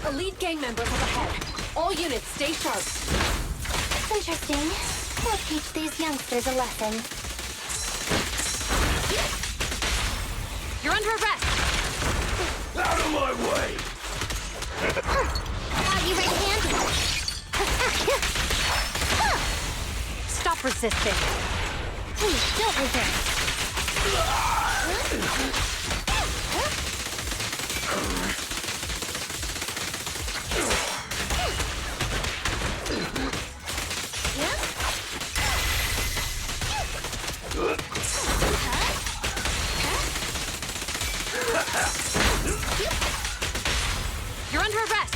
Elite gang members up ahead. All units, stay sharp. Interesting. We'll teach these youngsters a lesson. You're under arrest! Out of my way! You ready-handed? Stop resisting. Please, don't resist. You're under arrest!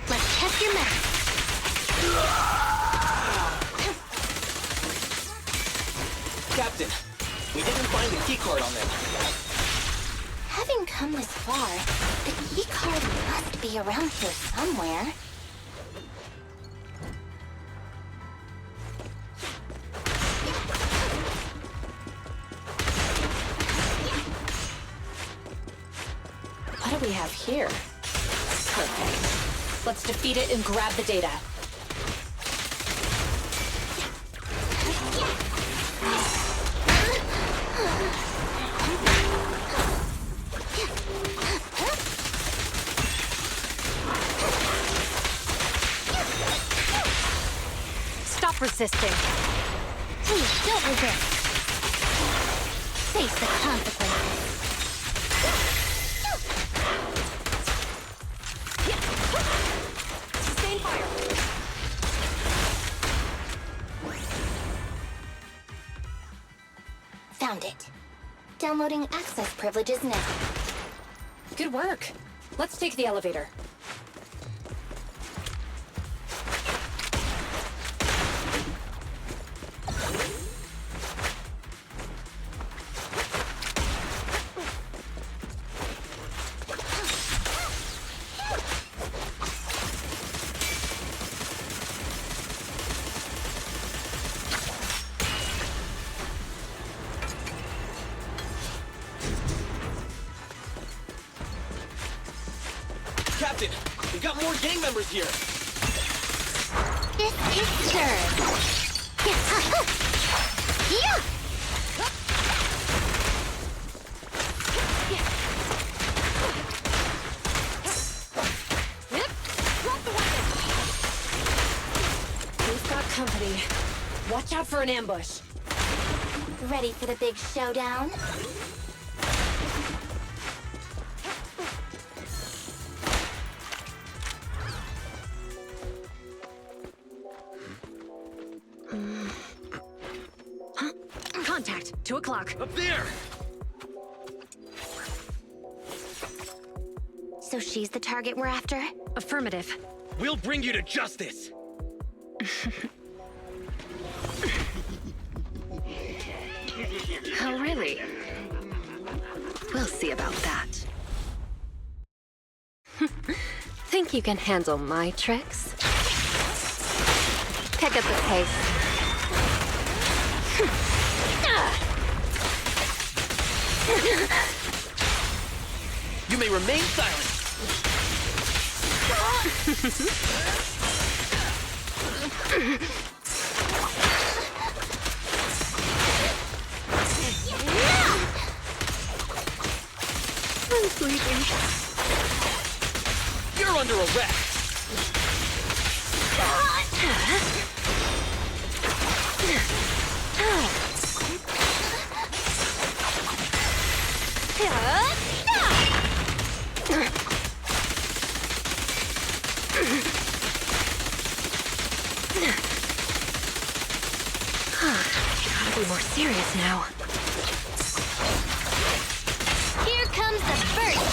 Let's test your math. Captain, we didn't find the keycard on them. Having come this far, the key card must be around here somewhere. What do we have here? Perfect. Let's defeat it and grab the data. Stop resisting. Please, don't resist. Face the consequences. Sustain fire. Found it. Downloading access privileges now. Good work. Let's take the elevator. Captain, we got more gang members here. This is served. Yeah! We've got company. Watch out for an ambush. Ready for the big showdown? Contact. 2 o'clock. Up there! So she's the target we're after? Affirmative. We'll bring you to justice! Oh, really? We'll see about that. Think you can handle my tricks? Pick up the pace. You may remain silent! I'm sleeping. You're under arrest! Gotta be more serious now. Here comes the first.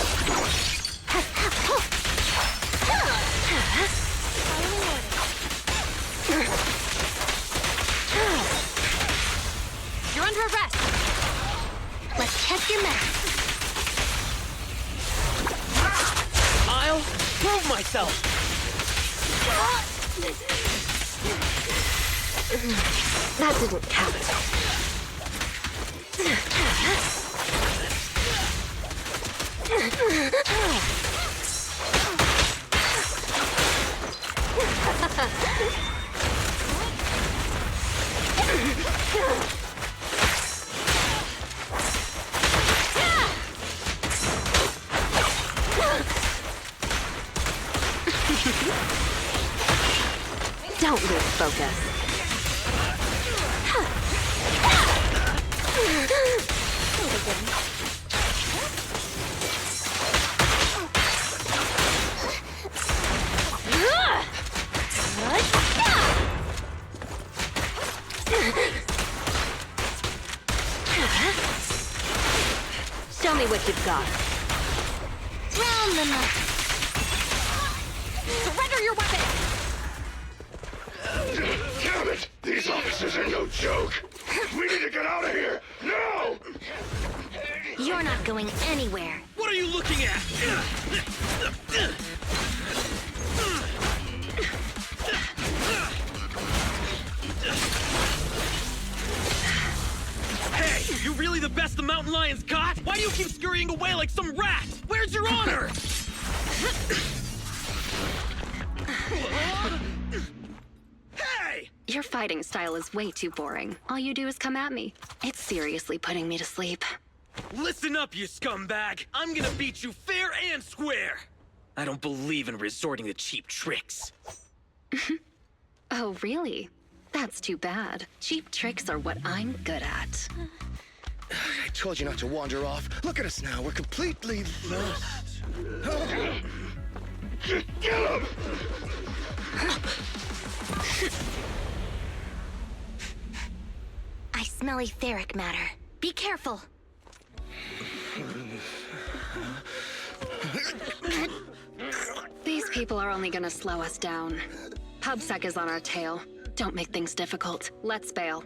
under arrest! Let's test your math. I'll prove myself! That didn't count. Don't lose focus. Show me what you've got. Round them up. Surrender your weapon! Damn it! These officers are no joke! We need to get out of here! Now! You're not going anywhere. What are you looking at? Hey, you really the best the mountain lions got? Why do you keep scurrying away like some rat? Where's your honor? Hey! Your fighting style is way too boring. All you do is come at me. It's seriously putting me to sleep. Listen up, you scumbag! I'm gonna beat you fair and square! I don't believe in resorting to cheap tricks. Oh, really? That's too bad. Cheap tricks are what I'm good at. I told you not to wander off. Look at us now. We're completely lost. Get him! I smell etheric matter. Be careful. These people are only gonna slow us down. PubSec is on our tail. Don't make things difficult. Let's bail.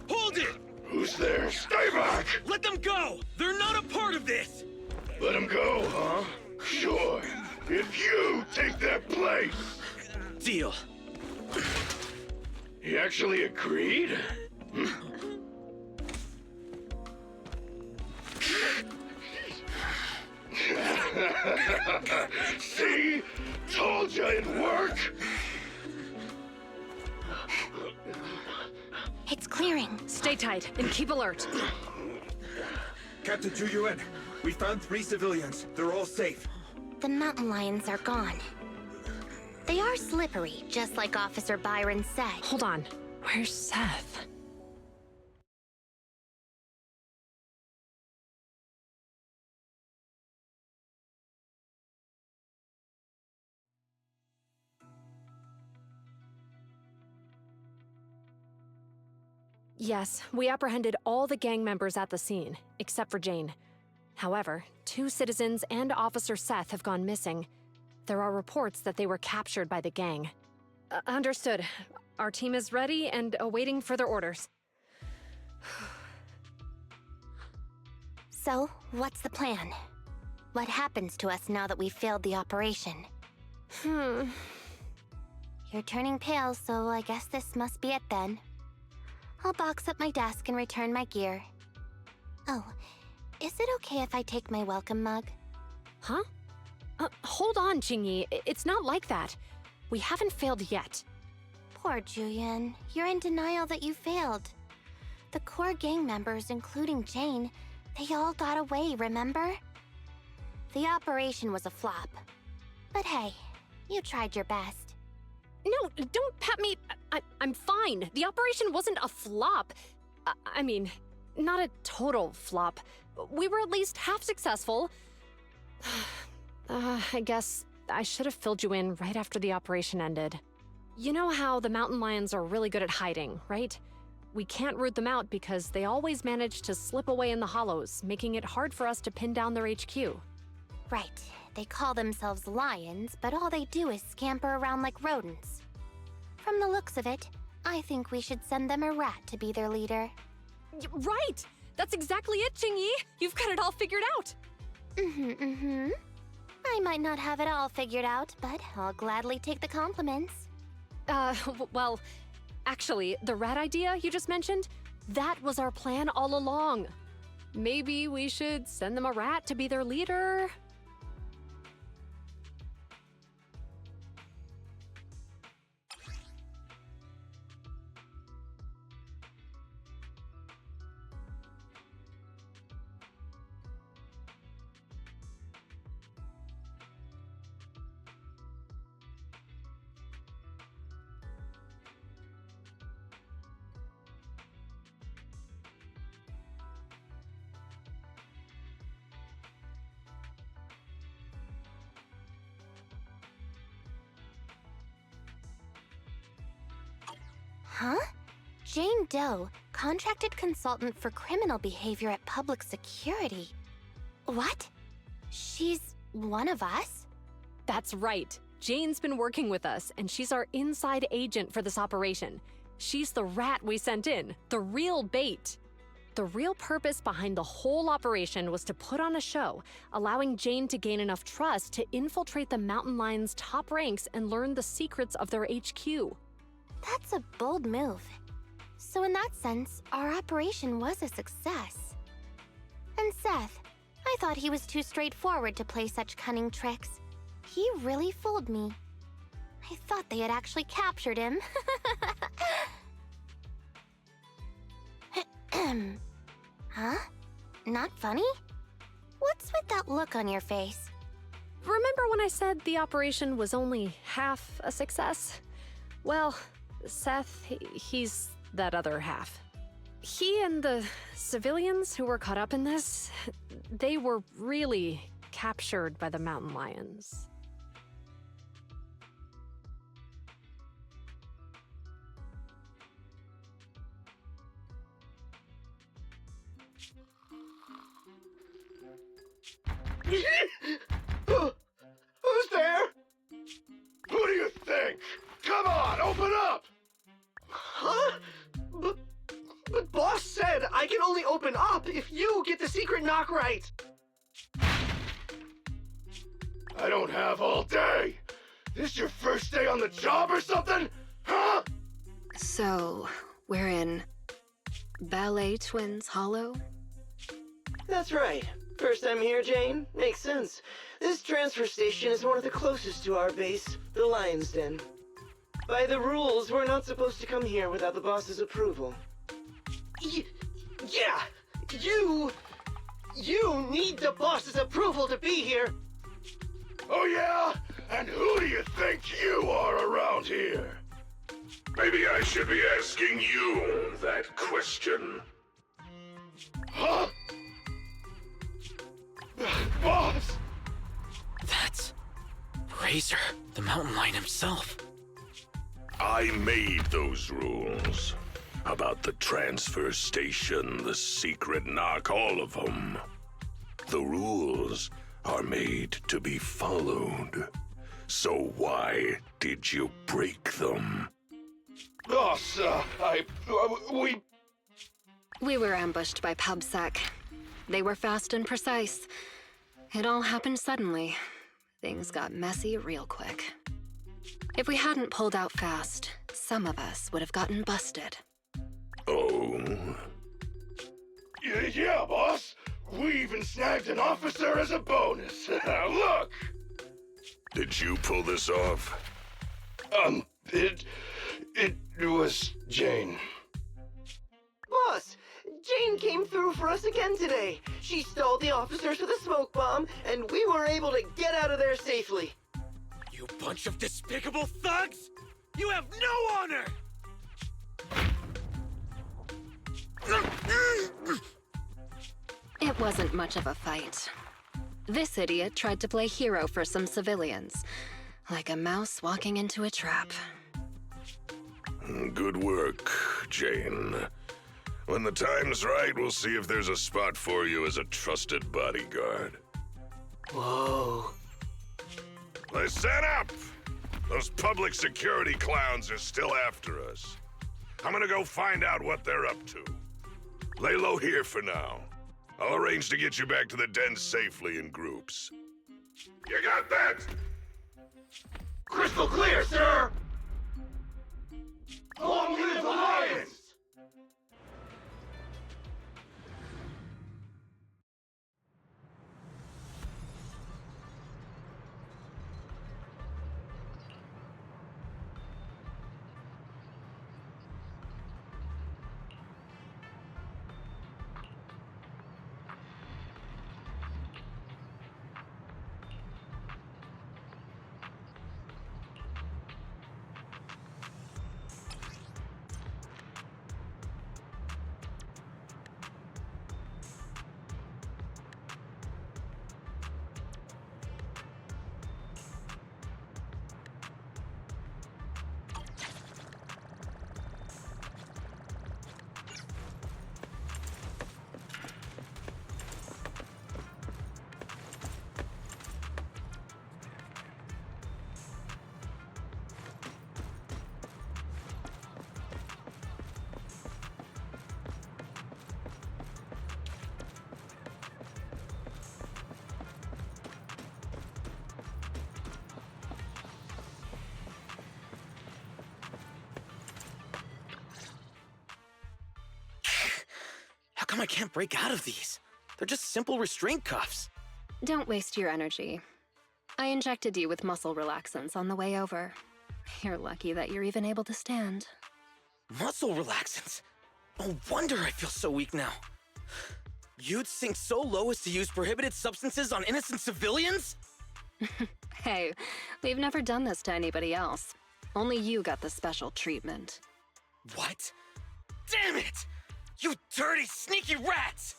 Hold it! Who's there? Stay back! Let them go! They're not a part of this! Let him go, huh? Sure. If you take that place. Deal. He actually agreed? See? Told you it'd work! It's clearing. Stay tight and keep alert. Captain Chuyuan, we found 3 civilians. They're all safe. The mountain lions are gone. They are slippery, just like Officer Byron said. Hold on. Where's Seth? Yes, we apprehended all the gang members at the scene, except for Jane. However, 2 citizens and Officer Seth have gone missing. There are reports that they were captured by the gang. Understood. Our team is ready and awaiting further orders. So, what's the plan? What happens to us now that we've failed the operation? You're turning pale, so I guess this must be it then. I'll box up my desk and return my gear. Oh, is it okay if I take my welcome mug? Huh? Hold on, Qingyi. It's not like that. We haven't failed yet. Poor Julian. You're in denial that you failed. The core gang members, including Jane, they all got away, remember? The operation was a flop. But hey, you tried your best. No, don't pat me. I'm fine. The operation wasn't a flop. I mean, not a total flop. We were at least half successful. I guess I should have filled you in right after the operation ended. You know how the mountain lions are really good at hiding, right? We can't root them out because they always manage to slip away in the hollows, making it hard for us to pin down their HQ. Right. They call themselves lions, but all they do is scamper around like rodents. From the looks of it, I think we should send them a rat to be their leader. Right! That's exactly it, Jingyi! You've got it all figured out! I might not have it all figured out, but I'll gladly take the compliments. Well, actually, the rat idea you just mentioned, that was our plan all along. Maybe we should send them a rat to be their leader? Huh? Jane Doe, contracted consultant for criminal behavior at Public Security. What? She's one of us? That's right. Jane's been working with us, and she's our inside agent for this operation. She's the rat we sent in, the real bait. The real purpose behind the whole operation was to put on a show, allowing Jane to gain enough trust to infiltrate the Mountain Lion's top ranks and learn the secrets of their HQ. That's a bold move. So in that sense, our operation was a success. And Seth, I thought he was too straightforward to play such cunning tricks. He really fooled me. I thought they had actually captured him. Huh? Not funny? What's with that look on your face? Remember when I said the operation was only half a success? Well, Seth, he's that other half. He and the civilians who were caught up in this, they were really captured by the Mountain Lions. Who's there? Who do you think? Come on, open up! Huh? But boss said I can only open up if you get the secret knock right. I don't have all day. This your first day on the job or something? Huh? So, we're in Ballet Twins Hollow? That's right. First time here, Jane? Makes sense. This transfer station is one of the closest to our base, the Lion's Den. By the rules, we're not supposed to come here without the boss's approval. Yeah! You need the boss's approval to be here! Oh yeah? And who do you think you are around here? Maybe I should be asking you that question. Huh? Boss! That's Razor, the mountain lion himself. I made those rules. About the transfer station, the secret knock, all of them. The rules are made to be followed. So why did you break them? Boss, We were ambushed by PubSec. They were fast and precise. It all happened suddenly. Things got messy real quick. If we hadn't pulled out fast, some of us would have gotten busted. Oh? Yeah, boss. We even snagged an officer as a bonus. Look! Did you pull this off? It was Jane. Boss, Jane came through for us again today. She stole the officers with a smoke bomb, and we were able to get out of there safely. You bunch of despicable thugs! You have no honor! It wasn't much of a fight. This idiot tried to play hero for some civilians, like a mouse walking into a trap. Good work, Jane. When the time's right, we'll see if there's a spot for you as a trusted bodyguard. Whoa. Listen up! Those public security clowns are still after us. I'm gonna go find out what they're up to. Lay low here for now. I'll arrange to get you back to the den safely in groups. You got that? Crystal clear, sir! Long live Alliance! How come I can't break out of these? They're just simple restraint cuffs. Don't waste your energy. I injected you with muscle relaxants on the way over. You're lucky that you're even able to stand. Muscle relaxants? No wonder I feel so weak now. You'd sink so low as to use prohibited substances on innocent civilians? Hey, we've never done this to anybody else. Only you got the special treatment. What? Damn it! You dirty, sneaky rats!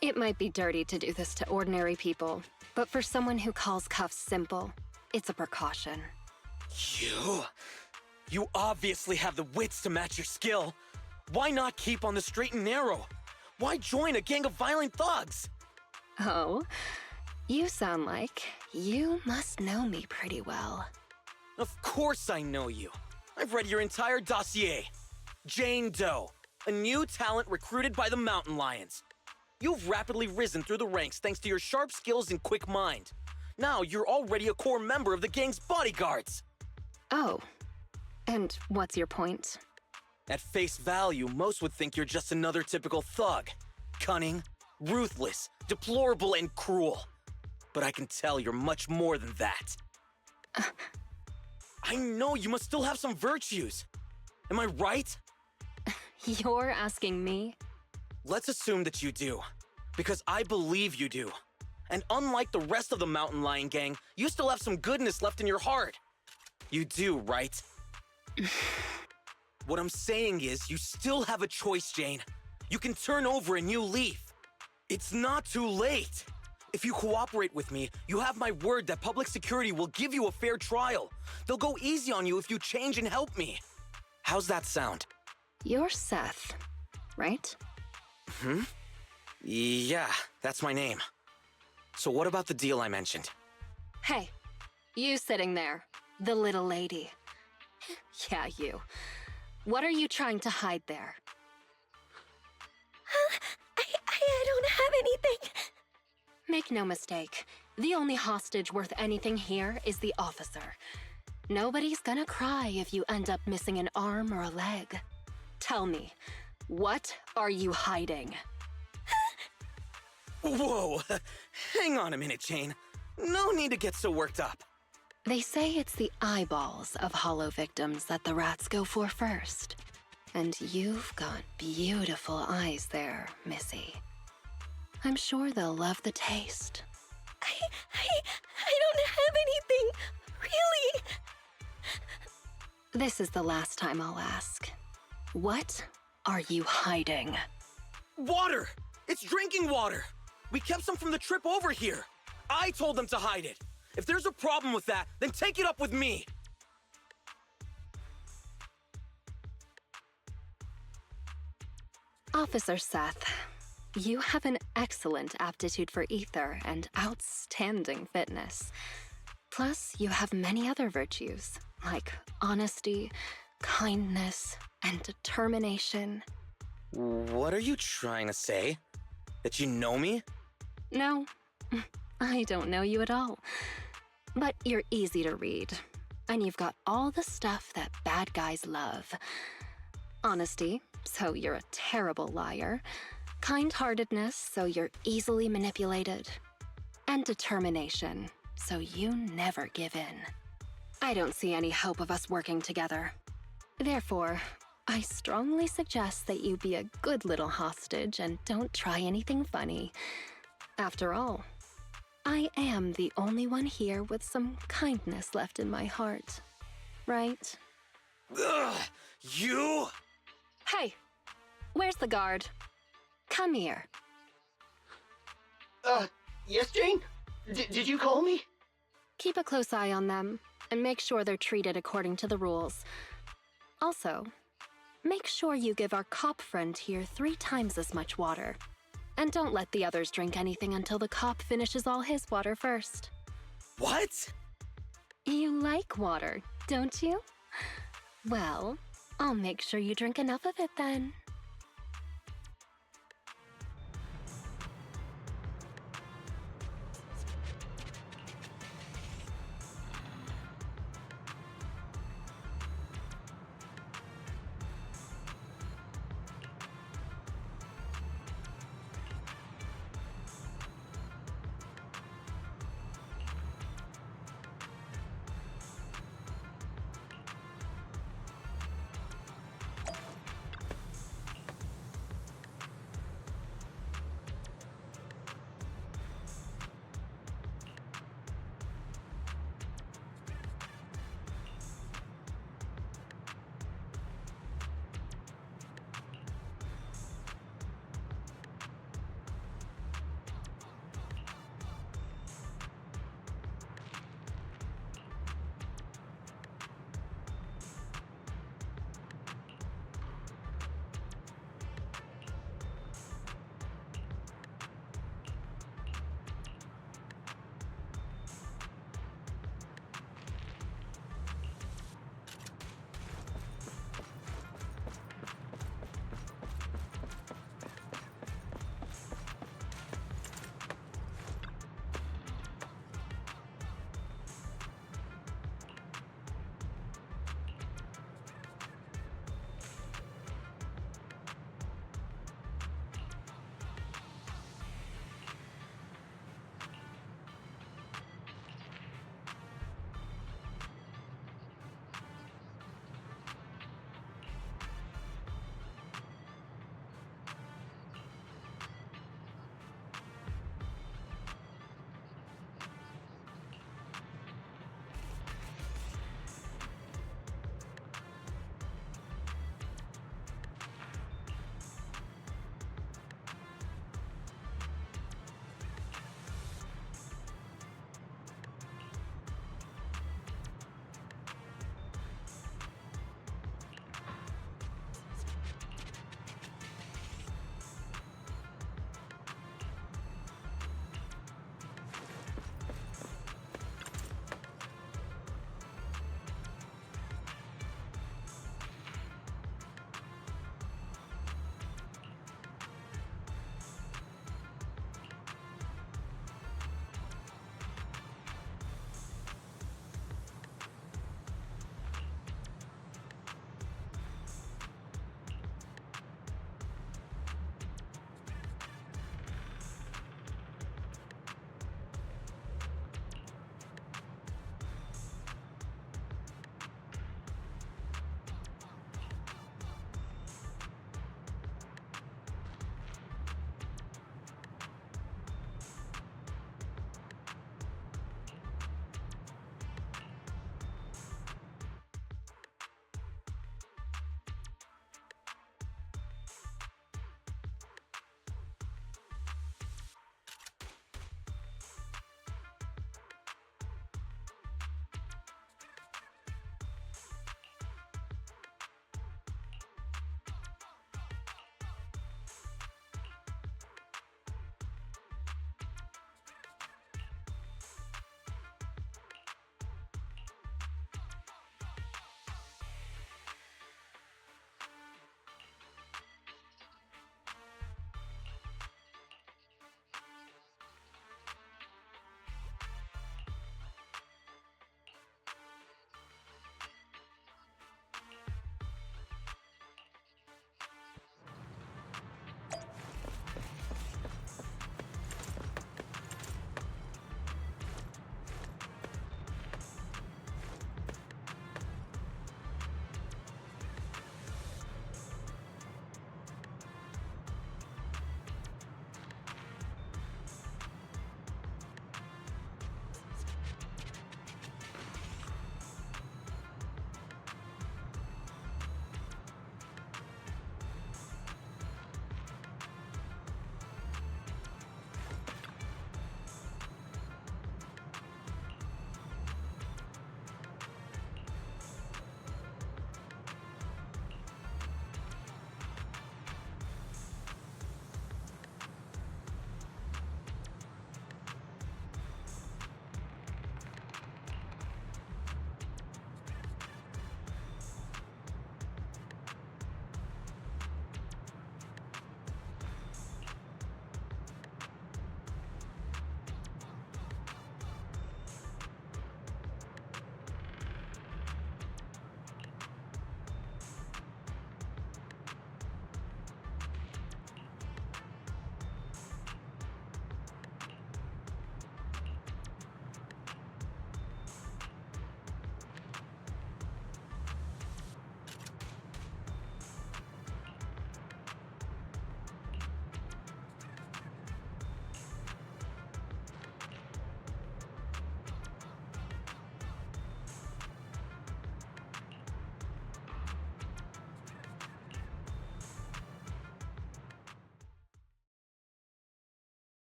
It might be dirty to do this to ordinary people, but for someone who calls cuffs simple, it's a precaution. You obviously have the wits to match your skill. Why not keep on the straight and narrow? Why join a gang of violent thugs? Oh, you sound like you must know me pretty well. Of course I know you. I've read your entire dossier. Jane Doe, a new talent recruited by the Mountain Lions. You've rapidly risen through the ranks thanks to your sharp skills and quick mind. Now you're already a core member of the gang's bodyguards. Oh, and what's your point? At face value, most would think you're just another typical thug. Cunning, ruthless, deplorable, and cruel. But I can tell you're much more than that. I know you must still have some virtues. Am I right? You're asking me? Let's assume that you do, because I believe you do. And unlike the rest of the Mountain Lion gang, you still have some goodness left in your heart. You do, right? What I'm saying is, you still have a choice, Jane. You can turn over a new leaf. It's not too late. If you cooperate with me, you have my word that public security will give you a fair trial. They'll go easy on you if you change and help me. How's that sound? You're Seth, right? Yeah, that's my name. So what about the deal I mentioned? Hey, you sitting there, the little lady. Yeah, you. What are you trying to hide there? I don't have anything. Make no mistake, the only hostage worth anything here is the officer. Nobody's gonna cry if you end up missing an arm or a leg. Tell me, what are you hiding? Whoa, hang on a minute, Jane. No need to get so worked up. They say it's the eyeballs of hollow victims that the rats go for first. And you've got beautiful eyes there, Missy. I'm sure they'll love the taste. I don't have anything, really. This is the last time I'll ask. What are you hiding? Water! It's drinking water! We kept some from the trip over here. I told them to hide it. If there's a problem with that, then take it up with me. Officer Seth, you have an excellent aptitude for ether and outstanding fitness. Plus, you have many other virtues, like honesty, kindness, and determination. What are you trying to say? That you know me? No, I don't know you at all. But you're easy to read. And you've got all the stuff that bad guys love. Honesty, so you're a terrible liar. Kind-heartedness, so you're easily manipulated. And determination, so you never give in. I don't see any hope of us working together. Therefore, I strongly suggest that you be a good little hostage and don't try anything funny. After all, I am the only one here with some kindness left in my heart. Right? Ugh! You? Hey, where's the guard? Come here. Yes, Jane? Did you call me? Keep a close eye on them, and make sure they're treated according to the rules. Also, make sure you give our cop friend here 3 times as much water. And don't let the others drink anything until the cop finishes all his water first. What? You like water, don't you? Well, I'll make sure you drink enough of it then.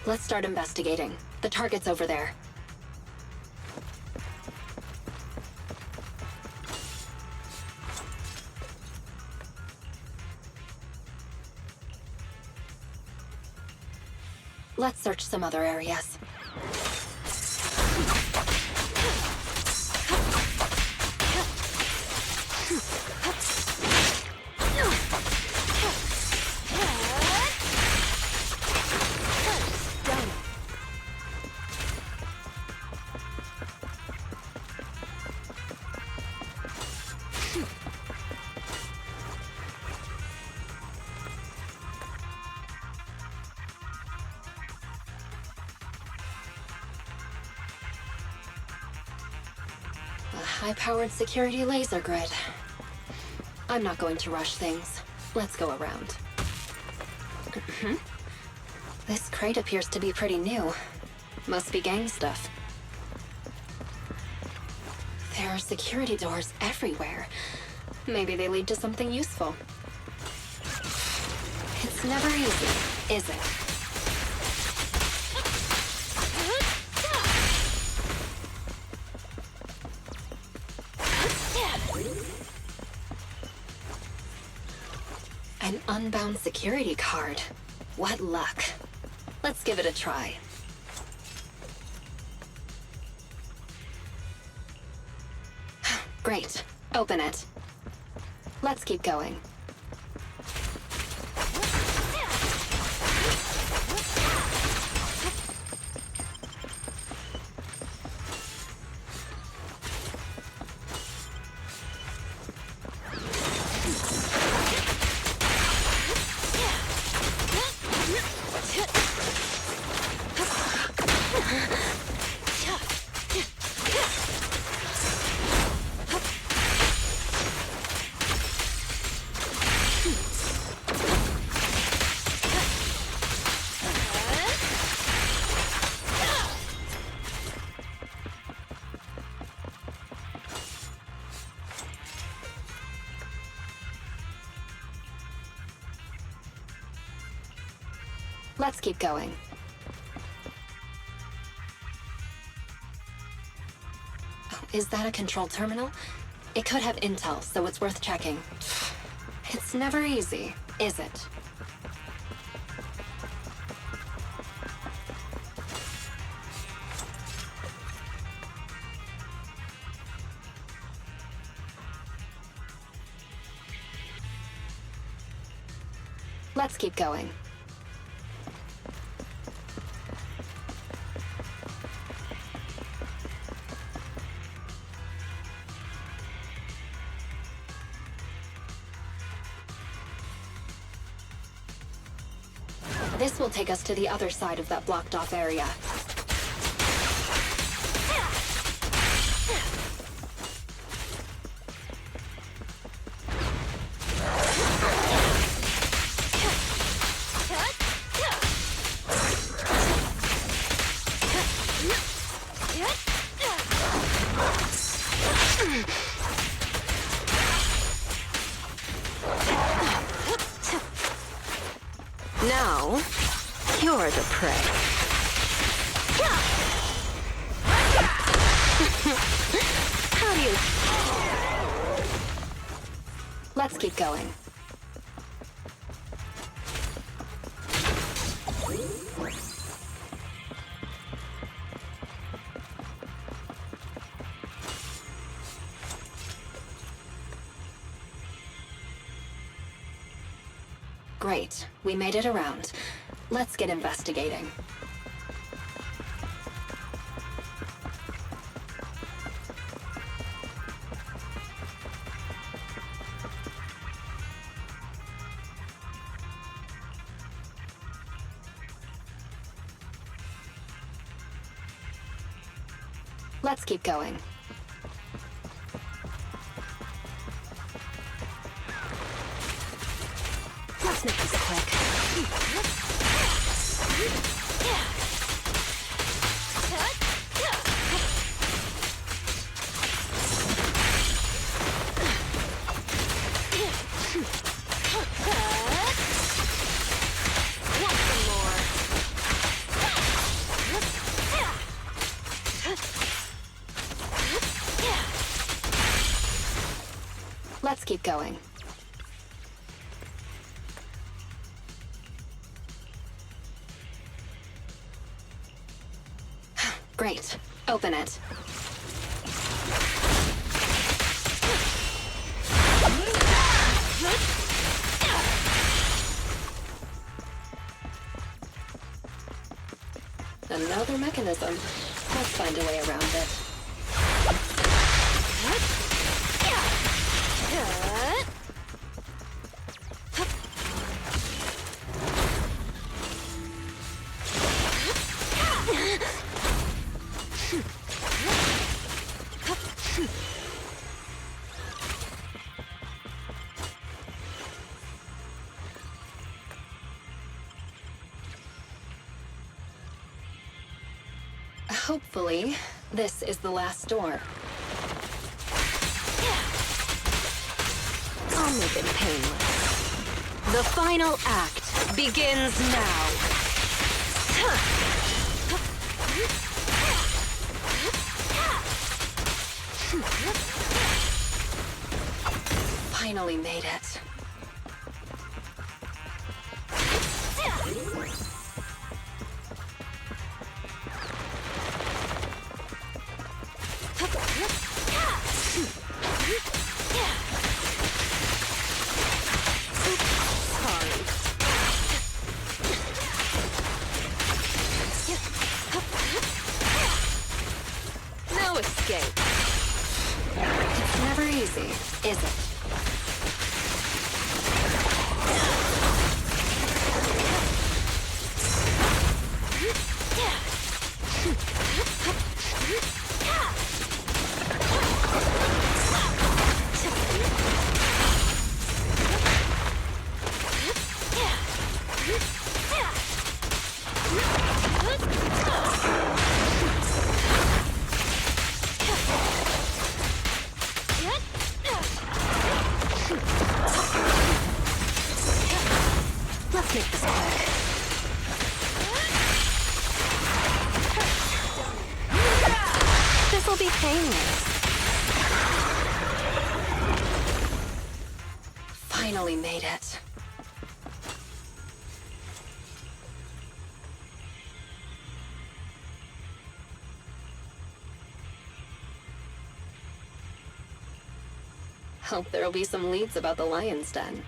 Let's start investigating. The target's over there. Let's search some other areas. High-powered security laser grid. I'm not going to rush things. Let's go around. This crate appears to be pretty new. Must be gang stuff. There are security doors everywhere. Maybe they lead to something useful. It's never easy, is it? An unbound security card. What luck. Let's give it a try. Great. Open it. Let's keep going. Let's keep going. Oh, is that a control terminal? It could have intel, so it's worth checking. It's never easy, is it? Let's keep going. This will take us to the other side of that blocked-off area. Now, you're the prey. How do you... Let's keep going. Great. We made it around. Let's get investigating. Let's keep going. Let's make this quick. Want some more? keep going. Great. Open it. Another mechanism. Let's find a way around it. Hopefully, this is the last door. I'll make it painless. The final act begins now. Finally made it. No escape. It's never easy, is it? Let's make this quick. This'll be painless. Finally made it. Hope there'll be some leads about the Lion's Den.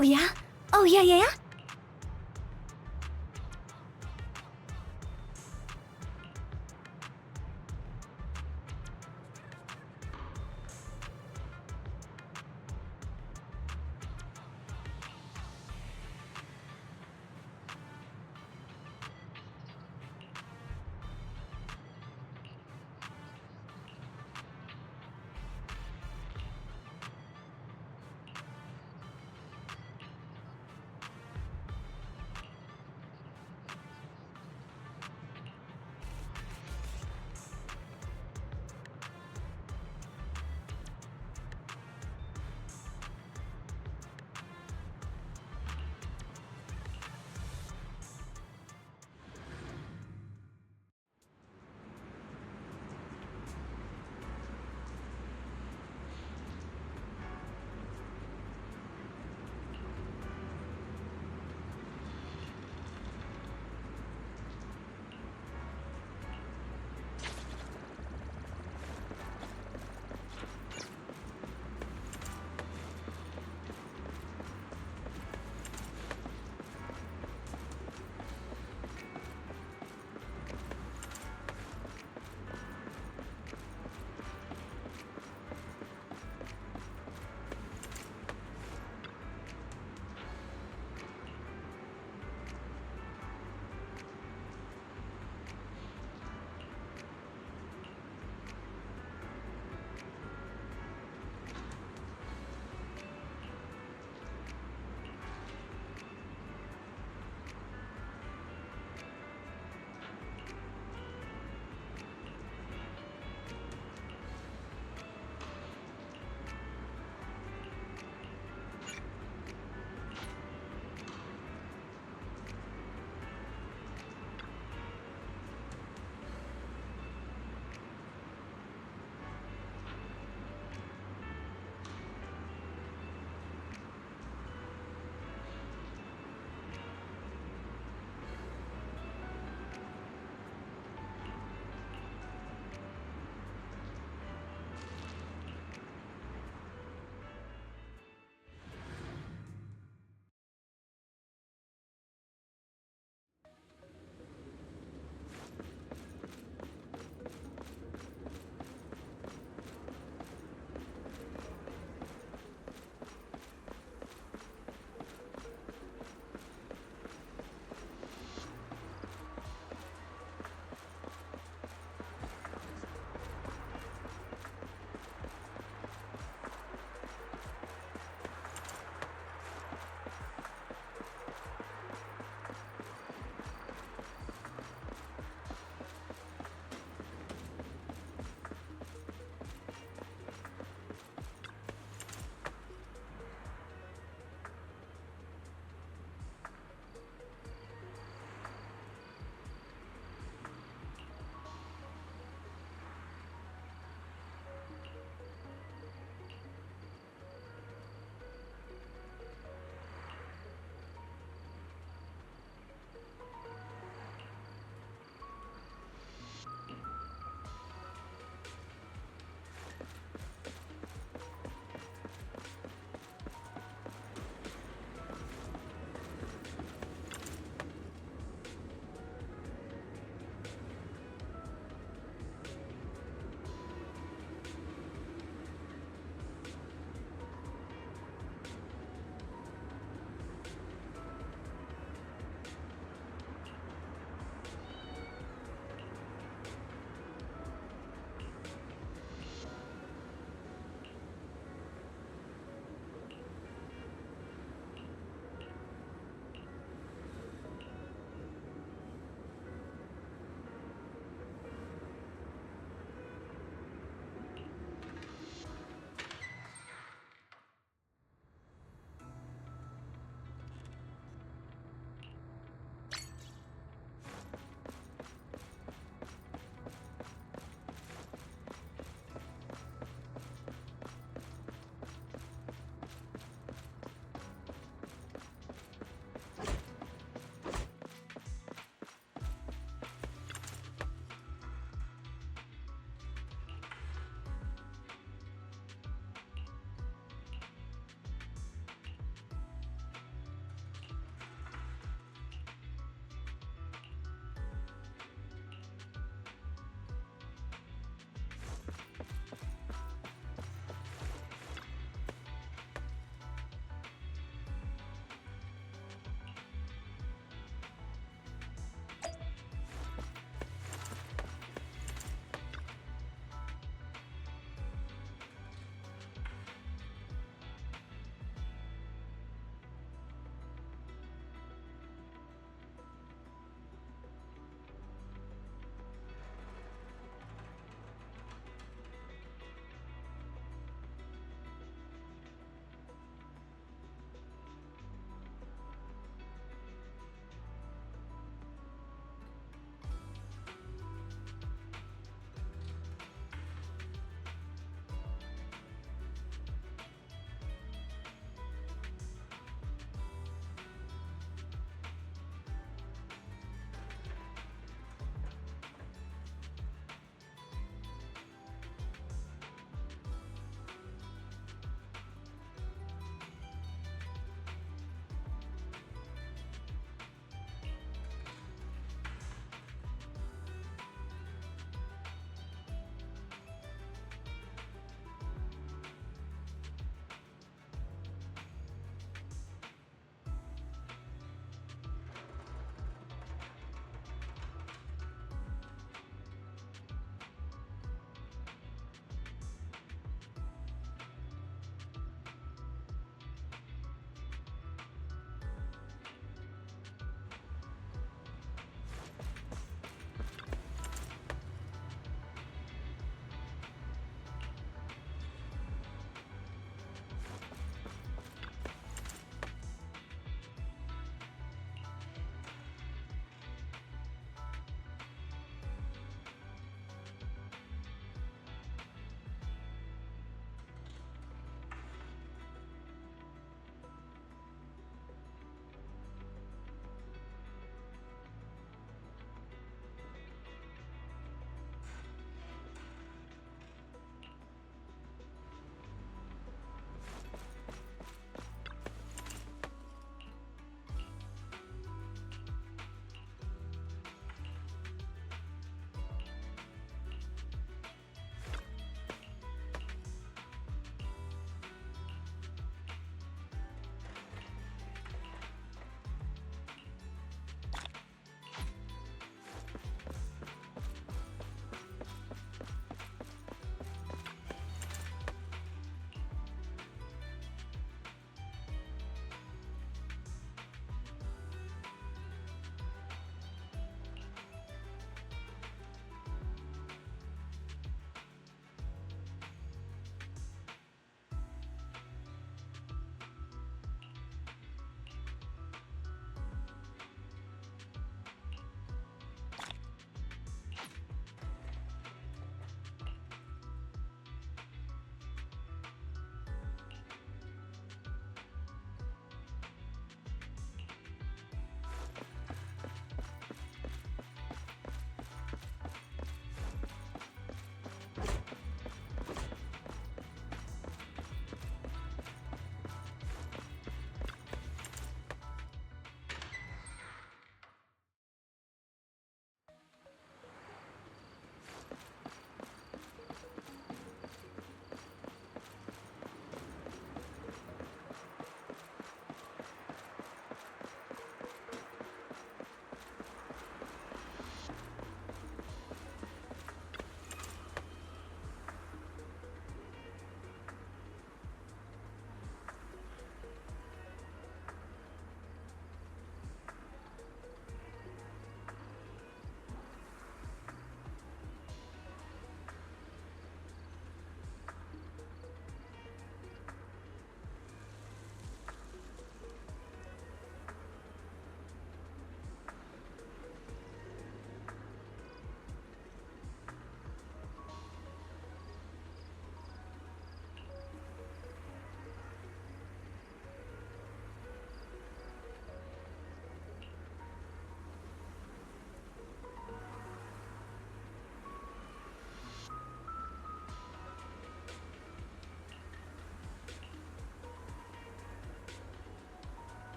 Oh, yeah? Oh, yeah?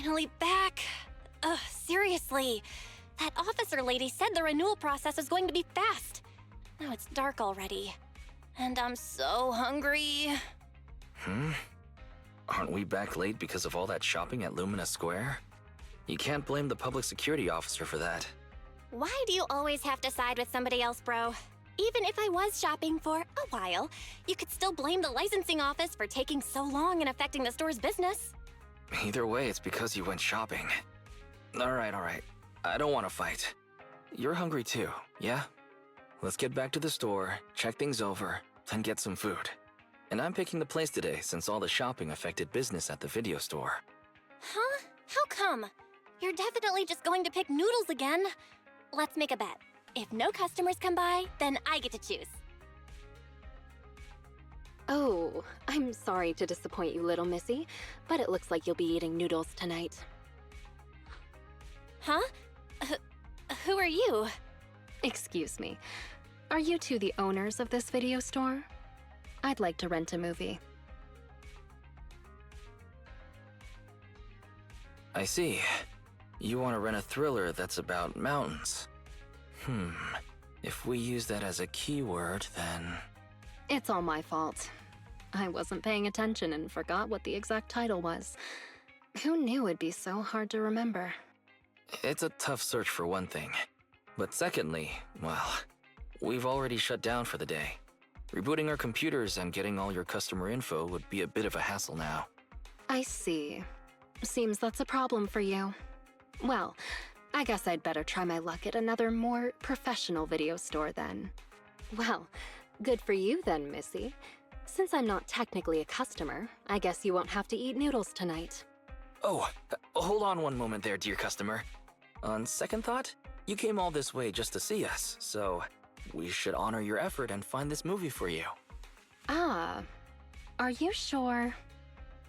finally back. Ugh, seriously. That officer lady said the renewal process is going to be fast. Now it's dark already. And I'm so hungry. Aren't we back late because of all that shopping at Lumina Square? You can't blame the public security officer for that. Why do you always have to side with somebody else, bro? Even if I was shopping for a while, you could still blame the licensing office for taking so long and affecting the store's business. Either way, it's because you went shopping. All right. I don't want to fight. You're hungry too, yeah? Let's get back to the store, check things over, then get some food. And I'm picking the place today since all the shopping affected business at the video store. Huh? How come? You're definitely just going to pick noodles again. Let's make a bet. If no customers come by, then I get to choose. Oh, I'm sorry to disappoint you, little missy, but it looks like you'll be eating noodles tonight. Huh? Who are you? Excuse me. Are you two the owners of this video store? I'd like to rent a movie. I see. You want to rent a thriller that's about mountains. If we use that as a keyword, then... It's all my fault. I wasn't paying attention and forgot what the exact title was. Who knew it'd be so hard to remember? It's a tough search for one thing. But secondly, well, we've already shut down for the day. Rebooting our computers and getting all your customer info would be a bit of a hassle now. I see. Seems that's a problem for you. Well, I guess I'd better try my luck at another more professional video store then. Well, good for you then, Missy. Since I'm not technically a customer, I guess you won't have to eat noodles tonight. Oh, hold on one moment there, dear customer. On second thought, you came all this way just to see us, so we should honor your effort and find this movie for you. Ah, are you sure?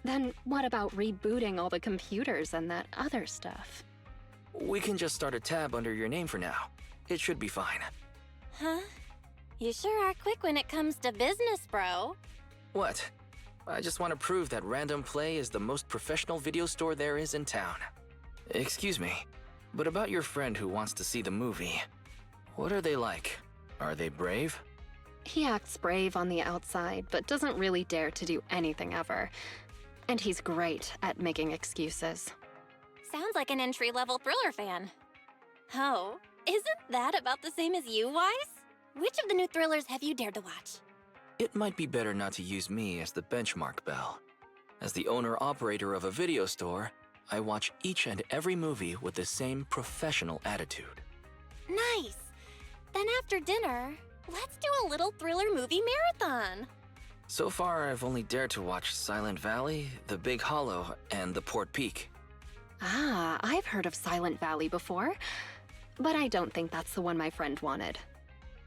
Then what about rebooting all the computers and that other stuff? We can just start a tab under your name for now. It should be fine. Huh? You sure are quick when it comes to business, bro. What? I just want to prove that Random Play is the most professional video store there is in town. Excuse me, but about your friend who wants to see the movie, what are they like? Are they brave? He acts brave on the outside, but doesn't really dare to do anything ever. And he's great at making excuses. Sounds like an entry-level thriller fan. Oh, isn't that about the same as you, Wise? Which of the new thrillers have you dared to watch? It might be better not to use me as the benchmark, Belle. As the owner-operator of a video store, I watch each and every movie with the same professional attitude. Nice! Then after dinner, let's do a little thriller movie marathon. So far, I've only dared to watch Silent Valley, The Big Hollow, and The Port Peak. Ah, I've heard of Silent Valley before, but I don't think that's the one my friend wanted.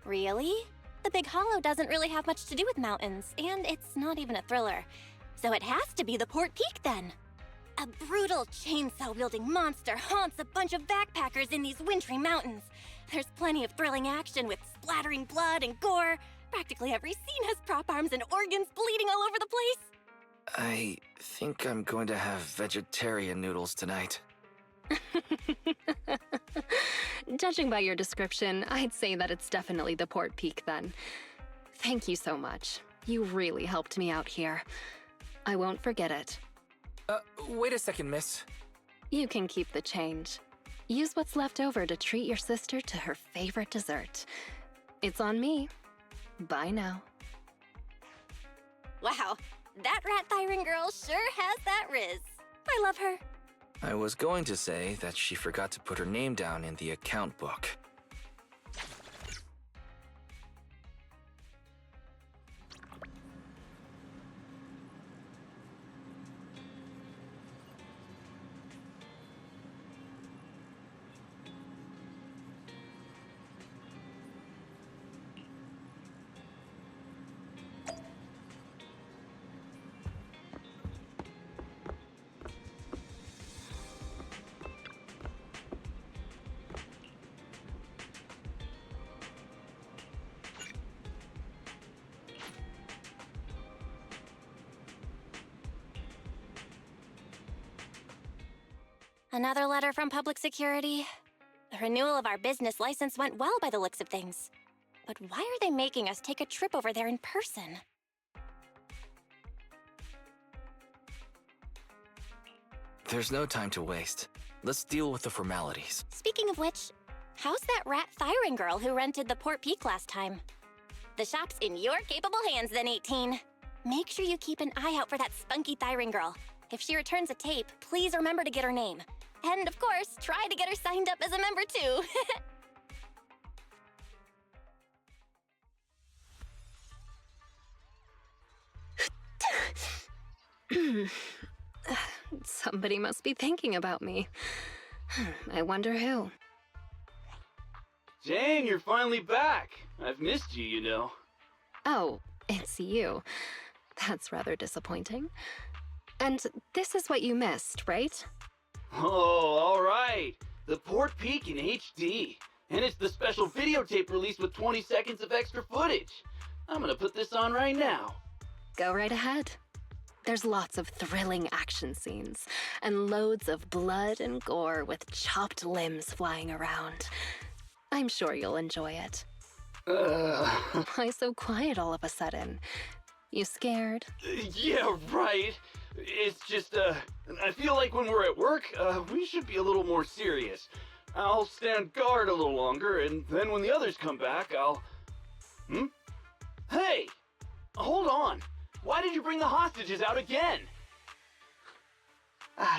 Really? The Big Hollow doesn't really have much to do with mountains, and it's not even a thriller. So it has to be the Port Peak then. A brutal chainsaw-wielding monster haunts a bunch of backpackers in these wintry mountains. There's plenty of thrilling action with splattering blood and gore. Practically every scene has prop arms and organs bleeding all over the place. I think I'm going to have vegetarian noodles tonight. Judging by your description, I'd say that it's definitely the Port Peak then. Thank you so much. You really helped me out here. I won't forget it. Wait a second, miss. You can keep the change. Use what's left over to treat your sister to her favorite dessert. It's on me. Bye now. Wow, that rat-thiring girl sure has that riz. I love her. I was going to say that she forgot to put her name down in the account book. Another letter from public security? The renewal of our business license went well by the looks of things. But why are they making us take a trip over there in person? There's no time to waste. Let's deal with the formalities. Speaking of which, how's that rat firing girl who rented the Port Peak last time? The shop's in your capable hands then, 18. Make sure you keep an eye out for that spunky thiring girl. If she returns a tape, please remember to get her name. And of course, try to get her signed up as a member too. Somebody must be thinking about me. I wonder who. Jane, you're finally back. I've missed you, you know. Oh, it's you. That's rather disappointing. And this is what you missed, right? Oh, all right. The Port Peak in HD. And it's the special videotape release with 20 seconds of extra footage. I'm gonna put this on right now. Go right ahead. There's lots of thrilling action scenes, and loads of blood and gore with chopped limbs flying around. I'm sure you'll enjoy it. Why so quiet all of a sudden? You scared? Yeah, right. It's just, I feel like when we're at work, we should be a little more serious. I'll stand guard a little longer, and then when the others come back, I'll... Hey! Hold on! Why did you bring the hostages out again?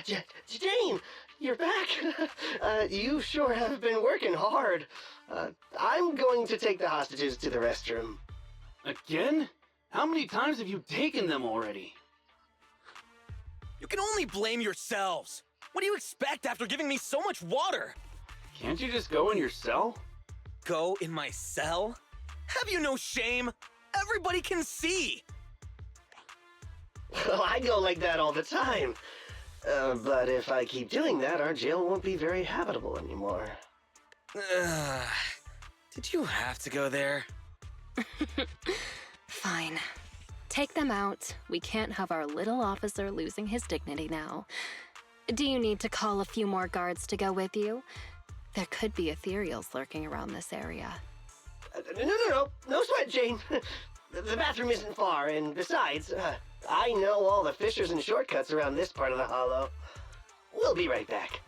Jane, you're back. You sure have been working hard. I'm going to take the hostages to the restroom. Again? How many times have you taken them already? You can only blame yourselves. What do you expect after giving me so much water? Can't you just go in your cell? Go in my cell? Have you no shame? Everybody can see. Well, I go like that all the time. But if I keep doing that, our jail won't be very habitable anymore. Did you have to go there? Fine. Take them out. We can't have our little officer losing his dignity now. Do you need to call a few more guards to go with you? There could be ethereals lurking around this area. No sweat, Jane. The bathroom isn't far, and besides, I know all the fissures and shortcuts around this part of the hollow. We'll be right back.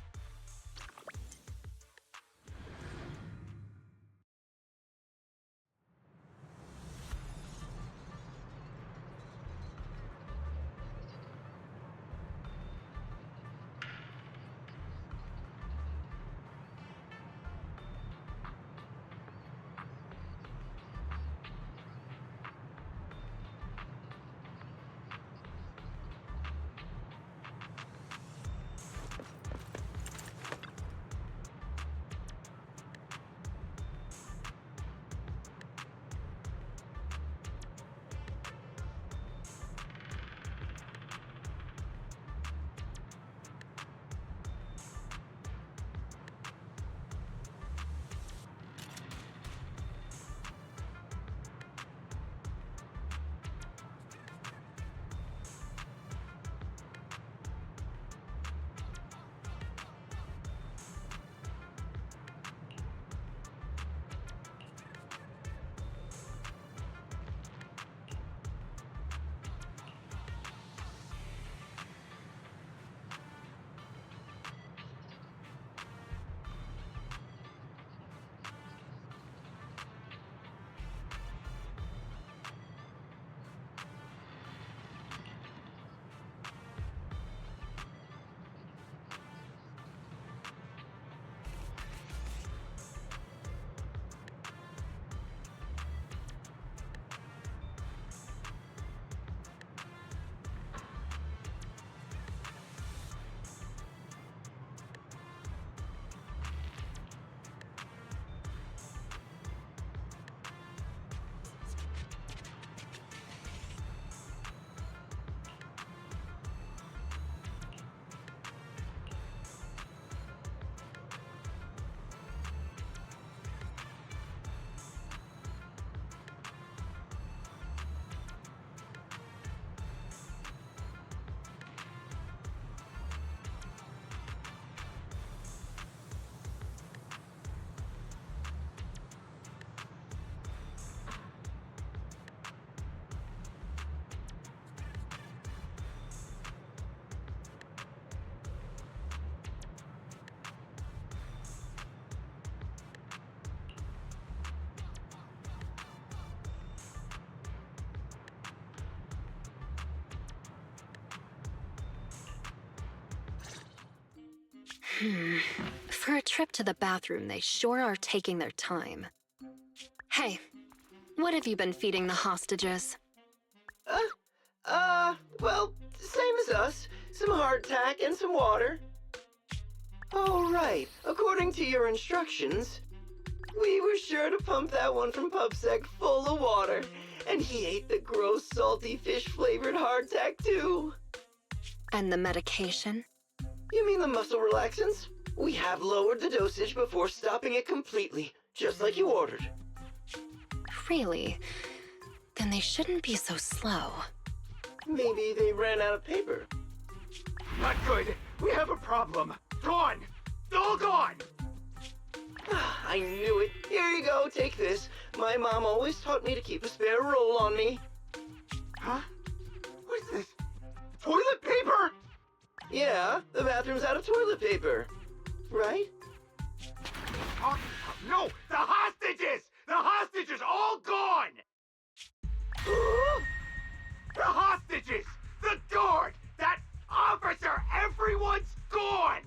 For a trip to the bathroom, they sure are taking their time. Hey, what have you been feeding the hostages? Well, same as us. Some hardtack and some water. Oh, right. According to your instructions, we were sure to pump that one from PubSec full of water. And he ate the gross, salty, fish-flavored hardtack, too. And the medication? You mean the muscle relaxants? We have lowered the dosage before stopping it completely, just like you ordered. Really? Then they shouldn't be so slow. Maybe they ran out of paper. Not good. We have a problem. Gone. All gone. I knew it. Here you go, take this. My mom always taught me to keep a spare roll on me. Huh? What is this? Toilet paper? Yeah, the bathroom's out of toilet paper. Right? No! The hostages! The hostages all gone! The hostages! The guard! That officer! Everyone's gone!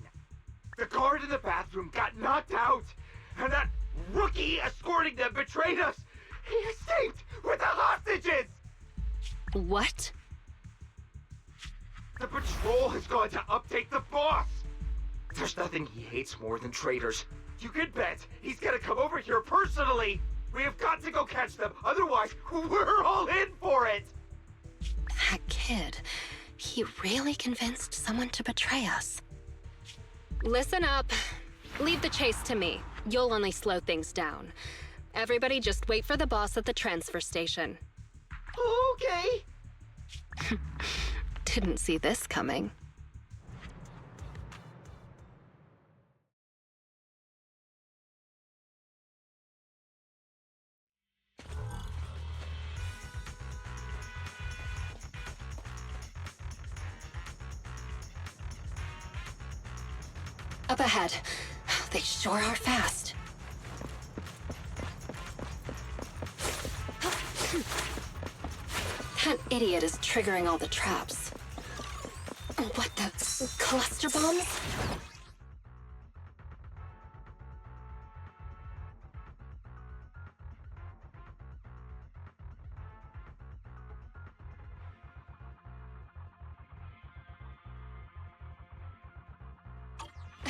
The guard in the bathroom got knocked out, and that rookie escorting them betrayed us! He escaped with the hostages! What? The patrol has gone to update the boss! There's nothing he hates more than traitors. You can bet he's gonna come over here personally! We have got to go catch them, otherwise we're all in for it! That kid, he really convinced someone to betray us. Listen up. Leave the chase to me. You'll only slow things down. Everybody just wait for the boss at the transfer station. Okay. Didn't see this coming. Up ahead. They sure are fast. That idiot is triggering all the traps. What the? Cluster bombs?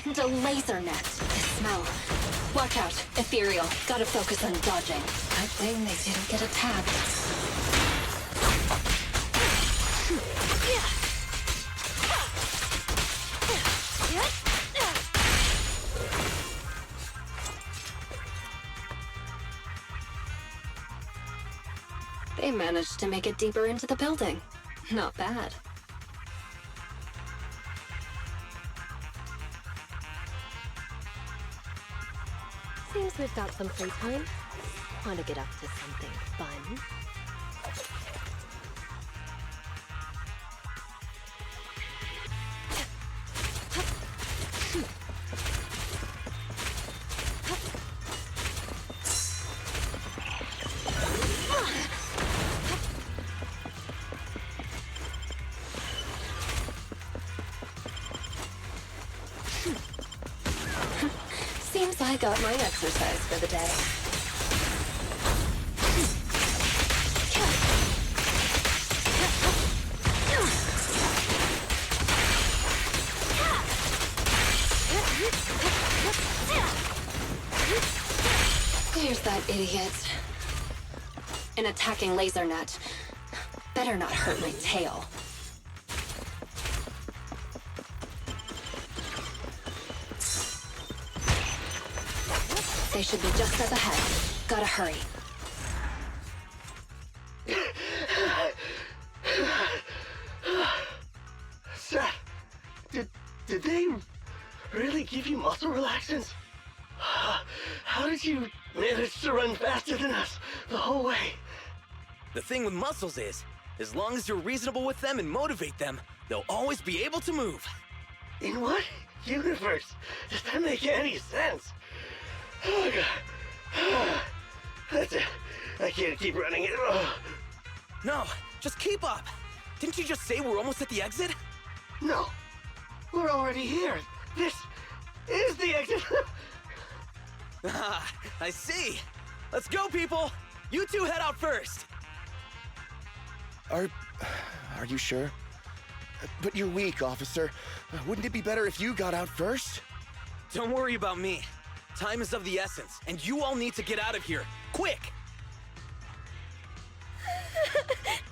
And a laser net. The smell. Watch out. Ethereal. Gotta focus on dodging. Good thing they didn't get attacked. They managed to make it deeper into the building. Not bad. Seems we've got some free time. Want to get up to something fun? Seems I got my exercise for the day. There's that idiot. An attacking laser net. Better not hurt my tail. They should be just up ahead. Gotta hurry. Seth, did they really give you muscle relaxants? How did you manage to run faster than us the whole way? The thing with muscles is, as long as you're reasonable with them and motivate them, they'll always be able to move. In what universe does that make any sense? Oh, God. That's it. I can't keep running it. No, just keep up. Didn't you just say we're almost at the exit? No. We're already here. is the exit. Ah, I see. Let's go, people. You two head out first. Are you sure? But you're weak, officer. Wouldn't it be better if you got out first? Don't worry about me. Time is of the essence, and you all need to get out of here. Quick!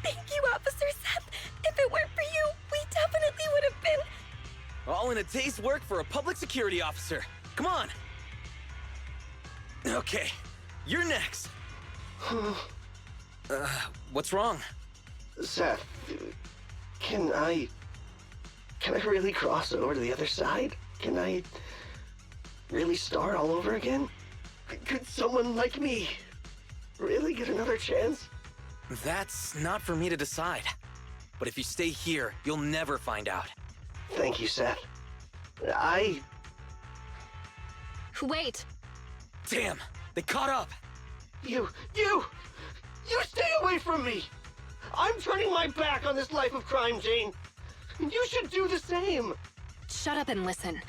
Thank you, Officer Seth. If it weren't for you, we definitely would have been... All in a day's work for a public security officer. Come on! Okay, you're next. What's wrong? Seth, can I really cross over to the other side? Can I really start all over again? Could someone like me really get another chance? That's not for me to decide. But if you stay here, you'll never find out. Thank you, Seth. Wait! Damn, they caught up! You stay away from me! I'm turning my back on this life of crime, Jane. You should do the same. Shut up and listen.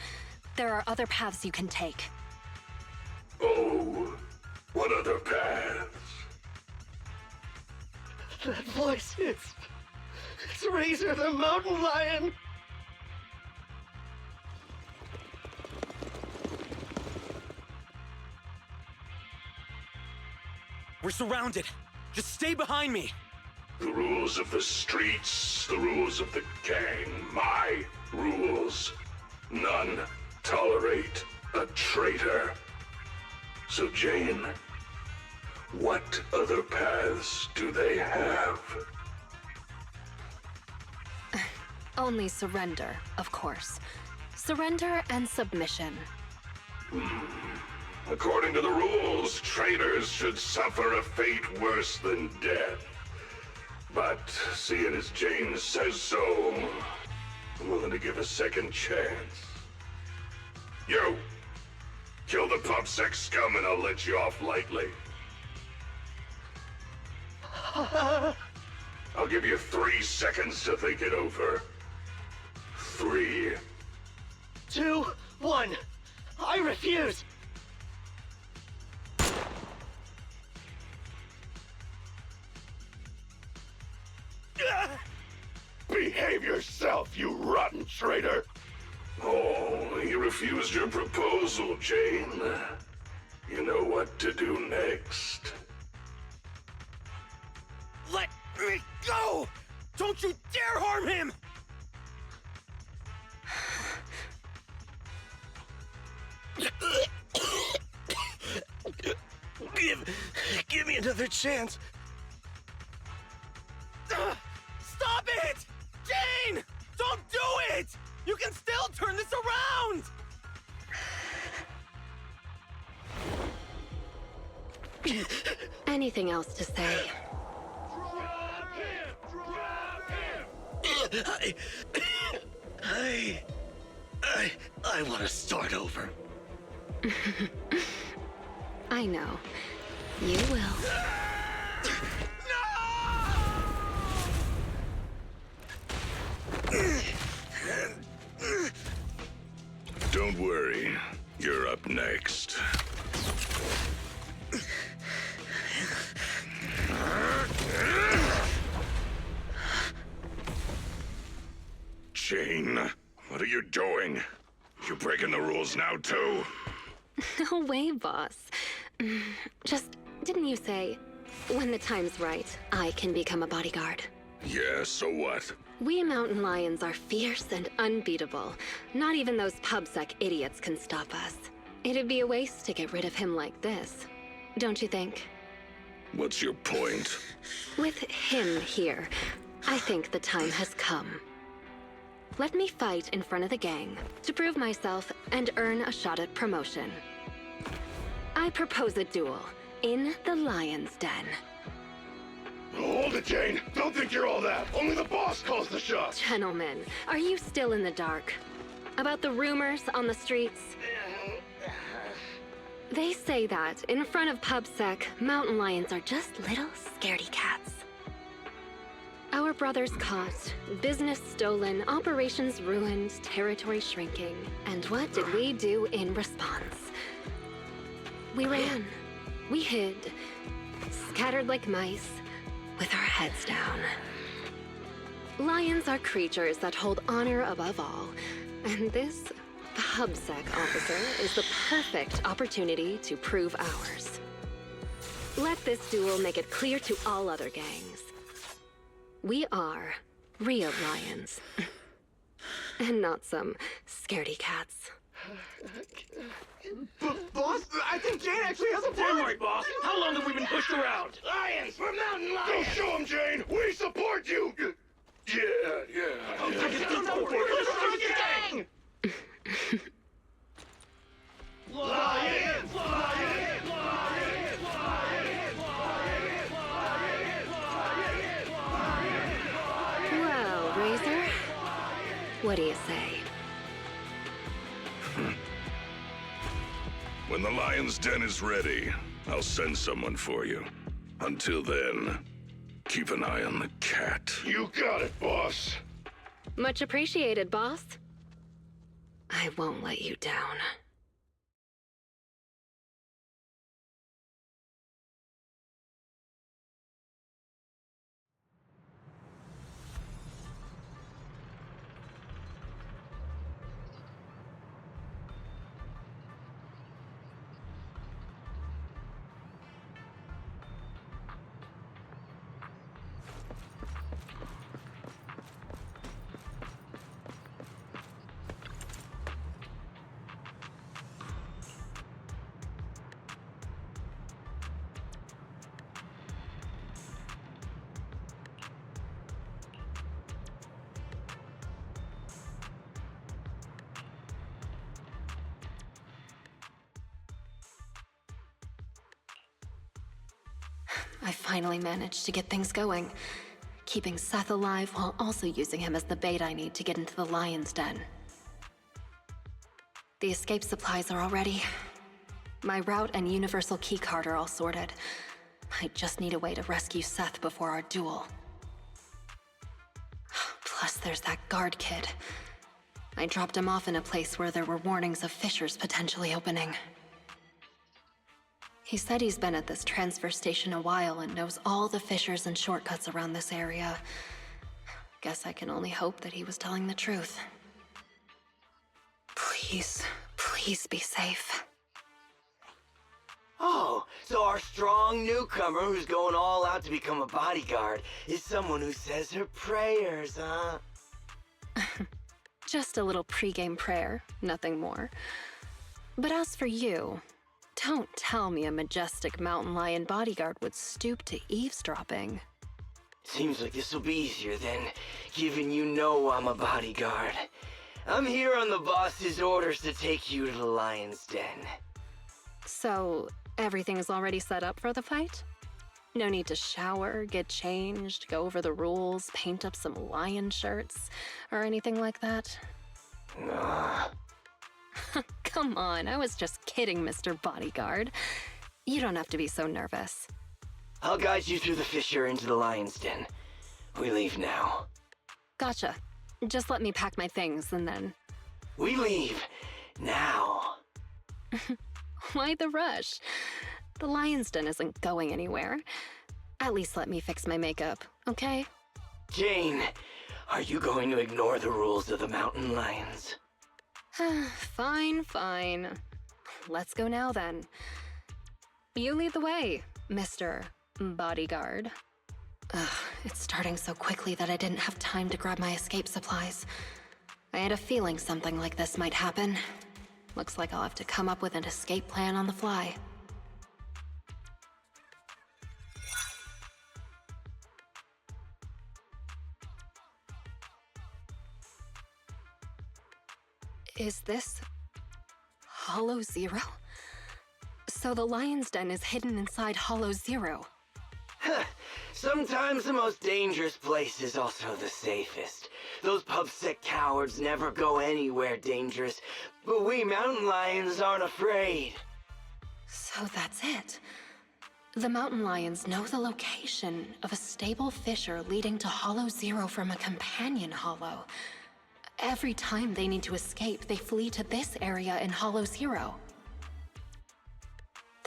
There are other paths you can take. Oh, what other paths? That voice, it's Razor the Mountain Lion. We're surrounded. Just stay behind me. The rules of the streets, the rules of the gang, my rules. None tolerate a traitor. So, Jane, what other paths do they have? Only surrender, of course. Surrender and submission. According to the rules, traitors should suffer a fate worse than death. But seeing as Jane says so, I'm willing to give a second chance. You! Kill the PubSec scum and I'll let you off lightly. I'll give you 3 seconds to think it over. 3. 2, 1. I refuse. Behave yourself, you rotten traitor! Oh, he refused your proposal, Jane. You know what to do next. Let me go! Don't you dare harm him! Give me another chance. Stop it! Jane! Don't do it! You can still turn this around! Anything else to say? I want to start over. I know. You will. Don't worry, you're up next. Jane, what are you doing? You breaking the rules now, too? No way, boss. Just, didn't you say, when the time's right, I can become a bodyguard? Yeah, so what? We mountain lions are fierce and unbeatable. Not even those PubSec idiots can stop us. It'd be a waste to get rid of him like this, don't you think? What's your point? With him here, I think the time has come. Let me fight in front of the gang to prove myself and earn a shot at promotion. I propose a duel in the Lion's Den. Hold it, Jane! Don't think you're all that! Only the boss calls the shots! Gentlemen, are you still in the dark? About the rumors on the streets? They say that in front of PubSec, mountain lions are just little scaredy cats. Our Our brothers caught, business stolen, operations ruined, territory shrinking. And what did we do in response? We ran. We hid. Scattered like mice, with our heads down. Lions are creatures that hold honor above all. And this PubSec officer is the perfect opportunity to prove ours. Let this duel make it clear to all other gangs. We are real lions. And not some scaredy cats. Boss, I think Jane actually has a point. Damn right, boss. How long have we been pushed around? Lions, we're mountain lions. Go show 'em, Jane. We support you. Yeah. Gang! Lions! Well, Razor, what do you say? When the lion's den is ready, I'll send someone for you. Until then, keep an eye on the cat. You got it, boss. Much appreciated, boss. I won't let you down. I finally managed to get things going, keeping Seth alive while also using him as the bait I need to get into the lion's den. The escape supplies are all ready. My route and universal keycard are all sorted. I just need a way to rescue Seth before our duel. Plus, there's that guard kid. I dropped him off in a place where there were warnings of fissures potentially opening. He said he's been at this transfer station a while and knows all the fissures and shortcuts around this area. Guess I can only hope that he was telling the truth. Please, please be safe. Oh, so our strong newcomer who's going all out to become a bodyguard is someone who says her prayers, huh? Just a little pregame prayer, nothing more. But as for you, don't tell me a majestic mountain lion bodyguard would stoop to eavesdropping. Seems like this will be easier then, given you know I'm a bodyguard. I'm here on the boss's orders to take you to the lion's den. So, everything's already set up for the fight? No need to shower, get changed, go over the rules, paint up some lion shirts, or anything like that? Nah. Come on, I was just kidding, Mr. Bodyguard. You don't have to be so nervous. I'll guide you through the fissure into the lion's den. We leave now. Gotcha. Just let me pack my things and then... We leave now. Why the rush? The lion's den isn't going anywhere. At least let me fix my makeup, okay? Jane, are you going to ignore the rules of the mountain lions? Fine, fine. Let's go now then. You lead the way, Mr. Bodyguard. Ugh, it's starting so quickly that I didn't have time to grab my escape supplies. I had a feeling something like this might happen. Looks like I'll have to come up with an escape plan on the fly. Is this Hollow Zero? So the lion's den is hidden inside Hollow Zero. Sometimes the most dangerous place is also the safest. Those PubSec cowards never go anywhere dangerous, but we mountain lions aren't afraid. So that's it. The mountain lions know the location of a stable fissure leading to Hollow Zero from a companion hollow. Every time they need to escape, they flee to this area in Hollow Zero.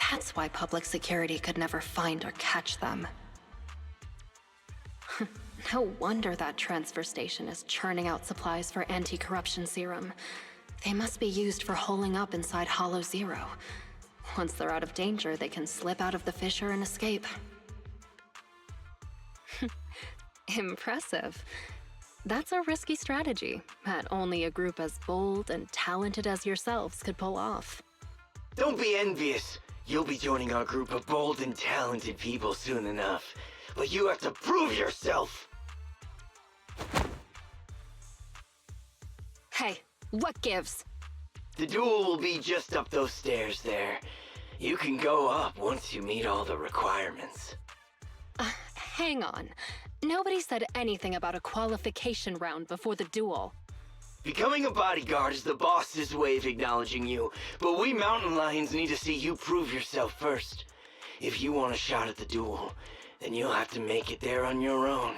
That's why public security could never find or catch them. No wonder that transfer station is churning out supplies for anti-corruption serum. They must be used for holing up inside Hollow Zero. Once they're out of danger, they can slip out of the fissure and escape. Impressive. That's a risky strategy that only a group as bold and talented as yourselves could pull off. Don't be envious. You'll be joining our group of bold and talented people soon enough. But you have to prove yourself! Hey, what gives? The duel will be just up those stairs there. You can go up once you meet all the requirements. Hang on. Nobody said anything about a qualification round before the duel. Becoming a bodyguard is the boss's way of acknowledging you, but we mountain lions need to see you prove yourself first. If you want a shot at the duel, then you'll have to make it there on your own.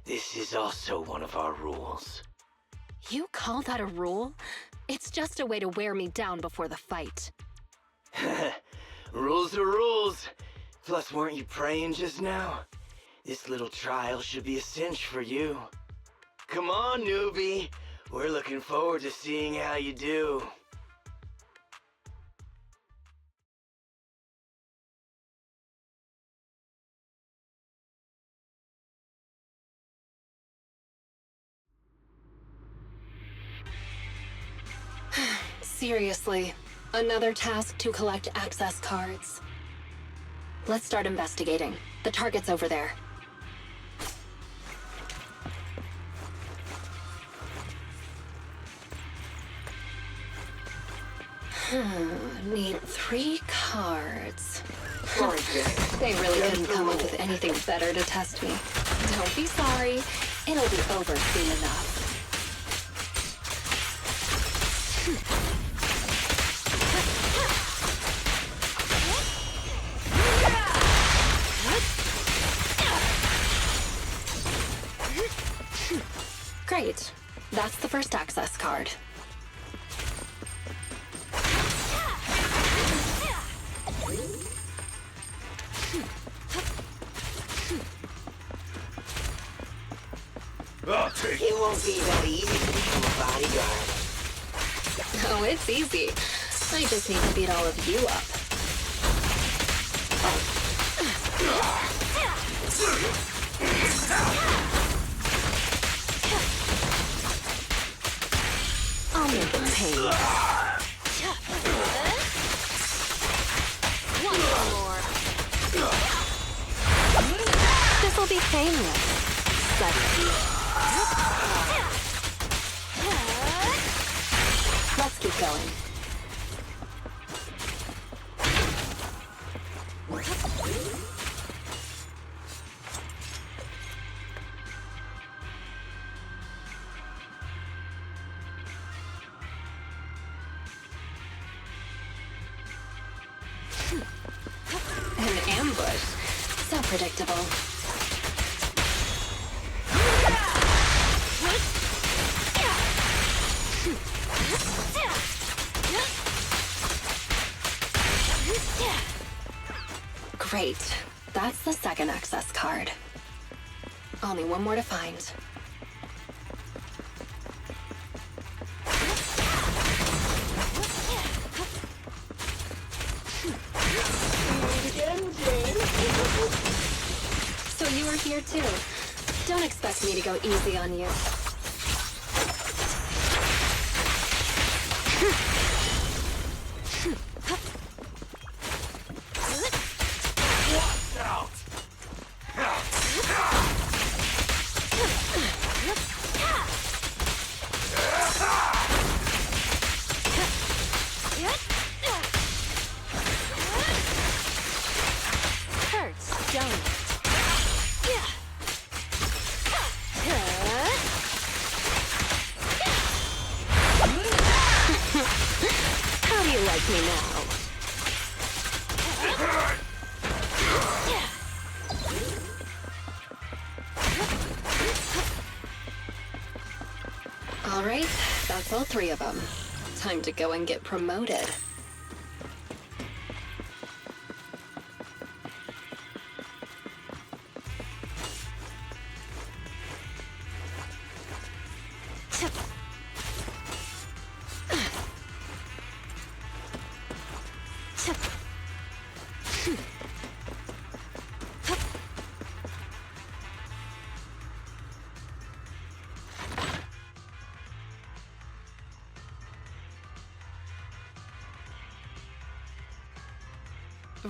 This is also one of our rules. You call that a rule? It's just a way to wear me down before the fight. Rules are rules. Plus, weren't you praying just now? This little trial should be a cinch for you. Come on, newbie. We're looking forward to seeing how you do. Seriously, another task to collect access cards. Let's start investigating. The target's over there. Need 3 cards. They really couldn't come up with anything better to test me. Don't be sorry. It'll be over soon enough. Great. That's the first access card. It won't be that easy to become a bodyguard. Oh, it's easy. I just need to beat all of you up. I'll make it painless. One more. This'll be painless. Let's keep going. An ambush. So predictable. Great. That's the second access card. Only one more to find. So you were here too. Don't expect me to go easy on you. How do you like me now? That's all 3 of them. Time to go and get promoted.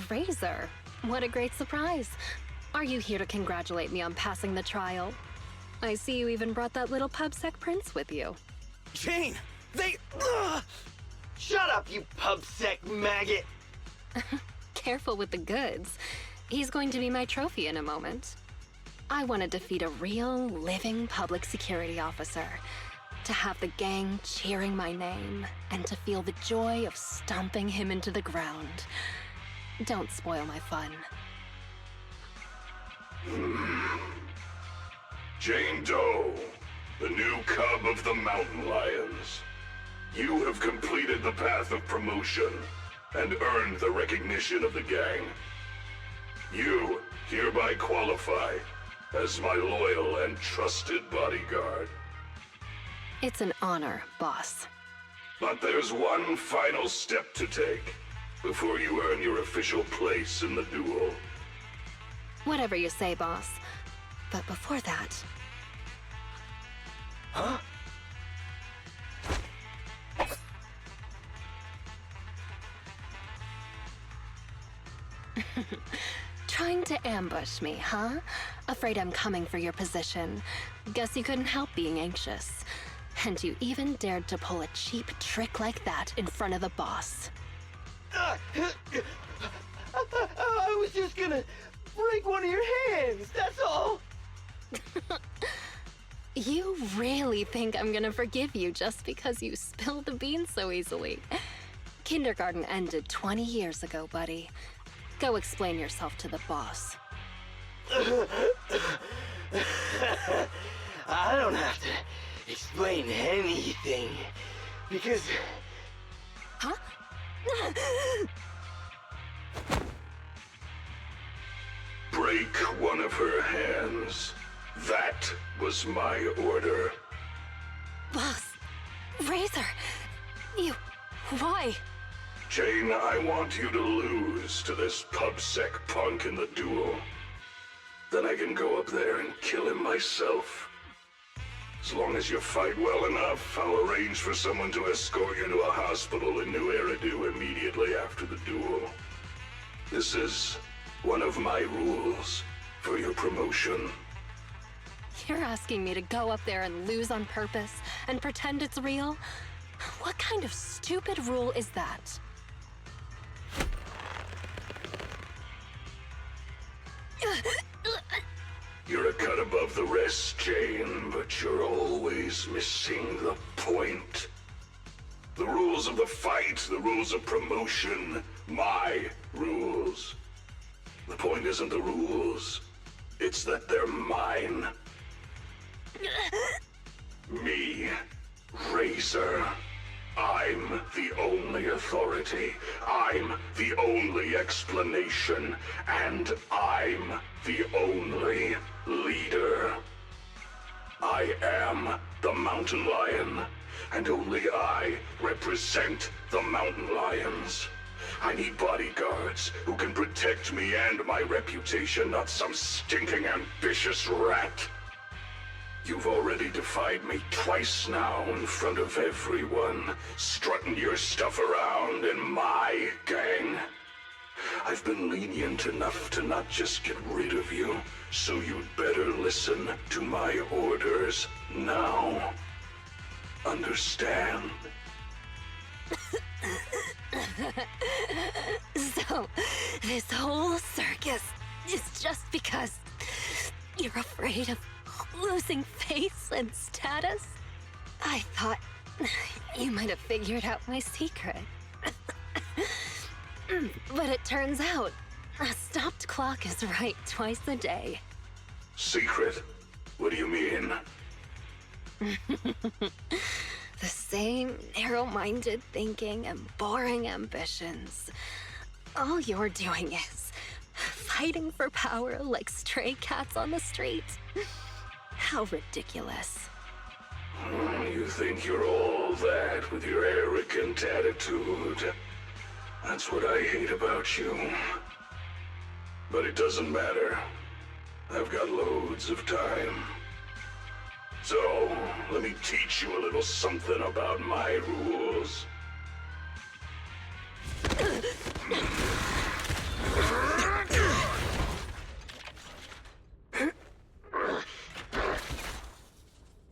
Razor, what a great surprise. Are you here to congratulate me on passing the trial? I see you even brought that little pubsec prince with you. Jane, they... Shut up, you pubsec maggot! Careful with the goods. He's going to be my trophy in a moment. I want to defeat a real, living public security officer. To have the gang cheering my name, and to feel the joy of stomping him into the ground. Don't spoil my fun. Jane Doe, the new cub of the Mountain Lions. You have completed the path of promotion and earned the recognition of the gang. You hereby qualify as my loyal and trusted bodyguard. It's an honor, boss. But there's one final step to take before you earn your official place in the duel. Whatever you say, boss. But before that... Huh? Trying to ambush me, huh? Afraid I'm coming for your position. Guess you couldn't help being anxious. And you even dared to pull a cheap trick like that in front of the boss. I was just gonna break one of your hands, that's all! You really think I'm gonna forgive you just because you spilled the beans so easily? Kindergarten ended 20 years ago, buddy. Go explain yourself to the boss. I don't have to explain anything, because... Huh? Break one of her hands. That was my order. Boss, Razor, you... why? Jane, I want you to lose to this pubsec punk in the duel. Then I can go up there and kill him myself. As long as you fight well enough, I'll arrange for someone to escort you to a hospital in New Eridu immediately after the duel. This is one of my rules for your promotion. You're asking me to go up there and lose on purpose and pretend it's real? What kind of stupid rule is that? You're a cut above the rest, Jane, but you're always missing the point. The rules of the fight, the rules of promotion, my rules. The point isn't the rules, it's that they're mine. Me, Razor. I'm the only authority. I'm the only explanation. And I'm the only leader. I am the Mountain Lion, and only I represent the Mountain Lions. I need bodyguards who can protect me and my reputation, not some stinking ambitious rat. You've already defied me twice now in front of everyone, strutting your stuff around in my gang. I've been lenient enough to not just get rid of you, so you'd better listen to my orders now. Understand? So, this whole circus is just because you're afraid of losing face and status? I thought you might have figured out my secret. But it turns out, a stopped clock is right twice a day. Secret? What do you mean? The same narrow-minded thinking and boring ambitions. All you're doing is fighting for power like stray cats on the street. How ridiculous. You think you're all that with your arrogant attitude. That's what I hate about you. But it doesn't matter. I've got loads of time. So, let me teach you a little something about my rules.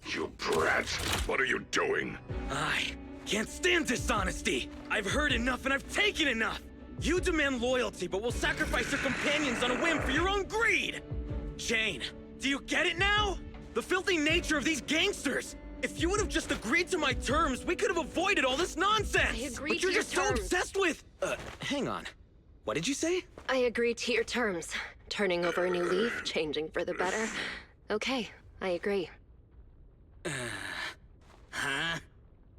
You brat! What are you doing? I can't stand dishonesty! I've heard enough and I've taken enough! You demand loyalty, but will sacrifice your companions on a whim for your own greed! Jane, do you get it now? The filthy nature of these gangsters! If you would have just agreed to my terms, we could have avoided all this nonsense! I agree but you're to your just so terms. obsessed with... hang on. What did you say? I agree to your terms. Turning over a new leaf, changing for the better. Okay, I agree. Huh?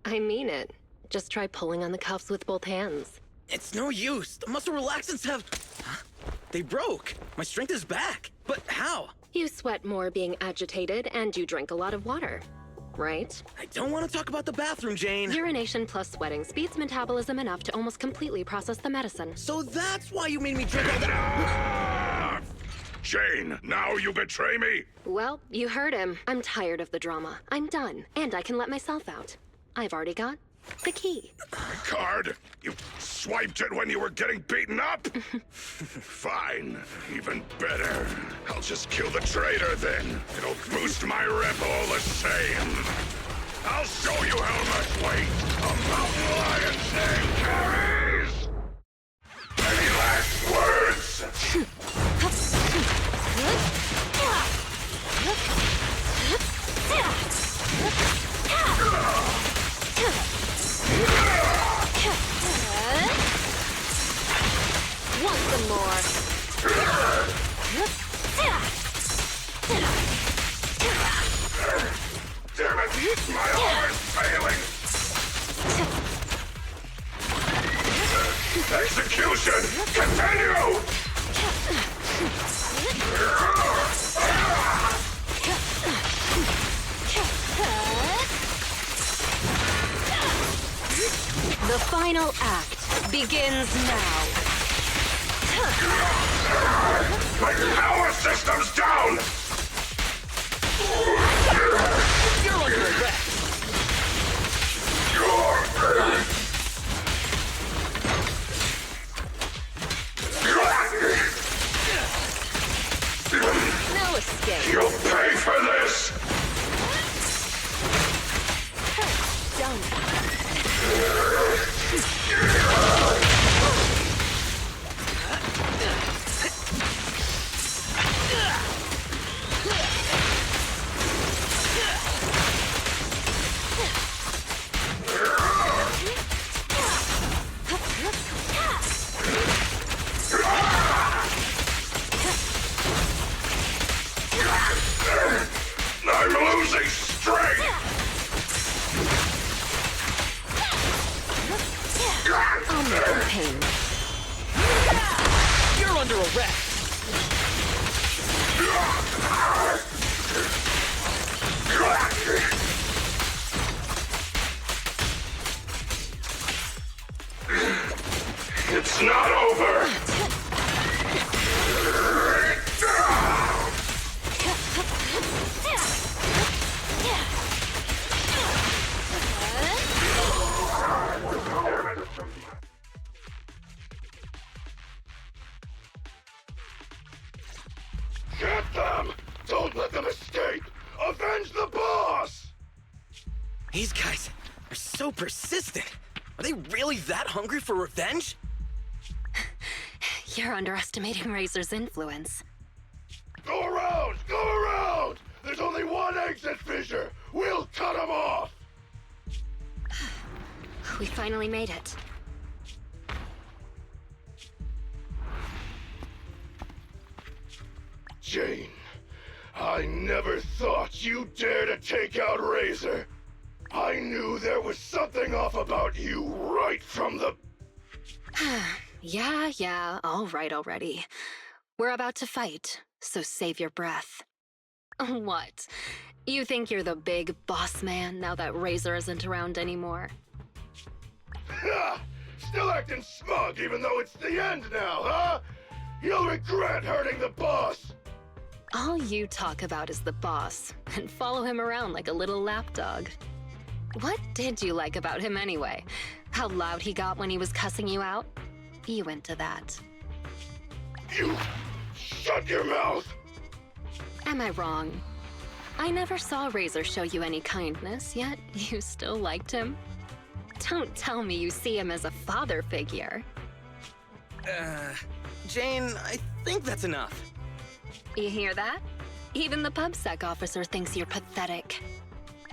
I mean it. Just try pulling on the cuffs with both hands. It's no use. The muscle relaxants have... Huh? They broke. My strength is back. But how? You sweat more being agitated, and you drink a lot of water. Right? I don't want to talk about the bathroom, Jane. Urination plus sweating speeds metabolism enough to almost completely process the medicine. So that's why you made me drink all that... Jane, now you betray me? Well, you heard him. I'm tired of the drama. I'm done, and I can let myself out. I've already got the key. Card? You swiped it when you were getting beaten up? Fine. Even better. I'll just kill the traitor then. It'll boost my rep all the same. I'll show you how much weight a mountain lion's name carries! Any last words? Want some more? Damn it! My arm is failing! Execution! Continue! The final act begins now. My power system's down! You're under arrest! No escape. You'll pay for this! I'm losing strength! I'll make them pain. You're under arrest! It's not over! Get them! Don't let them escape! Avenge the boss! These guys are so persistent. Are they really that hungry for revenge? You're underestimating Razor's influence. Go around! Go around! There's only one exit fissure! We'll cut them off! We finally made it. Jane, I never thought you'd dare to take out Razor. I knew there was something off about you right from the... Yeah, all right already. We're about to fight, so save your breath. What? You think you're the big boss man now that Razor isn't around anymore? Ha! Still acting smug even though it's the end now, huh? You'll regret hurting the boss! All you talk about is the boss, and follow him around like a little lapdog. What did you like about him anyway? How loud he got when he was cussing you out? You into that. You... shut your mouth! Am I wrong? I never saw Razor show you any kindness, yet you still liked him? Don't tell me you see him as a father figure. Jane, I think that's enough. You hear that? Even the PubSec officer thinks you're pathetic.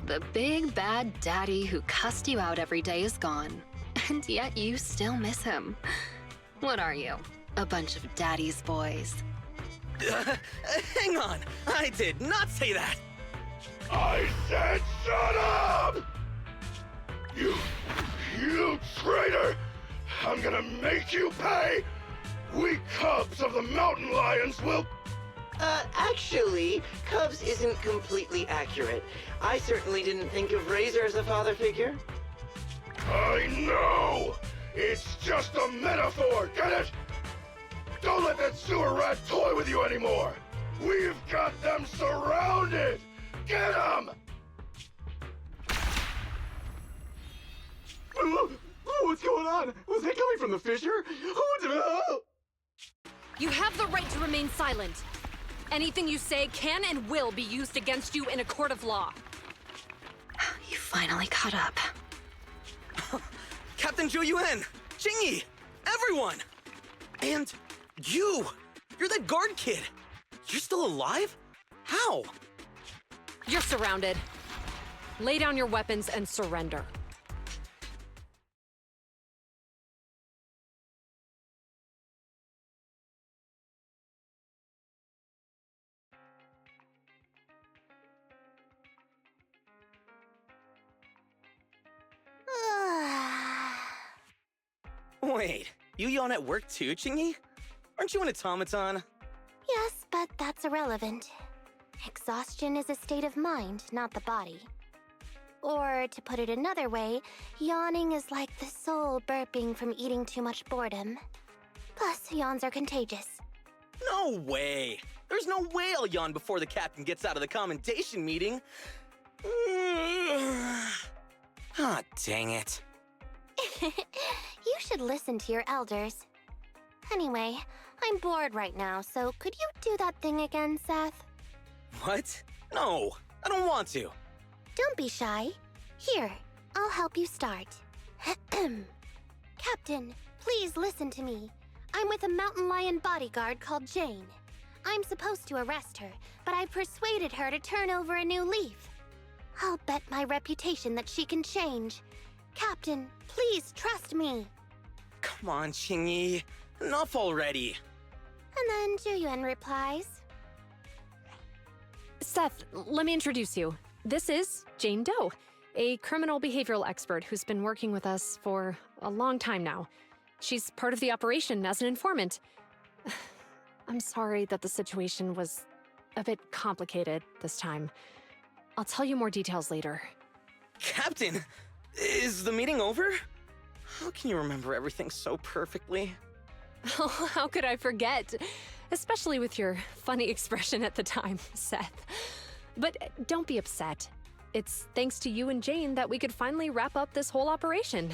The big bad daddy who cussed you out every day is gone, and yet you still miss him. What are you? A bunch of daddy's boys. Hang on! I did not say that! I said shut up! You traitor! I'm gonna make you pay! We cubs of the mountain lions will... Actually, Cubs isn't completely accurate. I certainly didn't think of Razor as a father figure. I know! It's just a metaphor, get it? Don't let that sewer rat toy with you anymore! We've got them surrounded! Get them! What's going on? Was that coming from the fissure? You have the right to remain silent. Anything you say can and will be used against you in a court of law. You finally caught up. Captain Zhou Yuan! Jingyi! Everyone! And you! You're that guard kid! You're still alive? How? You're surrounded. Lay down your weapons and surrender. Wait, you yawn at work too, Jingyi? Aren't you an automaton? Yes, but that's irrelevant. Exhaustion is a state of mind, not the body. Or, to put it another way, yawning is like the soul burping from eating too much boredom. Plus, yawns are contagious. No way! There's no way I'll yawn before the captain gets out of the commendation meeting. Ah, dang it. You should listen to your elders. Anyway, I'm bored right now, so could you do that thing again, Seth? What? No, I don't want to. Don't be shy. Here, I'll help you start. Captain, please listen to me. I'm with a mountain lion bodyguard called Jane. I'm supposed to arrest her, but I've persuaded her to turn over a new leaf. I'll bet my reputation that she can change. Captain, please trust me. Come on, Jingyi. Enough already. And then Zhou Yuan replies. Seth, let me introduce you. This is Jane Doe, a criminal behavioral expert who's been working with us for a long time now. She's part of the operation as an informant. I'm sorry that the situation was a bit complicated this time. I'll tell you more details later. Captain, is the meeting over? How can you remember everything so perfectly? Oh, how could I forget? Especially with your funny expression at the time, Seth. But don't be upset. It's thanks to you and Jane that we could finally wrap up this whole operation.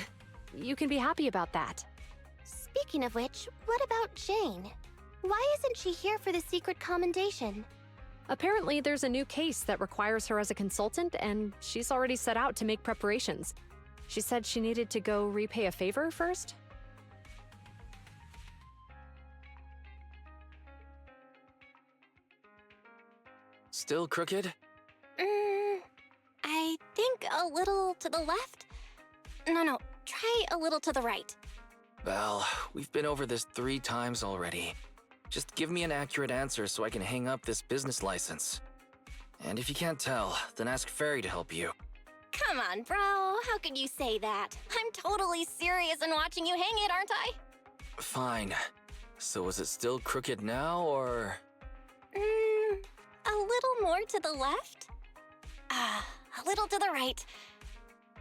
You can be happy about that. Speaking of which, what about Jane? Why isn't she here for the secret commendation? Apparently, there's a new case that requires her as a consultant, and she's already set out to make preparations. She said she needed to go repay a favor first. Still crooked? I think a little to the left? No, try a little to the right. Well, we've been over this 3 times already. Just give me an accurate answer so I can hang up this business license. And if you can't tell, then ask Fairy to help you. Come on, bro. How could you say that? I'm totally serious in watching you hang it, aren't I? Fine. So is it still crooked now, or...? A little more to the left? A little to the right.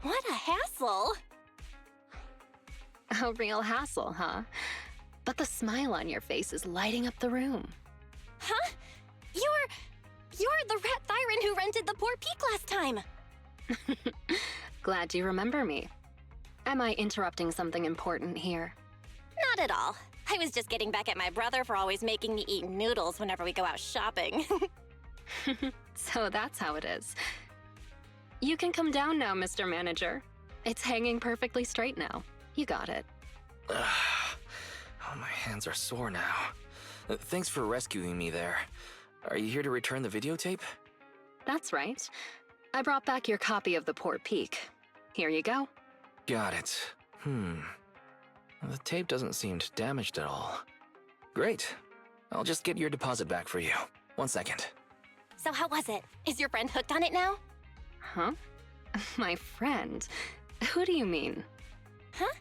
What a hassle. A real hassle, huh? But the smile on your face is lighting up the room. Huh? You're the rat Thyron who rented the poor peak last time. Glad you remember me. Am I interrupting something important here? Not at all. I was just getting back at my brother for always making me eat noodles whenever we go out shopping. So that's how it is. You can come down now, Mr. Manager. It's hanging perfectly straight now. You got it. Oh, my hands are sore now. Thanks for rescuing me there. Are you here to return the videotape? That's right. I brought back your copy of The Port Peak. Here you go. Got it. The tape doesn't seem damaged at all. Great. I'll just get your deposit back for you. 1 second. So how was it? Is your friend hooked on it now? Huh? My friend? Who do you mean? Huh?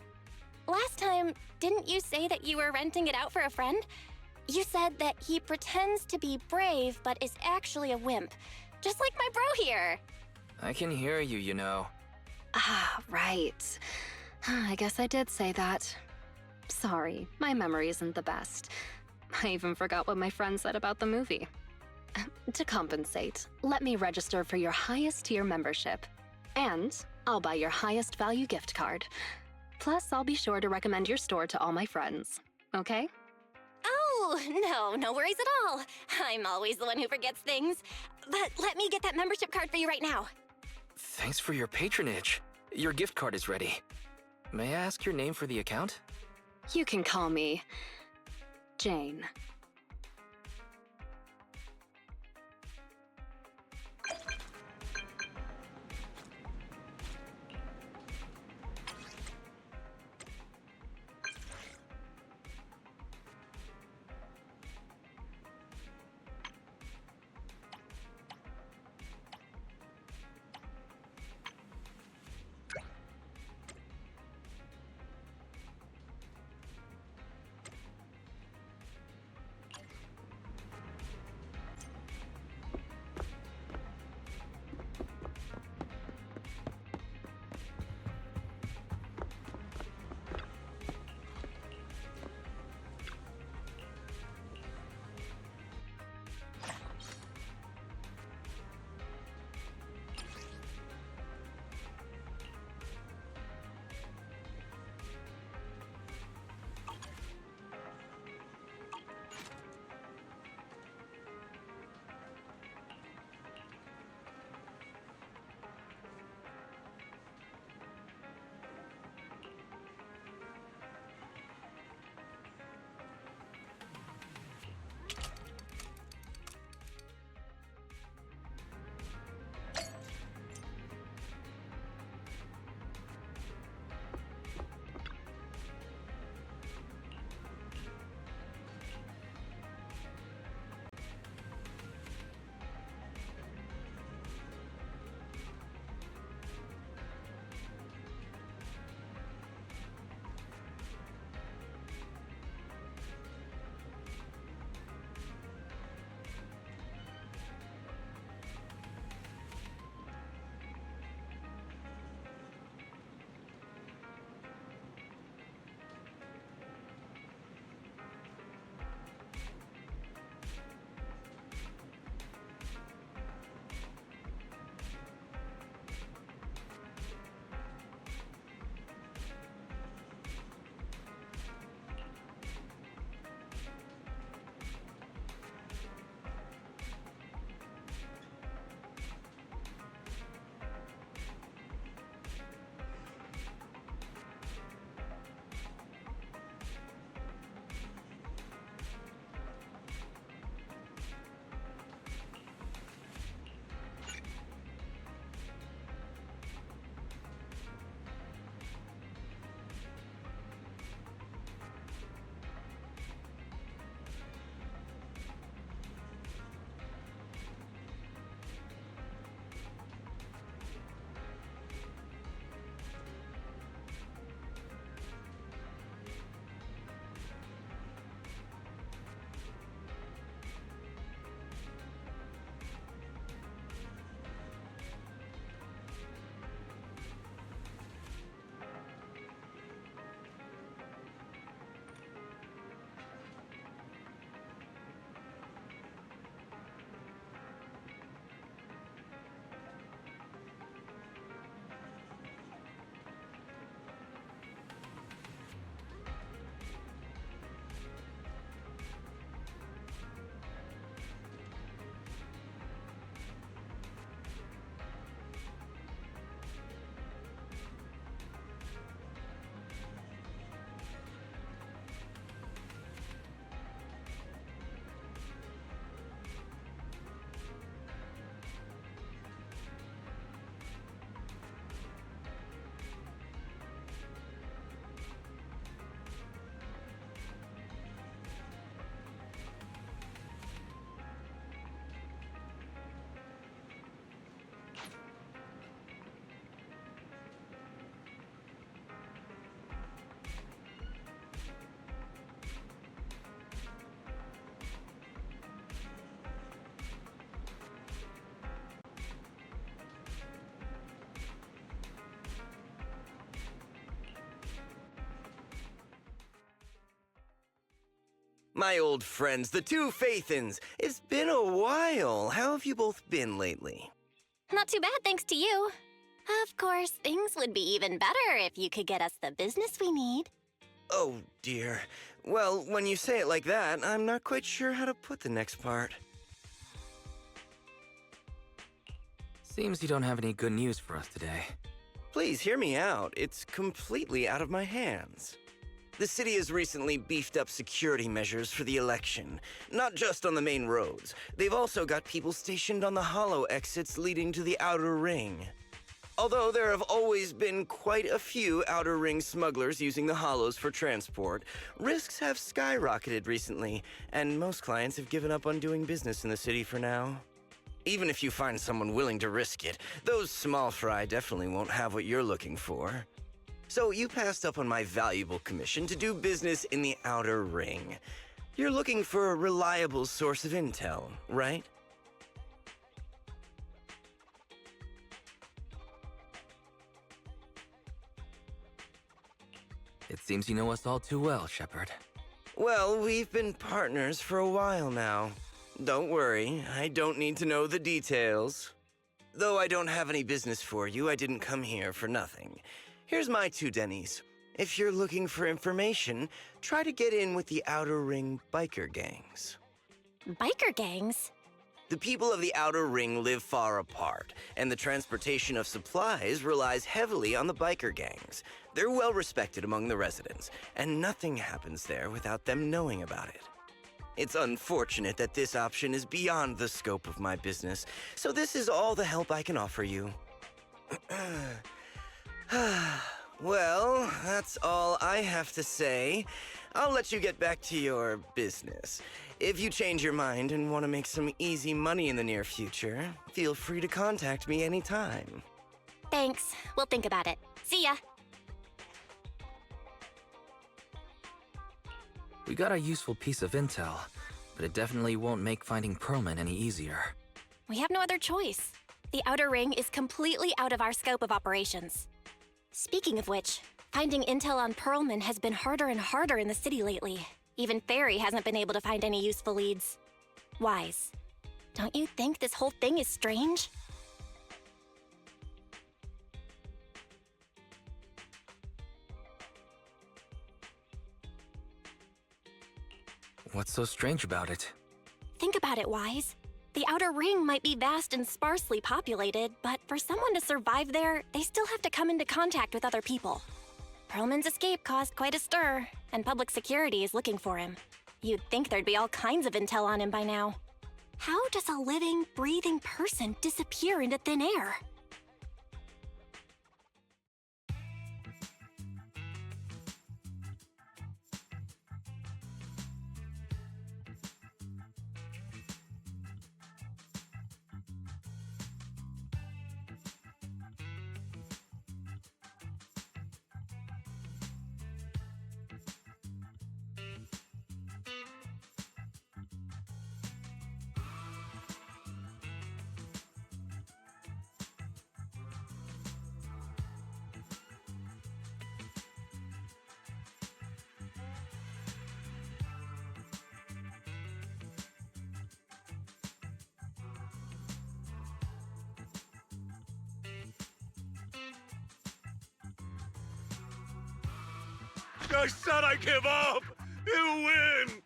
Last time, didn't you say that you were renting it out for a friend? You said that he pretends to be brave, but is actually a wimp. Just like my bro here. I can hear you, you know. Ah, right. I guess I did say that. Sorry, my memory isn't the best. I even forgot what my friend said about the movie. To compensate, let me register for your highest tier membership. And I'll buy your highest value gift card. Plus, I'll be sure to recommend your store to all my friends. Okay? Oh, no worries at all. I'm always the one who forgets things. But let me get that membership card for you right now. Thanks for your patronage. Your gift card is ready. May I ask your name for the account? You can call me Jane. My old friends, the two Faithins. It's been a while. How have you both been lately? Not too bad, thanks to you. Of course, things would be even better if you could get us the business we need. Oh, dear. Well, when you say it like that, I'm not quite sure how to put the next part. Seems you don't have any good news for us today. Please hear me out. It's completely out of my hands. The city has recently beefed up security measures for the election, not just on the main roads. They've also got people stationed on the hollow exits leading to the outer ring. Although there have always been quite a few outer ring smugglers using the hollows for transport, risks have skyrocketed recently, and most clients have given up on doing business in the city for now. Even if you find someone willing to risk it, those small fry definitely won't have what you're looking for. So you passed up on my valuable commission to do business in the outer ring. You're looking for a reliable source of intel, right? It seems you know us all too well, Shepard. Well, we've been partners for a while now. Don't worry, I don't need to know the details. Though I don't have any business for you, I didn't come here for nothing. Here's my 2 dennies. If you're looking for information, try to get in with the Outer Ring biker gangs. Biker gangs? The people of the Outer Ring live far apart, and the transportation of supplies relies heavily on the biker gangs. They're well respected among the residents, and nothing happens there without them knowing about it. It's unfortunate that this option is beyond the scope of my business, so this is all the help I can offer you. Well, that's all I have to say. I'll let you get back to your business. If you change your mind and want to make some easy money in the near future, feel free to contact me anytime. Thanks. We'll think about it. See ya. We got a useful piece of intel, but it definitely won't make finding Perlman any easier. We have no other choice. The Outer Ring is completely out of our scope of operations. Speaking of which, finding intel on Perlman has been harder and harder in the city lately. Even Ferry hasn't been able to find any useful leads. Wise, don't you think this whole thing is strange? What's so strange about it? Think about it, Wise. The Outer Ring might be vast and sparsely populated, but for someone to survive there, they still have to come into contact with other people. Perlman's escape caused quite a stir, and public security is looking for him. You'd think there'd be all kinds of intel on him by now. How does a living, breathing person disappear into thin air? I said I give up! You win!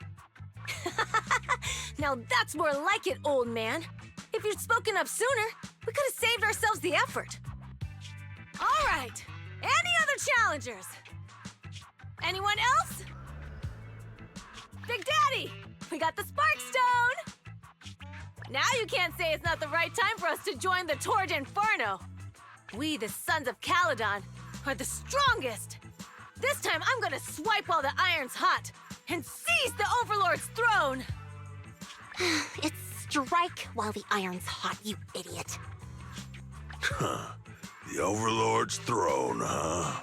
Now that's more like it, old man. If you'd spoken up sooner, we could have saved ourselves the effort. All right. Any other challengers? Anyone else? Big Daddy, we got the Spark Stone! Now you can't say it's not the right time for us to join the Torrid Inferno. We, the Sons of Caledon, are the strongest. This time I'm gonna swipe while the iron's hot and seize the Overlord's throne! It's strike while the iron's hot, you idiot. The Overlord's throne, huh?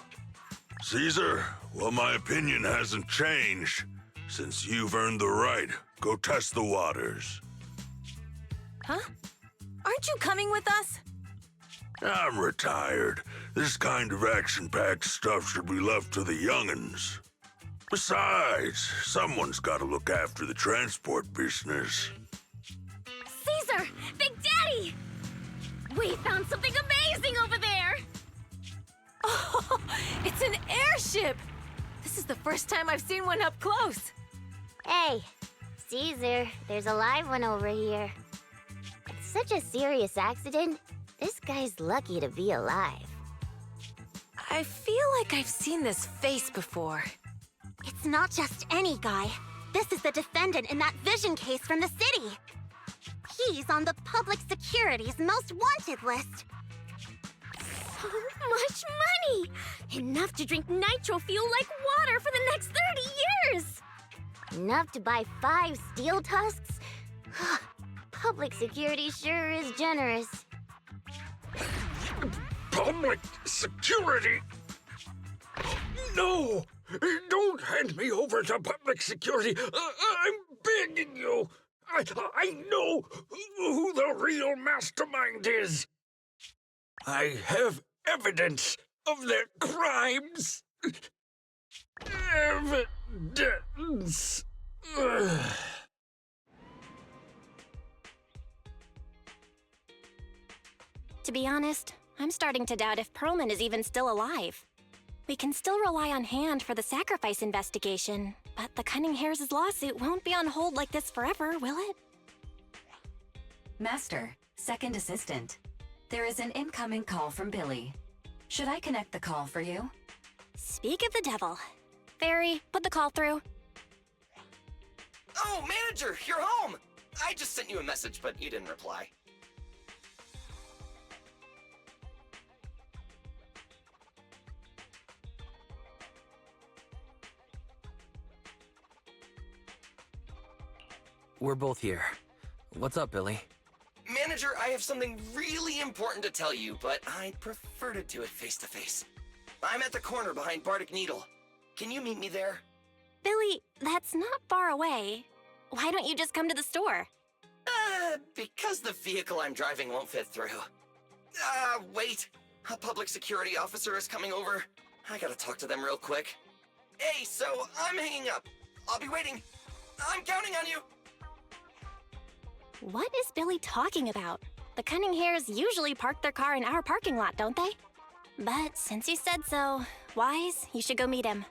Caesar, well, my opinion hasn't changed. Since you've earned the right, go test the waters. Huh? Aren't you coming with us? I'm retired. This kind of action-packed stuff should be left to the young'uns. Besides, someone's got to look after the transport business. Caesar! Big Daddy! We found something amazing over there! Oh, it's an airship! This is the first time I've seen one up close. Hey, Caesar, there's a live one over here. It's such a serious accident. This guy's lucky to be alive. I feel like I've seen this face before. It's not just any guy. This is the defendant in that vision case from the city. He's on the public security's most wanted list. So much money! Enough to drink nitro fuel like water for the next 30 years! Enough to buy 5 steel tusks? Public security sure is generous. Public security? No! Don't hand me over to public security! I'm begging you! I know who the real mastermind is! I have evidence of their crimes! Evidence! To be honest, I'm starting to doubt if Perlman is even still alive. We can still rely on Hand for the sacrifice investigation, but the Cunning Hares' lawsuit won't be on hold like this forever, will it? Master, second assistant. There is an incoming call from Billy. Should I connect the call for you? Speak of the devil. Fairy, put the call through. Oh, manager, you're home! I just sent you a message, but you didn't reply. We're both here. What's up, Billy? Manager, I have something really important to tell you, but I'd prefer to do it face-to-face. I'm at the corner behind Bardic Needle. Can you meet me there? Billy, that's not far away. Why don't you just come to the store? Because the vehicle I'm driving won't fit through. Wait. A public security officer is coming over. I gotta talk to them real quick. Hey, so I'm hanging up. I'll be waiting. I'm counting on you. What is Billy talking about? The Cunning Hares usually park their car in our parking lot, don't they? But since you said so, Wise, you should go meet him.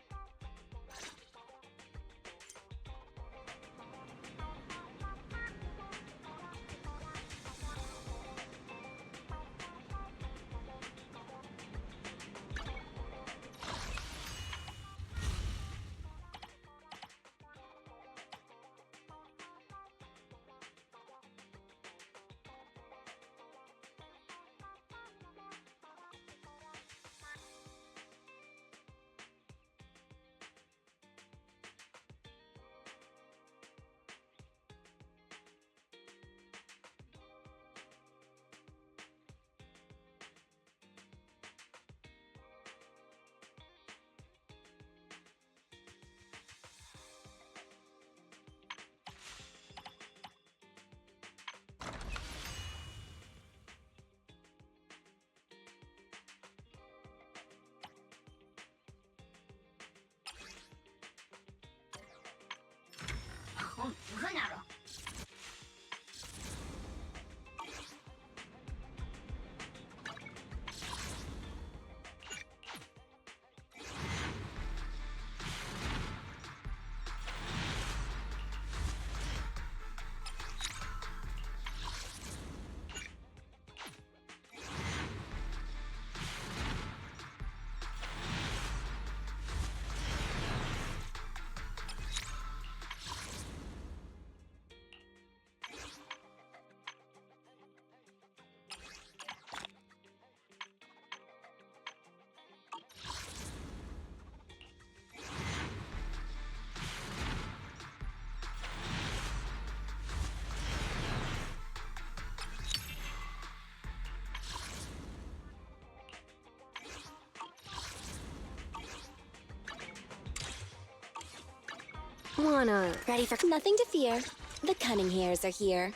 Ready for nothing to fear. The Cunning Hares are here.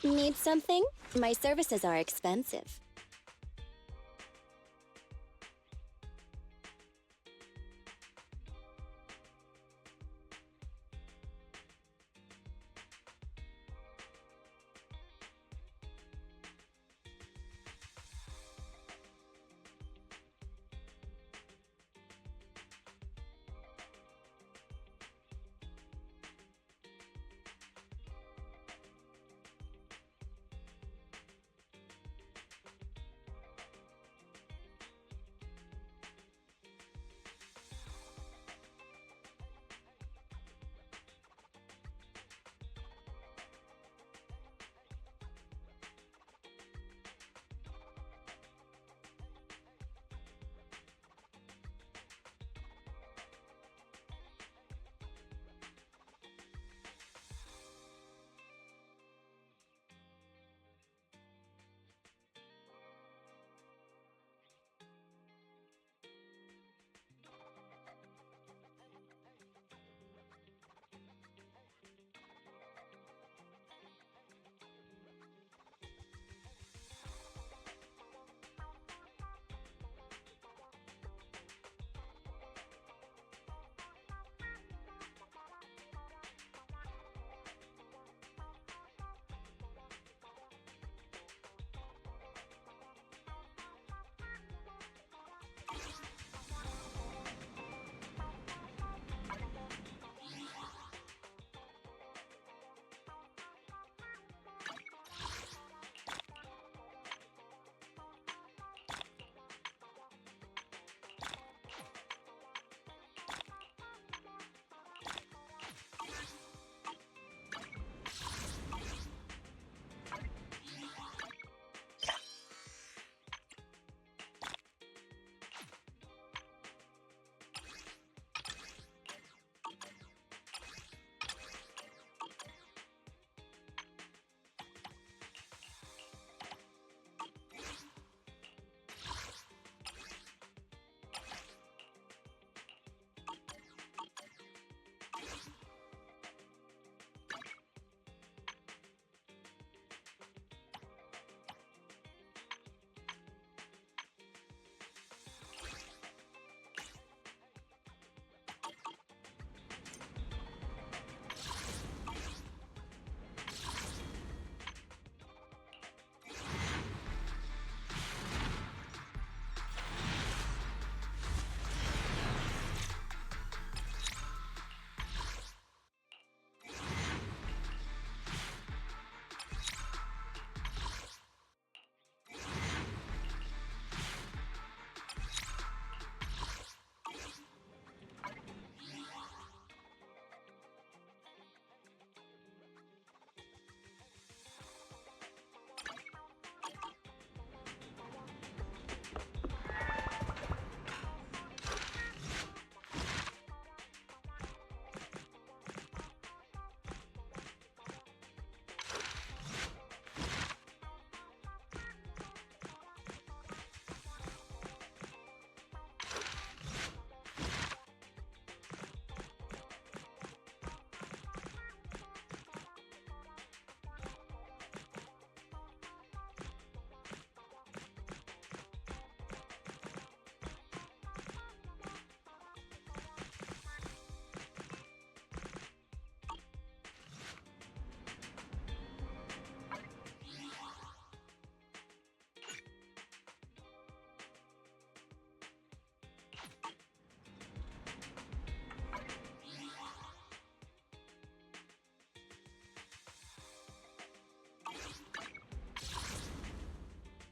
Need something? My services are expensive.